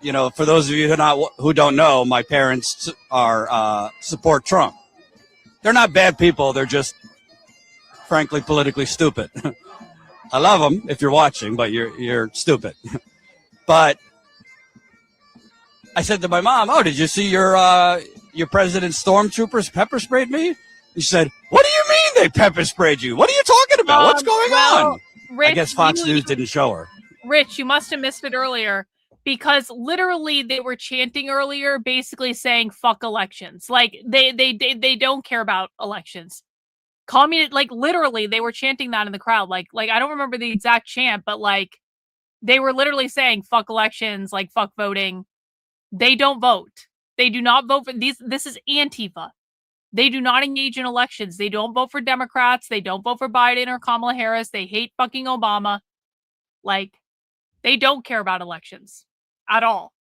you know, for those of you who don't know, my parents are support Trump. They're not bad people. They're just, frankly, politically stupid. I love them if you're watching, but you're stupid. But I said to my mom, "Oh, did you see your president's stormtroopers pepper sprayed me?" She said, "What do you mean they pepper sprayed you? What are you talking about? What's going on?" Rich, I guess Fox News didn't show her. Rich, you must have missed it earlier because literally they were chanting earlier, basically saying "fuck elections." Like they don't care about elections. Like literally, they were chanting that in the crowd. Like I don't remember the exact chant, but like they were literally saying "fuck elections," like "fuck voting." They don't vote. They do not vote for these. This is Antifa. They do not engage in elections. They don't vote for Democrats. They don't vote for Biden or Kamala Harris. They hate fucking Obama. Like, they don't care about elections at all.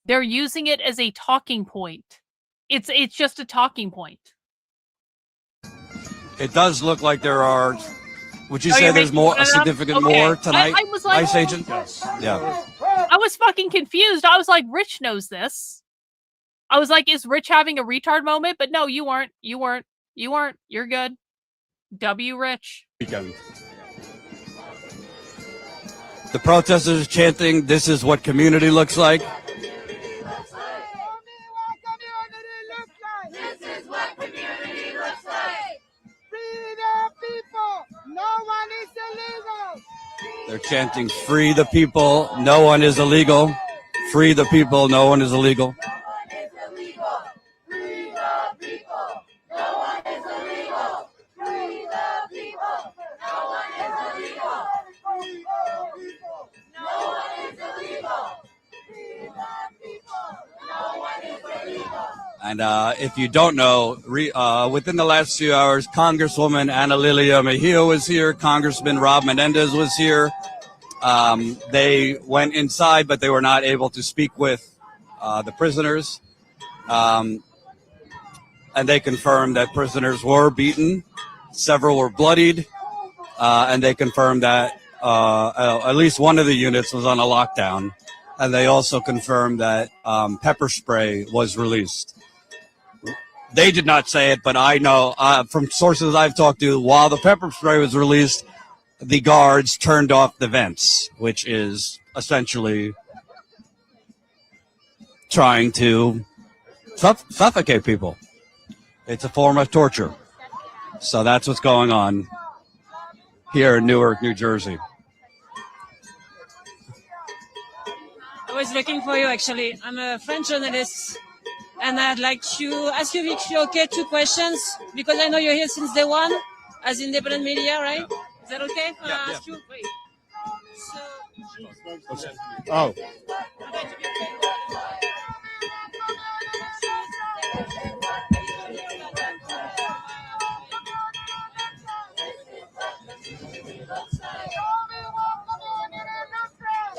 They're using it as a talking point. It's just a talking point. It does look like there are. Would you say there's more, a significant more tonight? I was like, Ice Agent? Yes. Yeah. I was fucking confused. I was like, Rich knows this. I was like, is Rich having a retard moment? But no, you weren't. You weren't. You weren't. You're good. W. Rich. The protesters chanting, "This is what community looks like." This is what community looks like. Free the people. No one is illegal. They're chanting, "Free the people. No one is illegal. Free the people. No one is illegal." Free the people. No one is illegal. Free the people. No one is illegal. Free the people. No one is illegal. Free the people. No one is illegal. And if you don't know, within the last few hours, Congresswoman Ana Lilia Mejia was here. Congressman Rob Menendez was here. They went inside, but they were not able to speak with the prisoners. And they confirmed that prisoners were beaten. Several were bloodied. And they confirmed that at least one of the units was on a lockdown. And they also confirmed that pepper spray was released. They did not say it, but I know from sources I've talked to, while the pepper spray was released, the guards turned off the vents, which is essentially trying to suffocate people. It's a form of torture. So that's what's going on here in Newark, New Jersey. I was looking for you, actually. I'm a French journalist, and I'd like to ask you if you're okay, 2 questions, because I know you're here since day one as independent media, right? Is that okay? Ask you? Wait. Oh.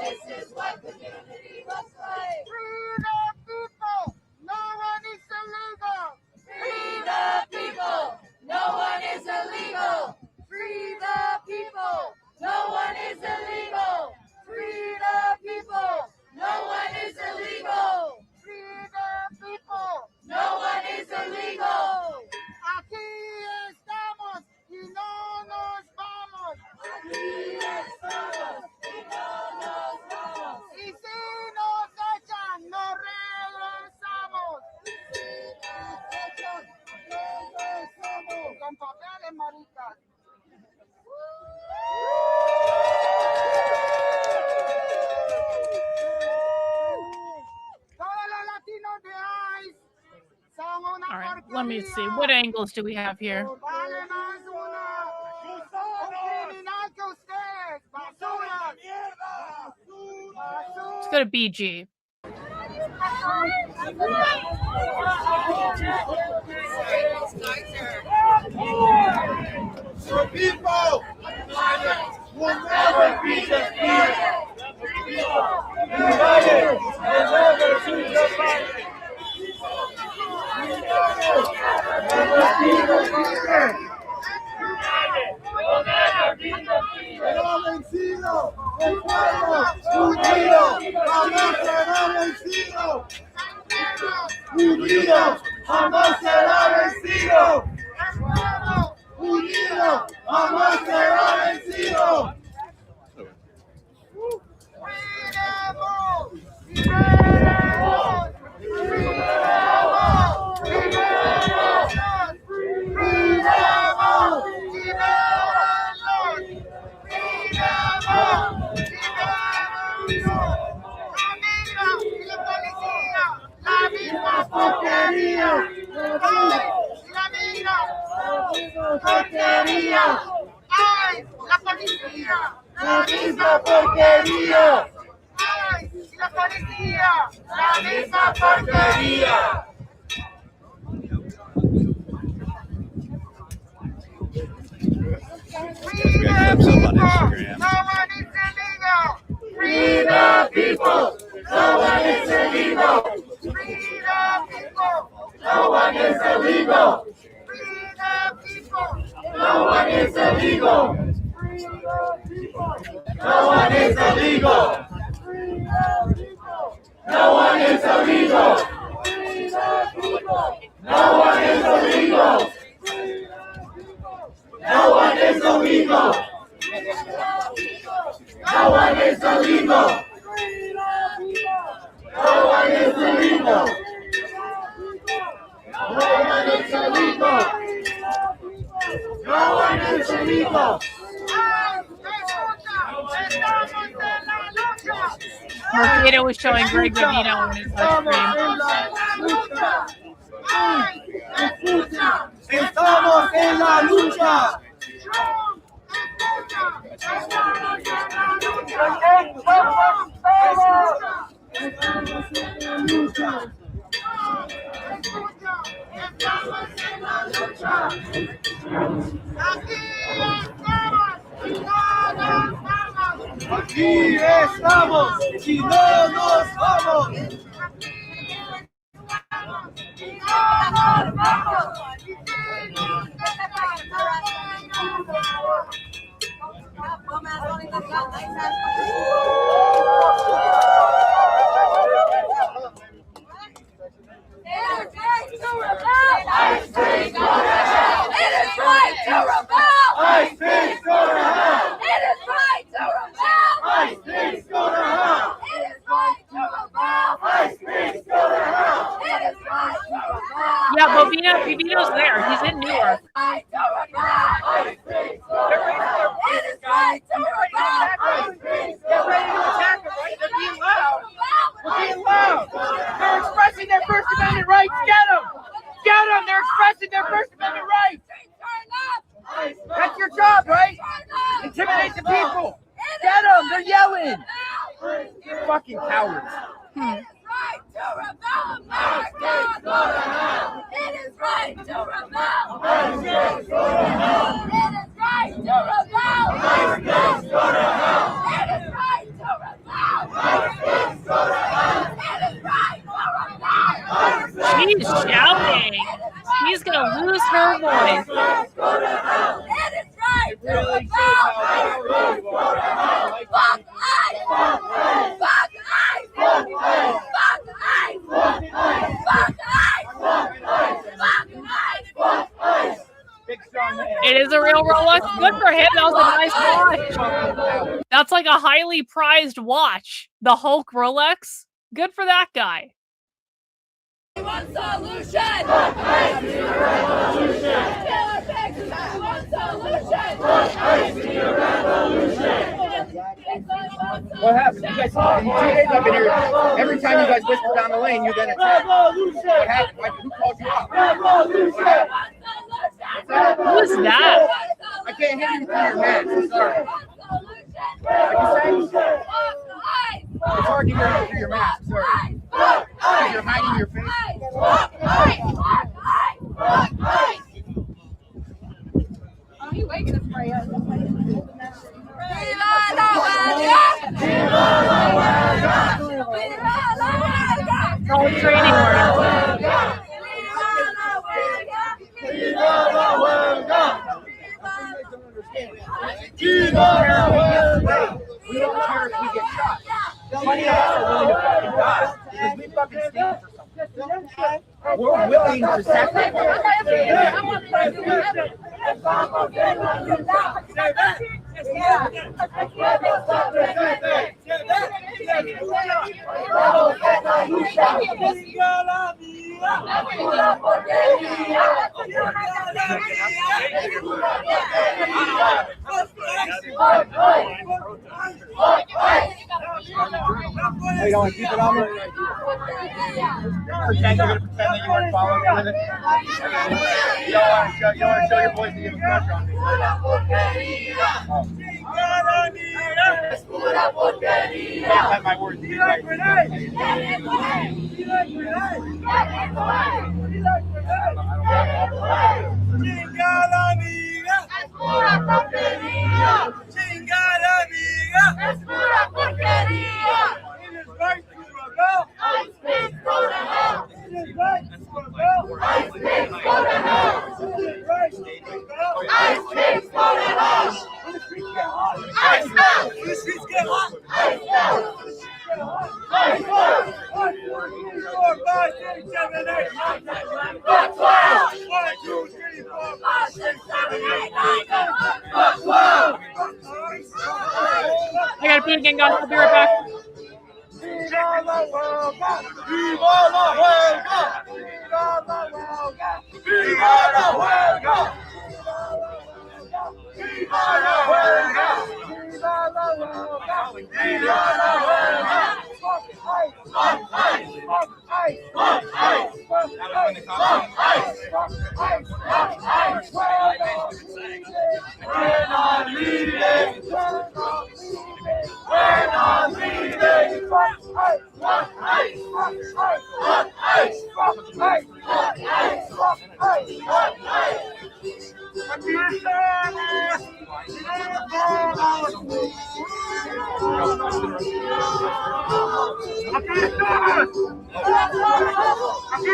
This is what community looks like. Free the people. No one is illegal. Free the people. No one is illegal. Free the people. No one is illegal. Free the people. No one is illegal. Free the people. No one is illegal. Aquí estamos y no nos vamos. Aquí estamos y no nos vamos. Y si nos echan, no regresamos. Y si nos echan, regresamos. Con papeles, maricas. All right, let me see. What angles do we have here? Let's go to BG. The people will never be defeated. United will never be defeated. Unidos, jamás será vencido. Unidos, jamás será vencido. La misma porquería. ¡Ay, la policía! ¡La misma porquería! We got clips up on Instagram. Free the people! No one is illegal! Free the people! No one is illegal! Free the people! No one is illegal! Free the people! No one is illegal! Free the people! No one is illegal! Free the people! No one is illegal! No one is illegal! No one is illegal! No one is illegal! No one is illegal! No one is illegal! Mercado was showing Greg Gavino on his stream. Estamos en la lucha. Aquí estamos, si no nos vamos. Yeah, Bobino's there. He's in Newark. They're expressing their First Amendment rights. Get them! Get them! They're expressing their First Amendment rights. That's your job, right? Intimidate the people. Get them! They're yelling. You fucking cowards. It is right to rebel, America! It is right to rebel! It is right to rebel! It is right to rebel! It is right to rebel! She's shouting. She's gonna lose her voice. It is right to rebel! Fuck ICE! Fuck ICE! Fuck ICE! Fuck ICE! Fuck ICE! It is a real Rolex. Good for him. That was a nice watch. That's like a highly prized watch. The Hulk Rolex. Good for that guy. One solution! Fuck ICE! Revolution! Killer pigs! One solution! Fuck ICE! Revolution! What happened? You guys, in 2 days I've been here. Every time you guys whisper down the lane, you then attack. What happened? Who called you out? Who's that? I can't hear you through your mask. I'm sorry. What you saying? It's hard to hear you through your mask. Sorry. You're hiding your face. Are you waking us for you? It's all training work. We don't care if we get shot. Plenty of us are willing to fucking die because we fucking stand for something. We're willing to sacrifice. Hey, you don't want to keep it on me? Pretend you're going to pretend that you weren't following with it. You don't want to show your boys to get pressure on me. Es pura porquería. Chingada amiga. Es pura porquería. Chingada amiga. Es pura porquería. It is right to rebel. I speak for the hell. It is right to rebel. I speak for the hell. It is right to rebel. I speak for the hell. When the streets get hot, I smell. When the streets get hot, I smell. When the streets get hot, I smell. 1, 2, 3, 4, 5, 6, 7, 8, 9, 10, 11, 12. 1, 2, 3, 4, 5, 6, 7, 8, 9, 10, 11, 12. I gotta pee again, guys. I'll be right back. Viva la huelga! Viva la huelga! Viva la huelga! Viva la huelga! Viva la huelga! Viva la huelga! Viva la huelga! Fuck ICE! Fuck ICE! Fuck ICE! Fuck ICE! Fuck ICE! Fuck ICE! Fuck ICE! Fuck ICE! We're not leaving! We're not leaving! We're not leaving! Fuck ICE! Fuck ICE! Fuck ICE! Fuck ICE! Fuck ICE! Fuck ICE! Fuck ICE! Fuck ICE! Aquí estamos! Aquí estamos! Aquí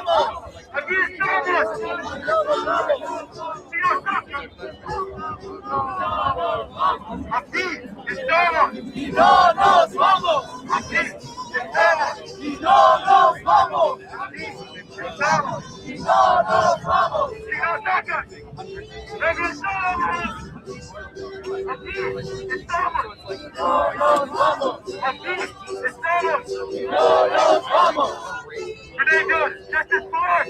estamos! Aquí estamos! Aquí estamos y no nos vamos. Aquí estamos y no nos vamos. Aquí estamos y no nos vamos. Si nos sacan, regresamos. Aquí estamos y no nos vamos. Aquí estamos y no nos vamos. Justice for!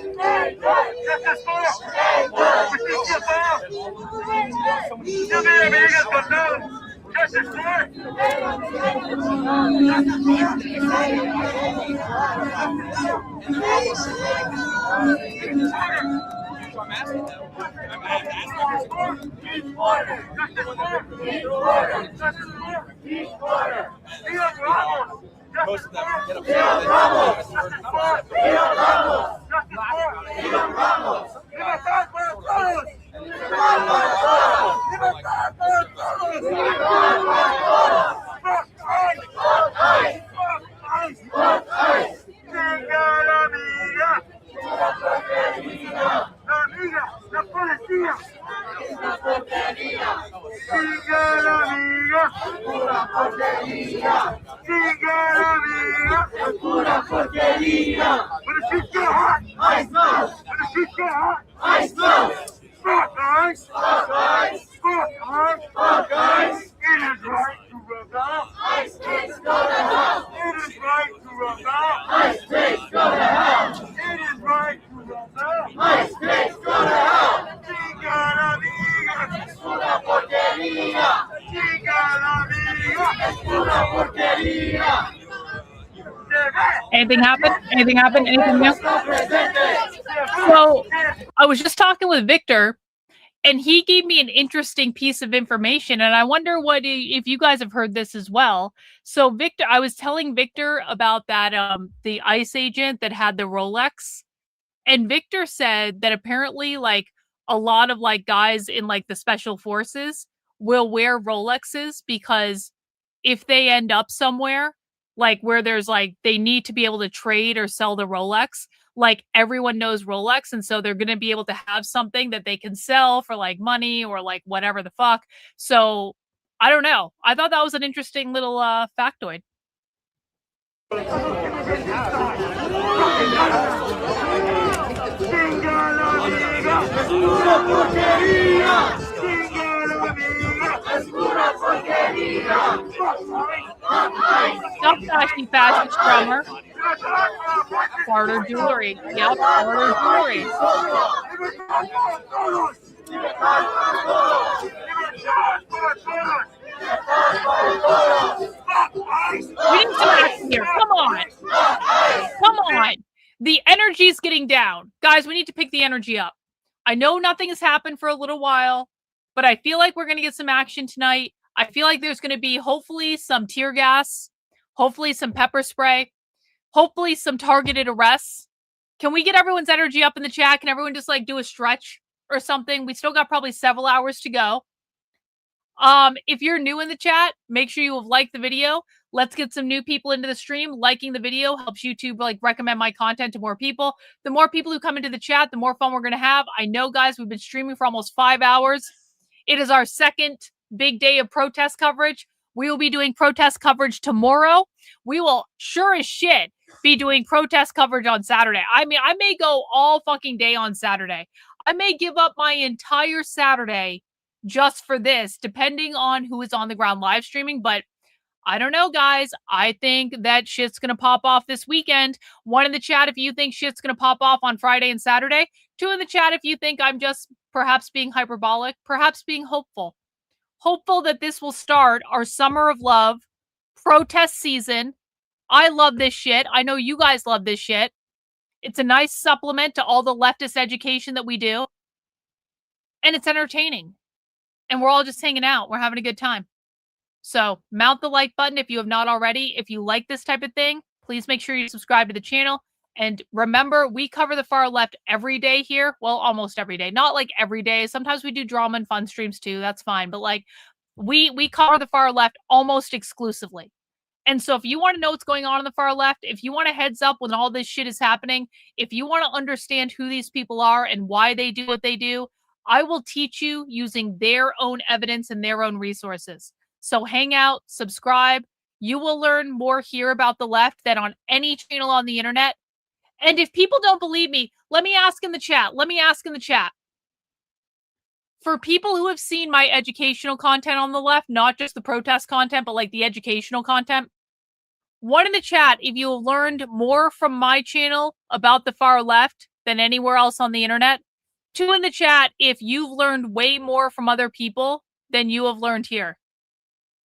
Justice for! Justicia for! Llame a Vegas con todo! Justice for! Most of them get upset. Libertad para todos! La policía. Siga la amiga. Pura porquería. Siga la amiga. Pura porquería. When the shit get hot, I smell. When the shit get hot, I smell. Fuck ICE. Fuck ICE. Fuck ICE. Fuck ICE. It is right to rebel. ICE takes go to hell. It is right to rebel. ICE takes go to hell. It is right to rebel. ICE takes go to hell. Siga la amiga. Es una porquería. Siga la amiga. Es una porquería. Anything happen? Anything happen? Anything new? So I was just talking with Victor, and he gave me an interesting piece of information, and I wonder if you guys have heard this as well. So Victor, I was telling Victor about that the ICE agent that had the Rolex, and Victor said that apparently like a lot of like guys in like the special forces will wear Rolexes because if they end up somewhere like where there's like they need to be able to trade or sell the Rolex, like everyone knows Rolex, and so they're going to be able to have something that they can sell for like money or like whatever the fuck. So I don't know. I thought that was an interesting little factoid. Stop flashy fashion drummer. Barter jewelry. Yep, barter jewelry. We need some action here. Come on. Come on. The energy's getting down. Guys, we need to pick the energy up. I know nothing has happened for a little while. but I feel like we're going to get some action tonight. I feel like there's going to be hopefully some tear gas, hopefully some pepper spray, hopefully some targeted arrests. Can we get everyone's energy up in the chat? Can everyone just like do a stretch or something? We still got probably several hours to go. If you're new in the chat, make sure you have liked the video. Let's get some new people into the stream. Liking the video helps YouTube like recommend my content to more people. The more people who come into the chat, the more fun we're going to have. I know, guys, we've been streaming for almost 5 hours. It is our second big day of protest coverage. We will be doing protest coverage tomorrow. We will sure as shit be doing protest coverage on Saturday. I mean, I may go all fucking day on Saturday. I may give up my entire Saturday just for this, depending on who is on the ground live streaming. But I don't know, guys. I think that shit's going to pop off this weekend. 1 in the chat if you think shit's going to pop off on Friday and Saturday. 2 in the chat if you think I'm just perhaps being hyperbolic, perhaps being hopeful. Hopeful that this will start our summer of love, protest season. I love this shit. I know you guys love this shit. It's a nice supplement to all the leftist education that we do. And it's entertaining. And we're all just hanging out. We're having a good time. So mount the like button if you have not already. If you like this type of thing, please make sure you subscribe to the channel. And remember, we cover the far left every day here. Well, almost every day. Not like every day. Sometimes we do drama and fun streams too. That's fine. But like we cover the far left almost exclusively. And so if you want to know what's going on the far left, if you want a heads up when all this shit is happening, if you want to understand who these people are and why they do what they do, I will teach you using their own evidence and their own resources. So hang out, subscribe. You will learn more here about the left than on any channel on the internet. And if people don't believe me, let me ask in the chat. For people who have seen my educational content on the left, not just the protest content, but like the educational content, 1 in the chat if you have learned more from my channel about the far left than anywhere else on the internet. 2 in the chat if you've learned way more from other people than you have learned here.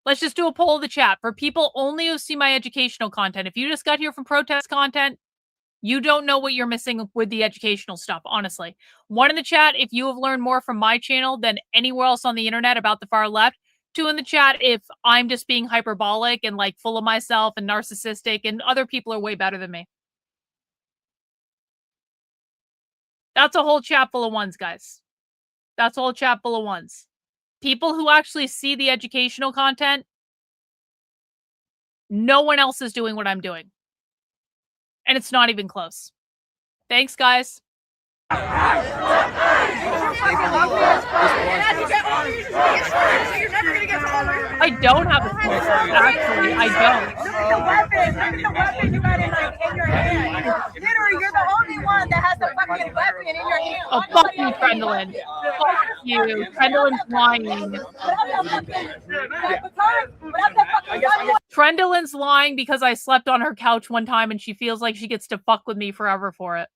Let's just do a poll of the chat. For people only who see my educational content, if you just got here from protest content, you don't know what you're missing with the educational stuff, honestly. 1 in the chat if you have learned more from my channel than anywhere else on the internet about the far left. 2 in the chat if I'm just being hyperbolic and like full of myself and narcissistic and other people are way better than me. That's a whole chat full of ones, guys. That's a whole chat full of ones. People who actually see the educational content, no one else is doing what I'm doing. And it's not even close. Thanks, guys. I don't have a sponsor. Actually, I don't. Look at the weapon you got in your hand. Literally, you're the only one that has a fucking weapon in your hand. Oh, fuck you, Trendlin. Fuck you. Trendlin's lying. Trendlin's lying because I slept on her couch one time and she feels like she gets to fuck with me forever for it.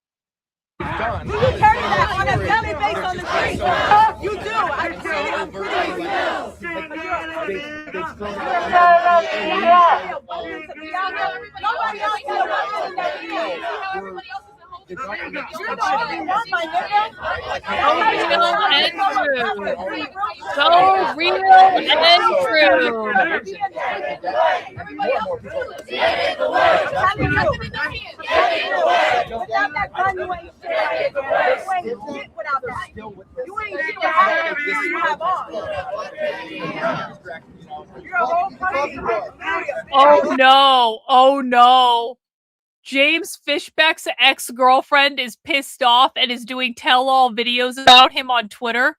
Do you carry that on a daily basis on the street? You do. I see it. I'm pretty Nobody else has a weapon in that video. You're the only one, my nigga. So real and true. Without that gun, you ain't shit. You ain't shit without that. You ain't shit without everything you have on. You're a whole person. Oh no. Oh no. James Fishbeck's ex-girlfriend is pissed off and is doing tell-all videos about him on Twitter.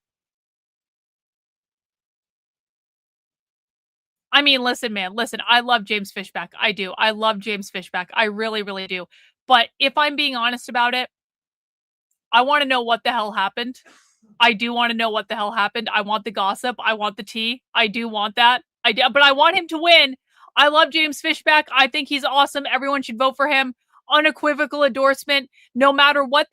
I mean, listen, man, listen, I love James Fishbeck. I do. I love James Fishbeck. I really, really do. But if I'm being honest about it, I want to know what the hell happened. I do want to know what the hell happened. I want the gossip. I want the tea. I do want that. But I want him to win. I love James Fishbeck. I think he's awesome. Everyone should vote for him. Unequivocal endorsement. No matter what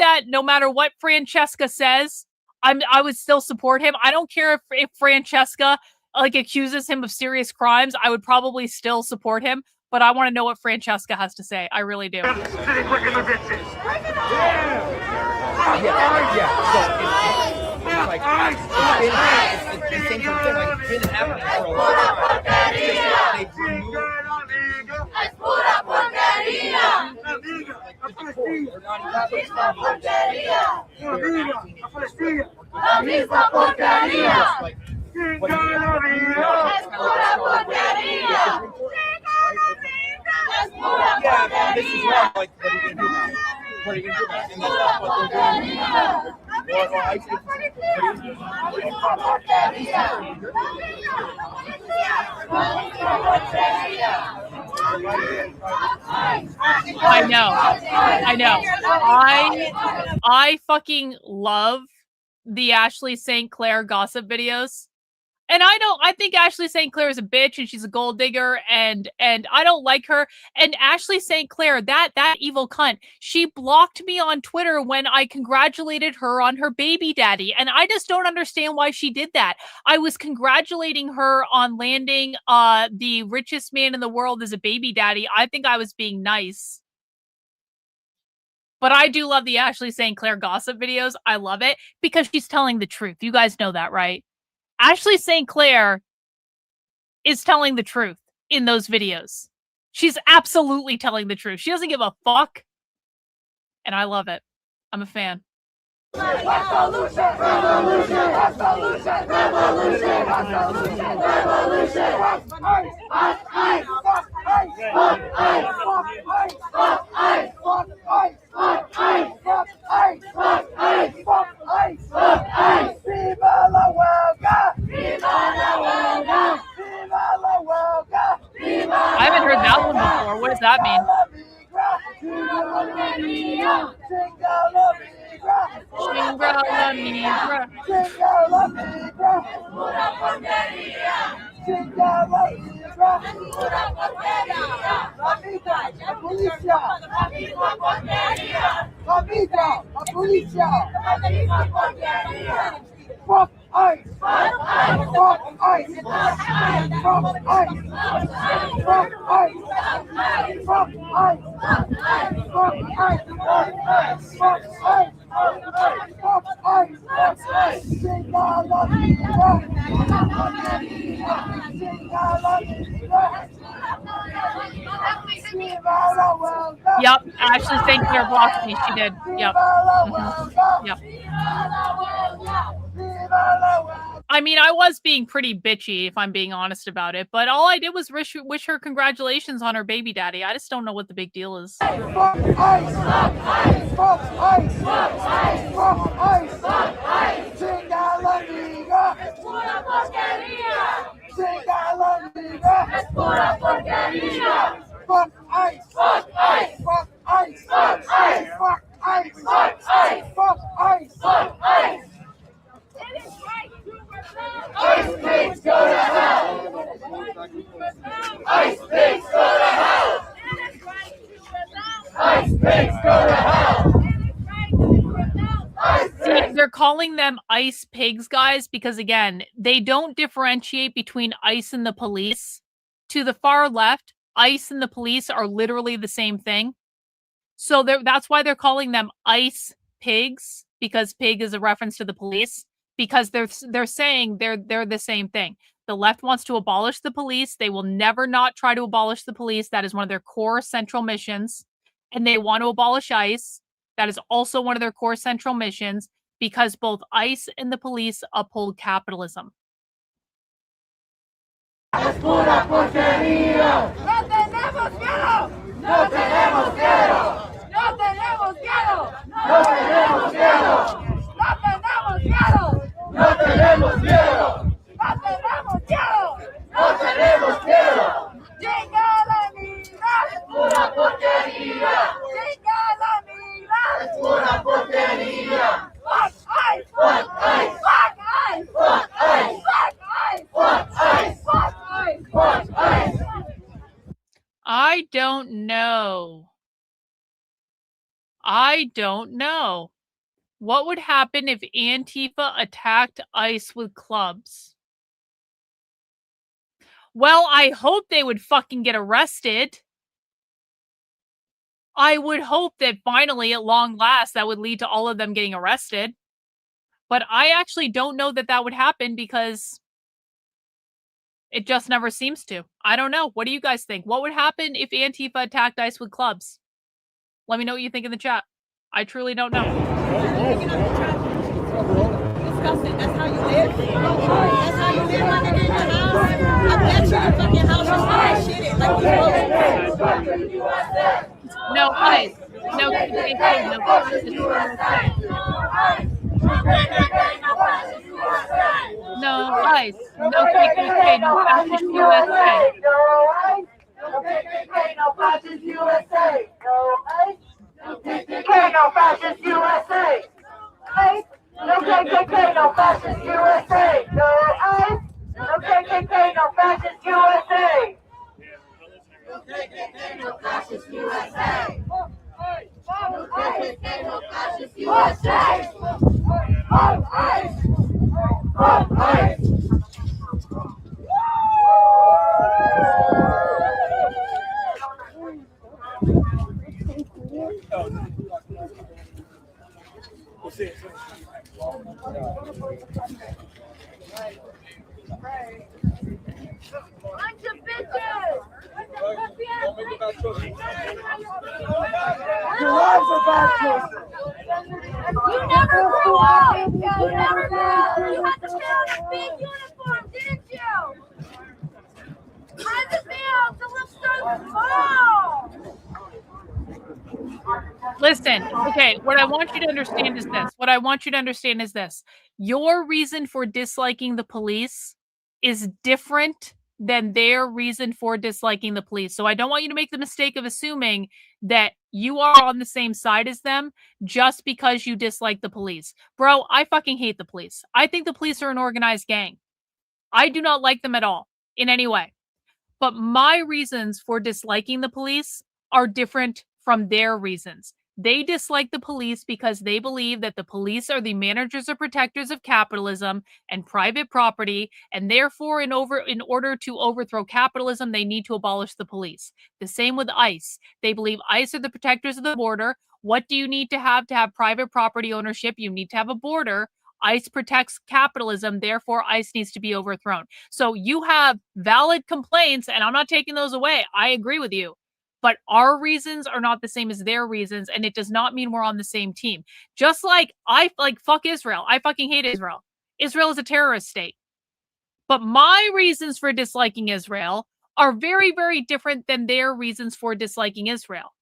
Francesca says, I would still support him. I don't care if Francesca like accuses him of serious crimes. I would probably still support him. But I want to know what Francesca has to say. I really do. like it's the same sort of thing. Like it's been happening for a long time. They've removed. Es pura porquería. La misma porquería. La misma porquería. Es pura porquería. Es pura Yeah, this is porquería. wrong. Like, what are you gonna do about it? What are you gonna do about it? And that's not what they're doing. I know. I fucking love the Ashley St. Clair gossip videos. And I think Ashley St. Clair is a bitch and she's a gold digger and I don't like her. And Ashley St. Clair, that evil cunt, she blocked me on Twitter when I congratulated her on her baby daddy. And I just don't understand why she did that. I was congratulating her on landing the richest man in the world as a baby daddy. I think I was being nice. But I do love the Ashley St. Clair gossip videos. I love it because she's telling the truth. You guys know that, right? Ashley St. Clair is telling the truth in those videos. She's absolutely telling the truth. She doesn't give a fuck. And I love it. I'm a fan. Revolution, revolution, revolution, revolution, revolution, revolution. Viva la huelga! Viva la huelga! Viva la huelga! Viva! I haven't heard that one before. What does that mean? Chinga la migra. Chinga la migra. Pura porquería. Chinga la migra. Pura porquería. La migra, la policía. La misma porquería. La migra, la policía. La misma porquería. Fuck ICE. Fuck ICE. Fuck ICE. Fuck ICE. Fuck ICE. Fuck ICE. Fuck ICE. Fuck ICE. Fuck ICE. Yep, Ashley St. Clair blocked me. She did. Yep. Yep. I mean, I was being pretty bitchy, if I'm being honest about it, but all I did was wish her congratulations on her baby daddy. I just don't know what the big deal is. Fuck ICE! Fuck ICE! Fuck ICE! Fuck ICE! Fuck ICE! Fuck ICE! Chinga la migra! Es pura porquería! Chinga la migra! Es pura porquería! Fuck ICE! Fuck ICE! Fuck ICE! Fuck ICE! Fuck ICE! Fuck ICE! Fuck ICE! Fuck ICE! Ice pigs go to hell! Ice pigs go to hell! Ice pigs go to hell! See, they're calling them ice pigs, guys, because again, they don't differentiate between ICE and the police. To the far left, ICE and the police are literally the same thing. So that's why they're calling them ice pigs, because pig is a reference to the police. Because they're saying they're the same thing. The left wants to abolish the police. They will never not try to abolish the police. That is one of their core central missions. And they want to abolish ICE. That is also one of their core central missions because both ICE and the police uphold capitalism. Es pura porquería. No tenemos miedo. No tenemos miedo. No tenemos miedo. No tenemos miedo. No tenemos miedo. No tenemos miedo. No tenemos miedo. No tenemos miedo. Chinga la migra. Es pura porquería. Chinga la migra. Es pura porquería. Fuck ICE. Fuck ICE. Fuck ICE. Fuck ICE. Fuck ICE. Fuck ICE. Fuck ICE. Fuck ICE. I don't know. I don't know. What would happen if Antifa attacked ICE with clubs? Well, I hope they would fucking get arrested. I would hope that finally, at long last, that would lead to all of them getting arrested. But I actually don't know that that would happen because it just never seems to. I don't know. What do you guys think? What would happen if Antifa attacked ICE with clubs? Let me know what you think in the chat. I truly don't know. Disgusting. That's how you live. That's how you live, my nigga, in your house. I bet you your fucking house is still shitted like you know. No ICE. No KKK. No fascist USA. No ICE. No KKK. No fascist USA. No KKK, no fascist USA. No ICE. No KKK, no fascist USA. ICE. No KKK, no fascist USA. No ICE. No KKK, no fascist USA. No KKK, no fascist USA. No KKK, no fascist USA. ICE. ICE. Your lives are bad choices. You never grew up. You never grew up. You had to fill in a big uniform, didn't you? Had to fill to look so small. Listen, okay, what I want you to understand is this. Your reason for disliking the police is different than their reason for disliking the police. So I don't want you to make the mistake of assuming that you are on the same side as them just because you dislike the police. Bro, I fucking hate the police. I think the police are an organized gang. I do not like them at all in any way. But my reasons for disliking the police are different from their reasons. They dislike the police because they believe that the police are the managers or protectors of capitalism and private property, and therefore in order to overthrow capitalism, they need to abolish the police. The same with ICE. They believe ICE are the protectors of the border. What do you need to have private property ownership? You need to have a border. ICE protects capitalism, therefore ICE needs to be overthrown. So you have valid complaints, and I'm not taking those away. I agree with you. But our reasons are not the same as their reasons, and it does not mean we're on the same team. Just like fuck Israel. I fucking hate Israel. Israel is a terrorist state. But my reasons for disliking Israel are very, very different than their reasons for disliking Israel.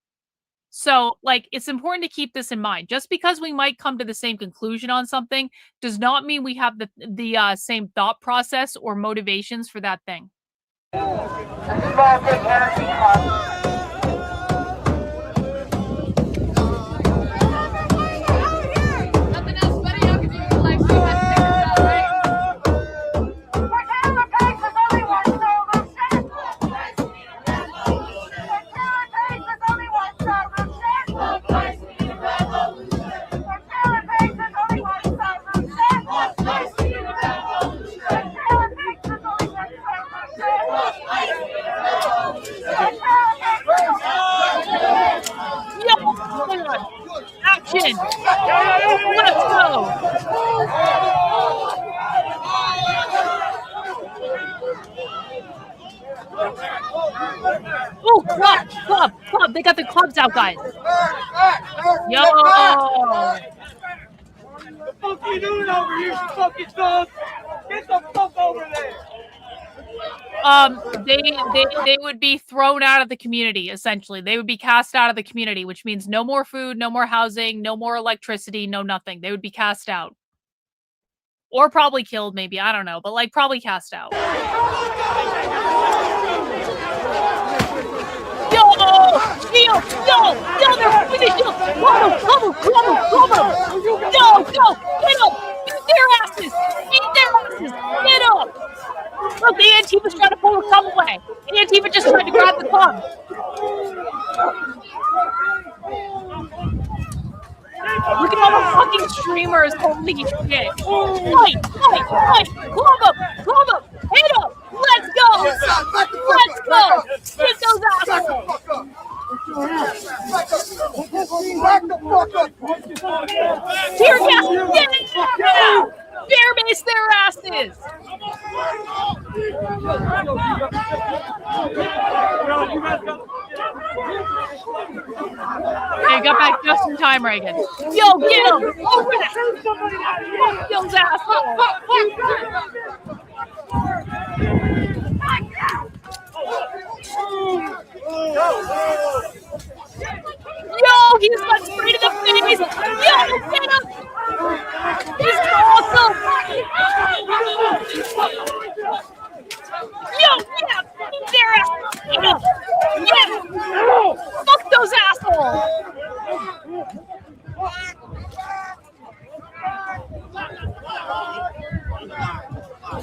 So, it's important to keep this in mind. Just because we might come to the same conclusion on something does not mean we have the same thought process or motivations for that thing. Action! Let's go! Oh, club! They got the clubs out, guys. Yo! The fuck you doing over here, you fucking dog? Get the fuck over there! They would be thrown out of the community, essentially. They would be cast out of the community, which means no more food, no more housing, no more electricity, no nothing. They would be cast out. Or probably killed, maybe. I don't know. But, probably cast out. Yo, they're finished. Club them. Go, get up. Beat their asses. Get up. Look, the Antifa's trying to pull the club away. The Antifa just tried to grab the club. Look at all the fucking streamers holy shit. Fight. Club up. Hit up. Let's go. Get those assholes. Tear gas. Yeah. you got back just in time, Reagan. Yo, get him! Fuck those assholes! Yo, he's got sprayed in the face! Yo, get him! He's awesome! Yo, yeah! Their ass! Get him! Yeah! Fuck those assholes!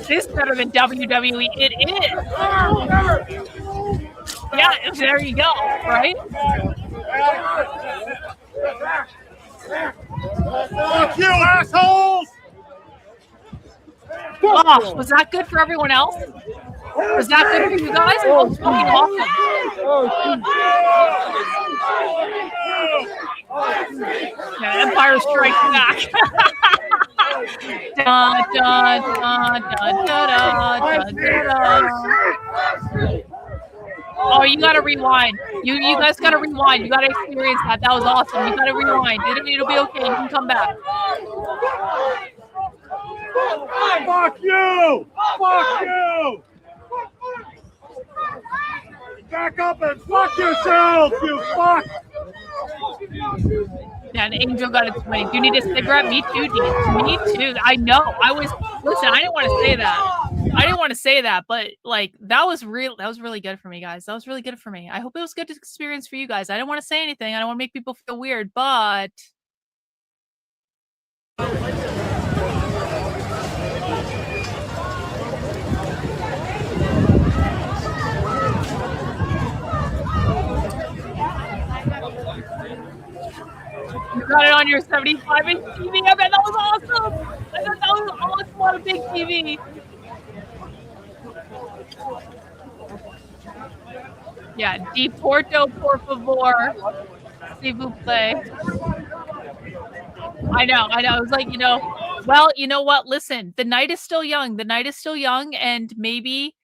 This is better than WWE. It is. Yeah, there you go, right? Fuck you, assholes! Oh, was that good for everyone else? Was that good for you guys? It was fucking awesome. Yeah, Empire Strikes Back. Dun, dun, dun, dun, dun, dun, dun, dun. Oh, you gotta rewind. You guys gotta rewind. You gotta experience that. That was awesome. You gotta rewind. It'll be okay. You can come back. Fuck you! Fuck you! Back up and fuck yourself, you fuck! Yeah, an angel got its wings. You need a cigarette? Me too, dude. Me too. I know. Listen, I didn't want to say that. But like that was really good for me, guys. That was really good for me. I hope it was a good experience for you guys. I didn't want to say anything. I don't want to make people feel weird, but you got it on your 75-inch TV. I bet that was awesome. I bet that was awesome on a big TV. Yeah, deporto, por favor. S'il vous plaît. I know. It was like, well, you know what? Listen, the night is still young. And maybe,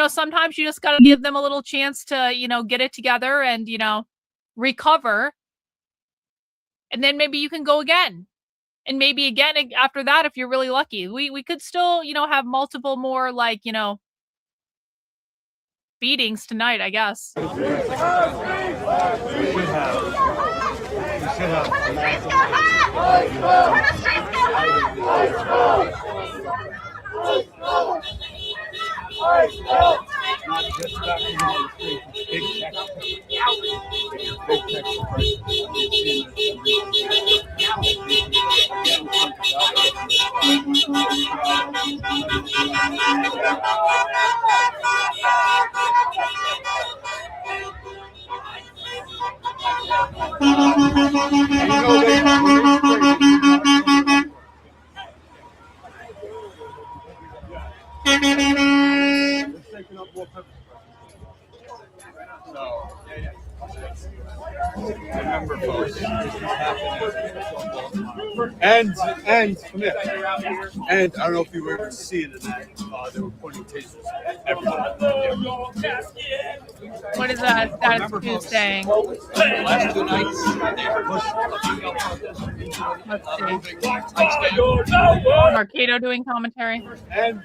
sometimes you just got to give them a little chance to, get it together and, recover. And then maybe you can go again. And maybe again after that, if you're really lucky. We could still, have multiple more, like, beatings tonight, I guess. We should have. Remember, folks, and come here. And I don't know if you were able to see it in that. They were pointing tasers everywhere. What is that? That's who's saying. Last 2 nights, they pushed. Marcado doing commentary. And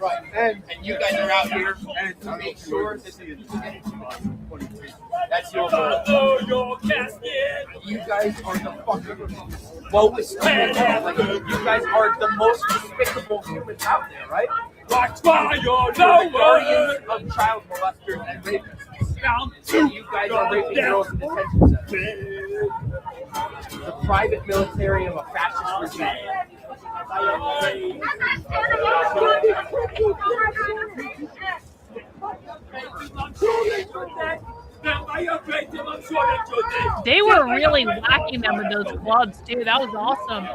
you guys are out here and make sure that that's your you guys are the fucking lowest. You guys are the most despicable humans out there, right? You're guardians of child molesters and rapists. And you guys are raping girls in detention centers. The private military of a fascist regime. They were really whacking them with those clubs, too. That was awesome.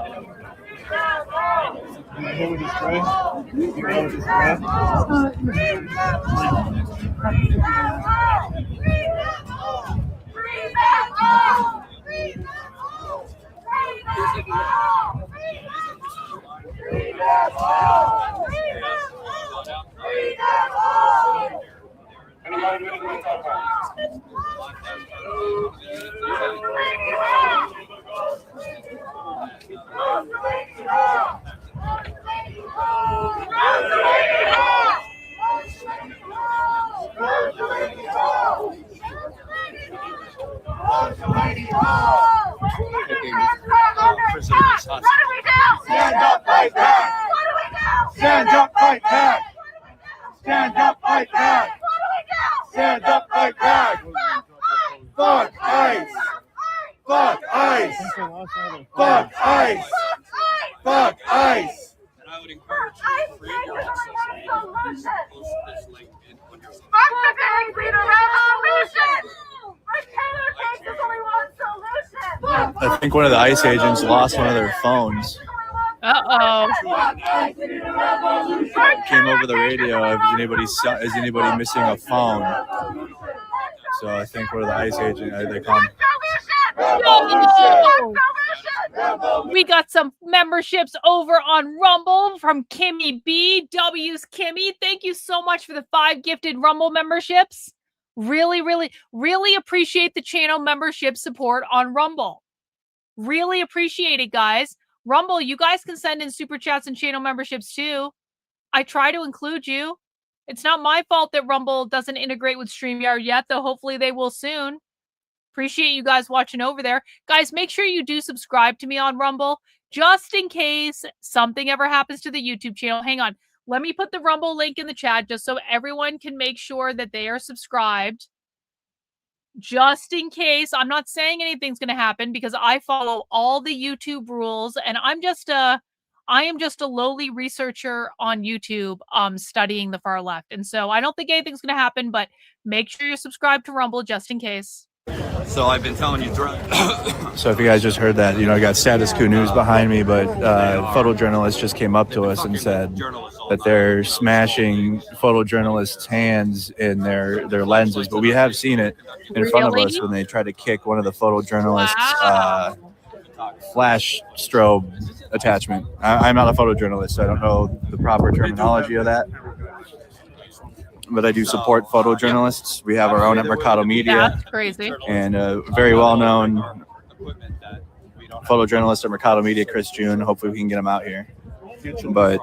What do we do? Stand up, fight back. What do we do? Stand up, fight back. Stand up, fight back. What do we do? Stand up, fight back. Fuck ICE. Fuck ICE. Fuck ICE. Fuck ICE. And I would encourage you to create your own social media. Post this link on your social Fuck the gangs, we need a revolution. Taylor thinks there's only one solution. I think one of the ICE agents lost one of their phones. Uh-oh. Came over the radio. Is anybody missing a phone? So I think one of the ICE agents, they call him. We got some memberships over on Rumble from Kimmy B. W's Kimmy. Thank you so much for the 5 gifted Rumble memberships. Really, really, really appreciate the channel membership support on Rumble. Really appreciate it, guys. Rumble, you guys can send in super chats and channel memberships too. I try to include you. It's not my fault that Rumble doesn't integrate with StreamYard yet, though hopefully they will soon. Appreciate you guys watching over there. Guys, make sure you do subscribe to me on Rumble, just in case something ever happens to the YouTube channel. Hang on. Let me put the Rumble link in the chat just so everyone can make sure that they are subscribed. Just in case. I'm not saying anything's going to happen because I follow all the YouTube rules, and I am just a lowly researcher on YouTube studying the far left. And so I don't think anything's going to happen, but make sure you're subscribed to Rumble just in case. So I've been telling you. So if you guys just heard that, I got Status Quo News behind me, but photojournalists just came up to us and said that they're smashing photojournalists' hands in their lenses. But we have seen it in front of us when they tried to kick one of the photojournalists' flash strobe attachment. I'm not a photojournalist, so I don't know the proper terminology of that. But I do support photojournalists. We have our own at Mercado Media. That's crazy. And a very well-known photojournalist at Mercado Media, Chris June. Hopefully we can get him out here. But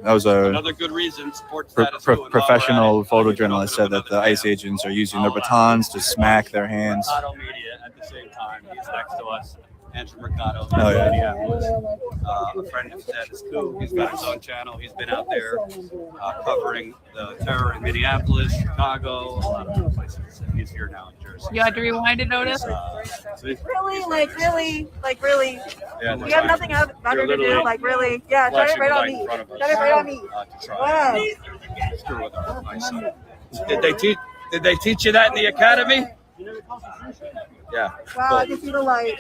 that was Another good reason. Professional photojournalist said that the ICE agents are using their batons to smack their hands. Mercado Media at the same time. He's next to us. Andrew Mercado, Oh, yeah. Minneapolis, a friend of Status Quo. He's got his own channel. He's been out there covering the terror in Minneapolis, Chicago, a lot of other places. And he's here now in Jersey. You had to rewind it, Otis? Really? Like, really? Yeah, you have nothing better to do? Like, really? Yeah, shut it right on me. Shut it right on me. Wow. Screw with our my son. Did they teach you that in the academy? Yeah. Wow, I can see the light.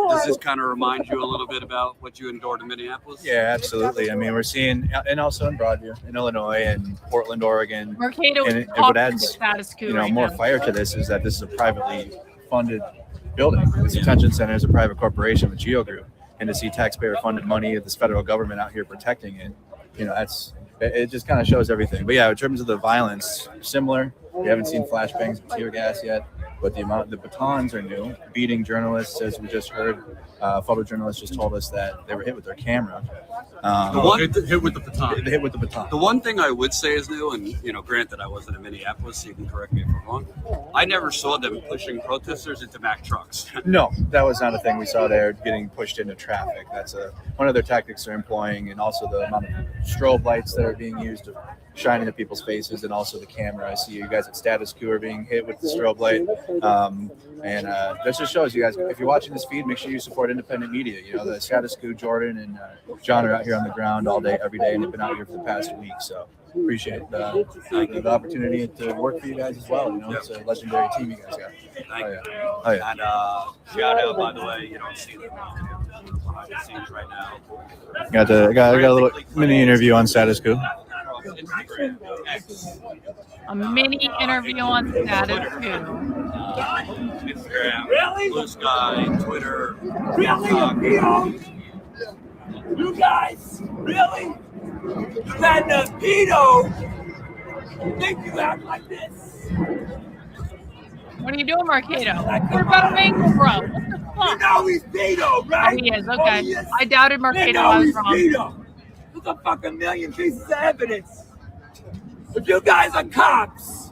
Does this kind of remind you a little bit about what you endured in Minneapolis? Yeah, absolutely. I mean, we're seeing, and also in Broadview, in Illinois, and Portland, Oregon. Mercado and what adds, Status Quo more fire to this is that this is a privately funded building. This detention center is a private corporation with Geo Group, and to see taxpayer-funded money of this federal government out here protecting it, it just kind of shows everything. But yeah, in terms of the violence, similar. We haven't seen flashbangs and tear gas yet, but the batons are new. Beating journalists, as we just heard, photojournalists just told us that they were hit with their camera. Hit with the baton. They hit with the baton. The one thing I would say is new, and granted I wasn't in Minneapolis, so you can correct me if I'm wrong. I never saw them pushing protesters into Mack trucks. No, that was not a thing we saw there, getting pushed into traffic. That's one of their tactics they're employing, and also the amount of strobe lights that are being used to shine into people's faces, and also the camera. I see you guys at Status Quo are being hit with the strobe light. And this just shows you guys, if you're watching this feed, make sure you support independent media. The Status Quo, Jordan, and John are out here on the ground all day, every day, and they've been out here for the past week. So appreciate the opportunity to work for you guys as well. It's a legendary team you guys got. Thank you. Oh, yeah. And shout out, by the way, you don't see them behind the scenes right now. Got a little mini interview on Status Quo. Instagram, X, A mini interview on Status Quo. Instagram, Blue Sky, Twitter. Really? You guys, really? You had the pedo. Think you act like this? What are you doing, Mercado? What about Mango, bro? What the fuck? You know he's pedo, right? Oh, he is. Okay. Oh, he is. I doubted Mercado. You know I was he's wrong. pedo. There's a fucking million pieces of evidence. If you guys are cops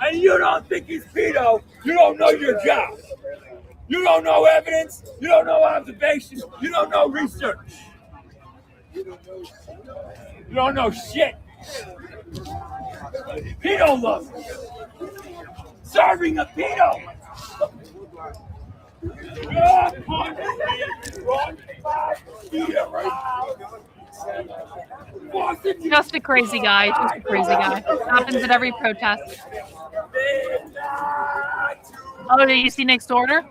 and you don't think he's pedo, you don't know your job. You don't know evidence. You don't know observation. You don't know research. You don't know shit. Pedo love. Serving a pedo. Just a crazy guy. Just a crazy guy. Happens at every protest. Oh, did you see Nick's order?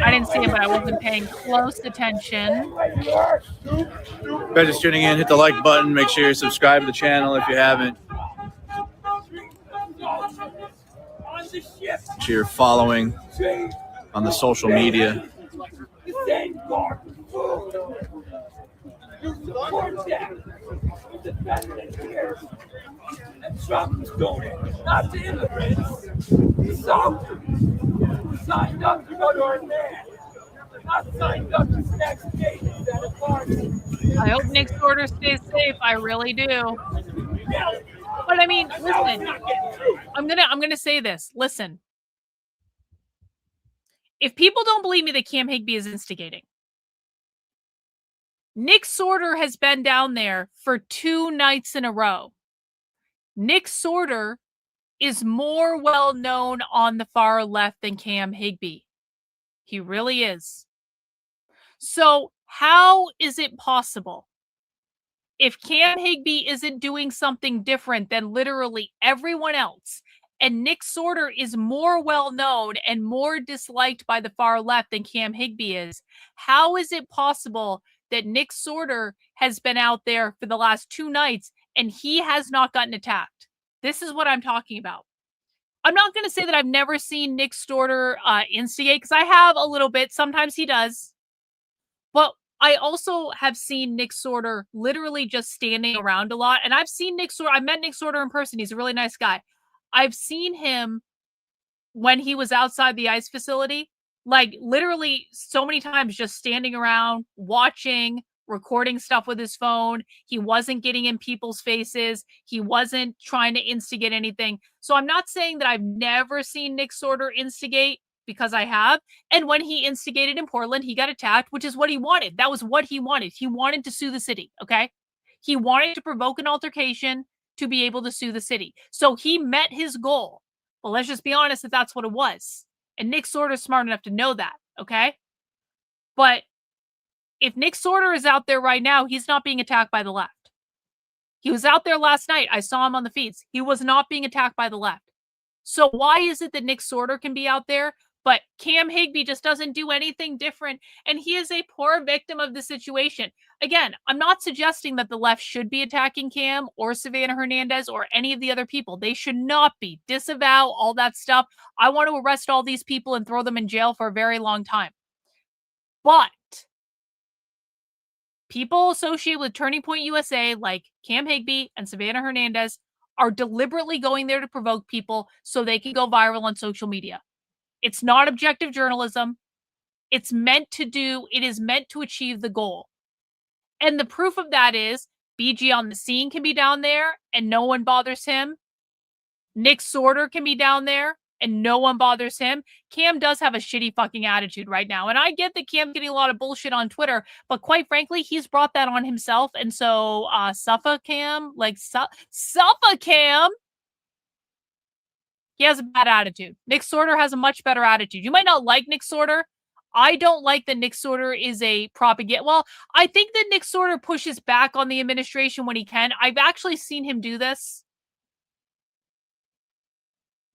I didn't see him, but I wasn't paying close attention. If you're just tuning in, hit the like button. Make sure you subscribe to the channel if you haven't. Make sure you're following on the social media. Trump's doing it, not the immigrants. So, signed up to go to our man. Not signed up to snatch babies at a party. I hope Nick's order stays safe. I really do. But I mean, listen. I'm gonna say this. Listen. If people don't believe me that Cam Higby is instigating, Nick Sorter has been down there for 2 nights in a row. Nick Sorter is more well known on the far left than Cam Higby. He really is. So how is it possible, if Cam Higby isn't doing something different than literally everyone else, and Nick Sorter is more well known and more disliked by the far left than Cam Higby is, how is it possible that Nick Sorter has been out there for the last 2 nights and he has not gotten attacked? This is what I'm talking about. I'm not going to say that I've never seen Nick Sorter instigate, because I have a little bit. Sometimes he does. But I also have seen Nick Sorter literally just standing around a lot. And I've seen Nick Sorter. I met Nick Sorter in person. He's a really nice guy. I've seen him when he was outside the ICE facility, like literally so many times just standing around, watching, recording stuff with his phone. He wasn't getting in people's faces. He wasn't trying to instigate anything. So I'm not saying that I've never seen Nick Sorter instigate, because I have. And when he instigated in Portland, he got attacked, which is what he wanted. That was what he wanted. He wanted to sue the city, okay? He wanted to provoke an altercation to be able to sue the city. So he met his goal. Well, let's just be honest that that's what it was. And Nick Sorter is smart enough to know that, okay? But if Nick Sorter is out there right now, he's not being attacked by the left. He was out there last night. I saw him on the feeds. He was not being attacked by the left. So why is it that Nick Sorter can be out there, but Cam Higby just doesn't do anything different, and he is a poor victim of the situation? Again, I'm not suggesting that the left should be attacking Cam or Savannah Hernandez or any of the other people. They should not be. Disavow all that stuff. I want to arrest all these people and throw them in jail for a very long time. But people associated with Turning Point USA, like Cam Higby and Savannah Hernandez, are deliberately going there to provoke people so they can go viral on social media. It's not objective journalism. It is meant to achieve the goal. And the proof of that is BG on the Scene can be down there and no one bothers him. Nick Sorter can be down there and no one bothers him. Cam does have a shitty fucking attitude right now. And I get that Cam's getting a lot of bullshit on Twitter, but quite frankly, he's brought that on himself. And so Suffa Cam, he has a bad attitude. Nick Sorter has a much better attitude. You might not like Nick Sorter. I don't like that Nick Sorter is a propaganda. Well, I think that Nick Sorter pushes back on the administration when he can. I've actually seen him do this.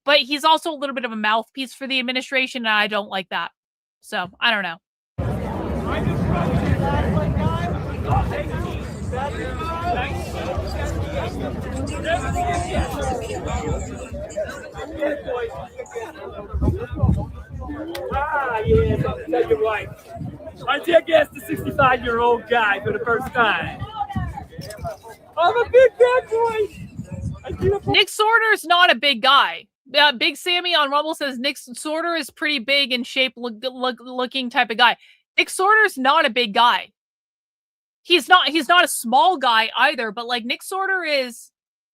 But he's also a little bit of a mouthpiece for the administration, and I don't like that. So, I don't know. Yeah, something to tell your wife. I take guess the 65-year-old guy for the first time. I'm a big bad boy. Nick Sorter's not a big guy. Big Sammy on Rumble says Nick Sorter is pretty big in shape, looking type of guy. Nick Sorter's not a big guy. He's not a small guy either, but like Nick Sorter is,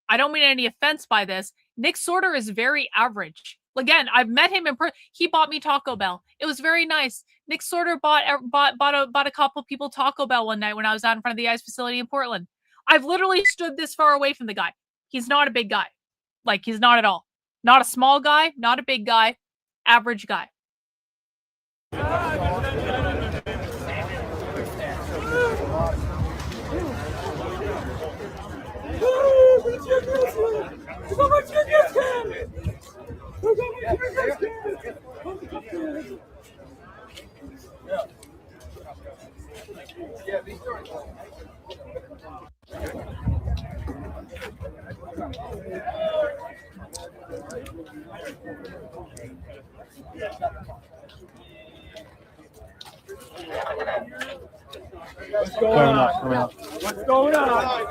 I don't mean any offense by this, Nick Sorter is very average. Again, I've met him in person. He bought me Taco Bell. It was very nice. Nick Sorter bought a couple people Taco Bell one night when I was out in front of the ICE facility in Portland. I've literally stood this far away from the guy. He's not a big guy. Like, he's not at all. Not a small guy, not a big guy, average guy. What's going on? What's going on?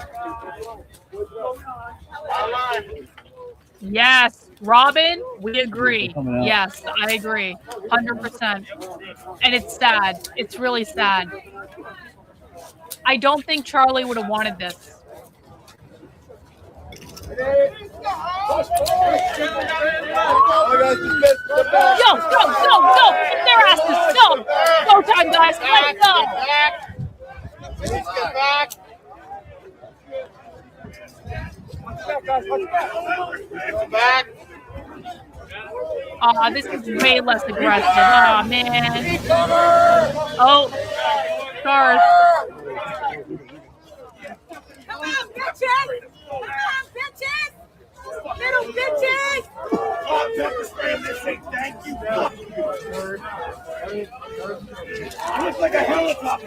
Yes, Robin, we agree. Yes, I agree. 100%. And it's sad. It's really sad. I don't think Charlie would have wanted this. Yo, go! Get their asses! Go time, guys! Let's go! Get back! Go back! This is way less aggressive. Oh, man. Oh, stars. Come on, bitches! Come on, bitches! Little bitches! Oh, pepper spray in this thing, thank you. You look like a helicopter.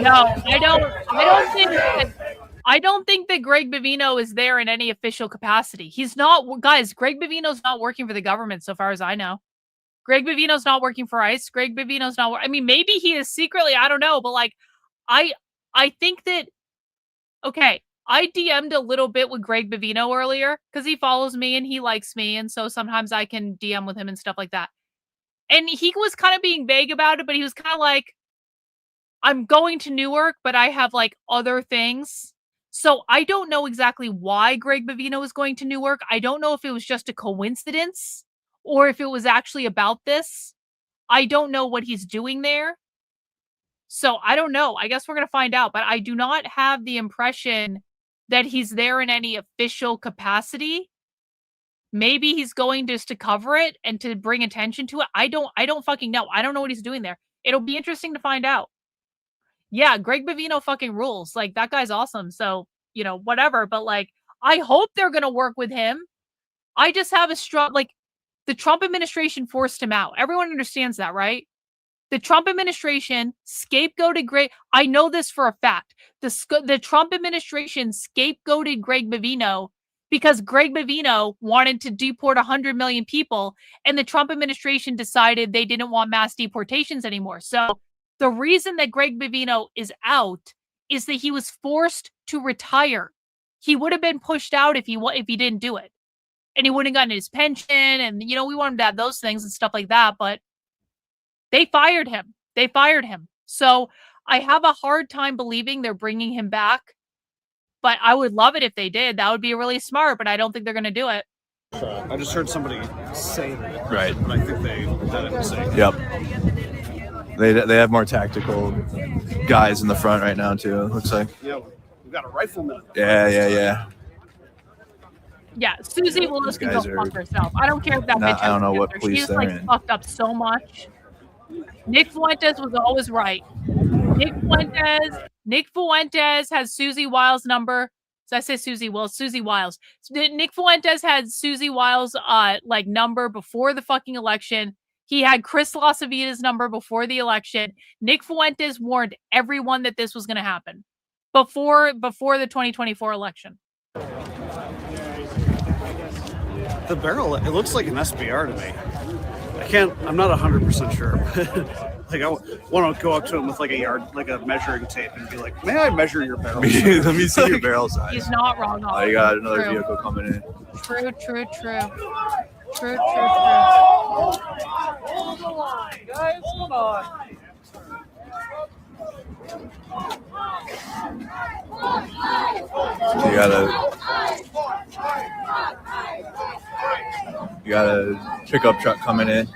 No, I don't think that Greg Bavino is there in any official capacity. He's not, guys. Greg Bavino's not working for the government, so far as I know. Greg Bavino's not working for ICE. Greg Bavino's not. I mean, maybe he is secretly. I don't know, but like, I think that. Okay, I DM'd a little bit with Greg Bavino earlier because he follows me and he likes me, and so sometimes I can DM with him and stuff like that. And he was kind of being vague about it, but he was kind of like, I'm going to Newark, but I have like other things. So I don't know exactly why Greg Bavino is going to Newark. I don't know if it was just a coincidence or if it was actually about this. I don't know what he's doing there. So I don't know. I guess we're going to find out. But I do not have the impression that he's there in any official capacity. Maybe he's going just to cover it and to bring attention to it. I don't fucking know. I don't know what he's doing there. It'll be interesting to find out. Yeah, Greg Bavino fucking rules. Like, that guy's awesome. So, you know, whatever. But like, I hope they're going to work with him. I just have a strong, like, the Trump administration forced him out. Everyone understands that, right? The Trump administration scapegoated Greg. I know this for a fact. The Trump administration scapegoated Greg Bavino because Greg Bavino wanted to deport 100 million people, and the Trump administration decided they didn't want mass deportations anymore. So the reason that Greg Bavino is out is that he was forced to retire. He would have been pushed out if he didn't do it. And he wouldn't have gotten his pension, and, you know, we want him to have those things and stuff like that, but they fired him. So I have a hard time believing they're bringing him back, but I would love it if they did. That would be really smart, but I don't think they're going to do it. I just heard somebody say that. Right. But I think they had it mistake. Yep. They have more tactical guys in the front right now too. It looks like. Yeah, we've got a rifleman. Yeah. Yeah, Susie Willis can go fuck herself. I don't care if that bitch. I don't know what She police just they're like in. fucked up so much. Nick Fuentes was always right. Nick Fuentes has Susie Wiles' number. So I say Susie Wiles. Nick Fuentes had Susie Wiles' like number before the fucking election. He had Chris LaCivita's number before the election. Nick Fuentes warned everyone that this was going to happen before the 2024 election. The barrel, it looks like an SBR to me. I'm not 100% sure. Like, I want to go up to him with like a measuring tape and be like, may I measure your barrel? Let me see your barrel size. He's not wrong. Oh, you got another vehicle coming in. True. Hold the line, guys. Come on. You got a pickup truck coming in.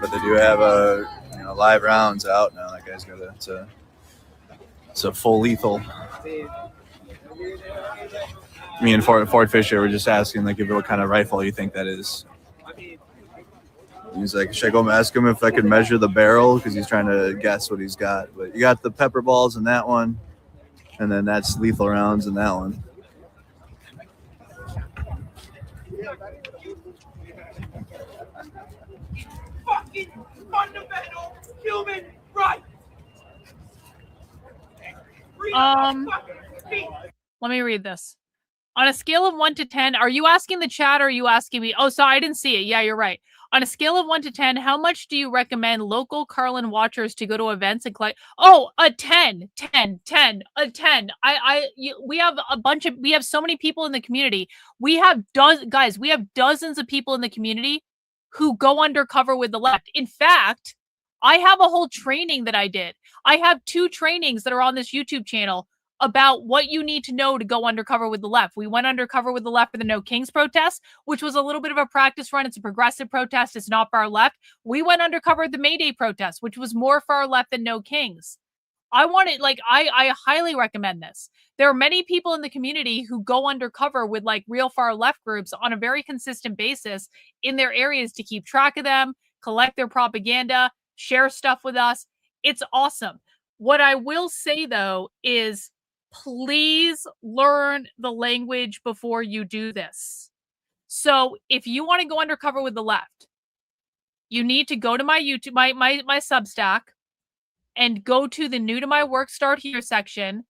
But they do have live rounds out now. That guy's got it's a full lethal. Me and Ford Fisher were just asking what kind of rifle you think that is. He's like, should I go ask him if I can measure the barrel? Because he's trying to guess what he's got. But you got the pepper balls in that one, and then that's lethal rounds in that one. Fucking fundamental human right. Let me read this. On a scale of 1 to 10, are you asking the chat or are you asking me? Oh, sorry, I didn't see it. Yeah, you're right. On a scale of 1 to 10, how much do you recommend local Karlyn watchers to go to events and collect? Oh, a 10, 10, 10, a 10. We have we have so many people in the community. We have dozens of people in the community who go undercover with the left. In fact, I have a whole training that I did. I have 2 trainings that are on this YouTube channel about what you need to know to go undercover with the left. We went undercover with the left for the No Kings protest, which was a little bit of a practice run. It's a progressive protest. It's not far left. We went undercover at the May Day protest, which was more far left than No Kings. I highly recommend this. There are many people in the community who go undercover with real far left groups on a very consistent basis in their areas to keep track of them, collect their propaganda, share stuff with us. It's awesome. What I will say though is, please learn the language before you do this. So if you want to go undercover with the left, you need to go to my YouTube, my Substack, and go to the new to my work start here section,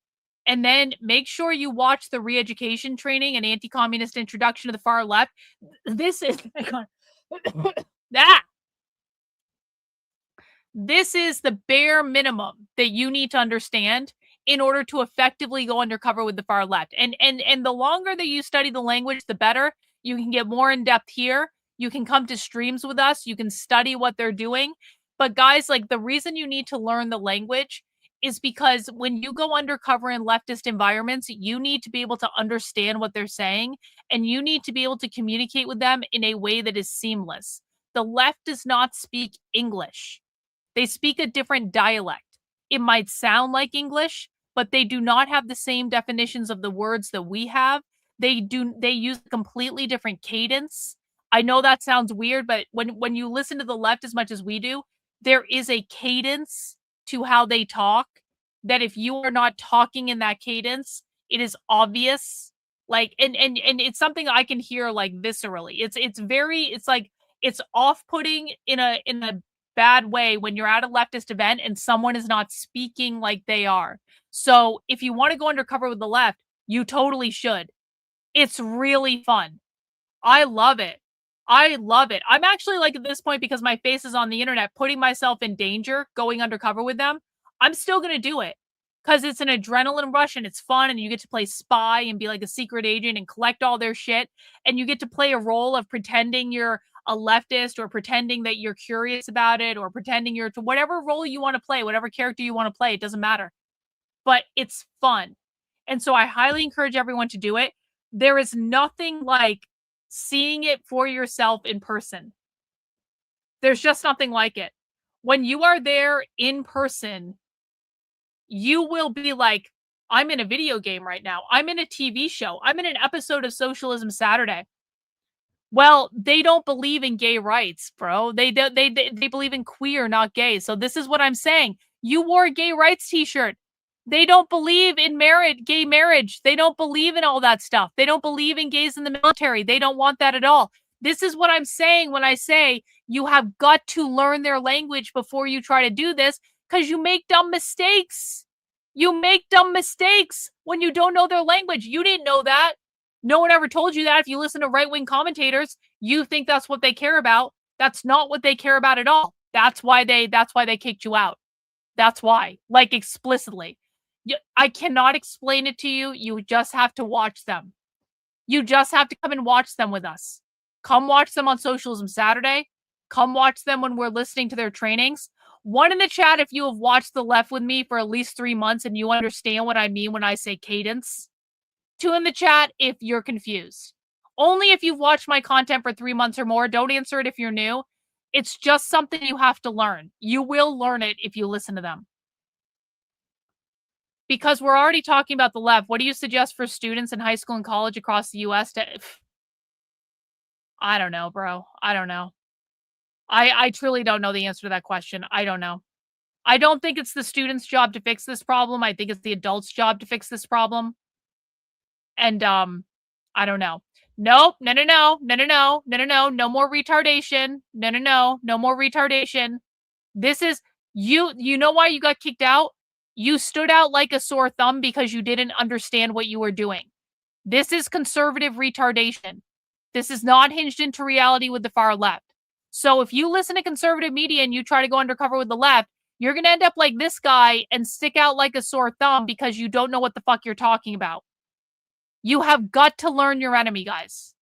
and then make sure you watch the re-education training and anti-communist introduction to the far left. This is This is the bare minimum that you need to understand in order to effectively go undercover with the far left. And the longer that you study the language, the better. You can get more in depth here. You can come to streams with us. You can study what they're doing. But guys, the reason you need to learn the language is because when you go undercover in leftist environments, you need to be able to understand what they're saying, and you need to be able to communicate with them in a way that is seamless. The left does not speak English. They speak a different dialect. It might sound like English, but they do not have the same definitions of the words that we have. They use a completely different cadence. I know that sounds weird, but when you listen to the left as much as we do, there is a cadence to how they talk that if you are not talking in that cadence, it is obvious. And it's something I can hear viscerally. It's off-putting in a bad way when you're at a leftist event and someone is not speaking like they are. So if you want to go undercover with the left, you totally should. It's really fun. I love it. I'm actually at this point, because my face is on the internet, putting myself in danger, going undercover with them. I'm still going to do it because it's an adrenaline rush and it's fun, and you get to play spy and be a secret agent and collect all their shit. And you get to play a role of pretending you're a leftist, or pretending that you're curious about it, or pretending you're to whatever role you want to play, whatever character you want to play. It doesn't matter, but it's fun. And so I highly encourage everyone to do it. There is nothing like seeing it for yourself in person. There's just nothing like it. When you are there in person, you will be like, I'm in a video game right now. I'm in a TV show. I'm in an episode of Socialism Saturday. Well, they don't believe in gay rights, bro. They believe in queer, not gay. So this is what I'm saying. You wore a gay rights t-shirt. They don't believe in gay marriage. They don't believe in all that stuff. They don't believe in gays in the military. They don't want that at all. This is what I'm saying when I say you have got to learn their language before you try to do this, because you make dumb mistakes. You make dumb mistakes when you don't know their language. You didn't know that. No one ever told you that. If you listen to right-wing commentators, you think that's what they care about. That's not what they care about at all. That's why they kicked you out. That's why, explicitly. I cannot explain it to you. You just have to watch them. You just have to come and watch them with us. Come watch them on Socialism Saturday. come watch them when we're listening to their trainings. 1 in the chat if you have watched the left with me for at least 3 months and you understand what I mean when I say cadence. 2 in the chat if you're confused. Only if you've watched my content for 3 months or more. Don't answer it if you're new. It's just something you have to learn. You will learn it if you listen to them. Because we're already talking about the left. What do you suggest for students in high school and college across the U.S. I don't know, bro. I don't know. I truly don't know the answer to that question. I don't know. I don't think it's the students' job to fix this problem. I think it's the adults' job to fix this problem. And I don't know. Nope. No more retardation. No more retardation. This is you know why you got kicked out? You stood out like a sore thumb because you didn't understand what you were doing. This is conservative retardation. This is not hinged into reality with the far left. So if you listen to conservative media and you try to go undercover with the left, you're going to end up like this guy and stick out like a sore thumb because you don't know what the fuck you're talking about. You have got to learn your enemy, guys.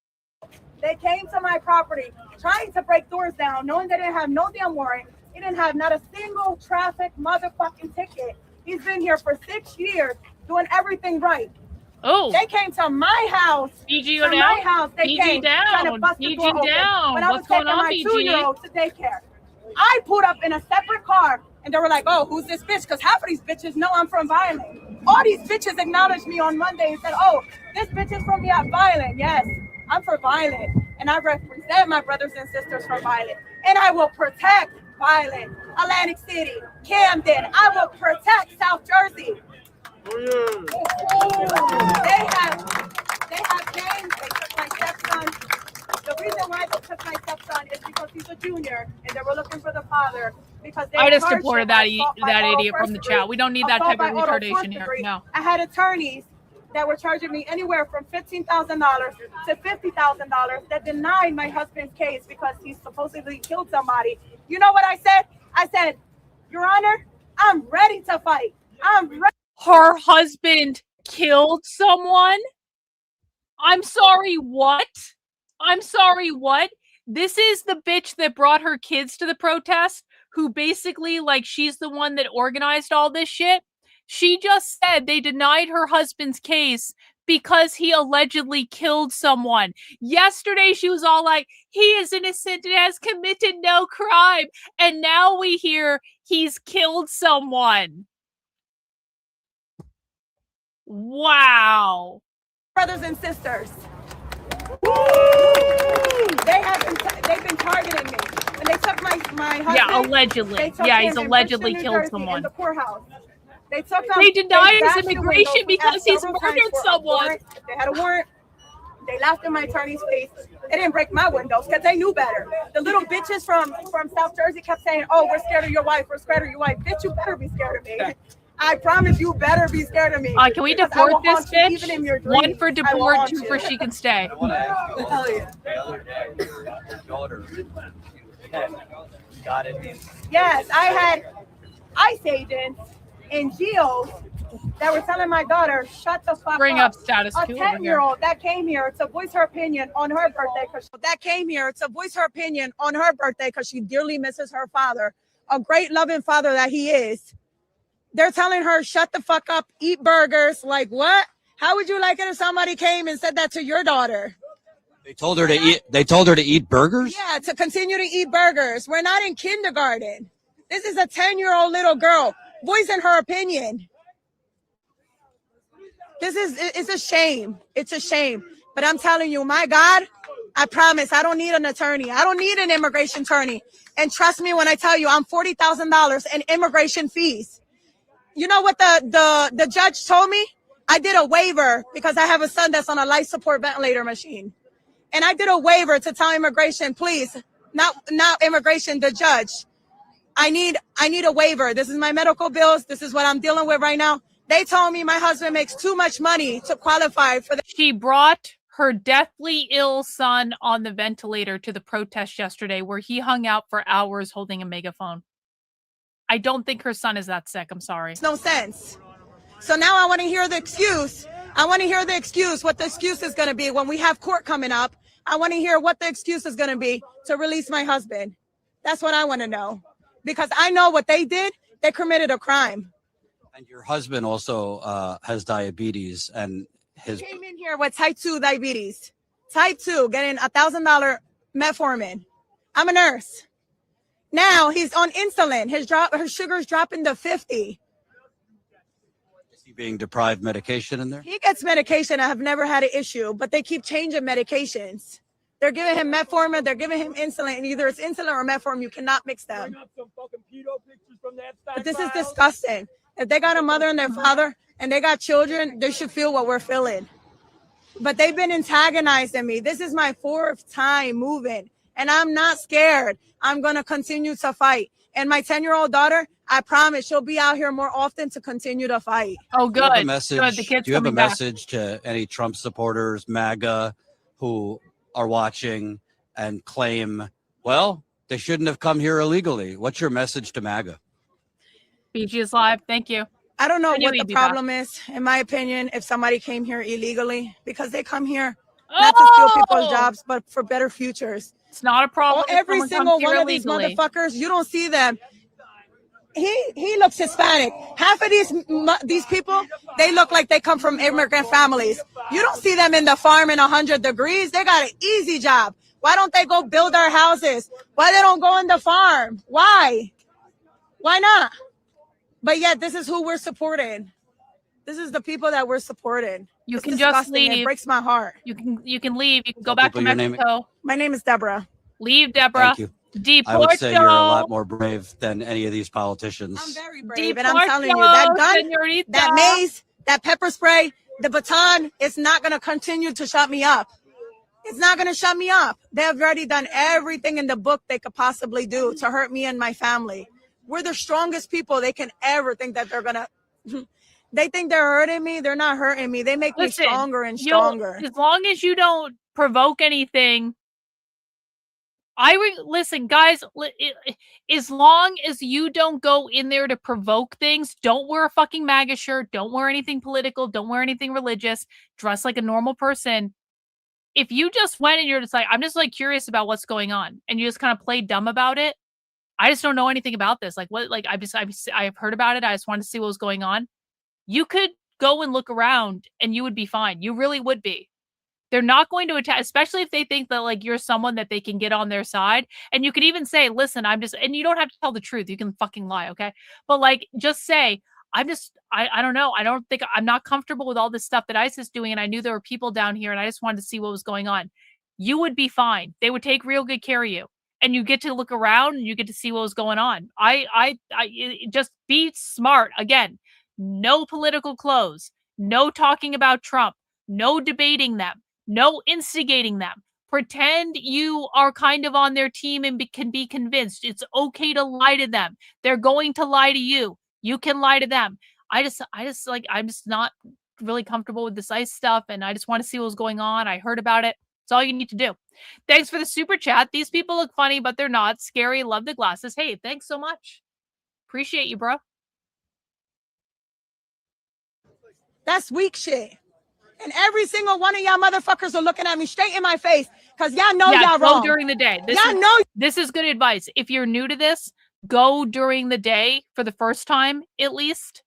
They came to my property trying to break doors down, knowing they didn't have no damn warrant. He didn't have not a single traffic motherfucking ticket. He's been here for 6 years doing everything right. Oh, they came to my house. BG to down. my house. They BG came down. trying to bust the door open. Down. When I was What's going taking on, my BG? 2-year-old to daycare, I pulled up in a separate car, and they were like, "Oh, who's this bitch?" Because half of these bitches know I'm from Violent. All these bitches acknowledged me on Monday and said, "Oh, this bitch is from Violent." Yes, I'm for Violent, and I represent my brothers and sisters from Violent, and I will protect Violent, Atlantic City, Camden. I will protect South Jersey. Oh, yeah. They have games. They took my stepson. The reason why they took my stepson is because he's a junior and they were looking for the father. Because they I just supported that idiot from the chat. We don't need that type of retardation here. No. I had attorneys that were charging me anywhere from $15,000 to $50,000 that denied my husband's case because he supposedly killed somebody. You know what I said? I said, Your Honor, I'm ready to fight. I'm ready. Her husband killed someone? I'm sorry, what? I'm sorry, what? This is the bitch that brought her kids to the protest, who basically, like, she's the one that organized all this shit. She just said they denied her husband's case because he allegedly killed someone. Yesterday, she was all like, he is innocent and has committed no crime. And now we hear he's killed someone. Wow. Brothers and sisters. They've been targeting me. And they took my husband. Yeah, allegedly. Yeah, he's allegedly killed someone. In the poorhouse. They took him. They denied his immigration because he's murdered someone. They had a warrant. They laughed in my attorney's face. They didn't break my windows because they knew better. The little bitches from South Jersey kept saying, "Oh, we're scared of your wife. We're scared of your wife." Bitch, you better be scared of me. I promise you better be scared of me. Can we deport this bitch? 1 for deport, 2 for she can stay. The other day, daughter got it. Yes, I had ICE agents and GEOs that were telling my daughter, "Shut the fuck Bring up status A quo 10-year-old that came here to voice her opinion on her birthday because she dearly misses her father, a great loving father that he is. They're telling her, shut the fuck up, eat burgers. Like, what? How would you like it if somebody came and said that to your daughter? They told her to eat burgers? Yeah, to continue to eat burgers. We're not in kindergarten. This is a 10-year-old little girl voicing her opinion. It's a shame. It's a shame. But I'm telling you, my God, I promise I don't need an attorney. I don't need an immigration attorney. And trust me when I tell you, I'm $40,000 in immigration fees. You know what the judge told me? I did a waiver because I have a son that's on a life support ventilator machine. And I did a waiver to tell immigration, please, not immigration, the judge. I need a waiver. This is my medical bills. This is what I'm dealing with right now. They told me my husband makes too much money to qualify for the. She brought her deathly ill son on the ventilator to the protest yesterday, where he hung out for hours holding a megaphone. I don't think her son is that sick. I'm sorry. It's no sense. So now I want to hear the excuse. What the excuse is going to be when we have court coming up. I want to hear what the excuse is going to be to release my husband. That's what I want to know, because I know what they did. They committed a crime. And your husband also has diabetes, and He came in here with type 2 diabetes. Type 2, getting $1,000 metformin. I'm a nurse. Now he's on insulin. His sugar's dropping to 50. Is he being deprived medication in there? He gets medication. I have never had an issue, but they keep changing medications. They're giving him metformin. They're giving him insulin. And either it's insulin or metformin. You cannot mix them. But this is disgusting. If they got a mother and their father and they got children, they should feel what we're feeling. But they've been antagonizing me. This is my 4th time moving, and I'm not scared. I'm going to continue to fight. And my 10-year-old daughter, I promise she'll be out here more often to continue to fight. Oh, good. Do you have a message, Good. The kid's do you have a coming back. message to any Trump supporters, MAGA, who are watching and claim, well, they shouldn't have come here illegally? What's your message to MAGA? BG is live. Thank you. I don't know I knew what the he'd be problem is, in my opinion, if somebody came here illegally, because they come here not to steal people's jobs, but for better futures. It's not a problem. if Every someone single comes here one of these illegally. motherfuckers, you don't see them. He looks Hispanic. Half of these people, they look like they come from immigrant families. You don't see them in the farm in 100 degrees. They got an easy job. Why don't they go build our houses? Why they don't go in the farm? Why? Why not? But yet, this is who we're supporting. This is the people that we're supporting. You It's can just disgusting. leave. It breaks my heart. You can leave. You can go Tell back to people your name. Mexico. My name is Deborah. Leave, Deborah. Thank you. Deport I would say you're a lot yo. more brave than any of these politicians. I'm very brave, and I'm telling you, that gun, that mace, that pepper spray, the baton, it's not going to continue to shut me up. It's not going to shut me up. They've already done everything in the book they could possibly do to hurt me and my family. We're the strongest people they can ever think that they're going to. They think they're hurting me. They're not hurting me. They make me stronger and stronger. As long as you don't provoke anything. Listen, guys, as long as you don't go in there to provoke things, don't wear a fucking MAGA shirt, don't wear anything political, don't wear anything religious, dress like a normal person. If you just went and you're just like, I'm just like curious about what's going on, and you just kind of play dumb about it, I just don't know anything about this. Like what, like I've heard about it. I just wanted to see what was going on. You could go and look around and you would be fine. You really would be. They're not going to attack, especially if they think that like you're someone that they can get on their side. And you could even say, listen, and you don't have to tell the truth. You can fucking lie. Okay. But like, just say, I don't know. I'm not comfortable with all this stuff that ICE is doing. And I knew there were people down here and I just wanted to see what was going on. You would be fine. They would take real good care of you. And you get to look around and you get to see what was going on. I just be smart. Again, no political clothes, no talking about Trump, no debating them, no instigating them. Pretend you are kind of on their team and can be convinced. It's okay to lie to them. They're going to lie to you. You can lie to them. I'm just not really comfortable with this ICE stuff. And I just want to see what was going on. I heard about it. That's all you need to do. Thanks for the super chat. These people look funny, but they're not. Scary. Love the glasses. Hey, thanks so much. Appreciate you, bro. That's weak shit. And every single one of y'all motherfuckers are looking at me straight in my face because y'all know y'all wrong. Go during the day. This is good advice. If you're new to this, go during the day for the first time, at least.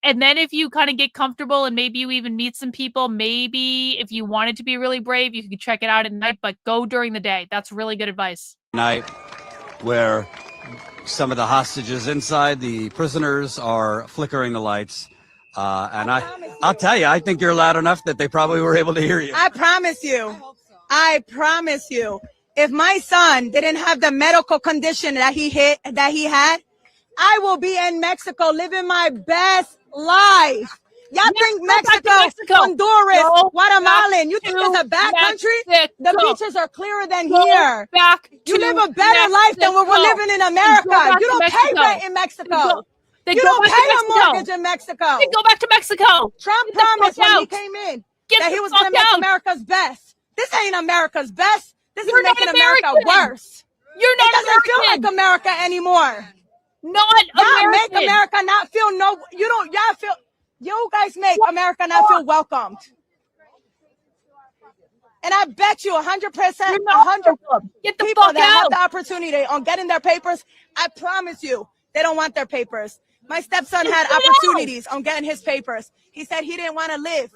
And then if you kind of get comfortable and maybe you even meet some people, maybe if you wanted to be really brave, you could check it out at night, but go during the day. That's really good advice. Night where some of the hostages inside, the prisoners, are flickering the lights. And I'll tell you, I think you're loud enough that they probably were able to hear you. I promise you. I promise you. If my son didn't have the medical condition that he had, I will be in Mexico living my best life. Y'all think Mexico, Honduras, Guatemalan, you think it's a bad country? The beaches are clearer than here. You live a better life than what we're living in America. You don't pay rent in Mexico. You don't pay a mortgage in Mexico. Go back to Mexico. Trump promised when he came in that he was going to make America's best. This ain't America's best. This is making America worse. It doesn't feel like America anymore. Y'all make America not feel you guys make America not feel welcomed. And I bet you 100%, 100 Get the people fuck that have out. the opportunity on getting their papers, I promise you, they don't want their papers. My stepson had opportunities on getting his papers. He said he didn't want to live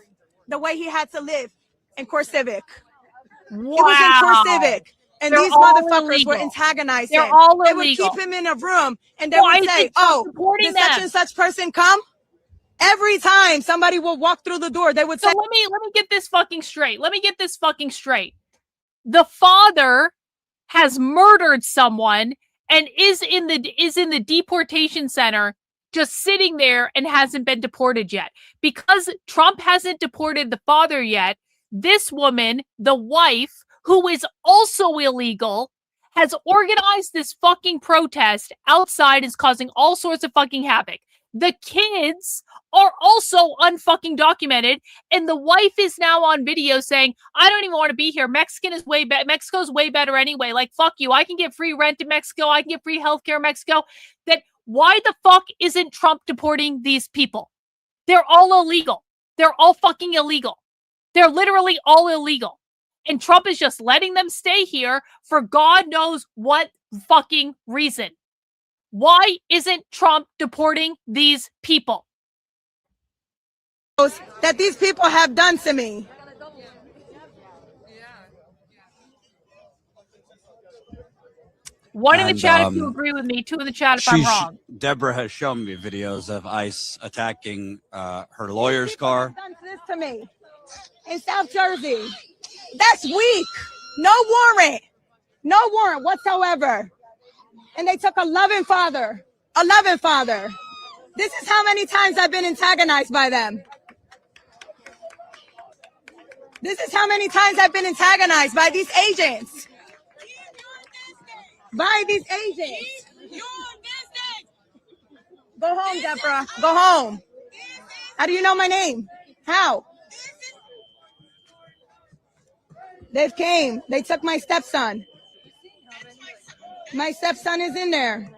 the way he had to live in Core Civic. Wow. He was in Core Civic. And They're these all motherfuckers illegal. were antagonizing. They're all They would illegal. keep him in a room and they Why would is say, it Trump oh, supporting did such them? and such person come? Every time somebody will walk through the door, they would So say, let me get this fucking straight. Let me get this fucking straight. The father has murdered someone and is in the deportation center, just sitting there and hasn't been deported yet. Because Trump hasn't deported the father yet, this woman, the wife, who is also illegal, has organized this fucking protest outside, is causing all sorts of fucking havoc. The kids are also unfucking documented, and the wife is now on video saying, I don't even want to be here. Mexico's way better anyway. Like, fuck you. I can get free rent in Mexico. I can get free healthcare in Mexico. That why the fuck isn't Trump deporting these people? They're all illegal. They're all fucking illegal. They're literally all illegal. And Trump is just letting them stay here for God knows what fucking reason. Why isn't Trump deporting these people? that these people have done to me. One in the chat if you agree with me, two in the chat if I'm wrong. Deborah has shown me videos of ICE attacking her lawyer's car. Done this to me in South Jersey. That's weak. No warrant whatsoever. And they took a loving father. This is how many times I've been antagonized by them. This is how many times I've been antagonized by these agents. Go home, Deborah. Go home. How do you know my name? How? They came. They took my stepson. My stepson is in there.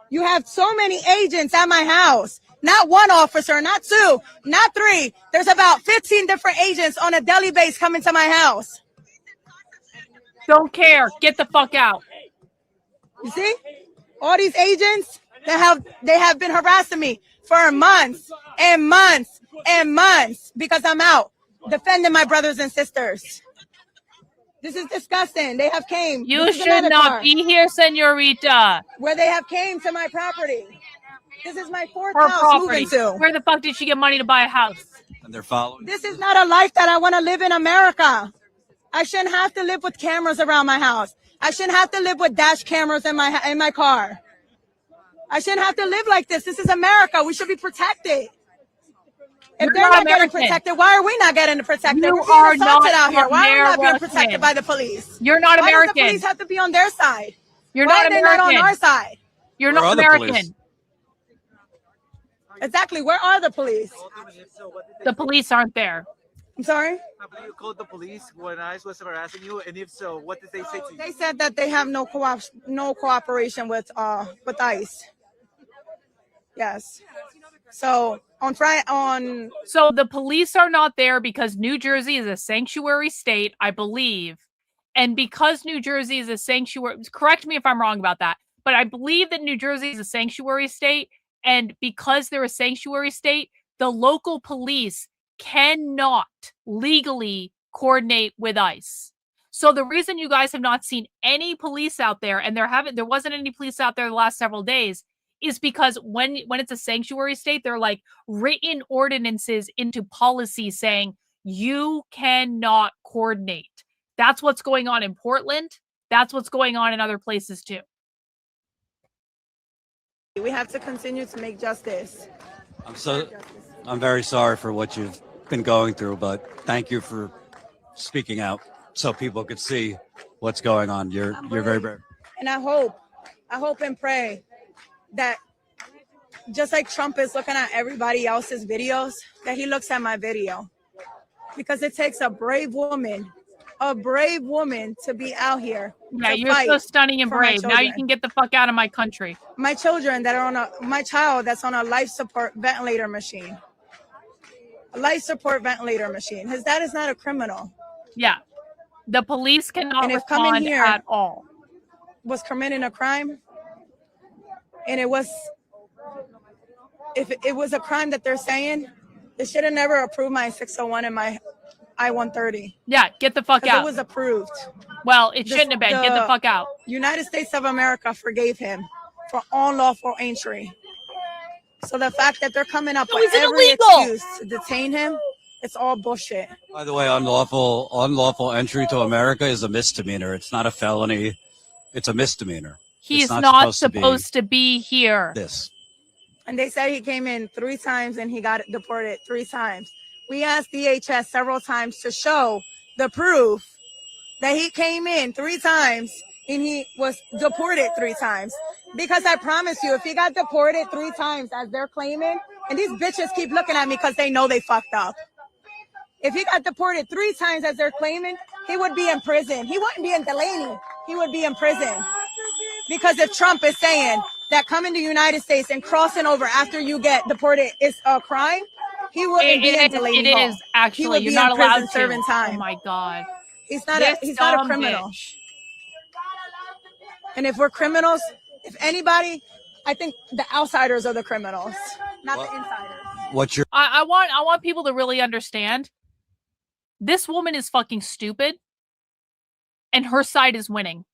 You have so many agents at my house. Not one officer, not two, not three. There's about 15 different agents on a daily basis coming to my house. Don't care. Get the fuck out. You see? All these agents, they have been harassing me for months and months and months because I'm out defending my brothers and sisters. This is disgusting. They have came. You should not be here, senorita. Where they have came to my property. This is my fourth Her house property. moving to. Where the fuck did she get money to buy a house? And they're following. This is not a life that I want to live in America. I shouldn't have to live with cameras around my house. I shouldn't have to live with dash cameras in my car. I shouldn't have to live like this. This is America. We should be protected. If they're not getting protected, why are we not getting protected? You We're being are assaulted not out here. Why are we not being American. protected by the police? You're not Why American. does the police have to be on their side? You're Why not are they American. not on our side? You're Where not are the American. police? Exactly. Where are the police? The police aren't there. I'm sorry? Have you called the police when ICE was harassing you? And if so, what did they say to you? They said that they have no cooperation with ICE. Yes. So So the police are not there because New Jersey is a sanctuary state, I believe. And because New Jersey is a sanctuary, correct me if I'm wrong about that, but I believe that New Jersey is a sanctuary state. And because they're a sanctuary state, the local police cannot legally coordinate with ICE. So the reason you guys have not seen any police out there, and there wasn't any police out there the last several days, is because when it's a sanctuary state, they're like written ordinances into policy saying you cannot coordinate. That's what's going on in Portland. That's what's going on in other places too. we have to continue to make justice. I'm very sorry for what you've been going through, but thank you for speaking out so people could see what's going on. You're very brave. And I hope and pray that just like Trump is looking at everybody else's videos, that he looks at my video. Because it takes a brave woman to be out here. Yeah, you're so stunning and brave. Now you can get the fuck out of my country. My children that are my child that's on a life support ventilator machine. A life support ventilator machine. His dad is not a criminal. Yeah. The police cannot And if coming respond here at all. was committing a crime, and if it was a crime that they're saying, they should have never approved my 601 and my I-130. Yeah, get the fuck out. It was approved. Well, it shouldn't have been. Get the fuck out. United States of America forgave him for unlawful entry. So the fact that they're coming up with every excuse to detain him, it's all bullshit. By the way, unlawful entry to America is a misdemeanor. It's not a felony. It's a misdemeanor. He's not supposed to be here. This. And they said he came in 3 times and he got deported 3 times. We asked DHS several times to show the proof that he came in 3 times and he was deported 3 times. Because I promise you, if he got deported 3 times as they're claiming, and these bitches keep looking at me because they know they fucked up. If he got deported 3 times as they're claiming, he would be in prison. He wouldn't be in Delaney. He would be in prison. Because if Trump is saying that coming to the United States and crossing over after you get deported is a crime, he wouldn't be in Delaney. It is actually. You're not allowed to. Serving time. Oh my God. He's not a criminal. Bitch. And if we're criminals, if anybody, I think the outsiders are the criminals, not the insiders. I want people to really understand. This woman is fucking stupid, and her side is winning.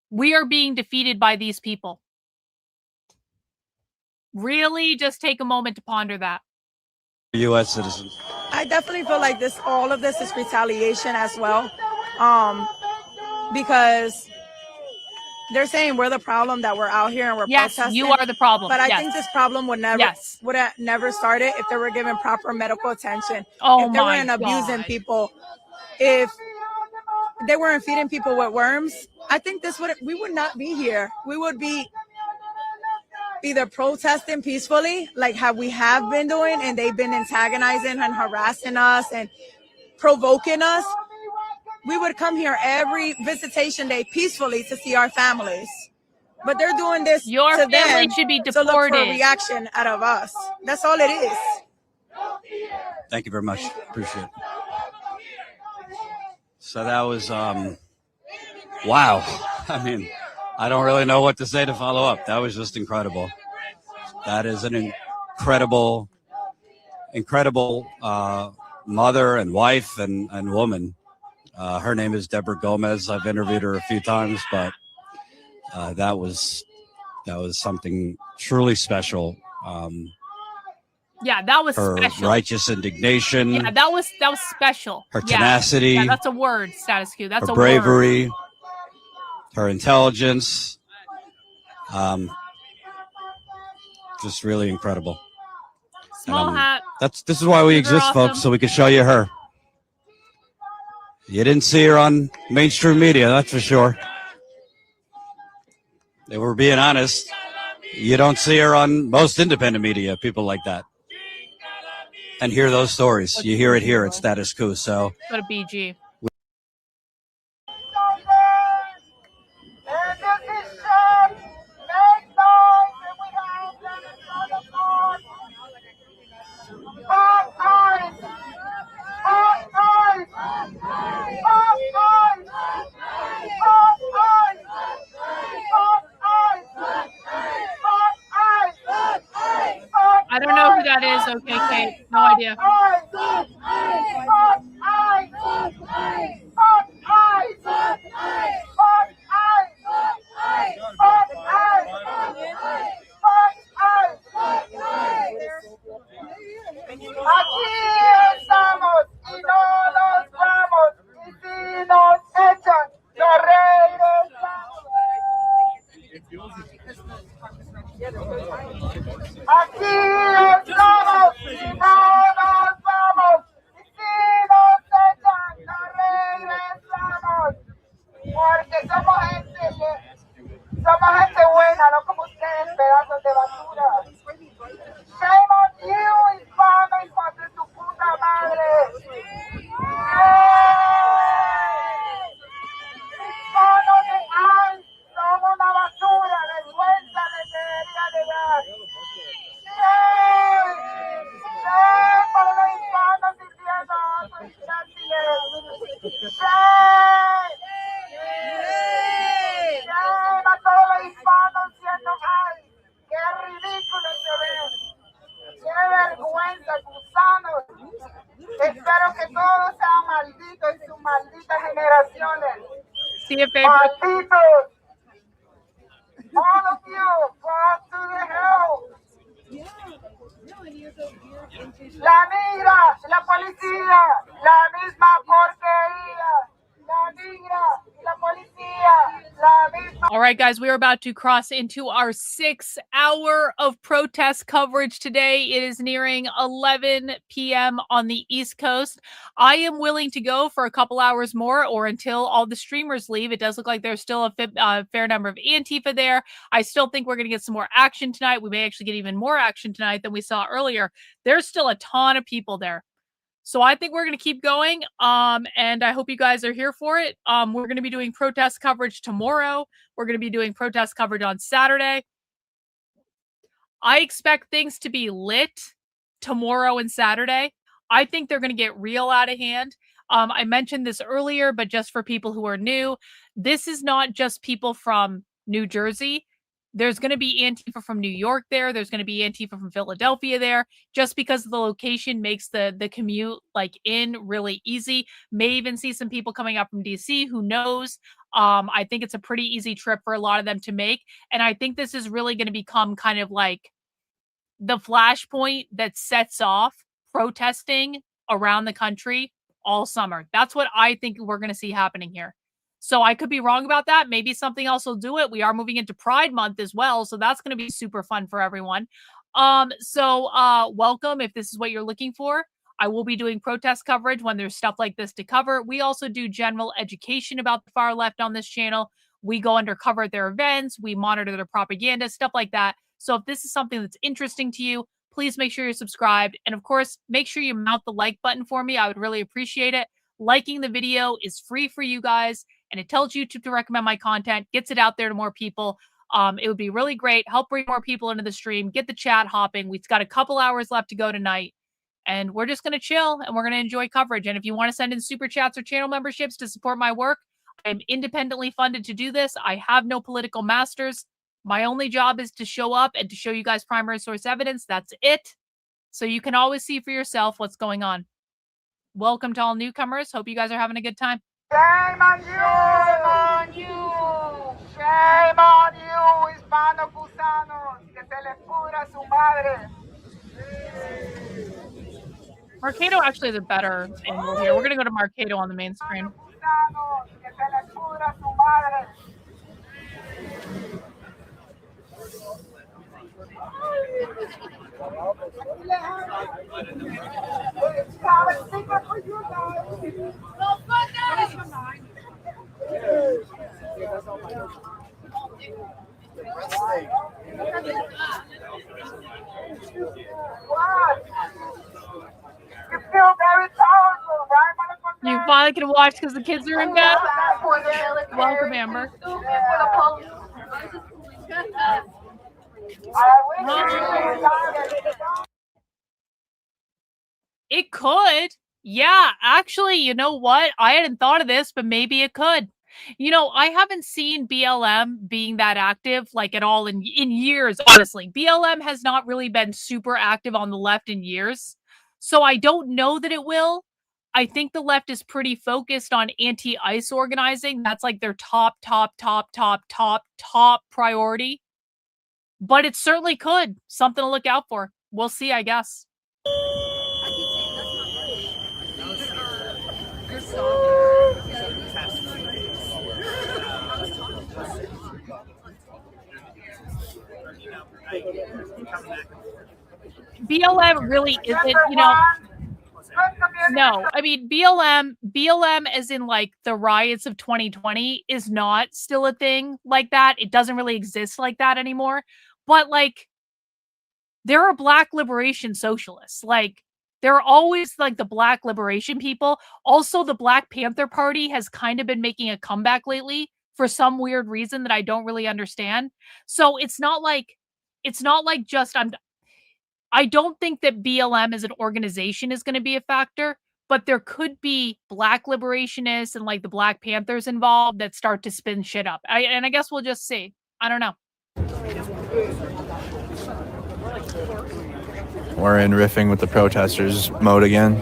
We are being defeated by these people. Really, just take a moment to ponder that. U.S. citizen. I definitely feel like all of this is retaliation as well, because they're saying we're the problem, that we're out here and we're protesting. Yes, you are the problem. But I think this problem would have never started if they were given proper medical attention. Oh if they weren't abusing people, if they weren't feeding people with worms, I think we would not be here. We would be either protesting peacefully, like how we have been doing, and they've been antagonizing and harassing us and provoking us. We would come here every visitation day peacefully to see our families. But they're doing this Your to family them should be to look for a deported. reaction out of us. That's all it is. Thank you very much. Appreciate it. So that was, wow. I mean, I don't really know what to say to follow up. That was just incredible. That is an incredible mother and wife and woman. Her name is Deborah Gomez. I've interviewed her a few times, but that was something truly special. Yeah, that was her special. righteous indignation. Yeah, that was special. Her tenacity. Yeah, that's a word, status quo. That's her a bravery. word. Her intelligence. Just really incredible. Small hat. This is why we exist, awesome. folks, so we can show you her. You didn't see her on mainstream media, that's for sure. They were being honest. You don't see her on most independent media, people like that. And hear those stories. You hear it here at Status Quo. So Go to BG. I don't know who that is. Okay, Kate. No idea. Aquí estamos y no nos vamos, y si nos echan, nos regresamos. Aquí estamos y no nos vamos, y si nos echan, nos regresamos. Porque somos gente buena, no como ustedes, pedazos de basura. Shame on you, infame, contra tu puta ciudadanos. Espero que todos sean malditos en sus malditas generaciones. Malditos. All of you, go to the hell. La migra, la policía, la misma porquería. La migra, la policía, la misma. All right, guys, we are about to cross into our 6 hour of protest coverage today. It is nearing 11 p.m. on the East Coast. I am willing to go for a couple hours more or until all the streamers leave. It does look like there's still a fair number of Antifa there. I still think we're going to get some more action tonight. We may actually get even more action tonight than we saw earlier. There's still a ton of people there. So I think we're going to keep going, and I hope you guys are here for it. We're going to be doing protest coverage tomorrow. We're going to be doing protest coverage on Saturday. I expect things to be lit tomorrow and Saturday. I think they're going to get real out of hand. I mentioned this earlier, but just for people who are new, this is not just people from New Jersey. There's going to be Antifa from New York there. There's going to be Antifa from Philadelphia there. Just because the location makes the commute like in really easy. May even see some people coming up from DC. Who knows? I think it's a pretty easy trip for a lot of them to make. And I think this is really going to become kind of like the flashpoint that sets off protesting around the country all summer. That's what I think we're going to see happening here. So I could be wrong about that. Maybe something else will do it. We are moving into Pride Month as well. So that's going to be super fun for everyone. Welcome if this is what you're looking for. I will be doing protest coverage when there's stuff like this to cover. We also do general education about the far left on this channel. We go undercover at their events. We monitor their propaganda, stuff like that. So if this is something that's interesting to you, please make sure you're subscribed. And of course, make sure you mount the like button for me. I would really appreciate it. Liking the video is free for you guys. And it tells YouTube to recommend my content, gets it out there to more people. It would be really great. Help bring more people into the stream, get the chat hopping. We've got a couple hours left to go tonight. And we're just going to chill and we're going to enjoy coverage. And if you want to send in super chats or channel memberships to support my work, I'm independently funded to do this. I have no political masters. My only job is to show up and to show you guys primary source evidence. That's it. So you can always see for yourself what's going on. Welcome to all newcomers. Hope you guys are having a good time. Shame on you! Shame on you! Shame on you, hispano gusanos! Que se les pudra su madre! Mercado actually is a better angle here. We're going to go to Mercado on the main screen. Que se les pudra su madre! You finally can watch because the kids are in bed. Welcome, Amber. It could. Yeah, actually, you know what? I hadn't thought of this, but maybe it could. You know, I haven't seen BLM being that active like at all in years, honestly. BLM has not really been super active on the left in years. So I don't know that it will. I think the left is pretty focused on anti-ICE organizing. That's like their top priority. But it certainly could. Something to look out for. We'll see, I guess. BLM really isn't, you know. No, I mean, BLM as in like the riots of 2020 is not still a thing like that. It doesn't really exist like that anymore. But like, there are Black liberation socialists. Like, there are always like the Black liberation people. Also, the Black Panther Party has kind of been making a comeback lately for some weird reason that I don't really understand. So it's not like just I don't think that BLM as an organization is going to be a factor, but there could be Black liberationists and like the Black Panthers involved that start to spin shit up. And I guess we'll just see. I don't know. we're in riffing with the protesters mode again,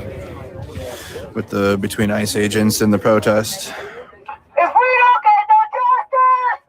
with the between ICE agents and the protest. If we don't get no justice,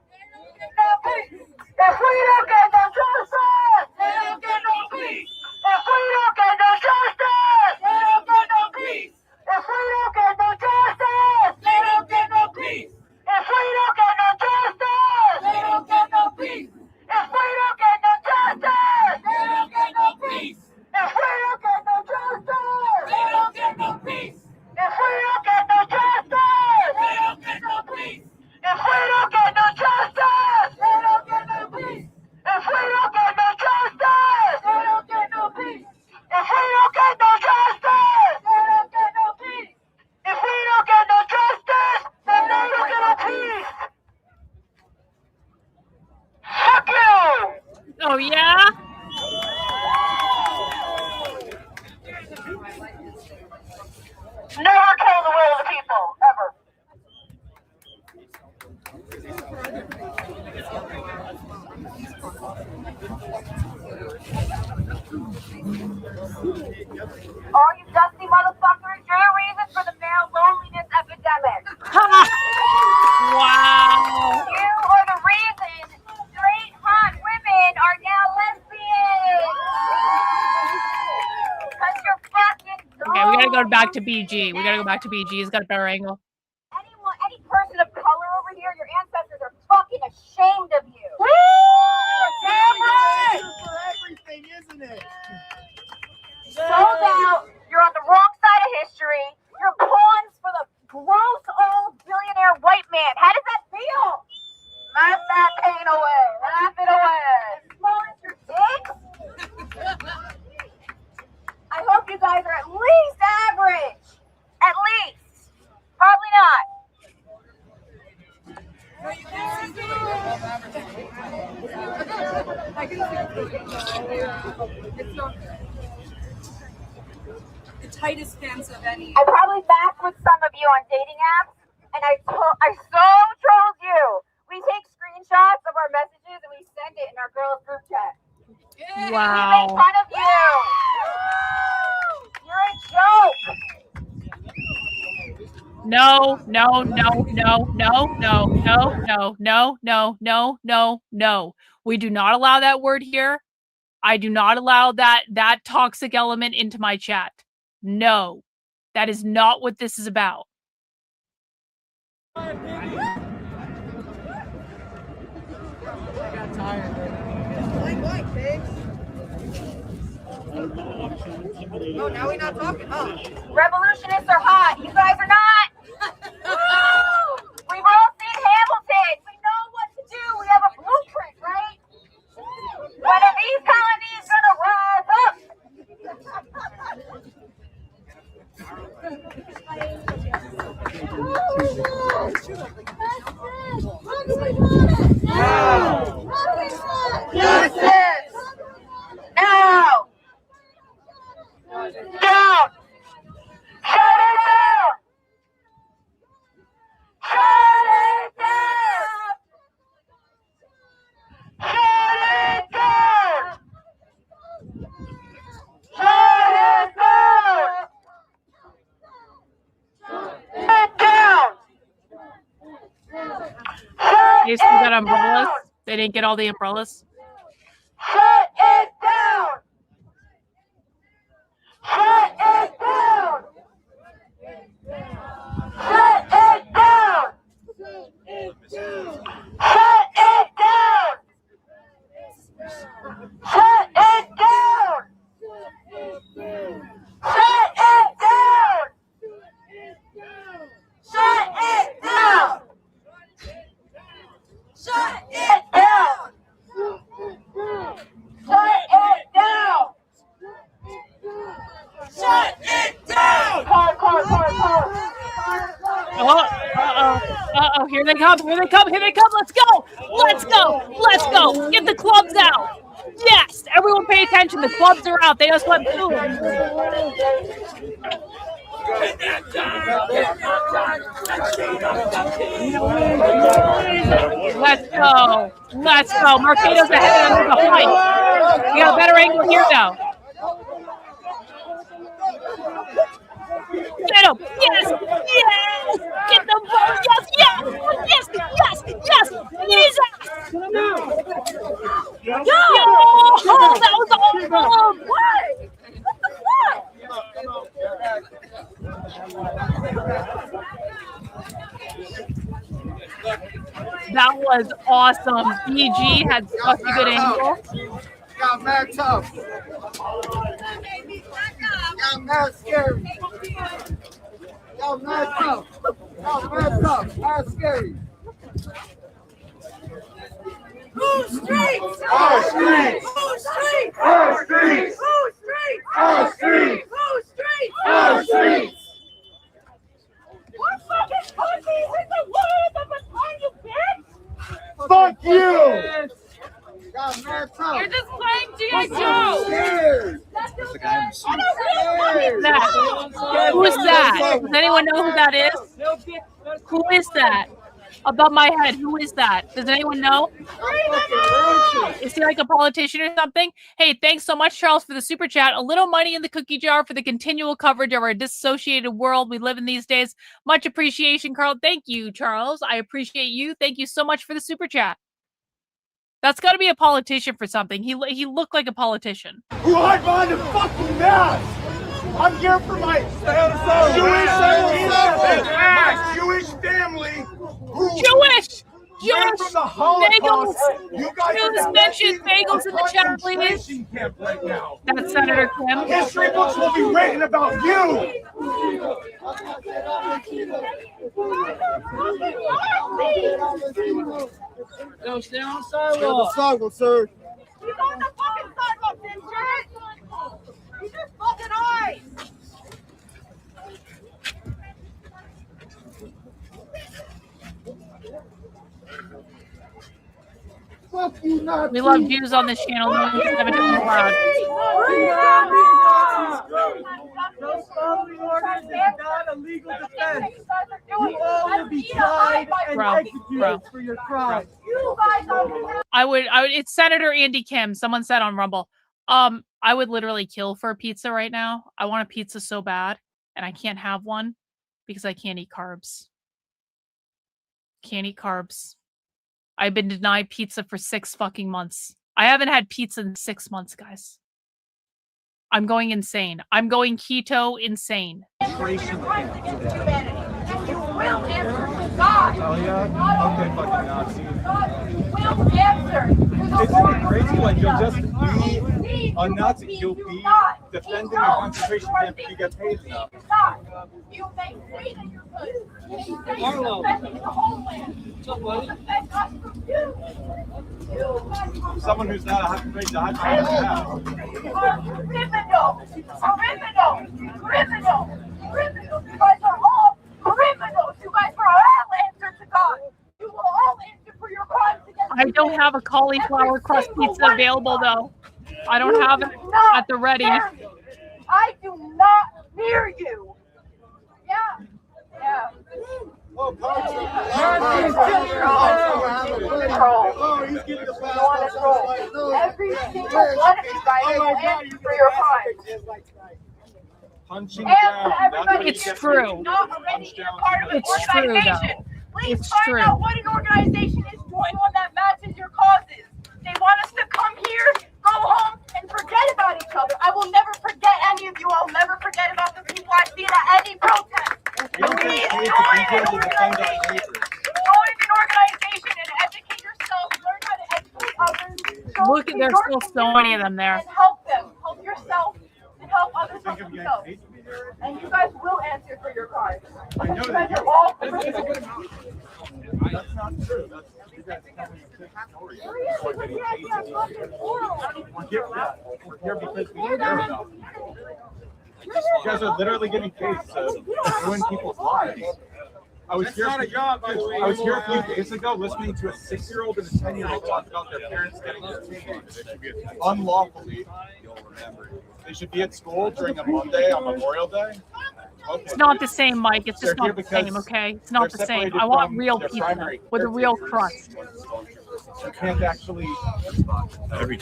no peace. If we don't get no justice, they don't get no peace. If we don't get no justice, they don't get no peace. If we don't get no justice, they don't get no peace. If we don't get no justice, they don't get no peace. If we don't get no justice, they don't get no peace. If we don't get no justice, they don't get no peace. If we don't get no justice, they don't get no peace. If we don't get no justice, they don't get no peace. If we don't get no justice, they don't get no peace. If we don't get no justice, they don't get no peace. If we don't get no justice, then they don't get no peace. Fuck you! Oh, yeah? Never kill the will of the people, ever. All you dusty motherfuckers, you're the reason for the male loneliness epidemic. Wow. You are the reason straight hot women are now lesbians. Because you're fucking dumb. Okay, we gotta go back to BG. We gotta go back to BG. He's got a better angle. Any person of color over here, your ancestors are fucking ashamed of you. Woo! Damn right! For everything, isn't it? Sold out. You're on the wrong side of history. You're pawns for the gross old billionaire white man. How does that feel? Laugh that pain away. Laugh it away. As small as your dicks? I hope you guys are at least average. At least. Probably not. The tightest pants of any. I probably matched with some of you on dating apps, and I so trolled you. We take screenshots of our messages and we send it in our girls group chat. Wow. We make fun of you. You're a joke. No, no, no, no, no, no, no, no, no, no, no, no, no. We do not allow that word here. I do not allow that toxic element into my chat. No, that is not what this is about. I got tired. Like, pigs? Oh, now we're not talking, huh? Revolutionists are hot. You guys are not. We've all seen Hamilton. We know what to do. We have a blueprint, right? When are these colonies gonna rise up? Justice! Now! Down! Shut it down! Shut it down! Shut it down! Shut it down! Shut it down! They still got umbrellas. They didn't get all the umbrellas. Shut it down! Shut it down! Shut it down! Shut it down! Shut it down! Shut it down! Shut it down! Shut it down! Shut it down! Shut it down! Uh-oh, here they come, let's go! Get the clubs out! Yes, everyone pay attention, the clubs are out, they just went boom. Let's go, Mercado's ahead and I'm behind. We got a better angle here now. go. Yes, yes. Get the ball. Yes, yes, yes, yes, yes. Jesus. Yo, oh, that was awesome. What? That was awesome. BG had such a good angle. Got mad tough. Got mad scary. Got mad tough. Got mad tough. Mad scary. Who's streets? Our streets. Who's streets? Our streets. Who's streets? Our streets. Who's streets? Our streets. What fucking pussies in the world of the time, you bitch? Fuck you. Got mad tough. You're just playing G.I. Joe. Who is that? Does anyone know who that is? Who is that? Above my head, who is that? Does anyone know? Is he like a politician or something? Hey, thanks so much, Charles, for the super chat. A little money in the cookie jar for the continual coverage of our dissociated world we live in these days. Much appreciation, Carl. Thank you, Charles. I appreciate you. Thank you so much for the super chat. That's got to be a politician for something. He looked like a politician. Who hide behind a fucking mask? I'm here for my Jewish family. Jewish from the Holocaust. You guys Jews mentioned bagels in the chat, please. Right now. That's Senator Kim. History books will be written about you. No, stay on the Stay on the sidewalk, sir. He's on the fucking sidewalk, Ginger. He's just fucking eyes. Fuck you, Nazi. We love Jews on this channel. Never allowed. Not a legal defense. You all will be tried and executed for your crime. I would. It's Senator Andy Kim. Someone said on Rumble. I would literally kill for a pizza right now. I want a pizza so bad, and I can't have one because I can't eat carbs. Can't eat carbs. I've been denied pizza for 6 fucking months. I haven't had pizza in 6 months, guys. I'm going insane. I'm going keto insane. You will answer to God. Oh yeah? Okay, fucking Nazi. God will answer. Isn't it crazy? Like, you'll just be a Nazi. You'll be defending a concentration camp if you get paid enough. You may say that you're good. You may say you're defending the homeland. Defend us from you. Someone who's not a great diet now. Criminal. You guys are all criminals. You guys are all answer to God. You will all answer for your crimes against I don't have a cauliflower crust pizza available, though. I don't have it at the ready. I do not fear you. Yeah. Oh, Every single one of you guys will answer for your crimes. Punching down. It's true. It's true, though. Please It's find true. out what an organization is doing one that matches your causes. They want us to come here, go home, and forget about each other. I will never forget any of you. I'll never forget about the people I see at any protest. Please join an organization. Join an organization and educate yourself. Learn how to educate others. Look, there's still so many of them there. And help them. Help yourself and help others help themselves. And you guys will answer for your crimes. I know You that guys are all criminals. That's not true. We're here because we care enough. You guys are literally getting paid to ruin people's lives. I was here a few days ago listening to a 6-year-old and a 10-year-old talk about their parents getting detained unlawfully. They should be at school during a Monday on Memorial Day. Okay. It's not the same, Mike. It's just not the same, okay? It's not the same. I want real pizza with a real crust. You can't actually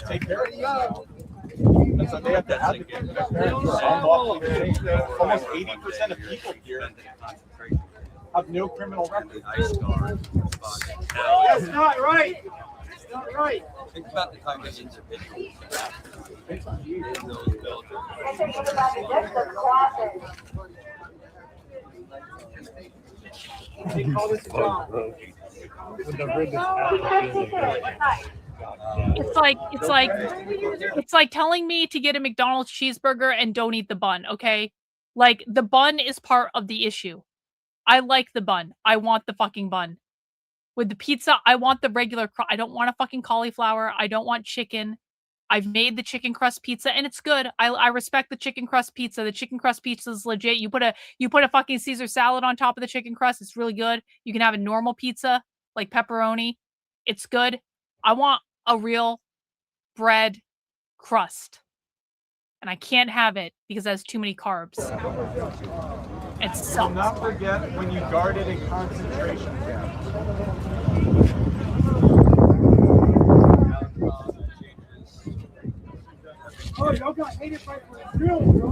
take care of them. That's what they have to advocate for their parents. Almost 80% of people here have no criminal record. That's not right. That's not right. Think about the time these individuals It's like telling me to get a McDonald's cheeseburger and don't eat the bun, okay? Like, the bun is part of the issue. I like the bun. I want the fucking bun. With the pizza, I want the regular I don't want a fucking cauliflower. I don't want chicken. I've made the chicken crust pizza and it's good. I respect the chicken crust pizza. The chicken crust pizza is legit. You put a fucking Caesar salad on top of the chicken crust. It's really good. You can have a normal pizza like pepperoni. It's good. I want a real bread crust. And I can't have it because it has too many carbs. It sucks. Do not forget when you guarded a concentration camp. Oh, y'all got hated by Brazil, bro.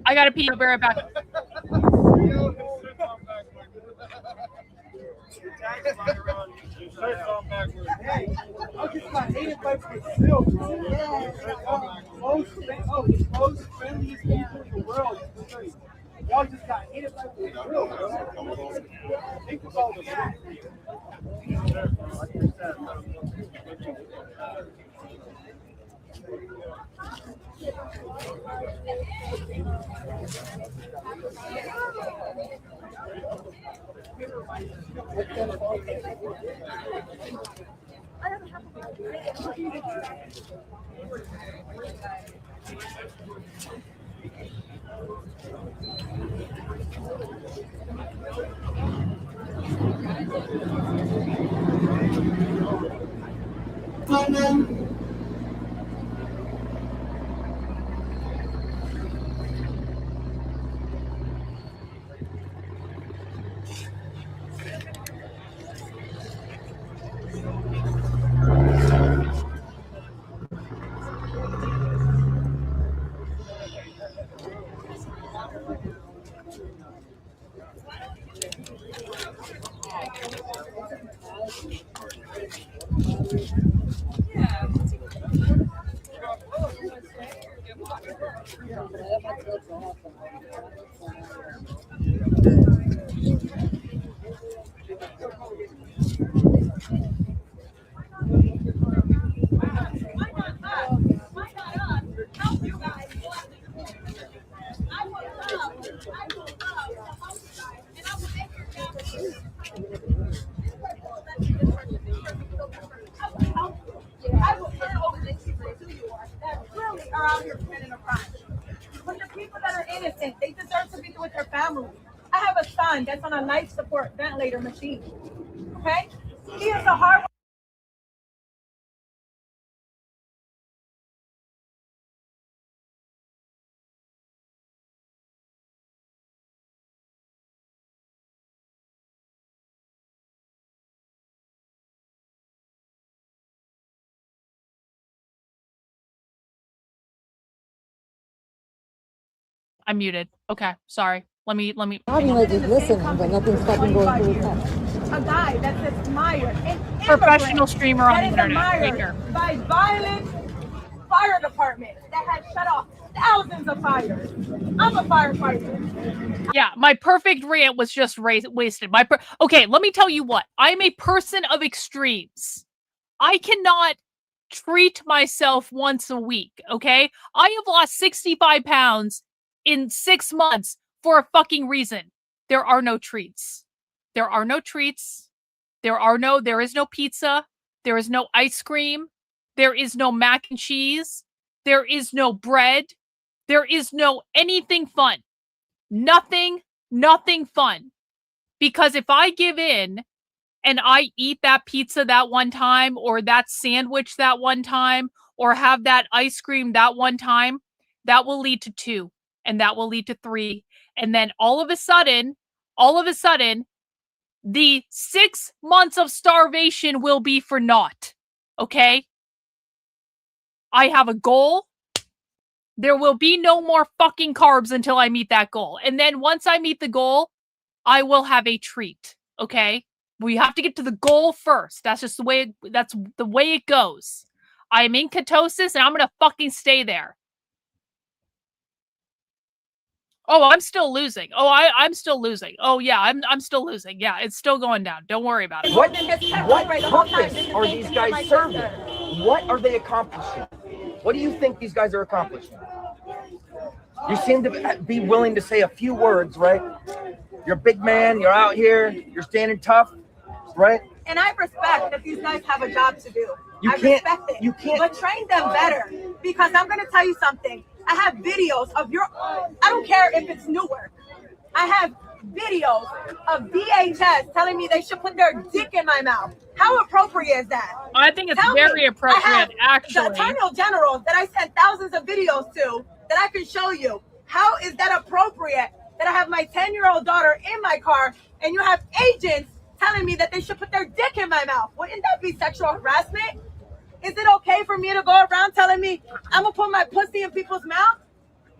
I gotta pee. I'll be right back. Hey, I just got hated by Brazil, bro. Most friendliest people in the world. Y'all just got hated by Brazil, bro. Think about that. They deserve to be with their family. I have a son that's on a life support ventilator machine. Okay? He is a hard. I'm muted. Okay, sorry. Let me. Listen, but nothing's fucking going through his head. A guy that's admired, an Professional streamer on the internet. admired by violent fire department that has shut off thousands of fires. I'm a firefighter. Yeah, my perfect rant was just wasted. Okay, let me tell you what. I'm a person of extremes. I cannot treat myself once a week, okay? I have lost 65 pounds in 6 months for a fucking reason. There are no treats. There are no treats. There is no pizza. There is no ice cream. There is no mac and cheese. There is no bread. There is no anything fun. Nothing fun. Because if I give in and I eat that pizza that one time, or that sandwich that one time, or have that ice cream that one time, that will lead to 2, and that will lead to 3. And then all of a sudden, the 6 months of starvation will be for naught. Okay? I have a goal. There will be no more fucking carbs until I meet that goal. And then once I meet the goal, I will have a treat. Okay? We have to get to the goal first. That's just the way it goes. I'm in ketosis and I'm gonna fucking stay there. Oh, I'm still losing. Oh, I'm still losing. Oh yeah, I'm still losing. Yeah, it's still going down. Don't worry about it. What purpose are these guys serving? What are they accomplishing? What do you think these guys are accomplishing? You seem to be willing to say a few words, right? You're a big man, you're out here, you're standing tough, right? And I respect that these guys have a job to do. You I respect it. You can't. But train them better. Because I'm going to tell you something. I have videos of I don't care if it's Newark. I have videos of DHS telling me they should put their dick in my mouth. How appropriate is that? I think it's very appropriate, actually. The Attorney General that I sent thousands of videos to that I can show you. How is that appropriate that I have my 10-year-old daughter in my car and you have agents telling me that they should put their dick in my mouth? Wouldn't that be sexual harassment? Is it okay for me to go around telling me I'm going to put my pussy in people's mouth?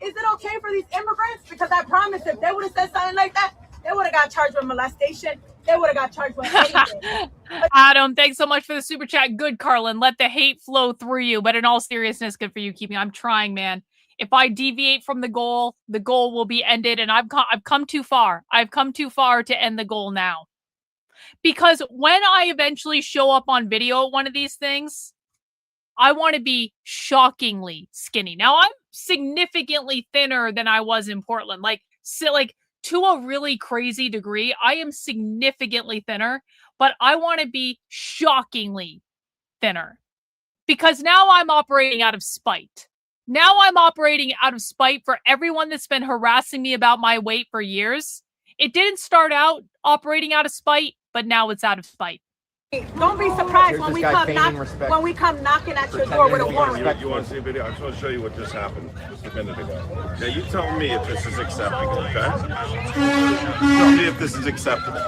Is it okay for these immigrants? Because I promise if they would have said something like that, they would have got charged with molestation. They would have got charged with anything. Adam, thanks so much for the super chat. Good, Karlyn. Let the hate flow through you. But in all seriousness, good for you keeping. I'm trying, man. If I deviate from the goal will be ended. And I've come too far. I've come too far to end the goal now. Because when I eventually show up on video at one of these things, I want to be shockingly skinny. Now, I'm significantly thinner than I was in Portland. Like to a really crazy degree, I am significantly thinner, but I want to be shockingly thinner. Because now I'm operating out of spite. Now I'm operating out of spite for everyone that's been harassing me about my weight for years. It didn't start out operating out of spite, but now it's out of spite. Don't be surprised when we come knocking at your door with a warrant. You want to see a video? I just want to show you what just happened just a minute ago. Now you tell me if this is acceptable, okay? Tell me if this is acceptable.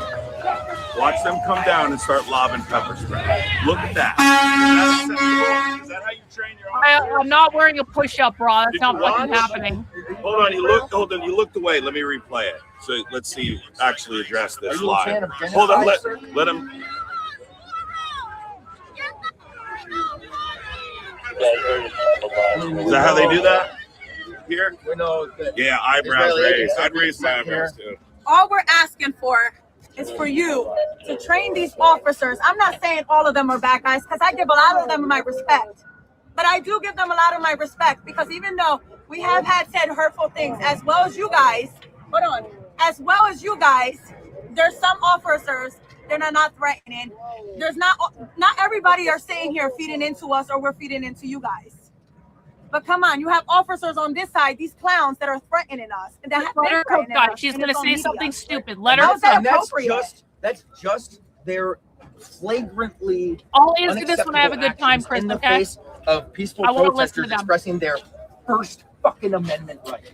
Watch them come down and start lobbing pepper spray. Look at that. Is that how you train your officer? I'm not wearing a push-up bra. That's not fucking happening. Hold on, you looked away. Let me replay it. So let's see you actually address this live. Hold on, let him. Is that how they do that? Here? Yeah, eyebrows raised. I'd raise my eyebrows too. All we're asking for is for you to train these officers. I'm not saying all of them are bad guys because I give a lot of them my respect. But I do give them a lot of my respect because even though we have had said hurtful things as well as you guys, there's some officers that are not threatening. There's not everybody are saying here feeding into us or we're feeding into you guys. But come on, you have officers on this side, these clowns that are threatening us. And that let her cook, guys. She's going to say something stupid. Let her cook. That's just their flagrantly I'll answer this when I have a good time, Chris, in the okay? face of peaceful protesters expressing their first fucking amendment right.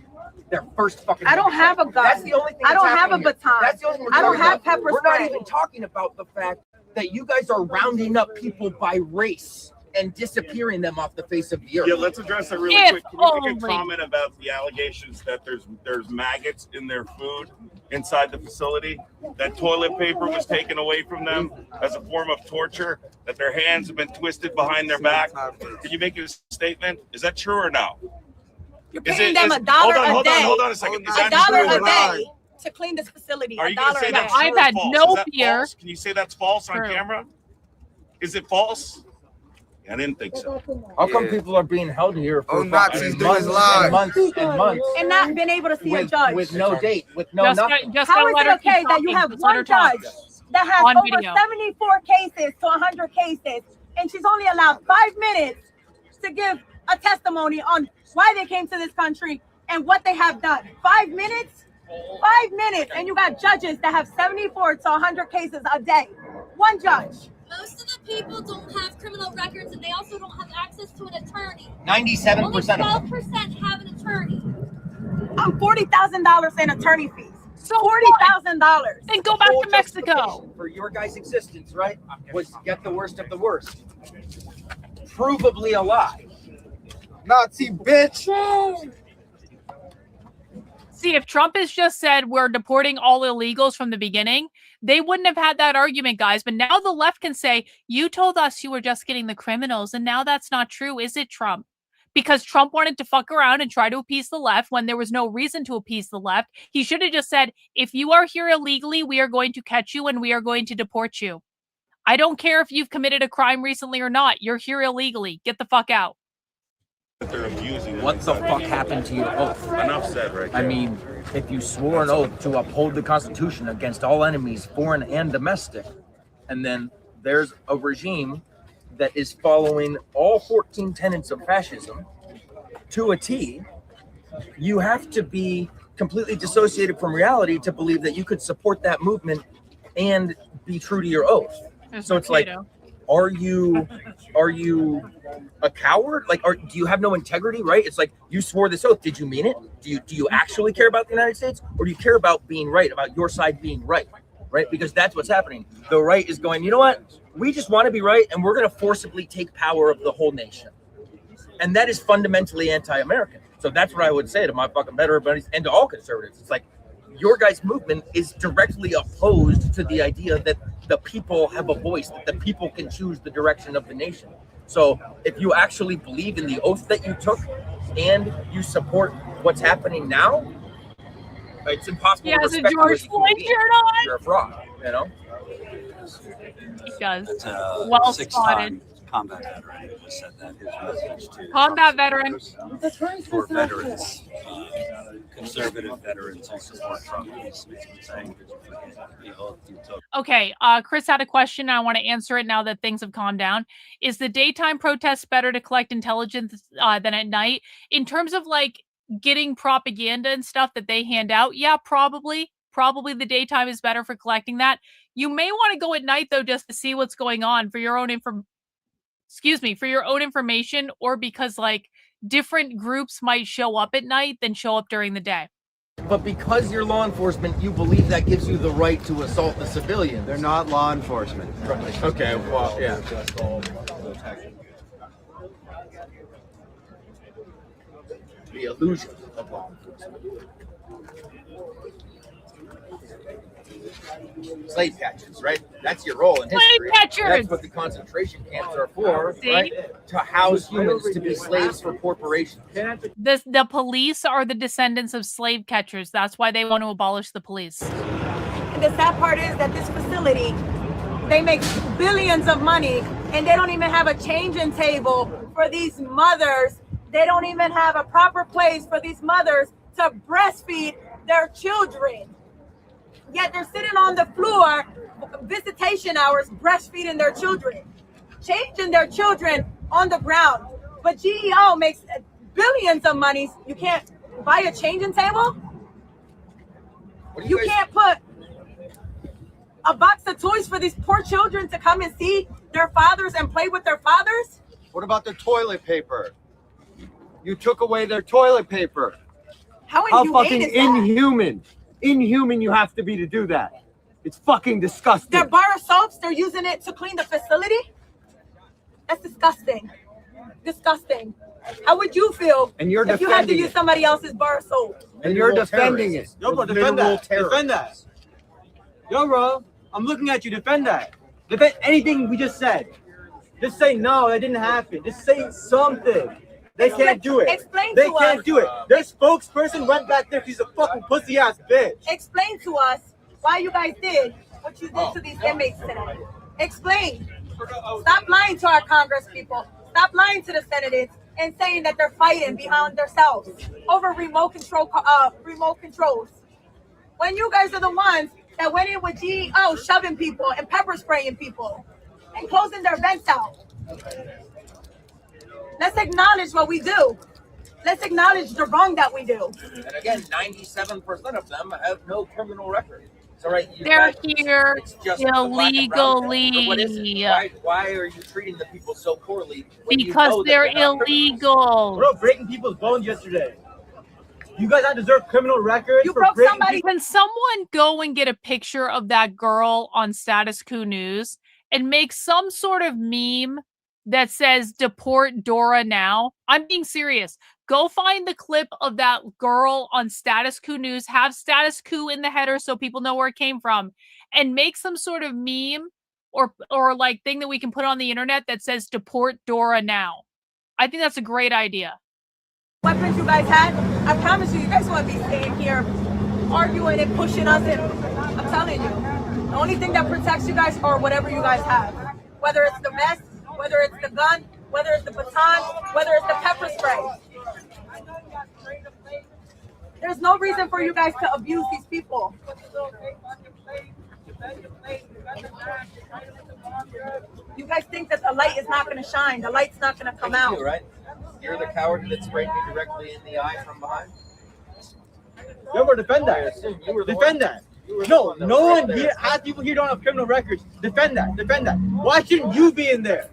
Their first fucking I don't have a gun. That's the only thing I don't have a baton. That's the only thing I don't have pepper spray. We're not even talking about the fact that you guys are rounding up people by race and disappearing them off the face of the earth. Yeah, let's address that really quick. Can you make a comment about the allegations that there's maggots in their food inside the facility? That toilet paper was taken away from them as a form of torture, that their hands have been twisted behind their back. Can you make a statement? Is that true or no? You're paying them $1 a day. Hold on a second. Is $1 a day to clean this facility. Are you going to say that's I've had no fear. Can you say that's false on camera? Is it false? I didn't think so. How come people are being held here for months and months and not been able to see a judge with no date, with no nothing? How is it okay that you have one judge that has over 74 cases to 100 cases, and she's only allowed 5 minutes to give a testimony on why they came to this country and what they have done? 5 minutes? 5 minutes, and you got judges that have 74 to 100 cases a day. One judge. Most of the people don't have criminal records, and they also don't have access to an attorney. 97% Only 12% have an attorney. I'm $40,000 in attorney fees. So $40,000. Then go back to Mexico. For your guys' existence, right, was to get the worst of the worst. Provably a lie. Nazi bitch. See, if Trump has just said we're deporting all illegals from the beginning, they wouldn't have had that argument, guys. But now the left can say, you told us you were just getting the criminals, and now that's not true, is it, Trump? Because Trump wanted to fuck around and try to appease the left when there was no reason to appease the left. He should have just said, if you are here illegally, we are going to catch you and we are going to deport you. I don't care if you've committed a crime recently or not. You're here illegally. Get the fuck out. What the fuck happened to your oath? Enough said, right there. I mean, if you swore an oath to uphold the Constitution against all enemies, foreign and domestic, and then there's a regime that is following all 14 tenets of fascism to a T, you have to be completely dissociated from reality to believe that you could support that movement and be true to your oath. So it's like, are you a coward? Like, do you have no integrity, right? It's like, you swore this oath. Did you mean it? Do you actually care about the United States? Or do you care about being right, about your side being right? Right? Because that's what's happening. The right is going, you know what? We just want to be right, and we're going to forcibly take power of the whole nation. And that is fundamentally anti-American. So that's what I would say to my fucking better buddies and to all conservatives. It's like, your guys' movement is directly opposed to the idea that the people have a voice, that the people can choose the direction of the nation. So if you actually believe in the oath that you took and you support what's happening now, it's impossible to respect you as a human being. You're a fraud, you know? He does. That's well six-time combat veteran who just said that his message to combat veteran for veterans, conservative veterans who support Trump. He's basically saying the oath you took. Okay, Chris had a question. I want to answer it now that things have calmed down. Is the daytime protest better to collect intelligence than at night? In terms of like getting propaganda and stuff that they hand out, yeah, probably the daytime is better for collecting that. You may want to go at night though, just to see what's going on for your own information, or because like different groups might show up at night than show up during the day. But because you're law enforcement, you believe that gives you the right to assault the civilian. They're not law enforcement. Okay, well, yeah. The illusion of law enforcement. Slave catchers, right? That's your role in history. Slave catchers! That's what the concentration camps are for, right? To house humans to be slaves for corporations. The police are the descendants of slave catchers. That's why they want to abolish the police. And the sad part is that this facility, they make billions of money and they don't even have a changing table for these mothers. They don't even have a proper place for these mothers to breastfeed their children. Yet they're sitting on the floor, visitation hours, breastfeeding their children, changing their children on the ground. But GEO makes billions of monies. You can't buy a changing table. You can't put a box of toys for these poor children to come and see their fathers and play with their fathers. What about the toilet paper? You took away their toilet paper. How fucking inhuman. Inhuman you have to be to do that. It's fucking disgusting. Their bar of soaps, they're using it to clean the facility. That's disgusting. Disgusting. How would you feel if you had to use somebody else's bar of soap? And you're defending it. Yo, bro, defend that. Defend that. Yo, bro, I'm looking at you. Defend that. Defend anything we just said. Just say no, that didn't happen. Just say something. They can't do it. They can't do it. Their spokesperson went back there. She's a fucking pussy ass bitch. Explain to us why you guys did what you did to these inmates today. Explain. Stop lying to our Congress people. Stop lying to the senators and saying that they're fighting behind themselves over remote controls. When you guys are the ones that went in with GEO shoving people and pepper spraying people and closing their vents out. Let's acknowledge what we do. Let's acknowledge the wrong that we do. And again, 97% of them have no criminal record. So right, they're here illegally. What is it? Why are you treating the people so poorly? Because they're illegal. Bro, breaking people's bones yesterday. You guys don't deserve criminal records. You broke somebody. Can someone go and get a picture of that girl on Status Quo News and make some sort of meme that says "Deport Dora now"? I'm being serious. Go find the clip of that girl on Status Quo News. Have Status Quo in the header so people know where it came from, and make some sort of meme or like thing that we can put on the internet that says "Deport Dora now." I think that's a great idea. Weapons you guys had, I promise you guys won't be staying here arguing and pushing us in. I'm telling you. The only thing that protects you guys are whatever you guys have. Whether it's the vest, whether it's the gun, whether it's the baton, whether it's the pepper spray. There's no reason for you guys to abuse these people. You guys think that the light is not going to shine. The light's not going to come out. Right? You're the coward that sprayed me directly in the eye from behind. Yo, bro, defend that. Defend that. No one here, half people here don't have criminal records. Defend that. Defend that. Why shouldn't you be in there?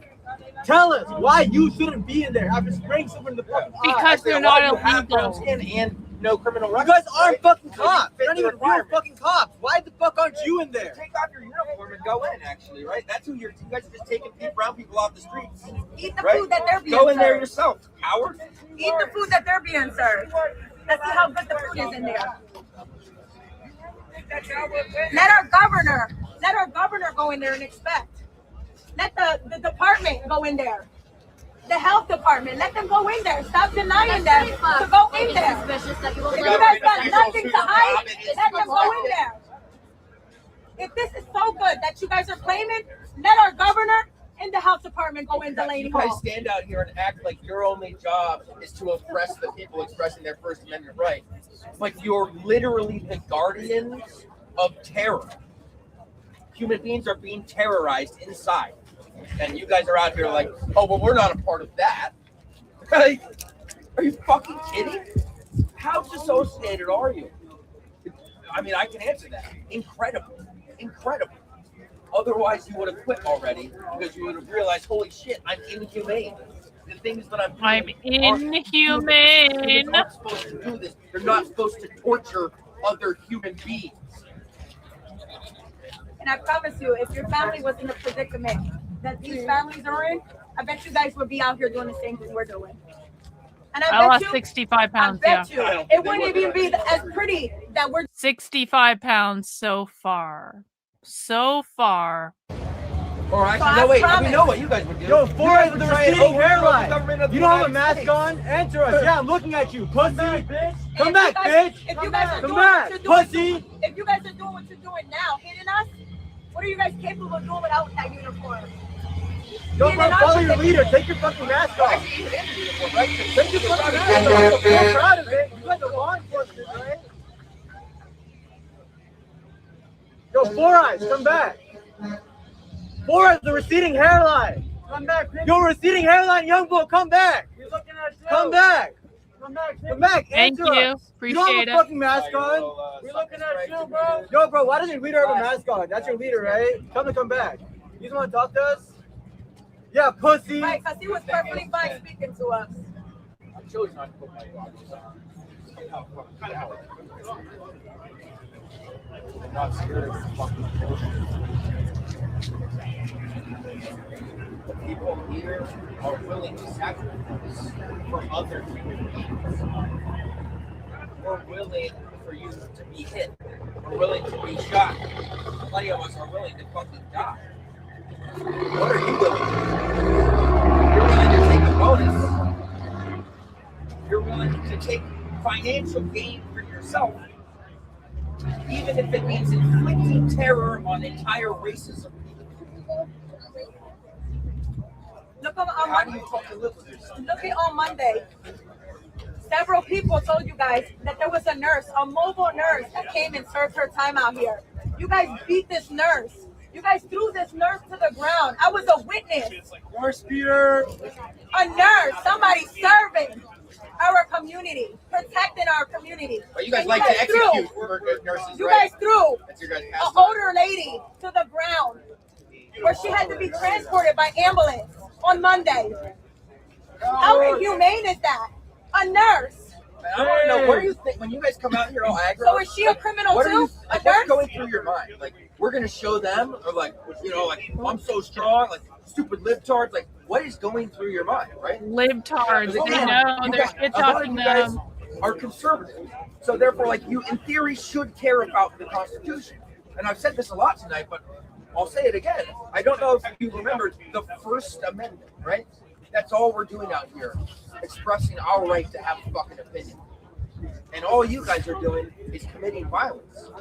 Tell us why you shouldn't be in there after spraying someone in the fucking eye. Because they're not illegal. And no criminal records. You guys aren't fucking cops. You're not even real fucking cops. Why the fuck aren't you in there? Take off your uniform and go in, actually, right? That's who you guys are just taking brown people off the streets. Eat the food that they're being served. Go in there served. yourself, coward. Eat the food that they're being served. Let's see how good the food is in there. Let our governor go in there and inspect. Let the department go in there. The health department, let them go in there. Stop denying them to go in there. If you guys got nothing to hide, let them go in there. If this is so good that you guys are claiming, let our governor and the health department go in Delaney You guys Hall. stand out here and act like your only job is to oppress the people expressing their First Amendment right. But you're literally the guardians of terror. Human beings are being terrorized inside. And you guys are out here like, oh, well, we're not a part of that. Like, are you fucking kidding? How dissociated are you? I mean, I can answer that. Incredible. Incredible. Otherwise, you would have quit already because you would have realized, holy shit, I'm inhumane. The things that I'm inhumane. They're not supposed to do this. They're not supposed to torture other human beings. And I promise you, if your family was in a predicament that these families are in, I bet you guys would be out here doing the same thing we're doing. And I lost 65 pounds. I bet you it wouldn't even be as pretty that we're 65 pounds so far. So far. Or actually, no, wait, we know what you guys would do. Yo, Forrest with the receding hairline. You don't have a mask on? Answer us. Yeah, I'm looking at you, pussy. Come back, bitch. If you guys are Come doing back, what you're doing, pussy. if you guys are doing what you're doing now, hitting us, what are you guys capable of doing without that uniform? Don't follow your leader. Take your fucking mask off. Take your fucking mask off. I'm proud of it. You guys are law enforcement, right? Yo, Four Eyes, come back. Four Eyes, the receding hairline. Come back, bitch. Yo, receding hairline, young boy, come back. You're looking at you. Come back. Come back. Come back. Thank Answer you. us. Appreciate you don't have it. a fucking mask on. We're looking at you, bro. Yo, bro, why doesn't your leader have a mask on? That's your leader, right? Come back. You just want to talk to us? Yeah, pussy. Right, because he was perfectly fine speaking to us. I chose not to put my glasses on. I'm not scared of fucking bullshit. The people here are willing to sacrifice for other human beings. We're willing for you to be hit. We're willing to be shot. Plenty of us are willing to fucking die. What are you willing to do? You're willing to take a bonus. You're willing to take financial gain for yourself, even if it means inflicting terror on entire races of people. Look at on Monday. Several people told you guys that there was a nurse, a mobile nurse that came and served her time out here. You guys beat this nurse. You guys threw this nurse to the ground. I was a witness. Nurse Peter. A nurse, somebody serving our community, protecting our community. But you guys like to execute nurses, You right? guys threw That's your guys' an pastime. older lady to the ground where she had to be transported by ambulance on Monday. How inhumane is that? A nurse. I want to know, what do you think when you guys come out here all aggro? So is she a criminal what too? What's going through your mind? Like, we're gonna show them, or like, I'm so strong, like stupid libtards. Like, what is going through your mind, right? Libtards, they know they're shit talking them. Are conservative, so therefore, like, you in theory should care about the Constitution. And I've said this a lot tonight, but I'll say it again. I don't know if you remember the First Amendment, right? That's all we're doing out here, expressing our right to have a fucking opinion. And all you guys are doing is committing violence.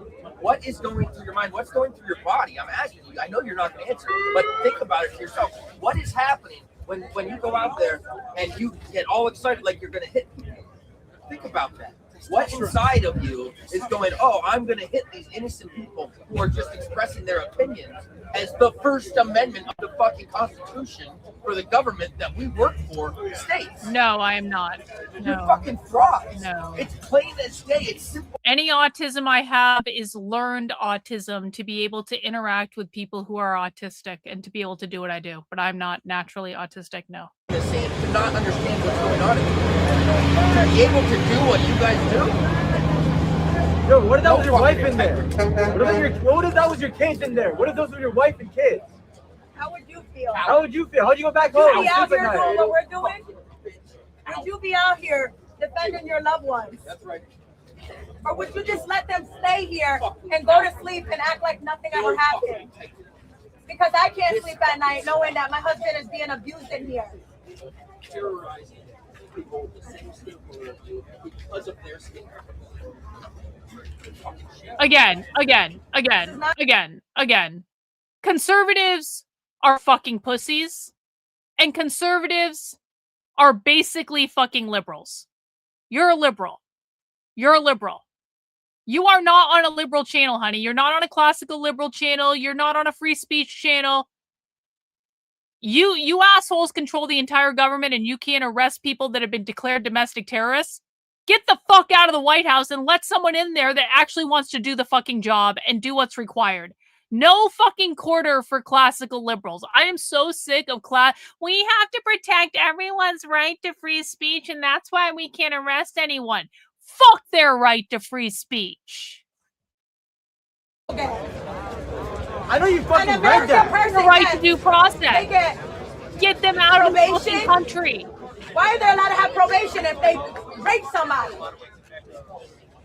What is going through your mind? What's going through your body? I'm asking you. I know you're not going to answer, but think about it to yourself. What is happening when you go out there and you get all excited like you're going to hit people? Think about that. What inside of you is going, oh, I'm going to hit these innocent people who are just expressing their opinions as the First Amendment of the fucking Constitution for the government that we work for states? No, I am not. No. You're fucking frauds. No. It's plain as day. It's simple. Any autism I have is learned autism to be able to interact with people who are autistic and to be able to do what I do. But I'm not naturally autistic, no. To not understand what's going on, to be able to do what you guys do. Yo, what if that was your wife in there? What if that was your kids in there? What if those were your wife and kids? How would you feel? How would you feel? How'd you go back home? Would you be out here doing what we're doing? Would you be out here defending your loved ones? That's right. Or would you just let them stay here and go to sleep and act like nothing ever happened? Because I can't sleep at night knowing that my husband is being abused in here. Terrorizing people because of their skin. Again. Conservatives are fucking pussies, and conservatives are basically fucking liberals. You're a liberal. You're a liberal. You are not on a liberal channel, honey. You're not on a classical liberal channel. You're not on a free speech channel. You assholes control the entire government and you can't arrest people that have been declared domestic terrorists. Get the fuck out of the White House and let someone in there that actually wants to do the fucking job and do what's required. No fucking quarter for classical liberals. I am so sick of we have to protect everyone's right to free speech and that's why we can't arrest anyone. Fuck their right to free speech. I know you fucking read that. The right to due process. Get them out of the fucking country. Why are they allowed to have probation if they rape somebody?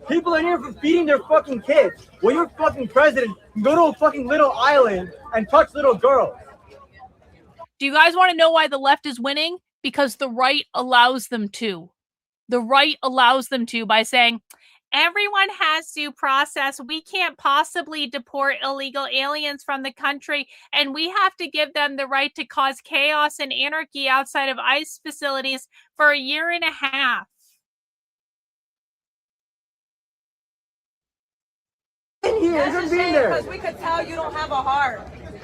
People are here for feeding their fucking kids. Well, your fucking president can go to a fucking little island and touch little girls. Do you guys want to know why the left is winning? Because the right allows them to. The right allows them to by saying, everyone has due process. We can't possibly deport illegal aliens from the country, and we have to give them the right to cause chaos and anarchy outside of ICE facilities for a year and a half. That's a shame because we could tell you don't have a heart.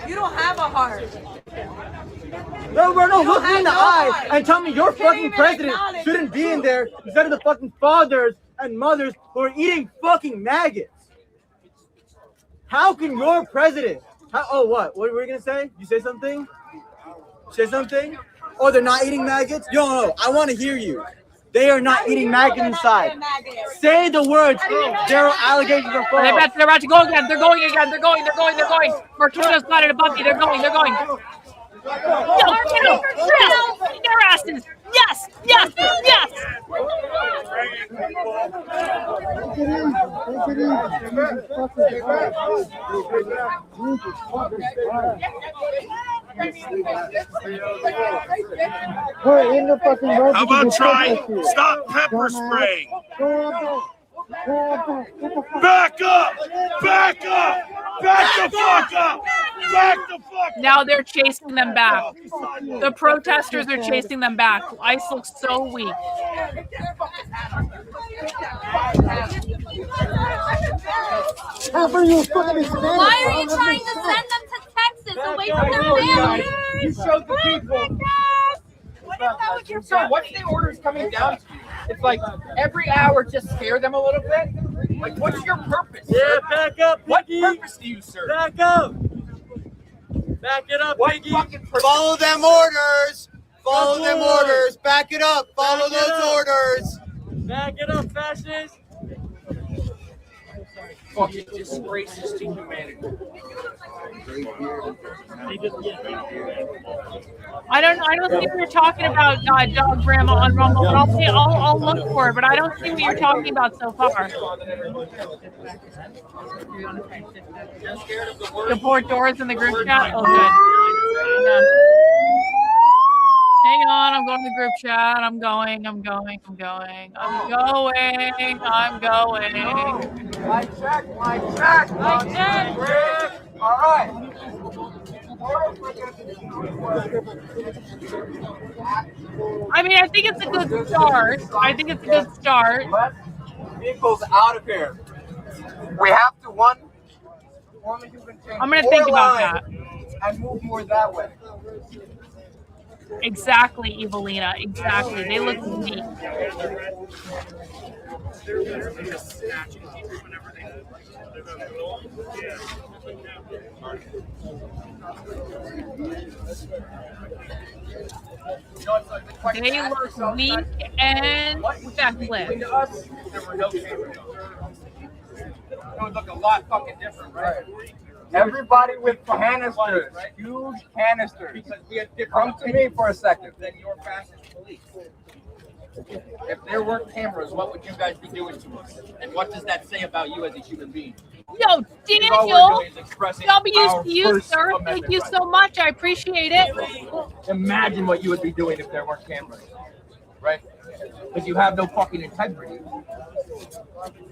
You don't have a heart. No, bro, no, look me in the eye and tell me your fucking president shouldn't be in there instead of the fucking fathers and mothers who are eating fucking maggots. How can your president? What? What were you gonna say? You say something? Say something? Oh, they're not eating maggots? No, I want to hear you. They are not eating maggots inside. Say the words. There are allegations of false. They're about to go again. They're going again. They're going. Marquito's got it above me. They're going. Their asses. Yes. How about try stop pepper spraying? Back up! Back the fuck up! Now they're chasing them back. The protesters are chasing them back. ICE looks so weak. Why are you trying to send them to Texas away from their families? You showed the people. So what's the orders coming down to? It's like every hour just scare them a little bit? Like, what's your purpose? Yeah, back up, what Piggy. Purpose do you serve? Back up. Back it up, Piggy. Follow them orders. Follow them orders. Back it up. Follow those orders. Back it up, fascists! Fucking disgraces to humanity. I don't see what you're talking about, Dog Grandma on Rumble. But I'll look for it, but I don't see what you're talking about so far. Support Doris in the group chat. Oh, good. Hang on, I'm going to the group chat. I'm going. Mic check. All right. I mean, I think it's a good start. Vehicles out of here. We have to one woman who can change. I'm gonna think about that. And move more that way. Exactly, Evelina. Exactly. They look unique. They look weak and feckless. It would look a lot fucking different, right? Everybody with canisters, huge canisters. Come to me for a second. Then your fascist police. If there weren't cameras, what would you guys be doing to us? And what does that say about you as a human being? Yo, Daniel, WCU, sir. Thank you so much. I appreciate it. Imagine what you would be doing if there weren't cameras, right? Because you have no fucking integrity.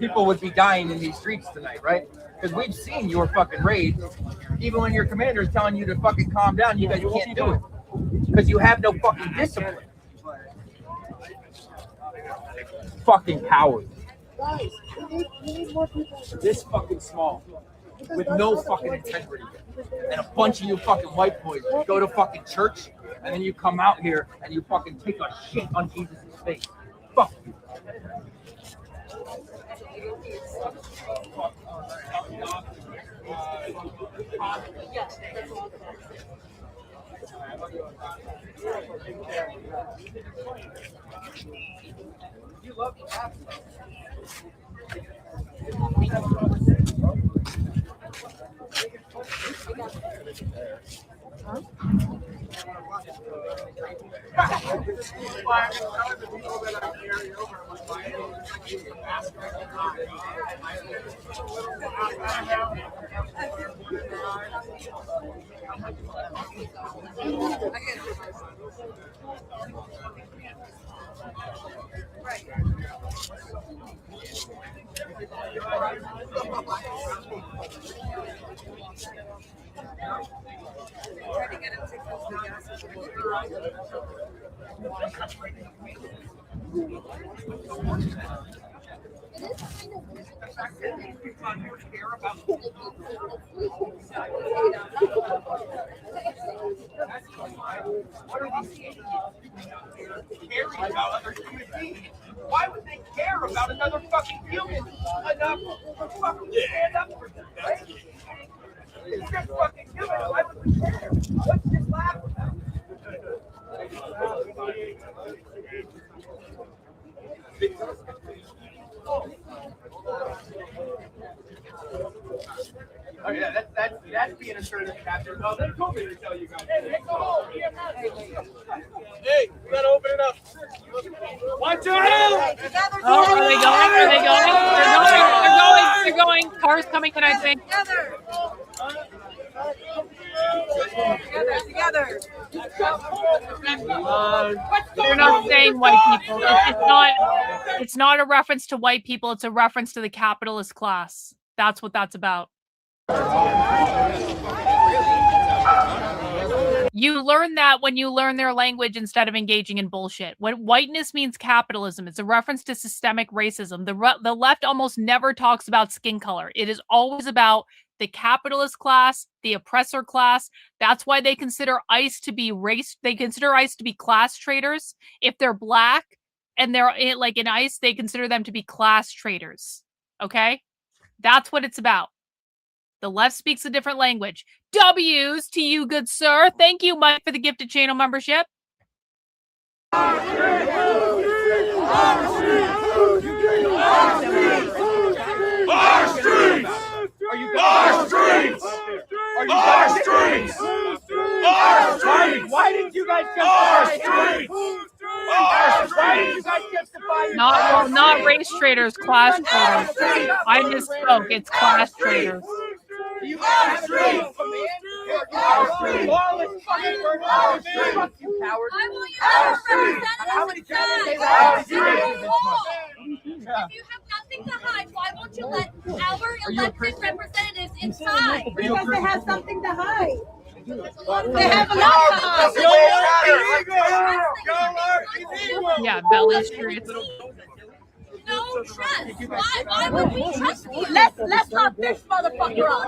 People would be dying in these streets tonight, right? Because we've seen your fucking raids. Even when your commander is telling you to fucking calm down, you guys can't do it. Because you have no fucking discipline. Fucking cowards. This fucking small. With no fucking integrity. And a bunch of you fucking white boys go to fucking church, and then you come out here and you fucking take a shit on Jesus' face. Fuck you. You love the Why would they care about another fucking human enough to fucking stand up for them? Right? It's just fucking human. Why would we care? Let's just laugh about Oh yeah, that's being a certain chapter. Oh, they told me to tell you guys. Hey, we gotta open it up. Watch out! Oh, are they going? They're going. Cars coming tonight, I think. Together. They're not saying white people. It's not a reference to white people. It's a reference to the capitalist class. That's what that's about. You learn that when you learn their language instead of engaging in bullshit. When whiteness means capitalism, it's a reference to systemic racism. The left almost never talks about skin color. It is always about the capitalist class, the oppressor class. That's why they consider ICE to be they consider ICE to be class traitors. If they're black and they're like in ICE, they consider them to be class traitors. Okay? That's what it's about. The left speaks a different language. W's to you, good sir. Thank you, Mike, for the gifted channel membership. Not race traders, class traders. I misspoke. It's class traders. You guys How many candidates they have? If you have nothing to hide, why won't you let our elected representatives inside? Because they have something to hide. They have a lot to hide. Yeah, belly streets. No trust. Why would we trust you? Let's lock this motherfucker up.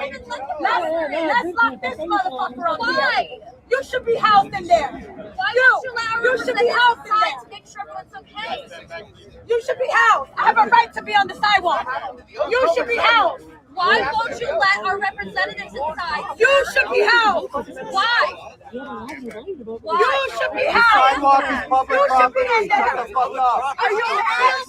Let's lock this motherfucker up. Why? You should be housed in there. Why don't you let our should be housed in inside there. to make sure everyone's okay? You should be housed. I have a right to be on the sidewalk. You should be housed. Why won't you let our representatives inside? You should be housed. Why? You should be housed. You should be in there. Are you mad?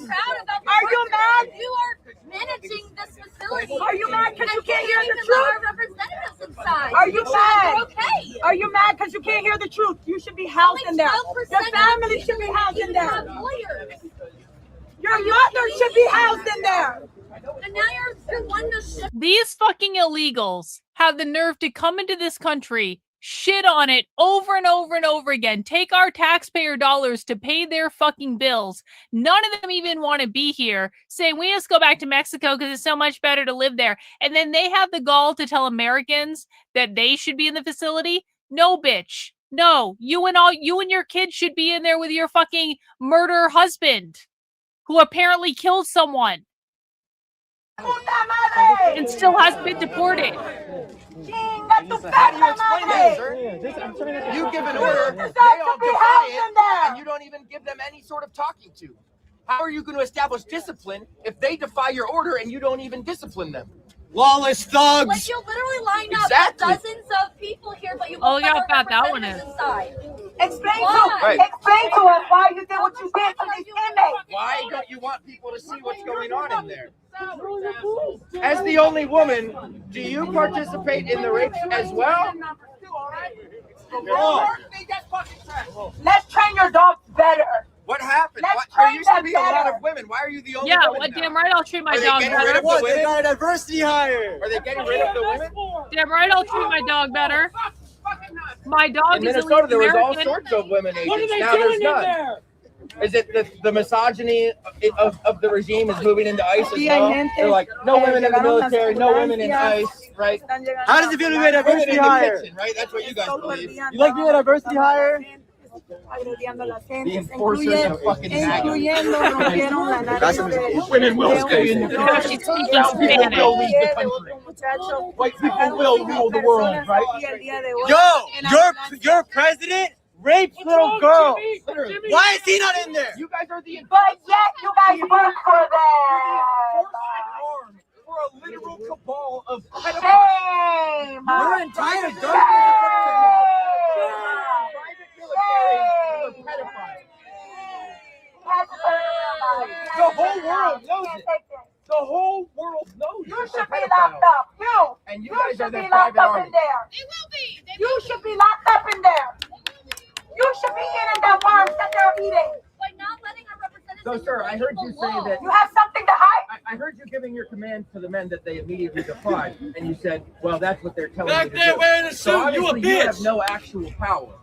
Are you mad? You are managing this facility. Are you mad because you can't hear the Our truth? representatives inside. Are you mad? Okay. Are you mad because you can't hear the truth? You should be housed in there. Your family should be housed in there. Your mother should be housed in there. And now you're the one to These fucking illegals have the nerve to come into this country, shit on it over and over and over again, take our taxpayer dollars to pay their fucking bills. None of them even want to be here, saying we just go back to Mexico because it's so much better to live there. And then they have the gall to tell Americans that they should be in the facility. No, bitch. No, you and your kids should be in there with your fucking murder husband who apparently killed someone and still hasn't been deported. How do you explain that, sir? You give an order, they all defy it, and you don't even give them any sort of talking to. How are you going to establish discipline if they defy your order and you don't even discipline them? Lawless thugs! Like you literally lined up Exactly. dozens of people here, but you Oh, won't yeah, let how our fat that one representatives is. inside. Explain Why? to us why you did what you did to these inmates. Why don't you want people to see what's going on in there? As the only woman, do you participate in the rapes as well? Let's train your dogs better. What happened? Let's There train used to them be a lot better. of women. Why are you the only Yeah, woman well, now? damn right I'll treat my Are they dog getting rid better. of the women? got a diversity hire. Are they getting rid of the women? Damn right I'll treat my dog better. My dog In is Minnesota, there was all American. sorts of women agents. Now there's none. Is it the misogyny of the regime is moving into ICE as well? They're like, no women in the military, no women in ICE, right? How does it feel to be a Women diversity in the hire? kitchen, right? That's what you guys believe. You like being a diversity hire? The enforcers of fucking Women will stay in the Oh, she's speaking Brown people Spanish. will leave the country. White people will rule the world, right? Yo, your president rapes little girls. Why is he not in there? You guys are the But yet you guys work for them. for a literal cabal of Shame. Your entire government. The whole world knows it. The whole world knows You it. should be locked up. And you You guys are should their be locked private up army. in there. They will be. You should be locked up in there. You should be eating that worms that they're eating. By not letting our representatives So, sir, I heard you say that You have something to hide? I heard you giving your command to the men that they immediately defied, and you said, "Well, that's what they're telling Back you to there do." wearing a So suit, you a obviously you have bitch. no actual power.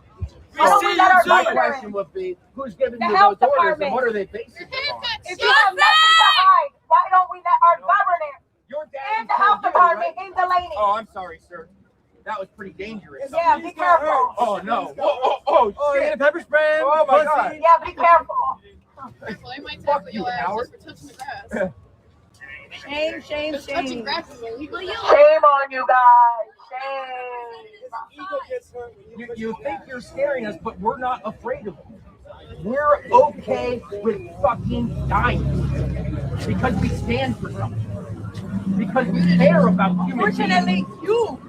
Why don't we let our My governor question in? would be, who's giving The you health those orders, and department. what are they basing it on? If you have nothing to hide, why don't we let our governor Your dad and the health department in Delaney? Oh, I'm sorry, sir. That was pretty dangerous. Yeah, be careful. Oh no! Oh, Oh, you shit! get a pepper spray? Oh my pussy? God! Yeah, be careful. Fuck you, Howard. Shame, shame, shame. Shame Will you on you guys. Shame. You think you're scaring us, but we're not afraid of you. We're okay with fucking dying because we stand for something. Because we care about human Fortunately, beings. you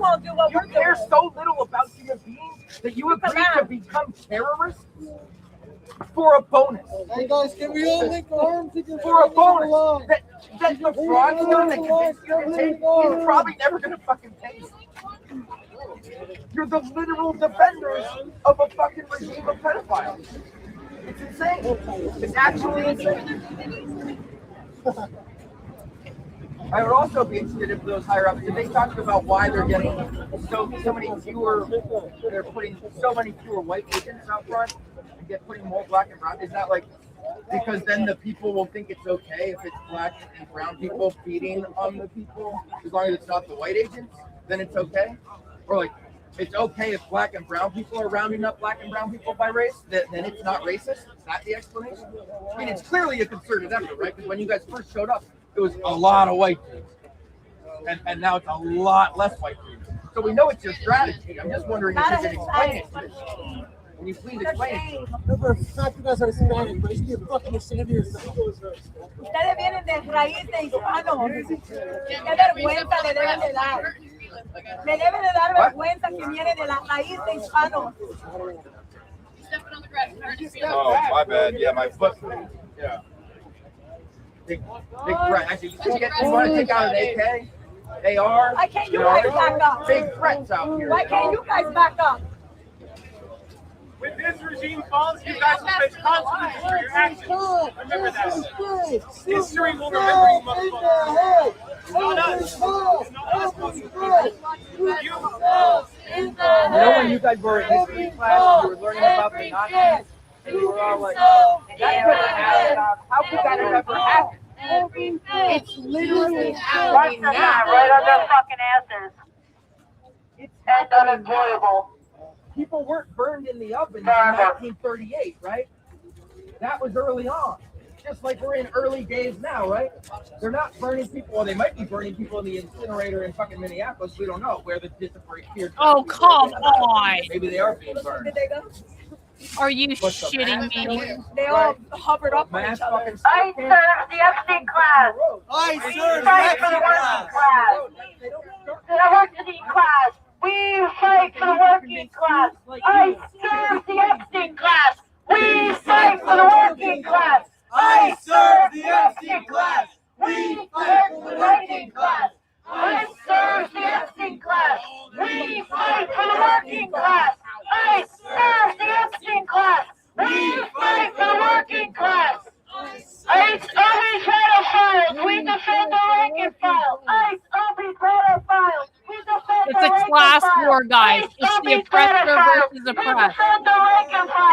won't do what You we're care doing. so little about human beings that you agree come to out. become terrorists for a bonus. Hey guys, can we all link arms? For a bonus that the fraudster that convinced you to take is probably never gonna fucking pay you. You're the literal defenders of a fucking regime of pedophiles. It's insane. It's actually insane. I would also be interested if those higher ups, if they talked about why they're getting so many fewer, they're putting so many fewer white agents out front and putting more black and brown. Is that like because then the people will think it's okay if it's black and brown people feeding on the people, as long as it's not the white agents, then it's okay? Or like it's okay if black and brown people are rounding up black and brown people by race, then it's not racist? Is that the explanation? I mean, it's clearly a concerted effort, right? Because when you guys first showed up, it was a lot of white dudes. And now it's a lot less white dudes. So we know it's your strategy. I'm just wondering if you can explain it to me. Can you please explain it? Number of fact you guys are Hispanic, but you should be fucking ashamed of yourself. Ustedes vienen de raíz de hispanos. Qué vergüenza le deben de dar. Le deben de dar vergüenza que viene de la raíz de hispanos. Oh, my bad. Yeah, my foot. Yeah. Big threat. Actually, you want to take out an AK? AR? Why can't you guys back up? Big threats out here. Why can't you guys back up? When this regime falls, you guys will face consequences for your actions. Remember that. History will remember you, motherfuckers. It's not us. It's not us, motherfuckers. You know when you guys were in history class, you were learning about the Nazis, and you were all like, that couldn't happen. How could that have ever happened? It's literally happening now. Right on their fucking asses. It's unemployable. People weren't burned in the oven in 1938, right? That was early on. Just like we're in early days now, right? They're not burning people. Well, they might be burning people in the incinerator in fucking Minneapolis. We don't know where the disappeared. Oh, come on. Maybe they are being burned. Did they go? Are you shitting me? They all hovered up on each other. I serve the Epstein class. I serve Fight for the working class. The working class. We fight for the working class. I serve the Epstein class. We fight for the working class. I serve the Epstein class. We fight for the working class. I serve the Epstein class. We fight for the working class. I serve the Epstein class. We fight for the working class. It's always pedophiles. We defend the rank and file. It's always pedophiles. We defend It's a class war, guys. It's the oppressor versus oppressed.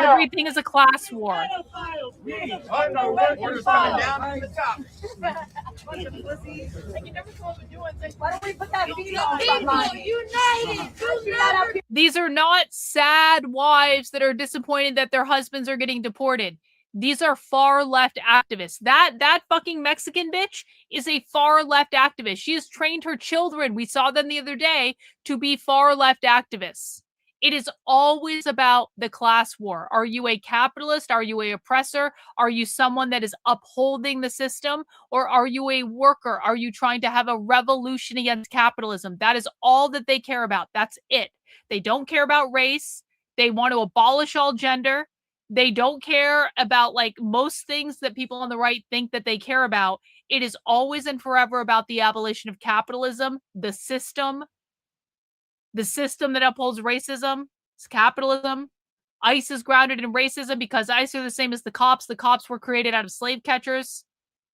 Everything is a class war. These are not sad wives that are disappointed that their husbands are getting deported. These are far left activists. That fucking Mexican bitch is a far left activist. She has trained her children, we saw them the other day, to be far left activists. It is always about the class war. Are you a capitalist? Are you an oppressor? Are you someone that is upholding the system? Or are you a worker? Are you trying to have a revolution against capitalism? That is all that they care about. That's it. They don't care about race. They want to abolish all gender. They don't care about like most things that people on the right think that they care about. It is always and forever about the abolition of capitalism, the system that upholds racism. It's capitalism. ICE is grounded in racism because ICE are the same as the cops. The cops were created out of slave catchers.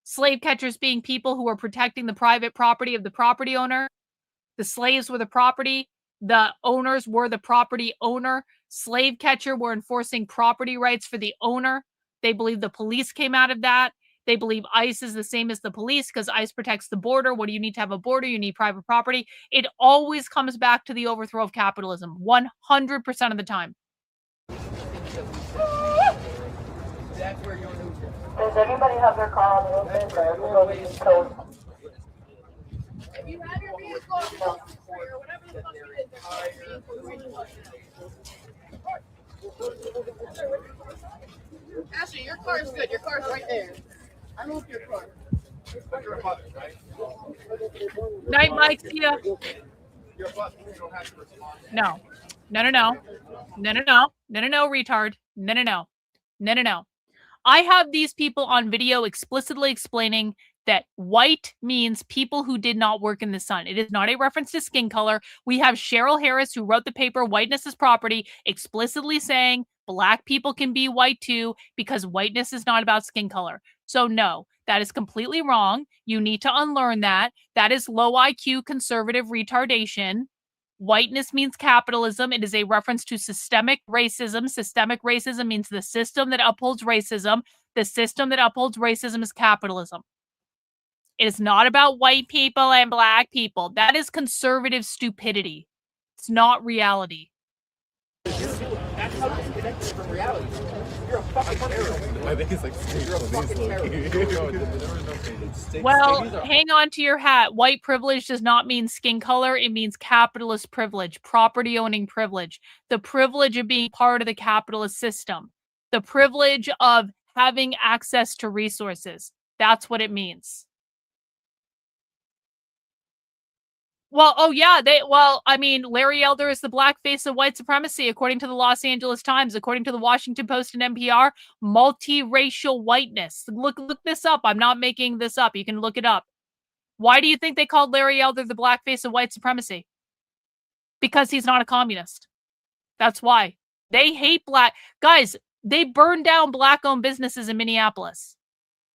Slave catchers being people who were protecting the private property of the property owner. The slaves were the property. The owners were the property owner. Slave catcher were enforcing property rights for the owner. They believe the police came out of that. They believe ICE is the same as the police because ICE protects the border. What do you need to have a border? You need private property. It always comes back to the overthrow of capitalism, 100% of the time. Does anybody have their car on the open or everybody's code? If you have your vehicle or whatever the fuck it is, Ashley, your car is good. Your car's right there. I moved your car. Night, Mike. See ya. No, retard. No. I have these people on video explicitly explaining that white means people who did not work in the sun. It is not a reference to skin color. We have Cheryl Harris, who wrote the paper Whiteness is Property, explicitly saying Black people can be white too, because whiteness is not about skin color. So no, that is completely wrong. You need to unlearn that. That is low IQ conservative retardation. Whiteness means capitalism. It is a reference to systemic racism. Systemic racism means the system that upholds racism. The system that upholds racism is capitalism. It is not about white people and black people. That is conservative stupidity. It's not reality. That's how disconnected from reality. You're a fucking terrorist. I think it's like You're a fucking terrorist. Well, hang on to your hat. White privilege does not mean skin color. It means capitalist privilege, property owning privilege, the privilege of being part of the capitalist system, the privilege of having access to resources. That's what it means. Well, oh yeah, Larry Elder is the black face of white supremacy, according to the Los Angeles Times, according to the Washington Post and NPR, multiracial whiteness. Look this up. I'm not making this up. You can look it up. Why do you think they called Larry Elder the black face of white supremacy? Because he's not a communist. That's why. They hate black. Guys, they burned down black-owned businesses in Minneapolis.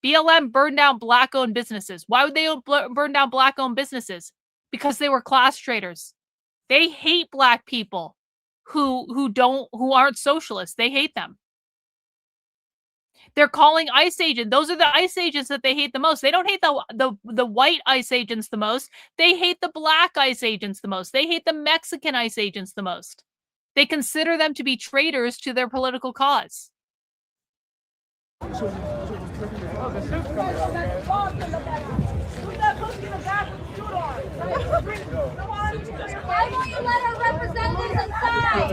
BLM burned down black-owned businesses. Why would they burn down black-owned businesses? Because they were class traders. They hate black people who aren't socialists. They hate them. They're calling ICE agents. Those are the ICE agents that they hate the most. They don't hate the white ICE agents the most. They hate the black ICE agents the most. They hate the Mexican ICE agents the most. They consider them to be traitors to their political cause. Why won't you let our representatives inside?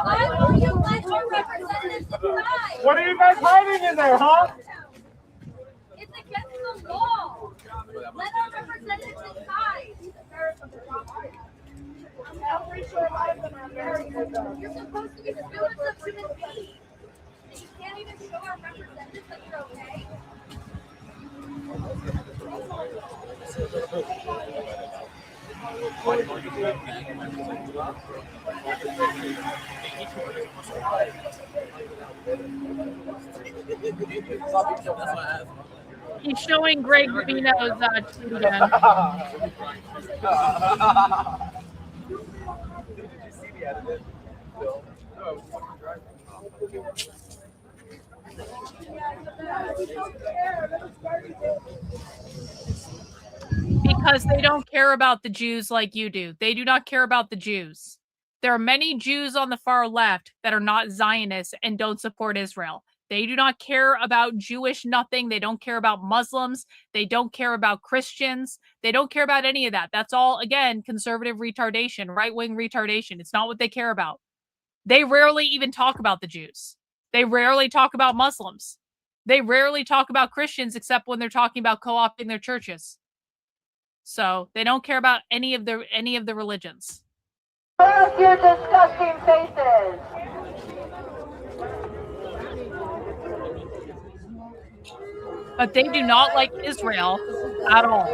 Why won't you let our representatives inside? What are you guys hiding in there, huh? It's against the law. Let our representatives inside. You're supposed to be stewards of human beings. You can't even show our representatives that you're okay. He's showing Greg Rubino's tweet again. Because they don't care about the Jews like you do. They do not care about the Jews. There are many Jews on the far left that are not Zionists and don't support Israel. They do not care about Jewish nothing. They don't care about Muslims. They don't care about Christians. They don't care about any of that. That's all, again, conservative retardation, right-wing retardation. It's not what they care about. They rarely even talk about the Jews. They rarely talk about Muslims. They rarely talk about Christians except when they're talking about co-opting their churches. So they don't care about any of the religions. Close your disgusting faces. But they do not like Israel at all.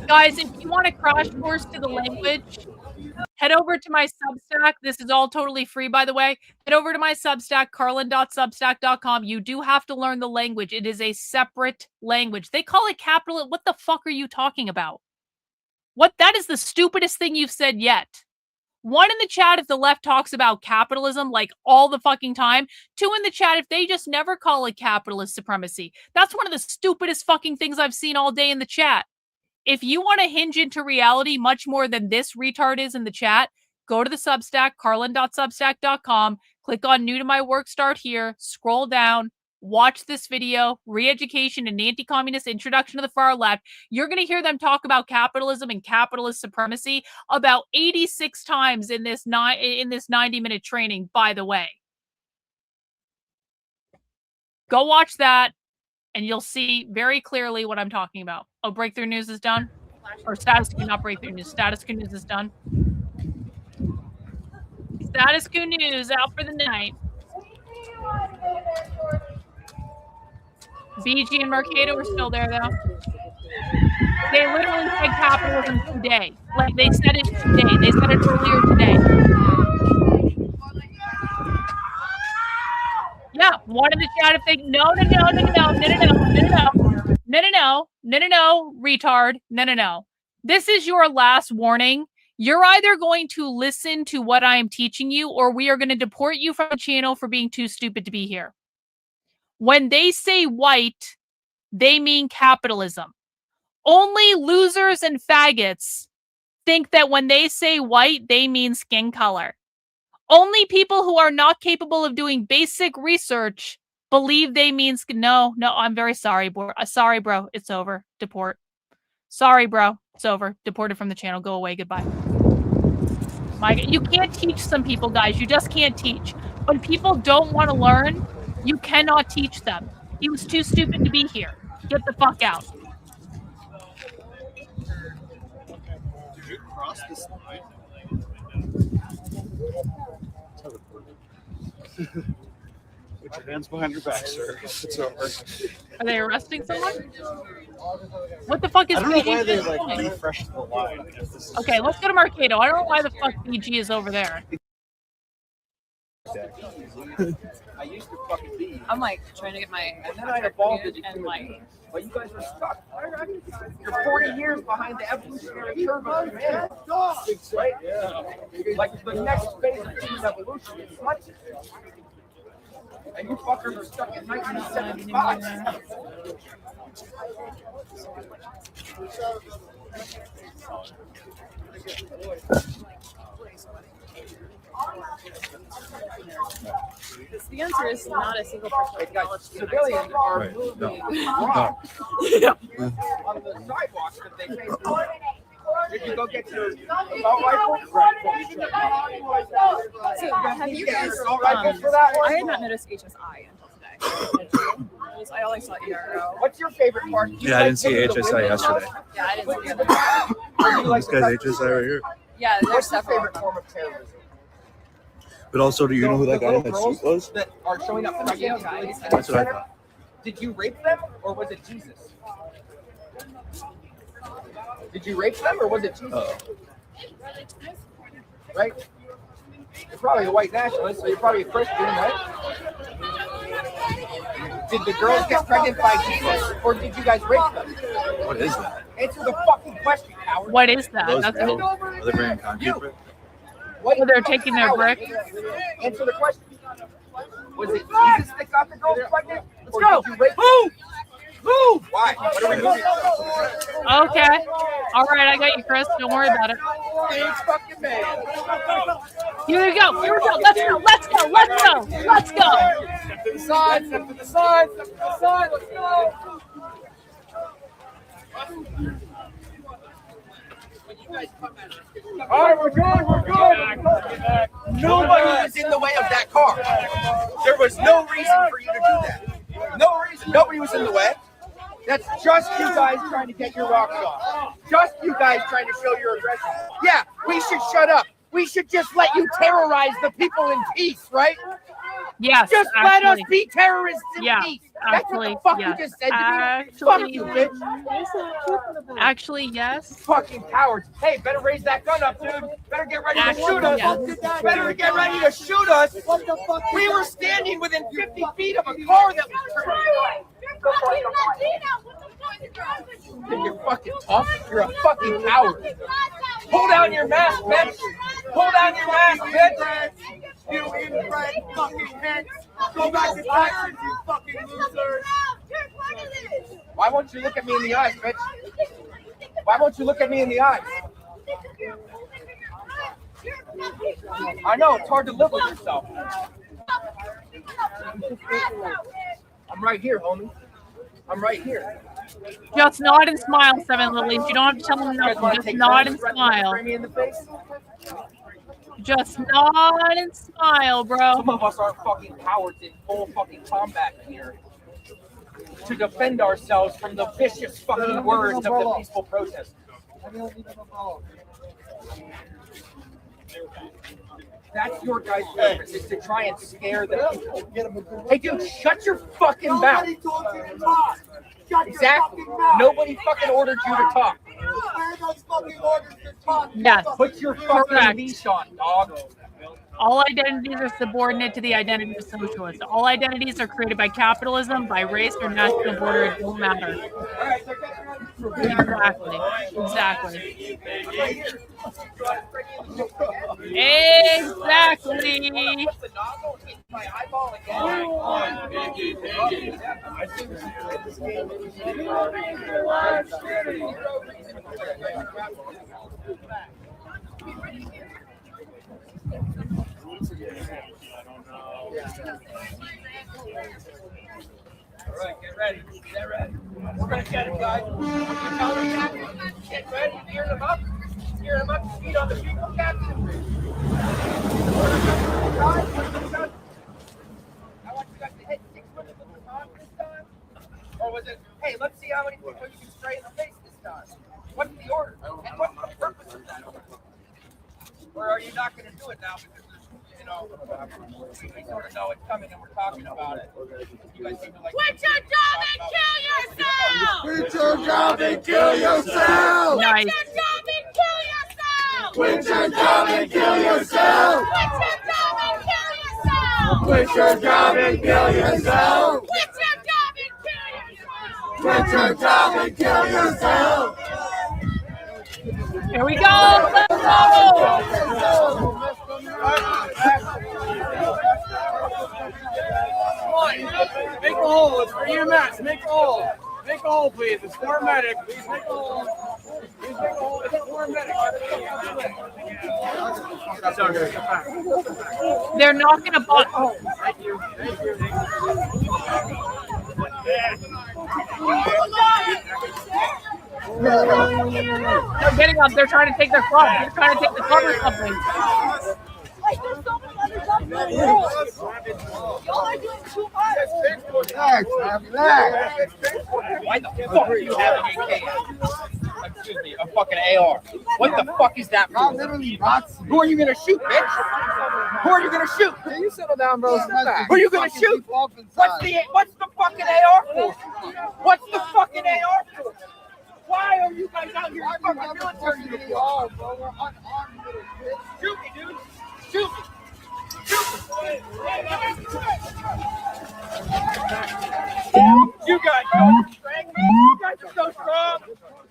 Guys, if you want a crash course to the language, head over to my Substack. This is all totally free, by the way. Head over to my Substack, karlyn.substack.com. You do have to learn the language. It is a separate language. They call it capital. What the fuck are you talking about? That is the stupidest thing you've said yet. One in the chat if the left talks about capitalism like all the fucking time. Two in the chat if they just never call it capitalist supremacy. That's one of the stupidest fucking things I've seen all day in the chat. If you want to hinge into reality much more than this retard is in the chat, go to the Substack, karlyn.substack.com, click on new to my work, start here, scroll down, watch this video, Re-Education and Anti-Communist Introduction to the Far Left. You're going to hear them talk about capitalism and capitalist supremacy about 86 times in this 90-minute training, by the way. Go watch that, and you'll see very clearly what I'm talking about. Oh, Breakthrough News is done? Or status quo, not breakthrough news. Status quo news is done. Status quo news out for the night. BG and Mercado are still there, though. They literally said capitalism today. Like, they said it today. They said it earlier today. Yeah, one in the chat if they... No, retard. No. This is your last warning. You're either going to listen to what I am teaching you, or we are going to deport you from the channel for being too stupid to be here. When they say white, they mean capitalism. Only losers and faggots think that when they say white, they mean skin color. Only people who are not capable of doing basic research believe they mean skin. No, I'm very sorry, bro. Sorry, bro. It's over. Deport. Sorry, bro. It's over. Deported from the channel. Go away. Goodbye. You can't teach some people, guys. You just can't teach. When people don't want to learn, you cannot teach them. He was too stupid to be here. Get the fuck out. Did you cross this line? Put your hands behind your back, sir. It's over. Are they arresting someone? What the fuck is I don't know BG why they doing? refreshed the line. Okay, let's go to Mercado. I don't know why the fuck BG is over there. I used to fucking be. I'm like trying to get my. And then I evolved it and like. But you guys are stuck. You're 40 years behind the evolutionary curve of humanity. Right? Yeah. Like the next phase of human evolution is hunting. And you fuckers are stuck in 1975. The answer is not a single person. Civilians are moving on the sidewalks that they pay for. Did you go get your assault rifle? So, have you guys? Assault rifles for that one? I had not noticed HSI until today. I only saw ERO. What's your favorite part? Yeah, I didn't see HSI yesterday. Yeah, I didn't see the other part. This guy's HSI right here. Yeah, there's What's your several. favorite form of terrorism? But also, do you know who that The guy in little that girls suit was? that are showing up for jail guys. That's what I thought. Did you rape them or was it Jesus? Did you rape them or was it Jesus? Right? You're probably a white nationalist, so you're probably a Christian, right? Did the girls get pregnant by Jesus or did you guys rape them? What is that? Answer the fucking question, Howard. What is that? Those That's people, are they bringing concrete? What they're taking their brick. Answer the question. Was it Jesus that got the girls pregnant? Let's go. Did you rape Move! Move! Why? What are we moving? Okay. All right, I got you, Chris. Don't worry about it. Thanks, fucking man. Here we go. Here we go. Let's go. Let's go. Let's go. Let's go. Step to the side. Step to the side. Step to the side. Let's go. All right, we're good. We're good. Nobody was in the way of that car. There was no reason for you to do that. No reason. Nobody was in the way. That's just you guys trying to get your rocks off. Just you guys trying to show your aggression. Yeah, we should shut up. We should just let you terrorize the people in peace, right? Yes. Just let us be terrorists in peace. That's what the fuck you just said to me. Fuck you, bitch. Actually, yes. Fucking cowards. Hey, better raise that gun up, dude. Better get ready to shoot us. Yes. Better get ready to shoot us. What the fuck? We were standing within 50 feet of a car that was turning. You're fucking tough. You're a fucking coward. Pull down your mask, bitch. Pull down your mask, bitch. You inbred fucking hicks. Go back to Texas, you fucking losers. Why won't you look at me in the eyes, bitch? Why won't you look at me in the eyes? I know, it's hard to live with yourself. I'm right here, homie. I'm right here. Just nod and smile, Seven Lilies. You don't have to tell them nothing. Just nod and smile. Just nod and smile, bro. Some of us are fucking cowards in full fucking combat here to defend ourselves from the vicious fucking words of the peaceful protest. That's your guys' purpose, is to try and scare the people. Hey, dude, shut your fucking mouth. Nobody told you to talk. Shut Exactly. your fucking mouth. Nobody fucking ordered you to talk. Where those fucking orders to talk? Yes. Put your fucking leash on, dog. All identities are subordinate to the identity of socialists. All identities are created by capitalism, by race, or national border. It don't matter. Exactly. Exactly. Exactly. All right, get ready. Get ready. We're gonna get him, guys. Get ready. Gear them up. Gear them up. Feet on the people, Captain. I want you guys to hit 6 women with the baton this time. Or was it, hey, let's see how many people you can spray in the face this time? What's the order? And what's the purpose of that order? Or are you not going to do it now because you know, we sort of know it's coming and we're talking about it. You guys seem to like. Quit your job and kill yourself! Quit your job and kill yourself! Quit your job and kill yourself! Quit your job and kill yourself! Quit your job and kill yourself! Quit your job and kill yourself! Here we go. Let's go. Make a hole. It's for EMS. Make a hole. Make a hole, please. It's for a medic. Please make a hole. Please make a hole. It's for a medic. They're knocking a button. Thank you. Thank you. They're getting up. They're trying to take their club. They're trying to take the club or something. Like, there's so many other jobs in the world. Y'all are doing too much. Why the fuck do you have an AK? Excuse me, a fucking AR. What the fuck is that for? Literally bots. Who are you gonna shoot, bitch? Who are you gonna shoot? Can you settle down, bro? Step back. Who are you gonna shoot? What's the fucking AR for? What's the fucking AR for? Why are you guys out here fucking military uniform? Shoot me, dude. Shoot me. Shoot me. You guys are strong. You guys are so strong.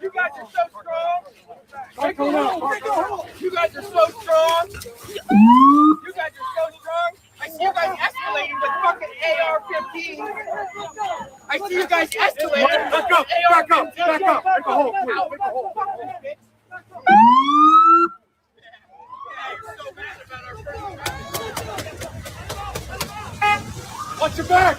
You guys are so strong. You guys are so strong. You guys are so strong. I see you guys escalating with fucking AR-15. I see you guys escalating. Let's go. Back up. Back up. Make a hole, please. Make a hole. Watch your back.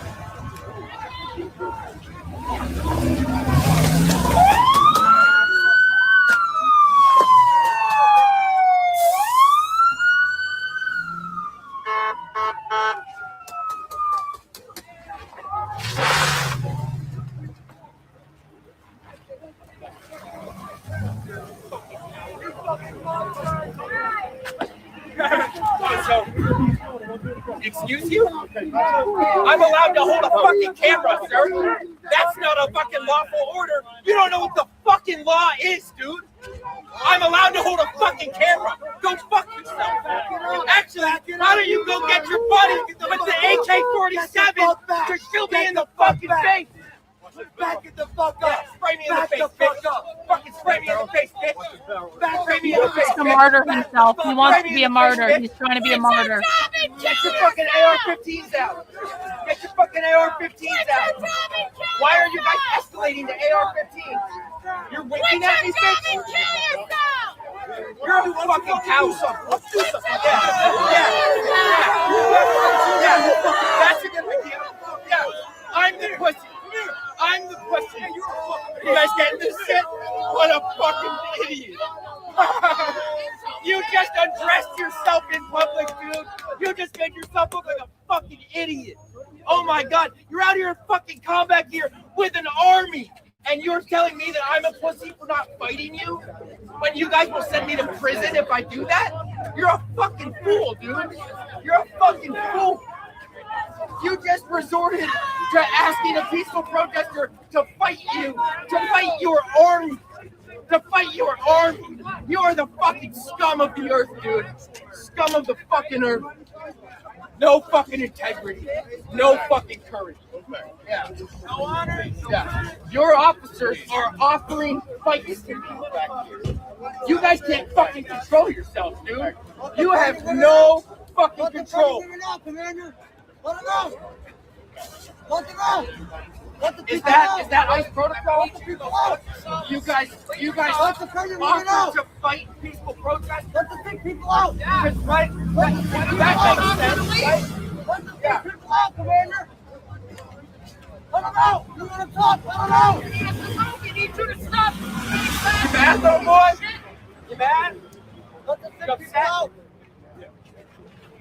Excuse you? I'm allowed to hold a fucking camera, sir. That's not a fucking lawful order. You don't know what the fucking law is, dude. I'm allowed to hold a fucking camera. Go fuck yourself. Actually, why don't you go get your buddy with the AK-47 to shoot me in the fucking face? Back it the fuck up. Spray me in the face, bitch. Fucking spray me in the face, bitch. Spray me in the face, He's to martyr himself. He wants to be a martyr. He's trying to be a martyr. Get your fucking AR-15s out. Get your fucking AR-15s out. Why are you guys escalating to AR-15s? You're winking at me, bitch. You're a fucking cow. Yeah. That's a good idea. Yeah. I'm the pussy. I'm the pussy. You guys getting this shit? What a fucking idiot. You just undressed yourself in public, dude. You just made yourself look like a fucking idiot. Oh my God. You're out here in fucking combat gear with an army. And you're telling me that I'm a pussy for not fighting you? But you guys will send me to prison if I do that? You're a fucking fool, dude. You're a fucking fool. You just resorted to asking a peaceful protester to fight you, to fight your army, to fight your army. You are the fucking scum of the earth, dude. Scum of the fucking earth. No fucking integrity. No fucking courage. Yeah. No honor. Yeah. Your officers are offering fights to me back here. You guys can't fucking control yourselves, dude. You have no fucking control. Let him out! Let him out! Is that ICE protocol? You guys offer to fight peaceful protests? Let the big people out! Yeah. Right? That makes sense, right? Let the big people out, Commander! Let him out! You want to talk? Let him out! We need you to stop! You mad, little boy? You mad? Let the big people out!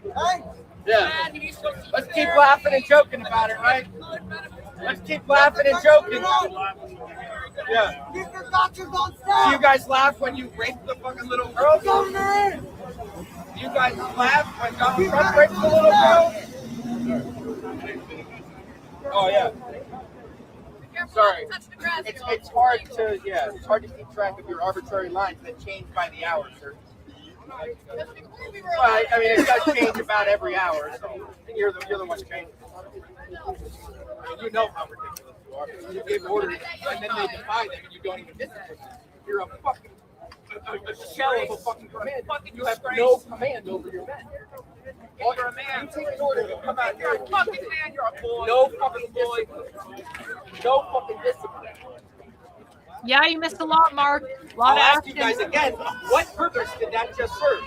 Hey? Yeah. Let's keep laughing and joking about it, right? Let's keep laughing and joking. Yeah. Keep your doctors on staff. Do you guys laugh when you rape the fucking little girl? Do you guys laugh when Donald Trump rapes the little girl? Oh yeah. Sorry. It's hard to keep track of your arbitrary lines that change by the hour, sir. Well, I mean, it does change about every hour, so you're the one changing. You know how ridiculous you are. You give orders, and then they defy them, and you don't even discipline them. You're a fucking a shell of a fucking command. You have no command over your men. You're a man. You take an order to come out here. You're a fucking man. You're a boy. No fucking discipline. No fucking discipline. Yeah, you missed a lot, Mark. I'll ask you guys again, what purpose did that just serve?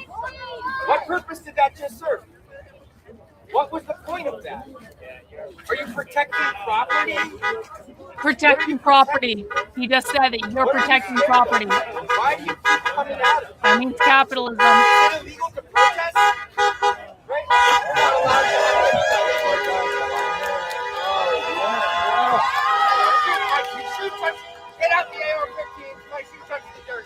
What purpose did that just serve? What was the point of that? Are you protecting property? Protecting property. He just said that you're protecting property. Why do you keep coming at it? That means capitalism. Is it illegal to protest? Right? We're not allowed to. Get out the AR-15. My shoe touches the dirt.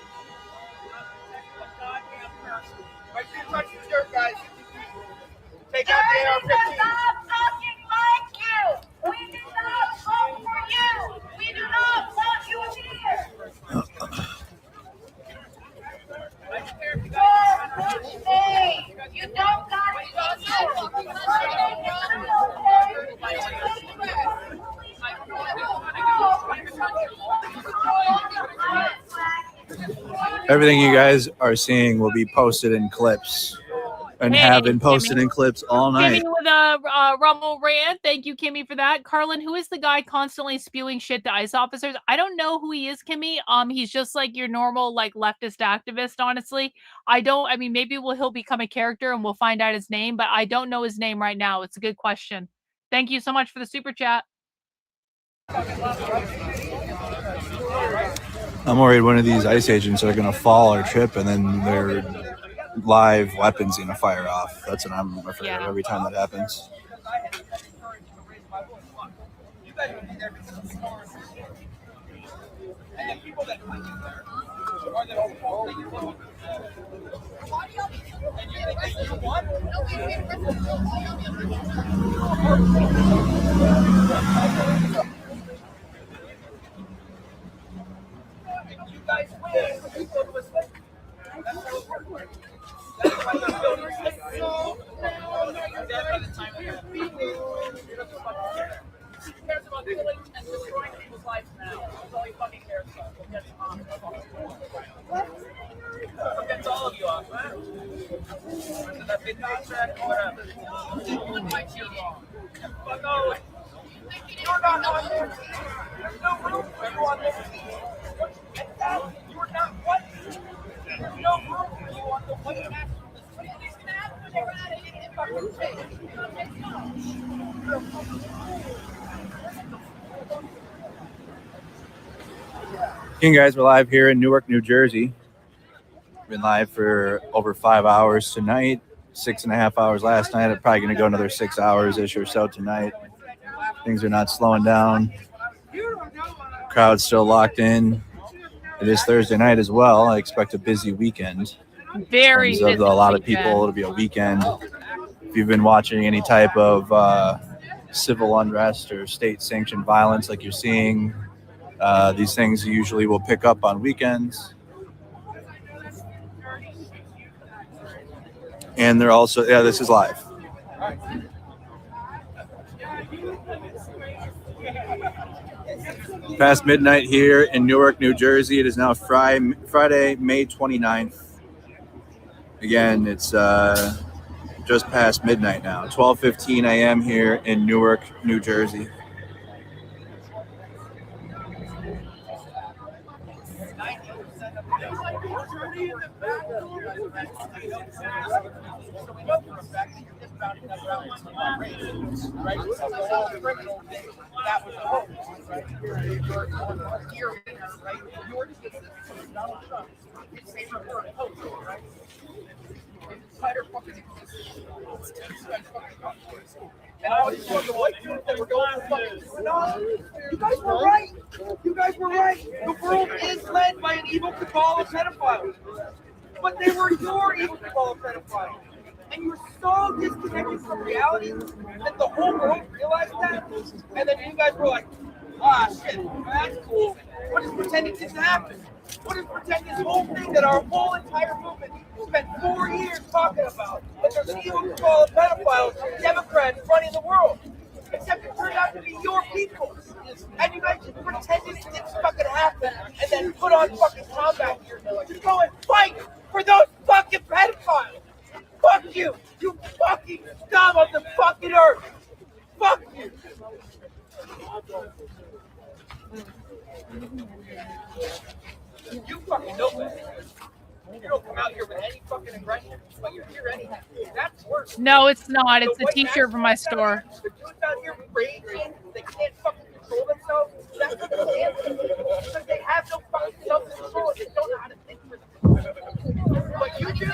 My shoe touches the dirt, guys. Take out the AR-15. Stop talking like you. We do not vote for you. We do not want you here. You don't got Everything you guys are seeing will be posted in clips and have been posted in clips all night. Kimmy with a Rumble rant. Thank you, Kimmy, for that. Karlyn, who is the guy constantly spewing shit to ICE officers? I don't know who he is, Kimmy. He's just like your normal like leftist activist, honestly. Maybe he'll become a character and we'll find out his name, but I don't know his name right now. It's a good question. Thank you so much for the super chat. I'm worried one of these ICE agents are going to fall or trip, and then their live weapons going to fire off. That's what I'm afraid of every time that happens. That's all of you off, man. That big contract, whatever. Fight you wrong. Fuck all. You're not on there. There's no room for you on this team. You're not what? There's no room for you on the white nationalists. What do you think's gonna happen when they run out of Indian fucking space? You guys, we're live here in Newark, New Jersey. Been live for over 5 hours tonight, 6.5 hours last night. I'm probably going to go another 6 hours-ish or so tonight. Things are not slowing down. Crowd's still locked in. It is Thursday night as well. I expect a busy weekend. Very busy. A lot of people. It'll be a weekend. If you've been watching any type of civil unrest or state-sanctioned violence like you're seeing, these things usually will pick up on weekends. And they're also, yeah, this is live. Past midnight here in Newark, New Jersey. It is now Friday, May 29th. Again, it's just past midnight now. 12:15 a.m. here in Newark, New Jersey. And I was one of the white dudes that were going for fucking you guys were right. You guys were right. The world is led by an evil cabal of pedophiles. But they were your evil cabal of pedophiles. And you were so disconnected from reality that the whole world realized that. And then you guys were like, ah, shit, that's cool. What is pretending didn't happen? What is pretend this whole thing that our whole entire movement spent 4 years talking about? That there's an evil cabal of pedophiles, Democrats running the world. Except it turned out to be your people. And you guys just pretended it didn't fucking happen and then put on fucking combat gear to go and fight for those fucking pedophiles. Fuck you! You fucking scum of the fucking earth! Fuck you! You fucking know that. You don't come out here with any fucking aggression, but you're here anyhow. That's worse. No, it's not. It's a t-shirt from my store. The dudes out here raging, they can't fucking control themselves. That's what they're dancing. Because they have no fucking self-control. They don't know how to think for themselves. But you do.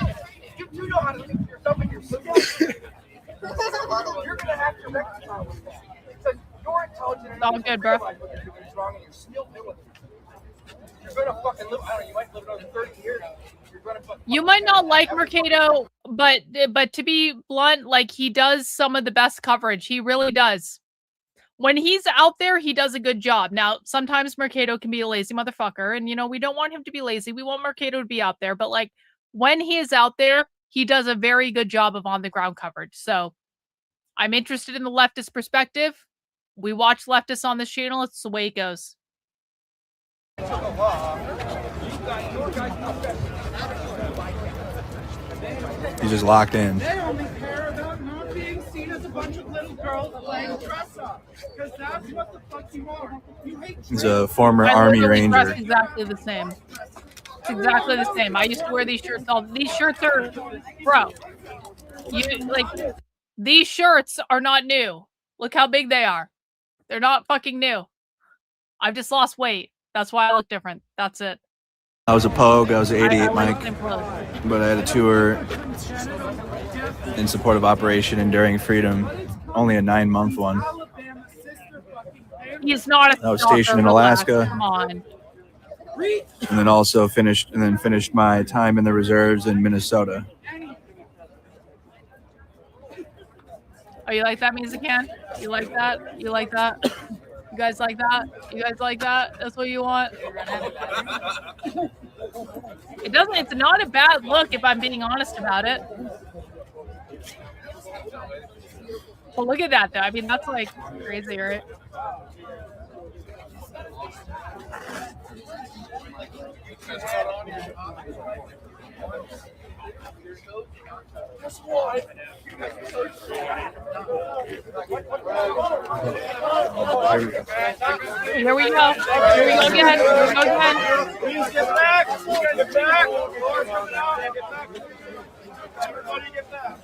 You do know how to think for yourself and yourself. You're going to have to reconcile with that. Because you're intelligent enough all good, bro. to realize what you're doing is wrong and you're still doing it. You're going to fucking live, I don't know, you might live another 30 years. You might not like Mercado, but to be blunt, like, he does some of the best coverage. He really does. When he's out there, he does a good job. Now, sometimes Mercado can be a lazy motherfucker, and, you know, we don't want him to be lazy. We want Mercado to be out there, but, like, when he is out there, he does a very good job of on-the-ground coverage. So, I'm interested in the leftist perspective. We watch leftists on this channel. It's the way it goes. He's just locked in. They only care about not being seen as a bunch of little girls playing dress up. Because that's what the fuck you are. You hate He's a former Army Ranger. Dress exactly the same. It's exactly the same. I used to wear these shirts all. These shirts are, bro. These shirts are not new. Look how big they are. They're not fucking new. I've just lost weight. That's why I look different. That's it. I was a Pogue. I was an 88 Mike. But I had a tour in support of Operation Enduring Freedom. Only a 9-month one. He's not a I was stationed in Alaska. Come on. And then also finished my time in the reserves in Minnesota. Oh, you like that music, Ken? You like that? You like that? You guys like that? You guys like that? That's what you want? It's not a bad look if I'm being honest about it. Well, look at that, though. I mean, that's like crazy, right? Here we go. Here we go again. Here we go again. Please get back. Get back. Everybody get back.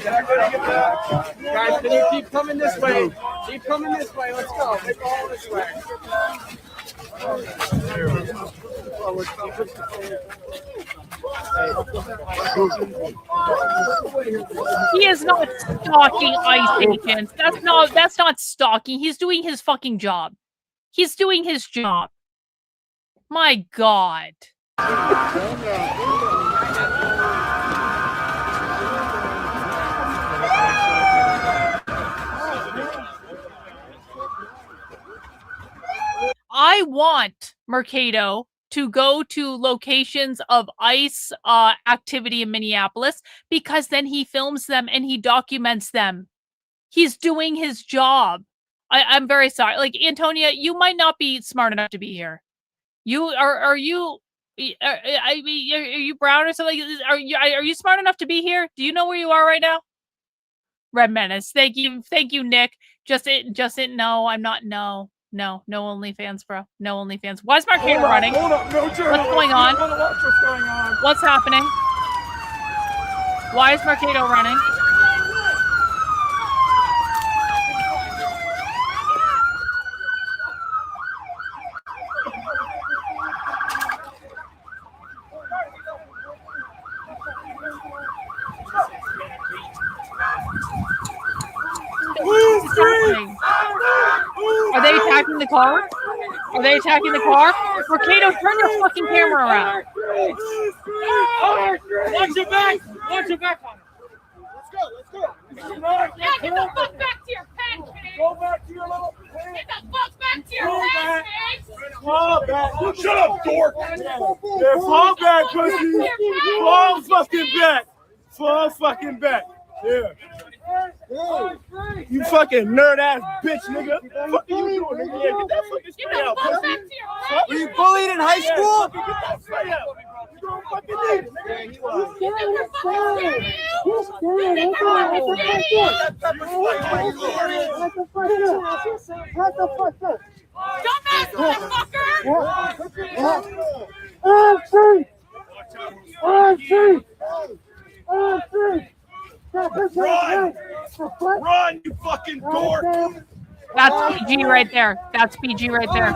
Everybody get back. Guys, can you keep coming this way? Keep coming this way. Let's go. Let's go this way. He is not stalking ICE agents. That's not stalking. He's doing his fucking job. He's doing his job. My God. I want Mercado to go to locations of ICE activity in Minneapolis, because then he films them and he documents them. He's doing his job. I'm very sorry. Like, Antonia, you might not be smart enough to be here. You are you are you brown or something? Are you smart enough to be here? Do you know where you are right now? Red Menace. Thank you, Nick. Just no, I'm not. No OnlyFans, bro. No OnlyFans. Why is Marquita running? Hold up, no What's going on? What's going on? What's happening? Why is Marquita running? Are they attacking the car? Are they attacking the car? Mercado, turn your fucking camera around. Watch your back! Watch your back on it. Let's go. Yeah, get the fuck back to your pen, kid. Go back to your little pen. Get the fuck back to your pen, kid. Fall back. Shut up, dork. Yeah, fall back, pussy. Fall fucking back. Fall fucking back. Yeah. You fucking nerd ass bitch, nigga. What are you doing, nigga? Yeah, get that fucking spray out, pussy. Were you bullied in high school? Get that spray out. You don't fucking need it, nigga. Run, you fucking dork! That's PG right there. That's PG right there.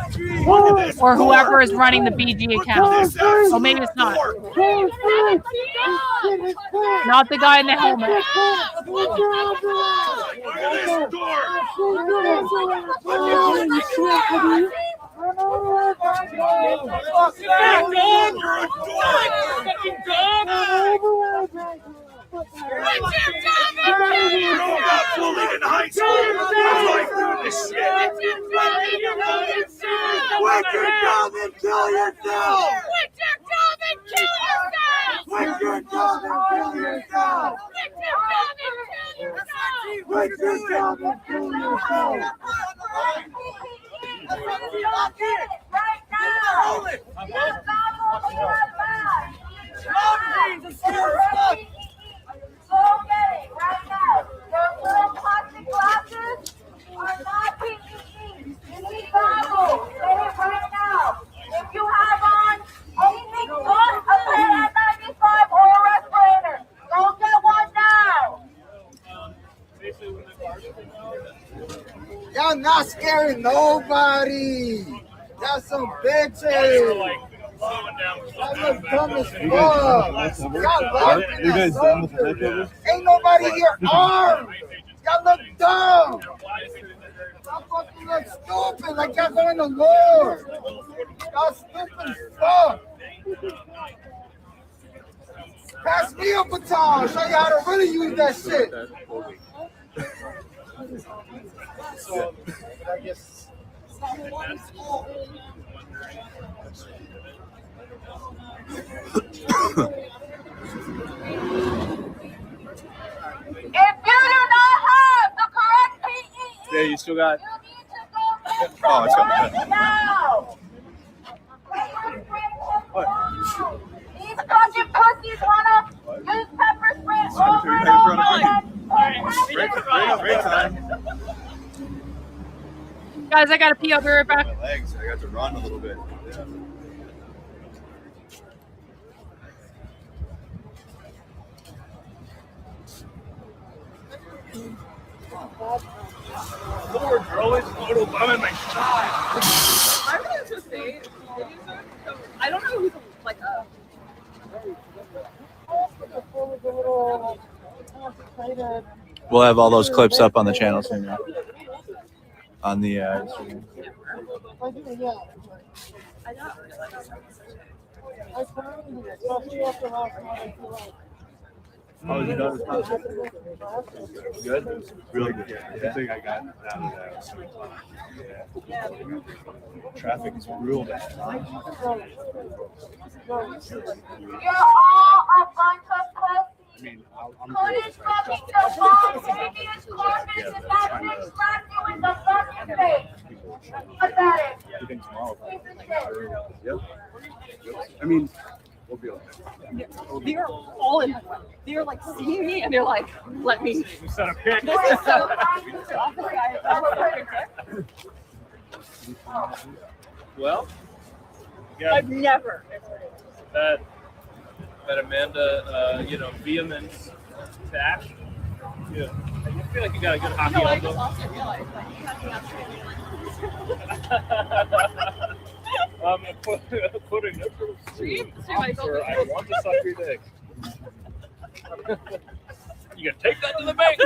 Or whoever is running the BG account. Oh, maybe it's not. Not the guy in the helmet. Quit your job and kill yourself! Quit your job and kill yourself! Quit your job and kill yourself! Quit your job and kill yourself! Right now! So many right now. Your little plastic glasses are not PPE. You need goggles. Say it right now. If you have on anything but a KN95 or a respirator, go get one now. Y'all not scaring nobody. Y'all some bitches. Y'all look dumb as fuck. Y'all laughing at soldiers. Ain't nobody here armed. Y'all look dumb. Y'all fucking look stupid, like y'all going to war. Y'all stupid as fuck. Pass me a baton. Show you how to really use that shit. I guess. If you do not have the correct PPE, Yeah, you still got. you need to go get Oh, it's one got right now. These fucking pussies wanna use pepper spray over and over again. Break time. Guys, I gotta pee. I'll be right back. My legs, I got to run a little bit. Yeah. Lord, girl, it's photo bombing my shot. I was just say, I don't know who's like a. We'll have all those clips up on the channel soon. Yeah. on the Instagram. Oh, you know, good, really good. Yeah. I think I got out of that. Yeah. Traffic is real bad. You're all a bunch of pussies. I mean, I'm Who is fucking the bomb biggest corpus and that bitch slapped you in the fucking face? Pathetic. Everything tomorrow. Piece of shit. Yep. I mean, we'll be okay. They're all in. They're like seeing me and they're like, let me. Set a pic. This is so. Well, I've never. that Amanda, vehemence to action. Yeah, I feel like you got a good hockey No, I elbow. just also realized that you have to I'm putting this for Stream I want to suck your dick. You can take that to the bank.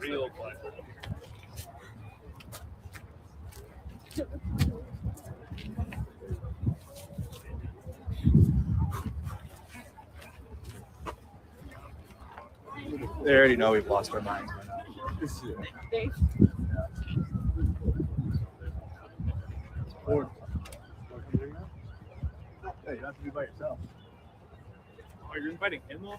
Real play. They already know we've lost our minds. Or, hey, you have to be by yourself. Oh, you're inviting him over?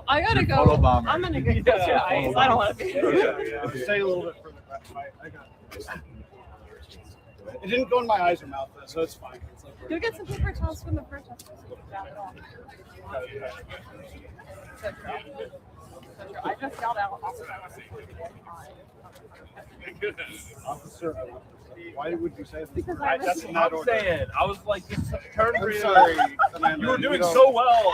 I gotta go. Photo bomber. I'm gonna get closer to ice. I don't want to be. Stay a little bit further back. I got it. It didn't go in my eyes or mouth, though, so it's fine. It's like Go get some paper towels from the protesters. I just yelled out. Officer, why would you say that? Because That's what I'm saying. I was like, this turn I'm sorry, Amanda, you were doing don't- so well.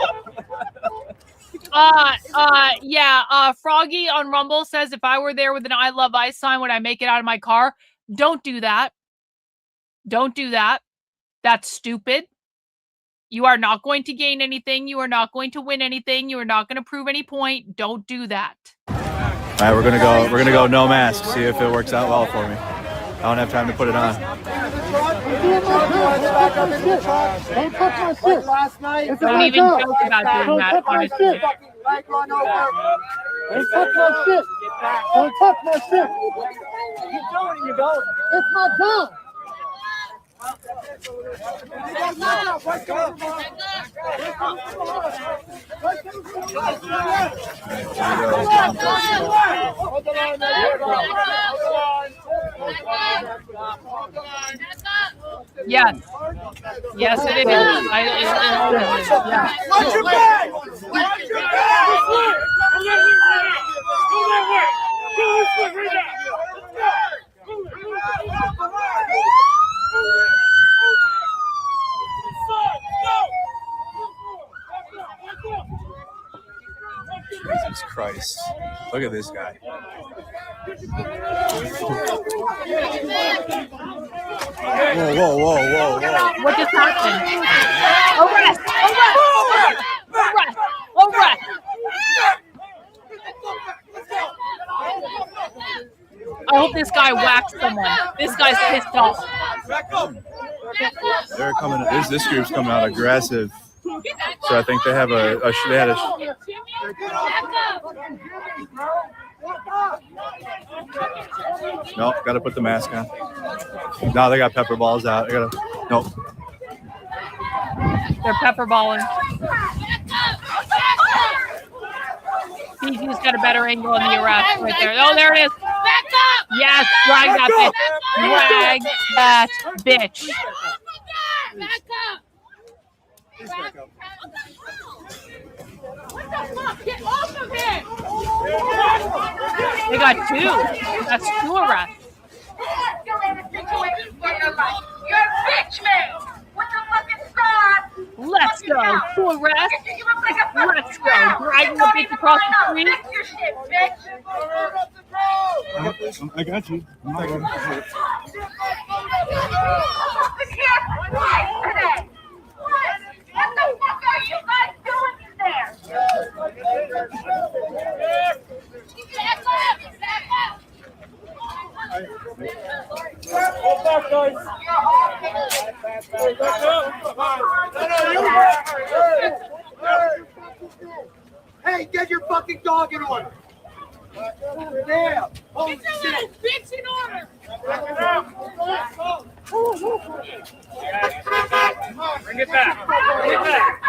Froggy on Rumble says if I were there with an I love ice sign, would I make it out of my car? Don't do that. Don't do that. That's stupid. You are not going to gain anything. You are not going to win anything. You are not going to prove any point. Don't do that. All right, we're gonna go no mask. See if it works out well for me. I don't have time to put it on. Don't touch my shit. Last night. Don't even joke about doing that, honestly. Don't touch my shit. Don't touch my shit. Keep going, you're going. It's my job. Yes. Yes, it is. Watch your back! Watch your back! Go that way! Go this way right now! Jesus Christ. Look at this guy. Whoa. What just happened? Arrest! I hope this guy whacks someone. This guy's pissed off. They're coming. This group's coming out aggressive. So I think they have they had a. Nope, got to put the mask on. No, they got pepper balls out. Nope. They're pepper balling. He's got a better angle on the arrest right there. Oh, there it is. Yes, drag that bitch. Drag that bitch. What the fuck? Get off of him! They got two. That's two arrests. You're a bitch man with the fucking scar. Let's go. Two arrests. Let's go. Dragging the bitch across the street. Fix your shit, bitch. I got you. I'm not going to What the fuck are you guys doing in there? Hey, get your fucking dog in order. Damn. Holy shit. Bitch in order. Bring it back. Bring it back. Bring it back.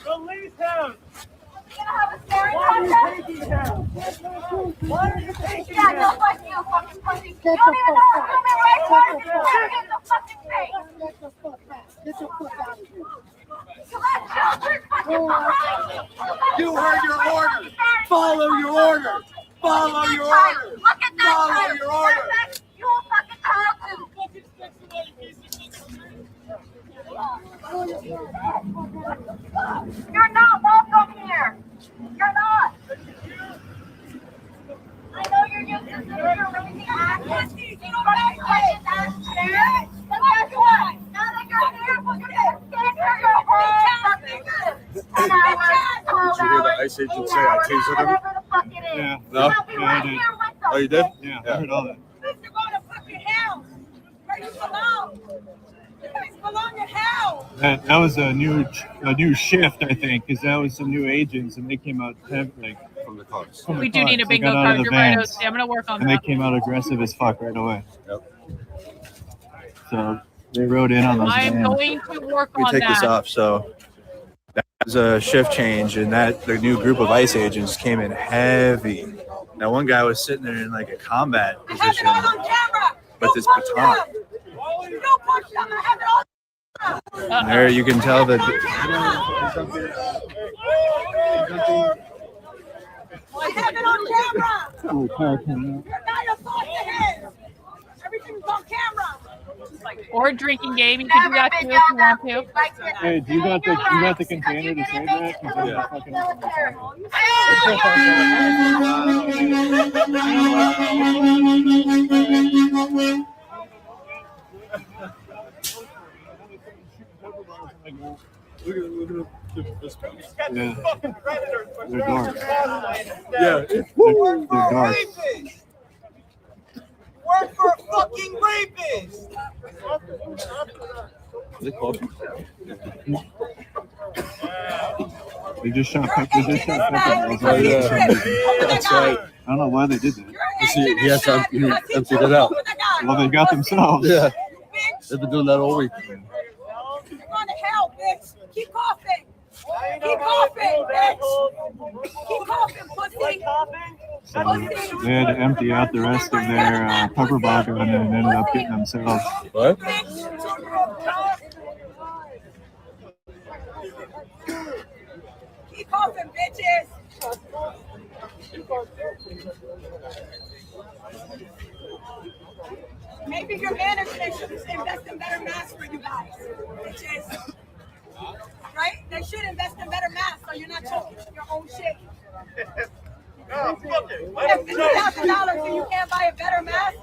Release him. Why are you taking him? Why are you taking him? No, fuck you, fucking pussy. You don't even know what human rights are. Get the fucking thing. Get the fuck out. Get the fuck out of here. You let children fucking behind. You heard your order. Follow your order. Follow your order. Look at that. Follow your order. You a fucking child too. You're not welcome here. You're not. I know you're used to this. You're raising asses. You don't raise asses there. But guess what? Now that you're here, we're gonna stand here your whole fucking 10 hours, 12 Did you hear the hours, ICE agent 8 say I hours, tasered him? whatever the fuck it is. Yeah. You'll be right here with them. Oh, you did? Yeah, I heard all that. You go to fucking hell where you belong. You guys belong in hell. That was a new shift, I think, because that was some new agents, and they came out like from the cars. We do need a bingo card. You're right, OC. I'm gonna work on and that. they came out aggressive as fuck right away. Yep. So they rode in on those I'm vans. going to work We on take that. this off. So that was a shift change, and that the new group of ICE agents came in heavy. Now one guy was sitting there in like a combat position All on camera. with his baton. You don't punch them. I have it all. And there you can tell that. I have it on camera. Oh, car coming up. You're not a thought to him. Everything's on camera. Or a drinking game. You can do that too if you want to. Hey, do you got the container to say that? 'Cause I'm fucking Look at this guy. Yeah. They're dark. Yeah. They're dark. Work for a fucking rapist. They called you. They just shot Pepper. Oh, yeah. That's right. I don't know why they did that. You see, he has to empty it out. Well, they got themselves. Yeah. They've been doing that all week. You're going to hell, bitch. Keep coughing. Keep coughing, bitch. Keep coughing, pussy. So they had to empty out the rest of their pepper vodka and then ended up getting themselves. What? Keep coughing, bitches. Maybe your management should invest in better masks for you guys, bitches. Right? They should invest in better masks so you're not choking your own shit. You have $50,000 and you can't buy a better mask?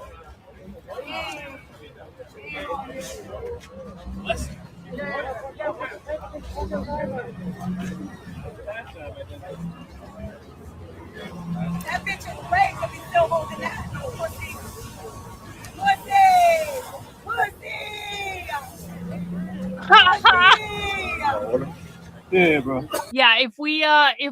That bitch is great, but he's still holding that. Pussy. Yeah, bro. Yeah, if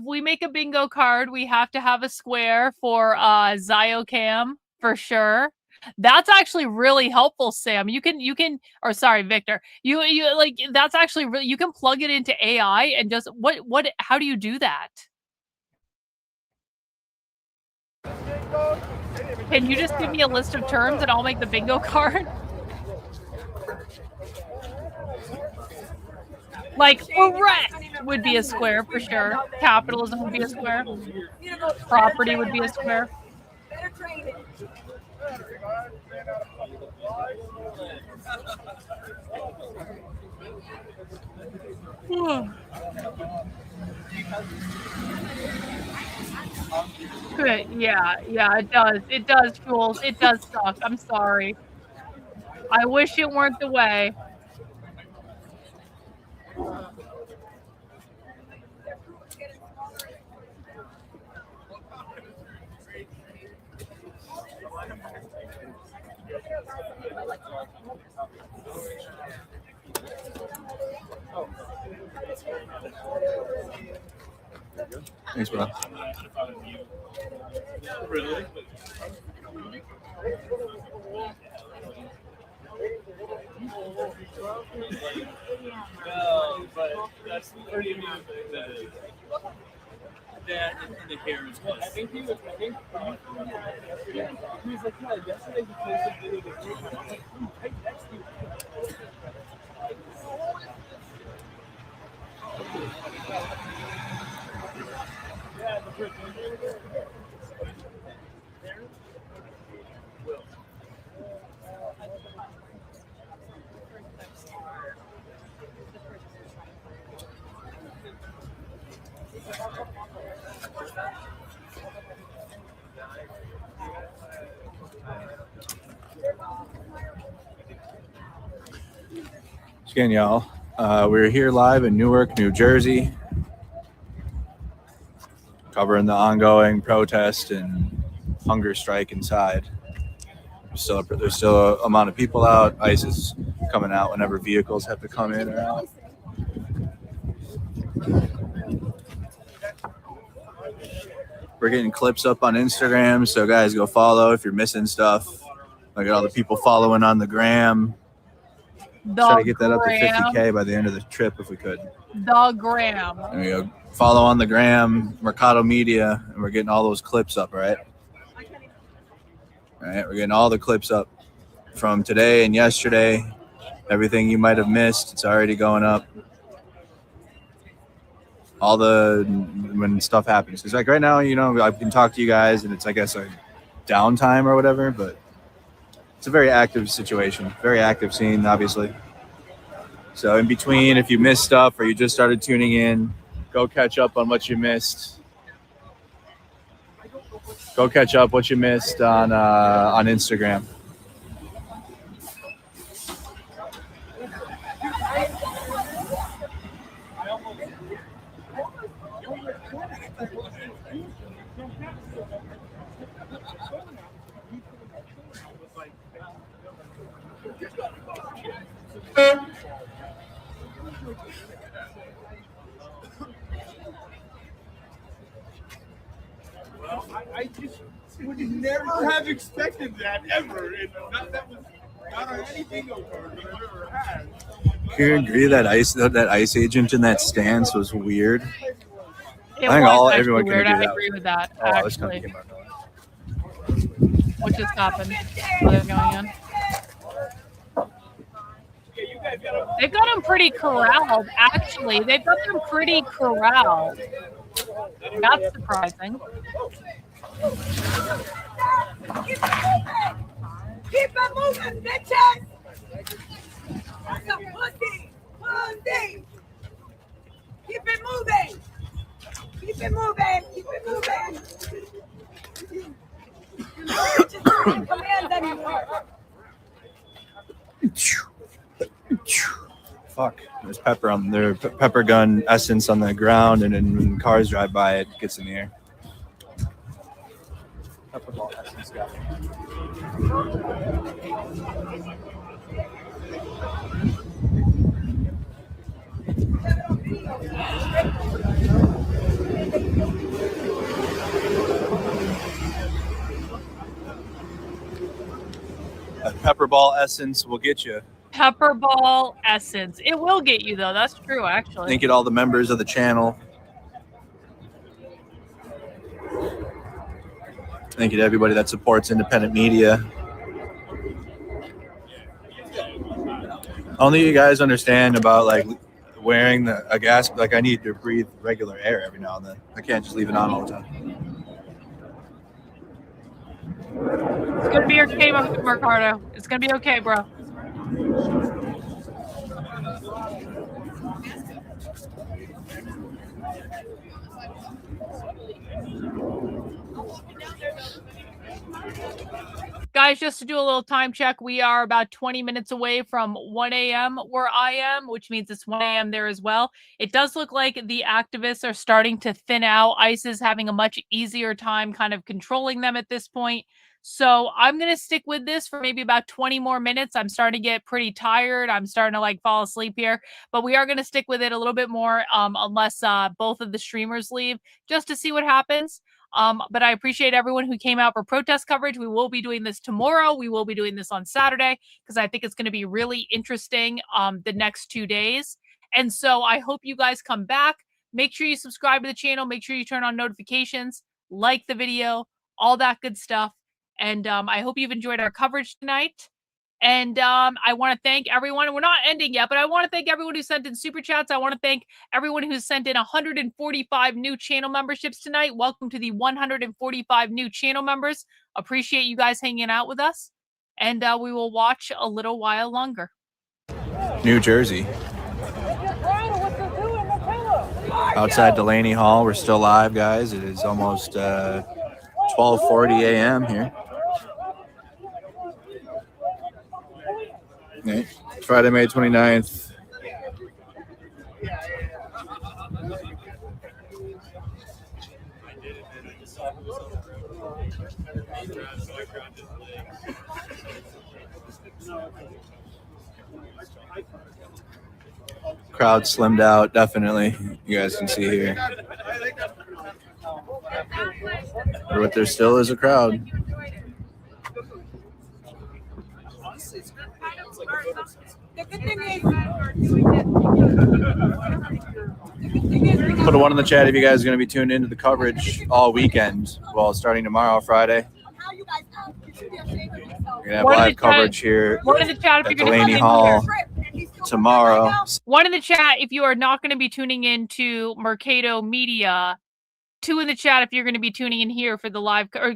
we make a bingo card, we have to have a square for Ziocam for sure. That's actually really helpful, Sam. You can or sorry, Victor. You like that's actually really, you can plug it into AI and just how do you do that? Can you just give me a list of terms and I'll make the bingo card? Like arrest would be a square for sure. Capitalism would be a square. Property would be a square. Better training. Good. Yeah, it does. It does, Jules. It does suck. I'm sorry. I wish it weren't the way. Thanks, bro. Really? No, but that's pretty amusing. That and the hair is good. I think he was like, yeah, yesterday he posted a video that he was like, right next to you. Yeah, the person. Again, y'all, we're here live in Newark, New Jersey, covering the ongoing protest and hunger strike inside. There's still a amount of people out. ICE is coming out whenever vehicles have to come in or out. We're getting clips up on Instagram, so guys, go follow if you're missing stuff. Look at all the people following on the gram. Try to get that up to 50K by the end of the trip if we could. The gram. There we go. Follow on the gram, Mercado Media, and we're getting all those clips up, all right? All right, we're getting all the clips up from today and yesterday. Everything you might have missed, it's already going up. All the, when stuff happens. It's like right now, you know, I can talk to you guys and it's, I guess, a downtime or whatever, but it's a very active situation, very active scene, obviously. So in between, if you missed stuff or you just started tuning in, go catch up on what you missed. Go catch up what you missed on Instagram. I just would never have expected that ever. That was not on anything I've ever had. Can you agree that ICE agent in that stance was weird? It I think was everyone weird. can agree I agree with that. Oh, Actually, what just happened? What is going on? They've got them pretty corralled. Actually, they've got them pretty corralled. That's surprising. Keep it moving, bitches! That's a pussy! Pussy! Keep it moving! Keep it moving! Keep it moving! You're just not in command anymore. Fuck. There's pepper gun essence on the ground, and then when cars drive by, it gets in the air. Pepper ball essence guy. Pepper ball essence will get you. Pepper ball essence. It will get you though. That's true, actually. Thank you to all the members of the channel. Thank you to everybody that supports independent media. Only you guys understand about like wearing a gas. Like I need to breathe regular air every now and then. I can't just leave it on all the time. It's gonna be okay, Mercado. It's gonna be okay, bro. Guys, just to do a little time check, we are about 20 minutes away from 1 a.m. where I am, which means it's 1 a.m. there as well. It does look like the activists are starting to thin out. ICE is having a much easier time kind of controlling them at this point. So I'm going to stick with this for maybe about 20 more minutes. I'm starting to get pretty tired. I'm starting to like fall asleep here, but we are going to stick with it a little bit more unless both of the streamers leave, just to see what happens. But I appreciate everyone who came out for protest coverage. We will be doing this tomorrow. We will be doing this on Saturday because I think it's going to be really interesting the next 2 days. And so I hope you guys come back. Make sure you subscribe to the channel. Make sure you turn on notifications, like the video, all that good stuff. And I hope you've enjoyed our coverage tonight. And I want to thank everyone. We're not ending yet, but I want to thank everyone who sent in super chats. I want to thank everyone who sent in 145 new channel memberships tonight. Welcome to the 145 new channel members. Appreciate you guys hanging out with us. And we will watch a little while longer. New Jersey. Outside Delaney Hall. We're still live, guys. It is almost 12:40 a.m. here. Okay. Friday, May 29th. Crowd slimmed out, definitely. You guys can see here. But there still is a crowd. Put a one in the chat if you guys are going to be tuned into the coverage all weekend. Well, starting tomorrow, Friday. We're going to have live coverage here at Delaney Hall tomorrow. One in the chat if you are not going to be tuning in to Mercado Media. Two in the chat if you're going to be tuning in here for the live. Or,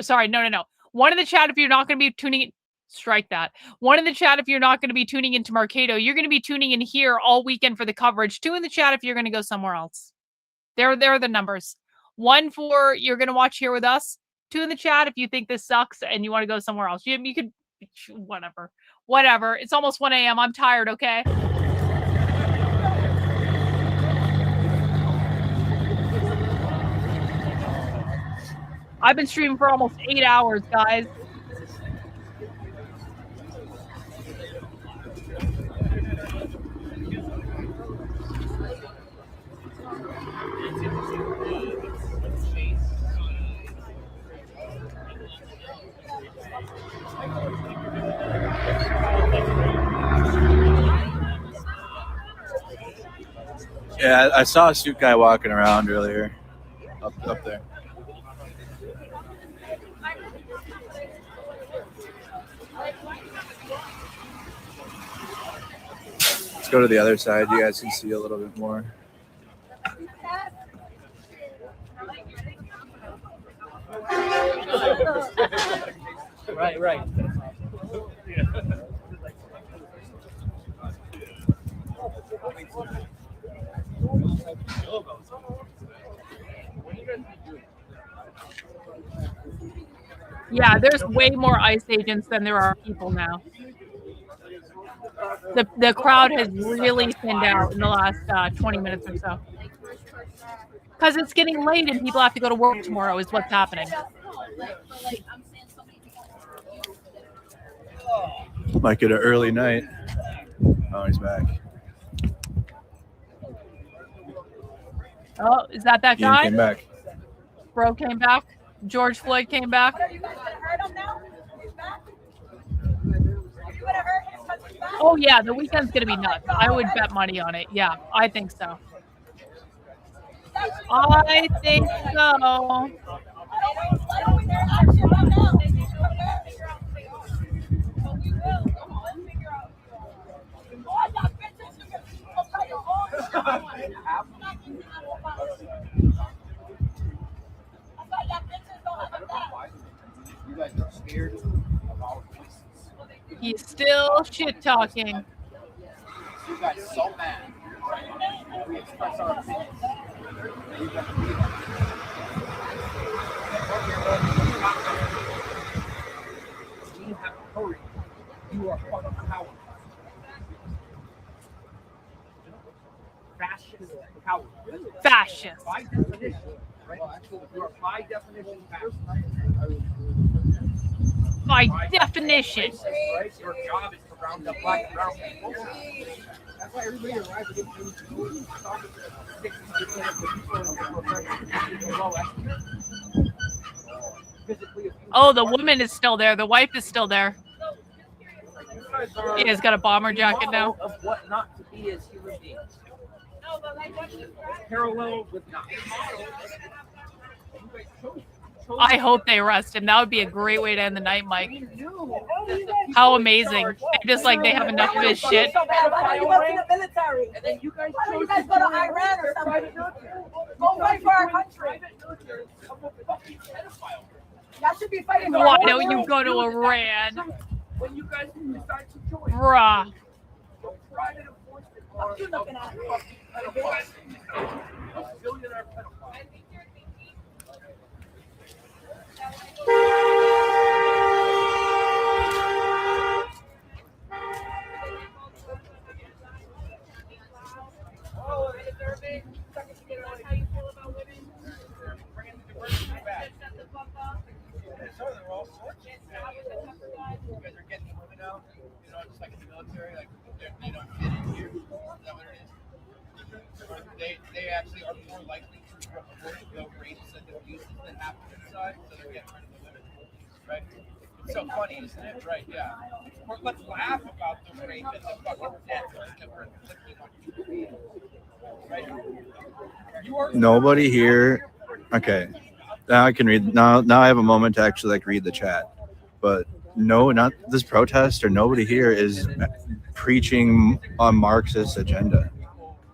sorry, no. One in the chat if you're not going to be tuning in. Strike that. One in the chat if you're not going to be tuning into Mercado. You're going to be tuning in here all weekend for the coverage. Two in the chat if you're going to go somewhere else. There are the numbers. One for you're going to watch here with us. Two in the chat if you think this sucks and you want to go somewhere else. You could, whatever. It's almost 1 a.m. I'm tired, okay? I've been streaming for almost 8 hours, guys. Yeah, I saw a suit guy walking around earlier up there. Let's go to the other side. You guys can see a little bit more. Right. Yeah, there's way more ICE agents than there are people now. The crowd has really thinned out in the last 20 minutes or so. Because it's getting late and people have to go to work tomorrow is what's happening. Might get an early night. Oh, he's back. Oh, is that guy? Ian came back. Bro came back. George Floyd came back. Oh, yeah, the weekend's going to be nuts. I would bet money on it. Yeah, I think so. I think so. He's still shit talking. You guys are so mad. We express our opinions. We have courage. You are fucking cowards. Fascist cowards. Fascist. By definition, right? You are by definition fascist. By definition. Right? Your job is to round up black and brown people. That's why everybody arrives at Oh, the woman is still there. The wife is still there. He has got a bomber jacket now. Of what not to be as human beings. Parallel with not. I hope they arrest him. That would be a great way to end the night, Mike. How amazing. Just like they have enough of his shit. And then you guys go to Iran or something. Go fight for our country. That should be fighting for Why don't you go to Iran? When you guys decide to join. Bruh. What you looking at? They actually are more likely to report the rapes and abuses that happen inside, so they're getting rid of the women, right? It's so funny, isn't it? Right, yeah. Or let's laugh about the rape and the fucking death that we're inflicting on human beings, right? Nobody here. Okay, now I can read. Now I have a moment to actually like read the chat, but no, not this protest or nobody here is preaching a Marxist agenda.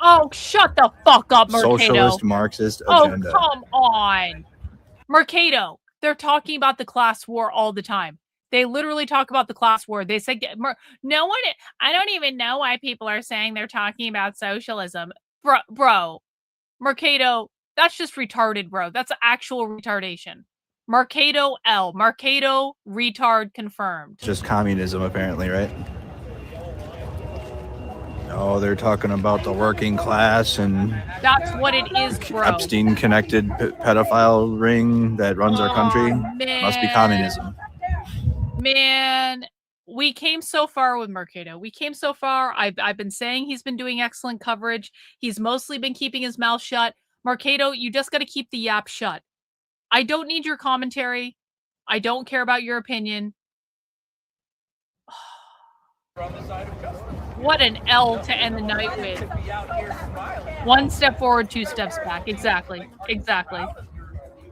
Oh, shut the fuck up, Mercado. Socialist Marxist agenda. Oh, come on. Mercado, they're talking about the class war all the time. They literally talk about the class war. They said, no one, I don't even know why people are saying they're talking about socialism. Bro, Mercado, that's just retarded, bro. That's actual retardation. Mercado L. Mercado retard confirmed. Just communism, apparently, right? Oh, they're talking about the working class and that's what it is, bro. Epstein-connected pedophile ring that runs our country. Man. Must be communism. Man, we came so far with Mercado. We came so far. I've been saying he's been doing excellent coverage. He's mostly been keeping his mouth shut. Mercado, you just got to keep the yap shut. I don't need your commentary. I don't care about your opinion. What an L to end the night with. One step forward, two steps back. Exactly.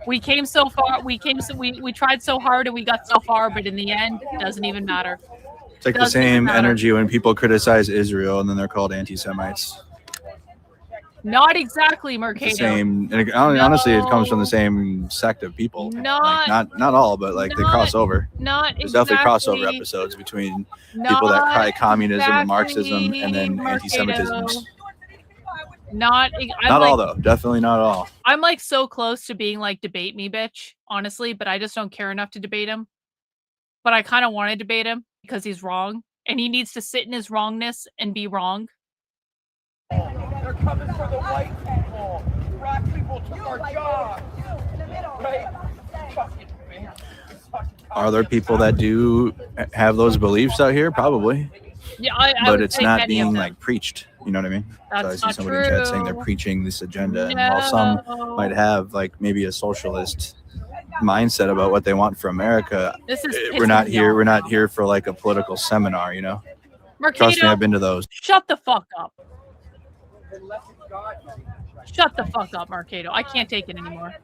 We came so far. We tried so hard and we got so far, but in the end, it doesn't even matter. It's like the same energy when people criticize Israel and then they're called anti-Semites. Not exactly, Mercado. The same. And honestly, it comes from the same sect of people. Not all, but like they cross over. There's definitely crossover episodes between people that cry communism and Marxism and then anti-Semitism. Not all though. Definitely not all. I'm like so close to being like debate me, bitch. Honestly, but I just don't care enough to debate him. But I kind of want to debate him because he's wrong, and he needs to sit in his wrongness and be wrong. They're coming for the white people. Black people took our jobs. Right? Are there people that do have those beliefs out here? Probably. Yeah, I but would it's say not many being of them. like preached. You know what I mean? That's so I see not somebody in chat saying they're true. preaching this agenda, and while some might have like maybe a socialist mindset about what they want for America, This is we're not pissing me here. off. We're not here for like a political seminar. You know? Mercado, Trust me, I've been to those. shut the fuck up. Shut the fuck up, Mercado. I can't take it anymore.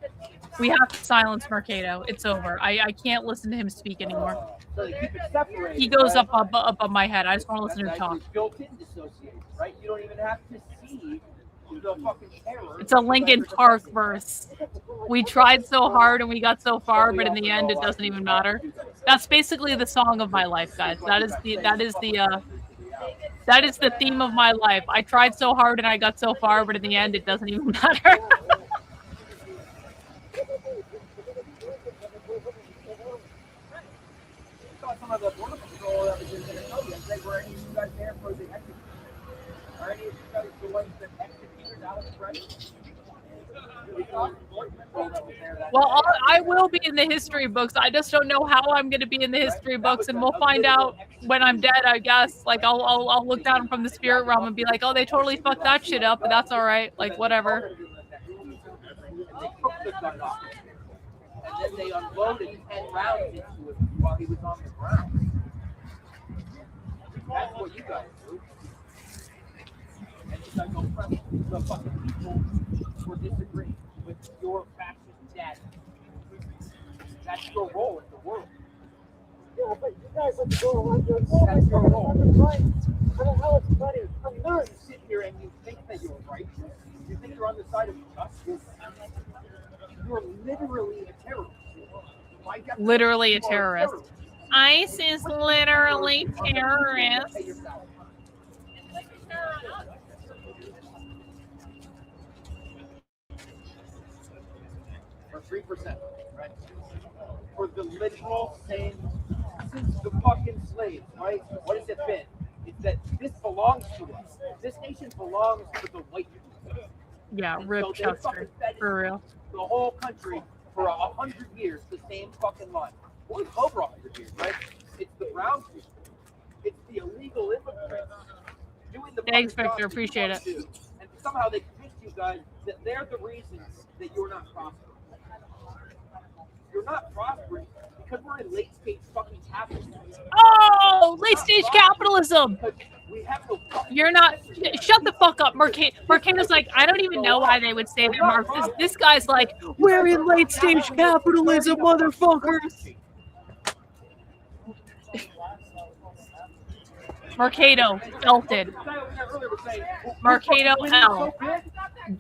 We have to silence Mercado. It's over. I can't listen to him speak anymore. He goes up above my head. I just want to listen to him talk. Built-in dissociation, right? You don't even have to see the fucking terror. It's a Linkin Park verse. We tried so hard and we got so far, but in the end, it doesn't even matter. That's basically the song of my life, guys. That is the theme of my life. I tried so hard and I got so far, but in the end, it doesn't even matter. Some of the border patrol that was in Minnesota yesterday, were any of you guys there for the execution? Are any of you guys the ones that executed Alex Brennan? Well, I will be in the history books. I just don't know how I'm going to be in the history books, and we'll find out when I'm dead, I guess. Like, I'll look down from the spirit realm and be like, oh, they totally fucked that shit up, but that's all right. Like, whatever. And then they unloaded 10 rounds into it while he was on the ground. That's what you guys do. And you guys oppress the fucking people for disagreeing with your fascist dad. That's your role in the world. Yeah, but you guys have to go around your that's your role. Right. I don't know it's funny. I'm not. You sit here and you think that you're right. You think you're on the side of justice. You're literally a terrorist. Literally a terrorist. ICE is literally terrorist. For 3%, right? For the literal same, since the fucking slaves, right? What has it been? It's that this belongs to us. This nation belongs to the white people. Yeah, Rip Chester, for real. The whole country for 100 years, the same fucking line. Or over 100 years, right? It's the brown people. It's the illegal immigrants doing the. Thanks, Victor. Appreciate it. And somehow they convince you guys that they're the reasons that you're not prospering. You're not prospering because we're in late stage fucking capitalism. Oh, late stage capitalism. We have no. You're not. Shut the fuck up, Mercado's like, I don't even know why they would say they're Marxist. This guy's like, we're in late stage capitalism, motherfuckers. Mercado felted. Mercado L.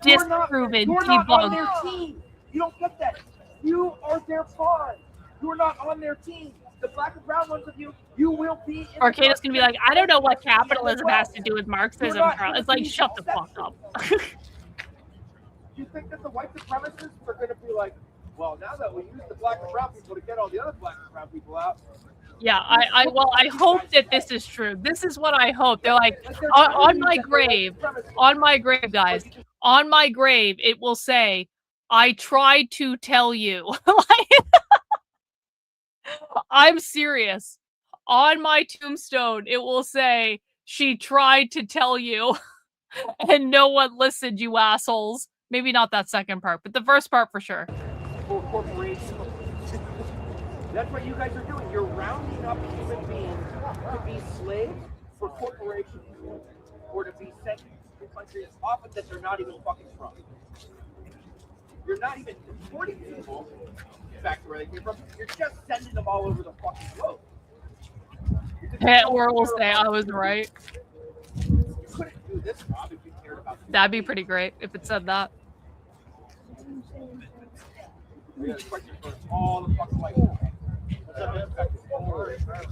Disproven. Debunked. You don't get that. You are their pawn. You are not on their team. The black and brown ones of you, you will be. Mercado's gonna be like, I don't know what capitalism has to do with Marxism. It's like, shut the fuck up. You think that the white supremacists are gonna be like, well, now that we use the black and brown people to get all the other black and brown people out. Yeah, I hope that this is true. This is what I hope. They're like, on my grave, guys, on my grave, it will say, I tried to tell you. I'm serious. On my tombstone, it will say, she tried to tell you, and no one listened, you assholes. Maybe not that second part, but the first part for sure. For corporations. That's what you guys are doing. You're rounding up human beings to be slaves for corporations or to be sent to countries often that they're not even fucking from. You're not even deporting people back to where they came from. You're just sending them all over the fucking globe. Or we'll say I was right. You couldn't do this, Rob, if you cared about this. That'd be pretty great if it said that. We have a question for all the fucking white people.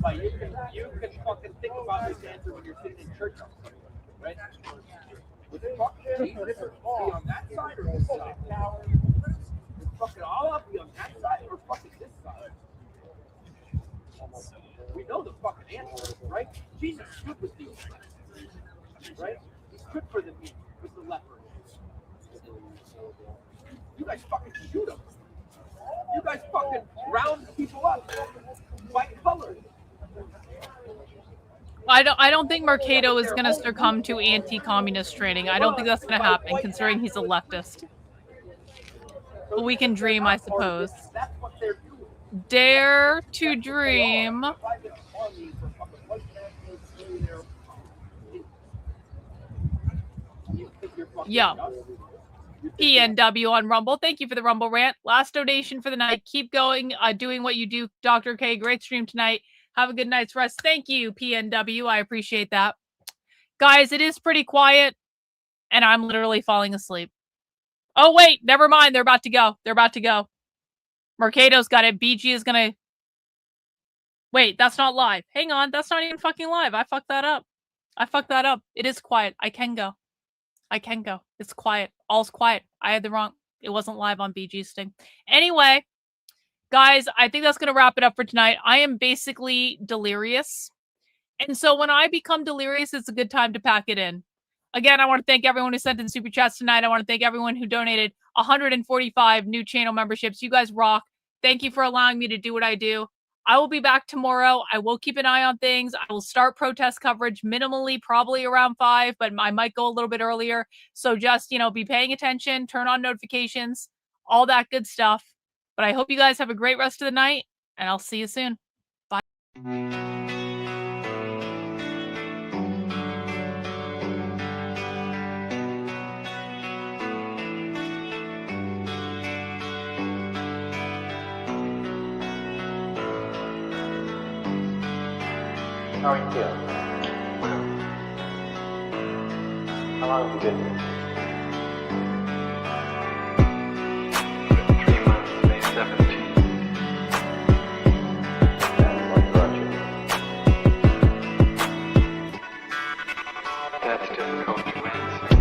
Like you can fucking think about this answer when you're sitting in church, right? Would the fucking Jesus be on that side or this side? Would fucking Allah be on that side or fucking this side? We know the fucking answer, right? Jesus stood with the oppressed, right? He stood for the meek, with the leper. You guys fucking shoot him. You guys fucking round people up by colors. I don't think Mercado is going to succumb to anti-communist training. I don't think that's going to happen, considering he's a leftist. But we can dream, I suppose. Dare to dream. Yo. PNW on Rumble. Thank you for the Rumble rant. Last donation for the night. Keep going, doing what you do, Dr. K. Great stream tonight. Have a good night's rest. Thank you, PNW. I appreciate that. Guys, it is pretty quiet, and I'm literally falling asleep. Oh, wait. Never mind. They're about to go. They're about to go. Mercado's got it. BG is going to... Wait, that's not live. Hang on. That's not even fucking live. I fucked that up. It is quiet. I can go. It's quiet. All's quiet. I had the wrong... It wasn't live on BG's thing. Anyway, guys, I think that's going to wrap it up for tonight. I am basically delirious. And so when I become delirious, it's a good time to pack it in. Again, I want to thank everyone who sent in super chats tonight. I want to thank everyone who donated. 145 new channel memberships. You guys rock. Thank you for allowing me to do what I do. I will be back tomorrow. I will keep an eye on things. I will start protest coverage minimally, probably around 5, but I might go a little bit earlier. So just, be paying attention, turn on notifications, all that good stuff. But I hope you guys have a great rest of the night, and I'll see you soon. Bye. How are you feeling? How long have you been here? 3 months, May 17th. And what brought you? That's difficult to answer.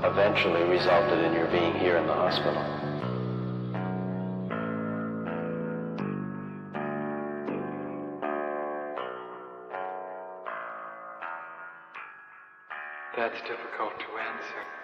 Eventually resulted in your being here in the hospital. That's difficult to answer.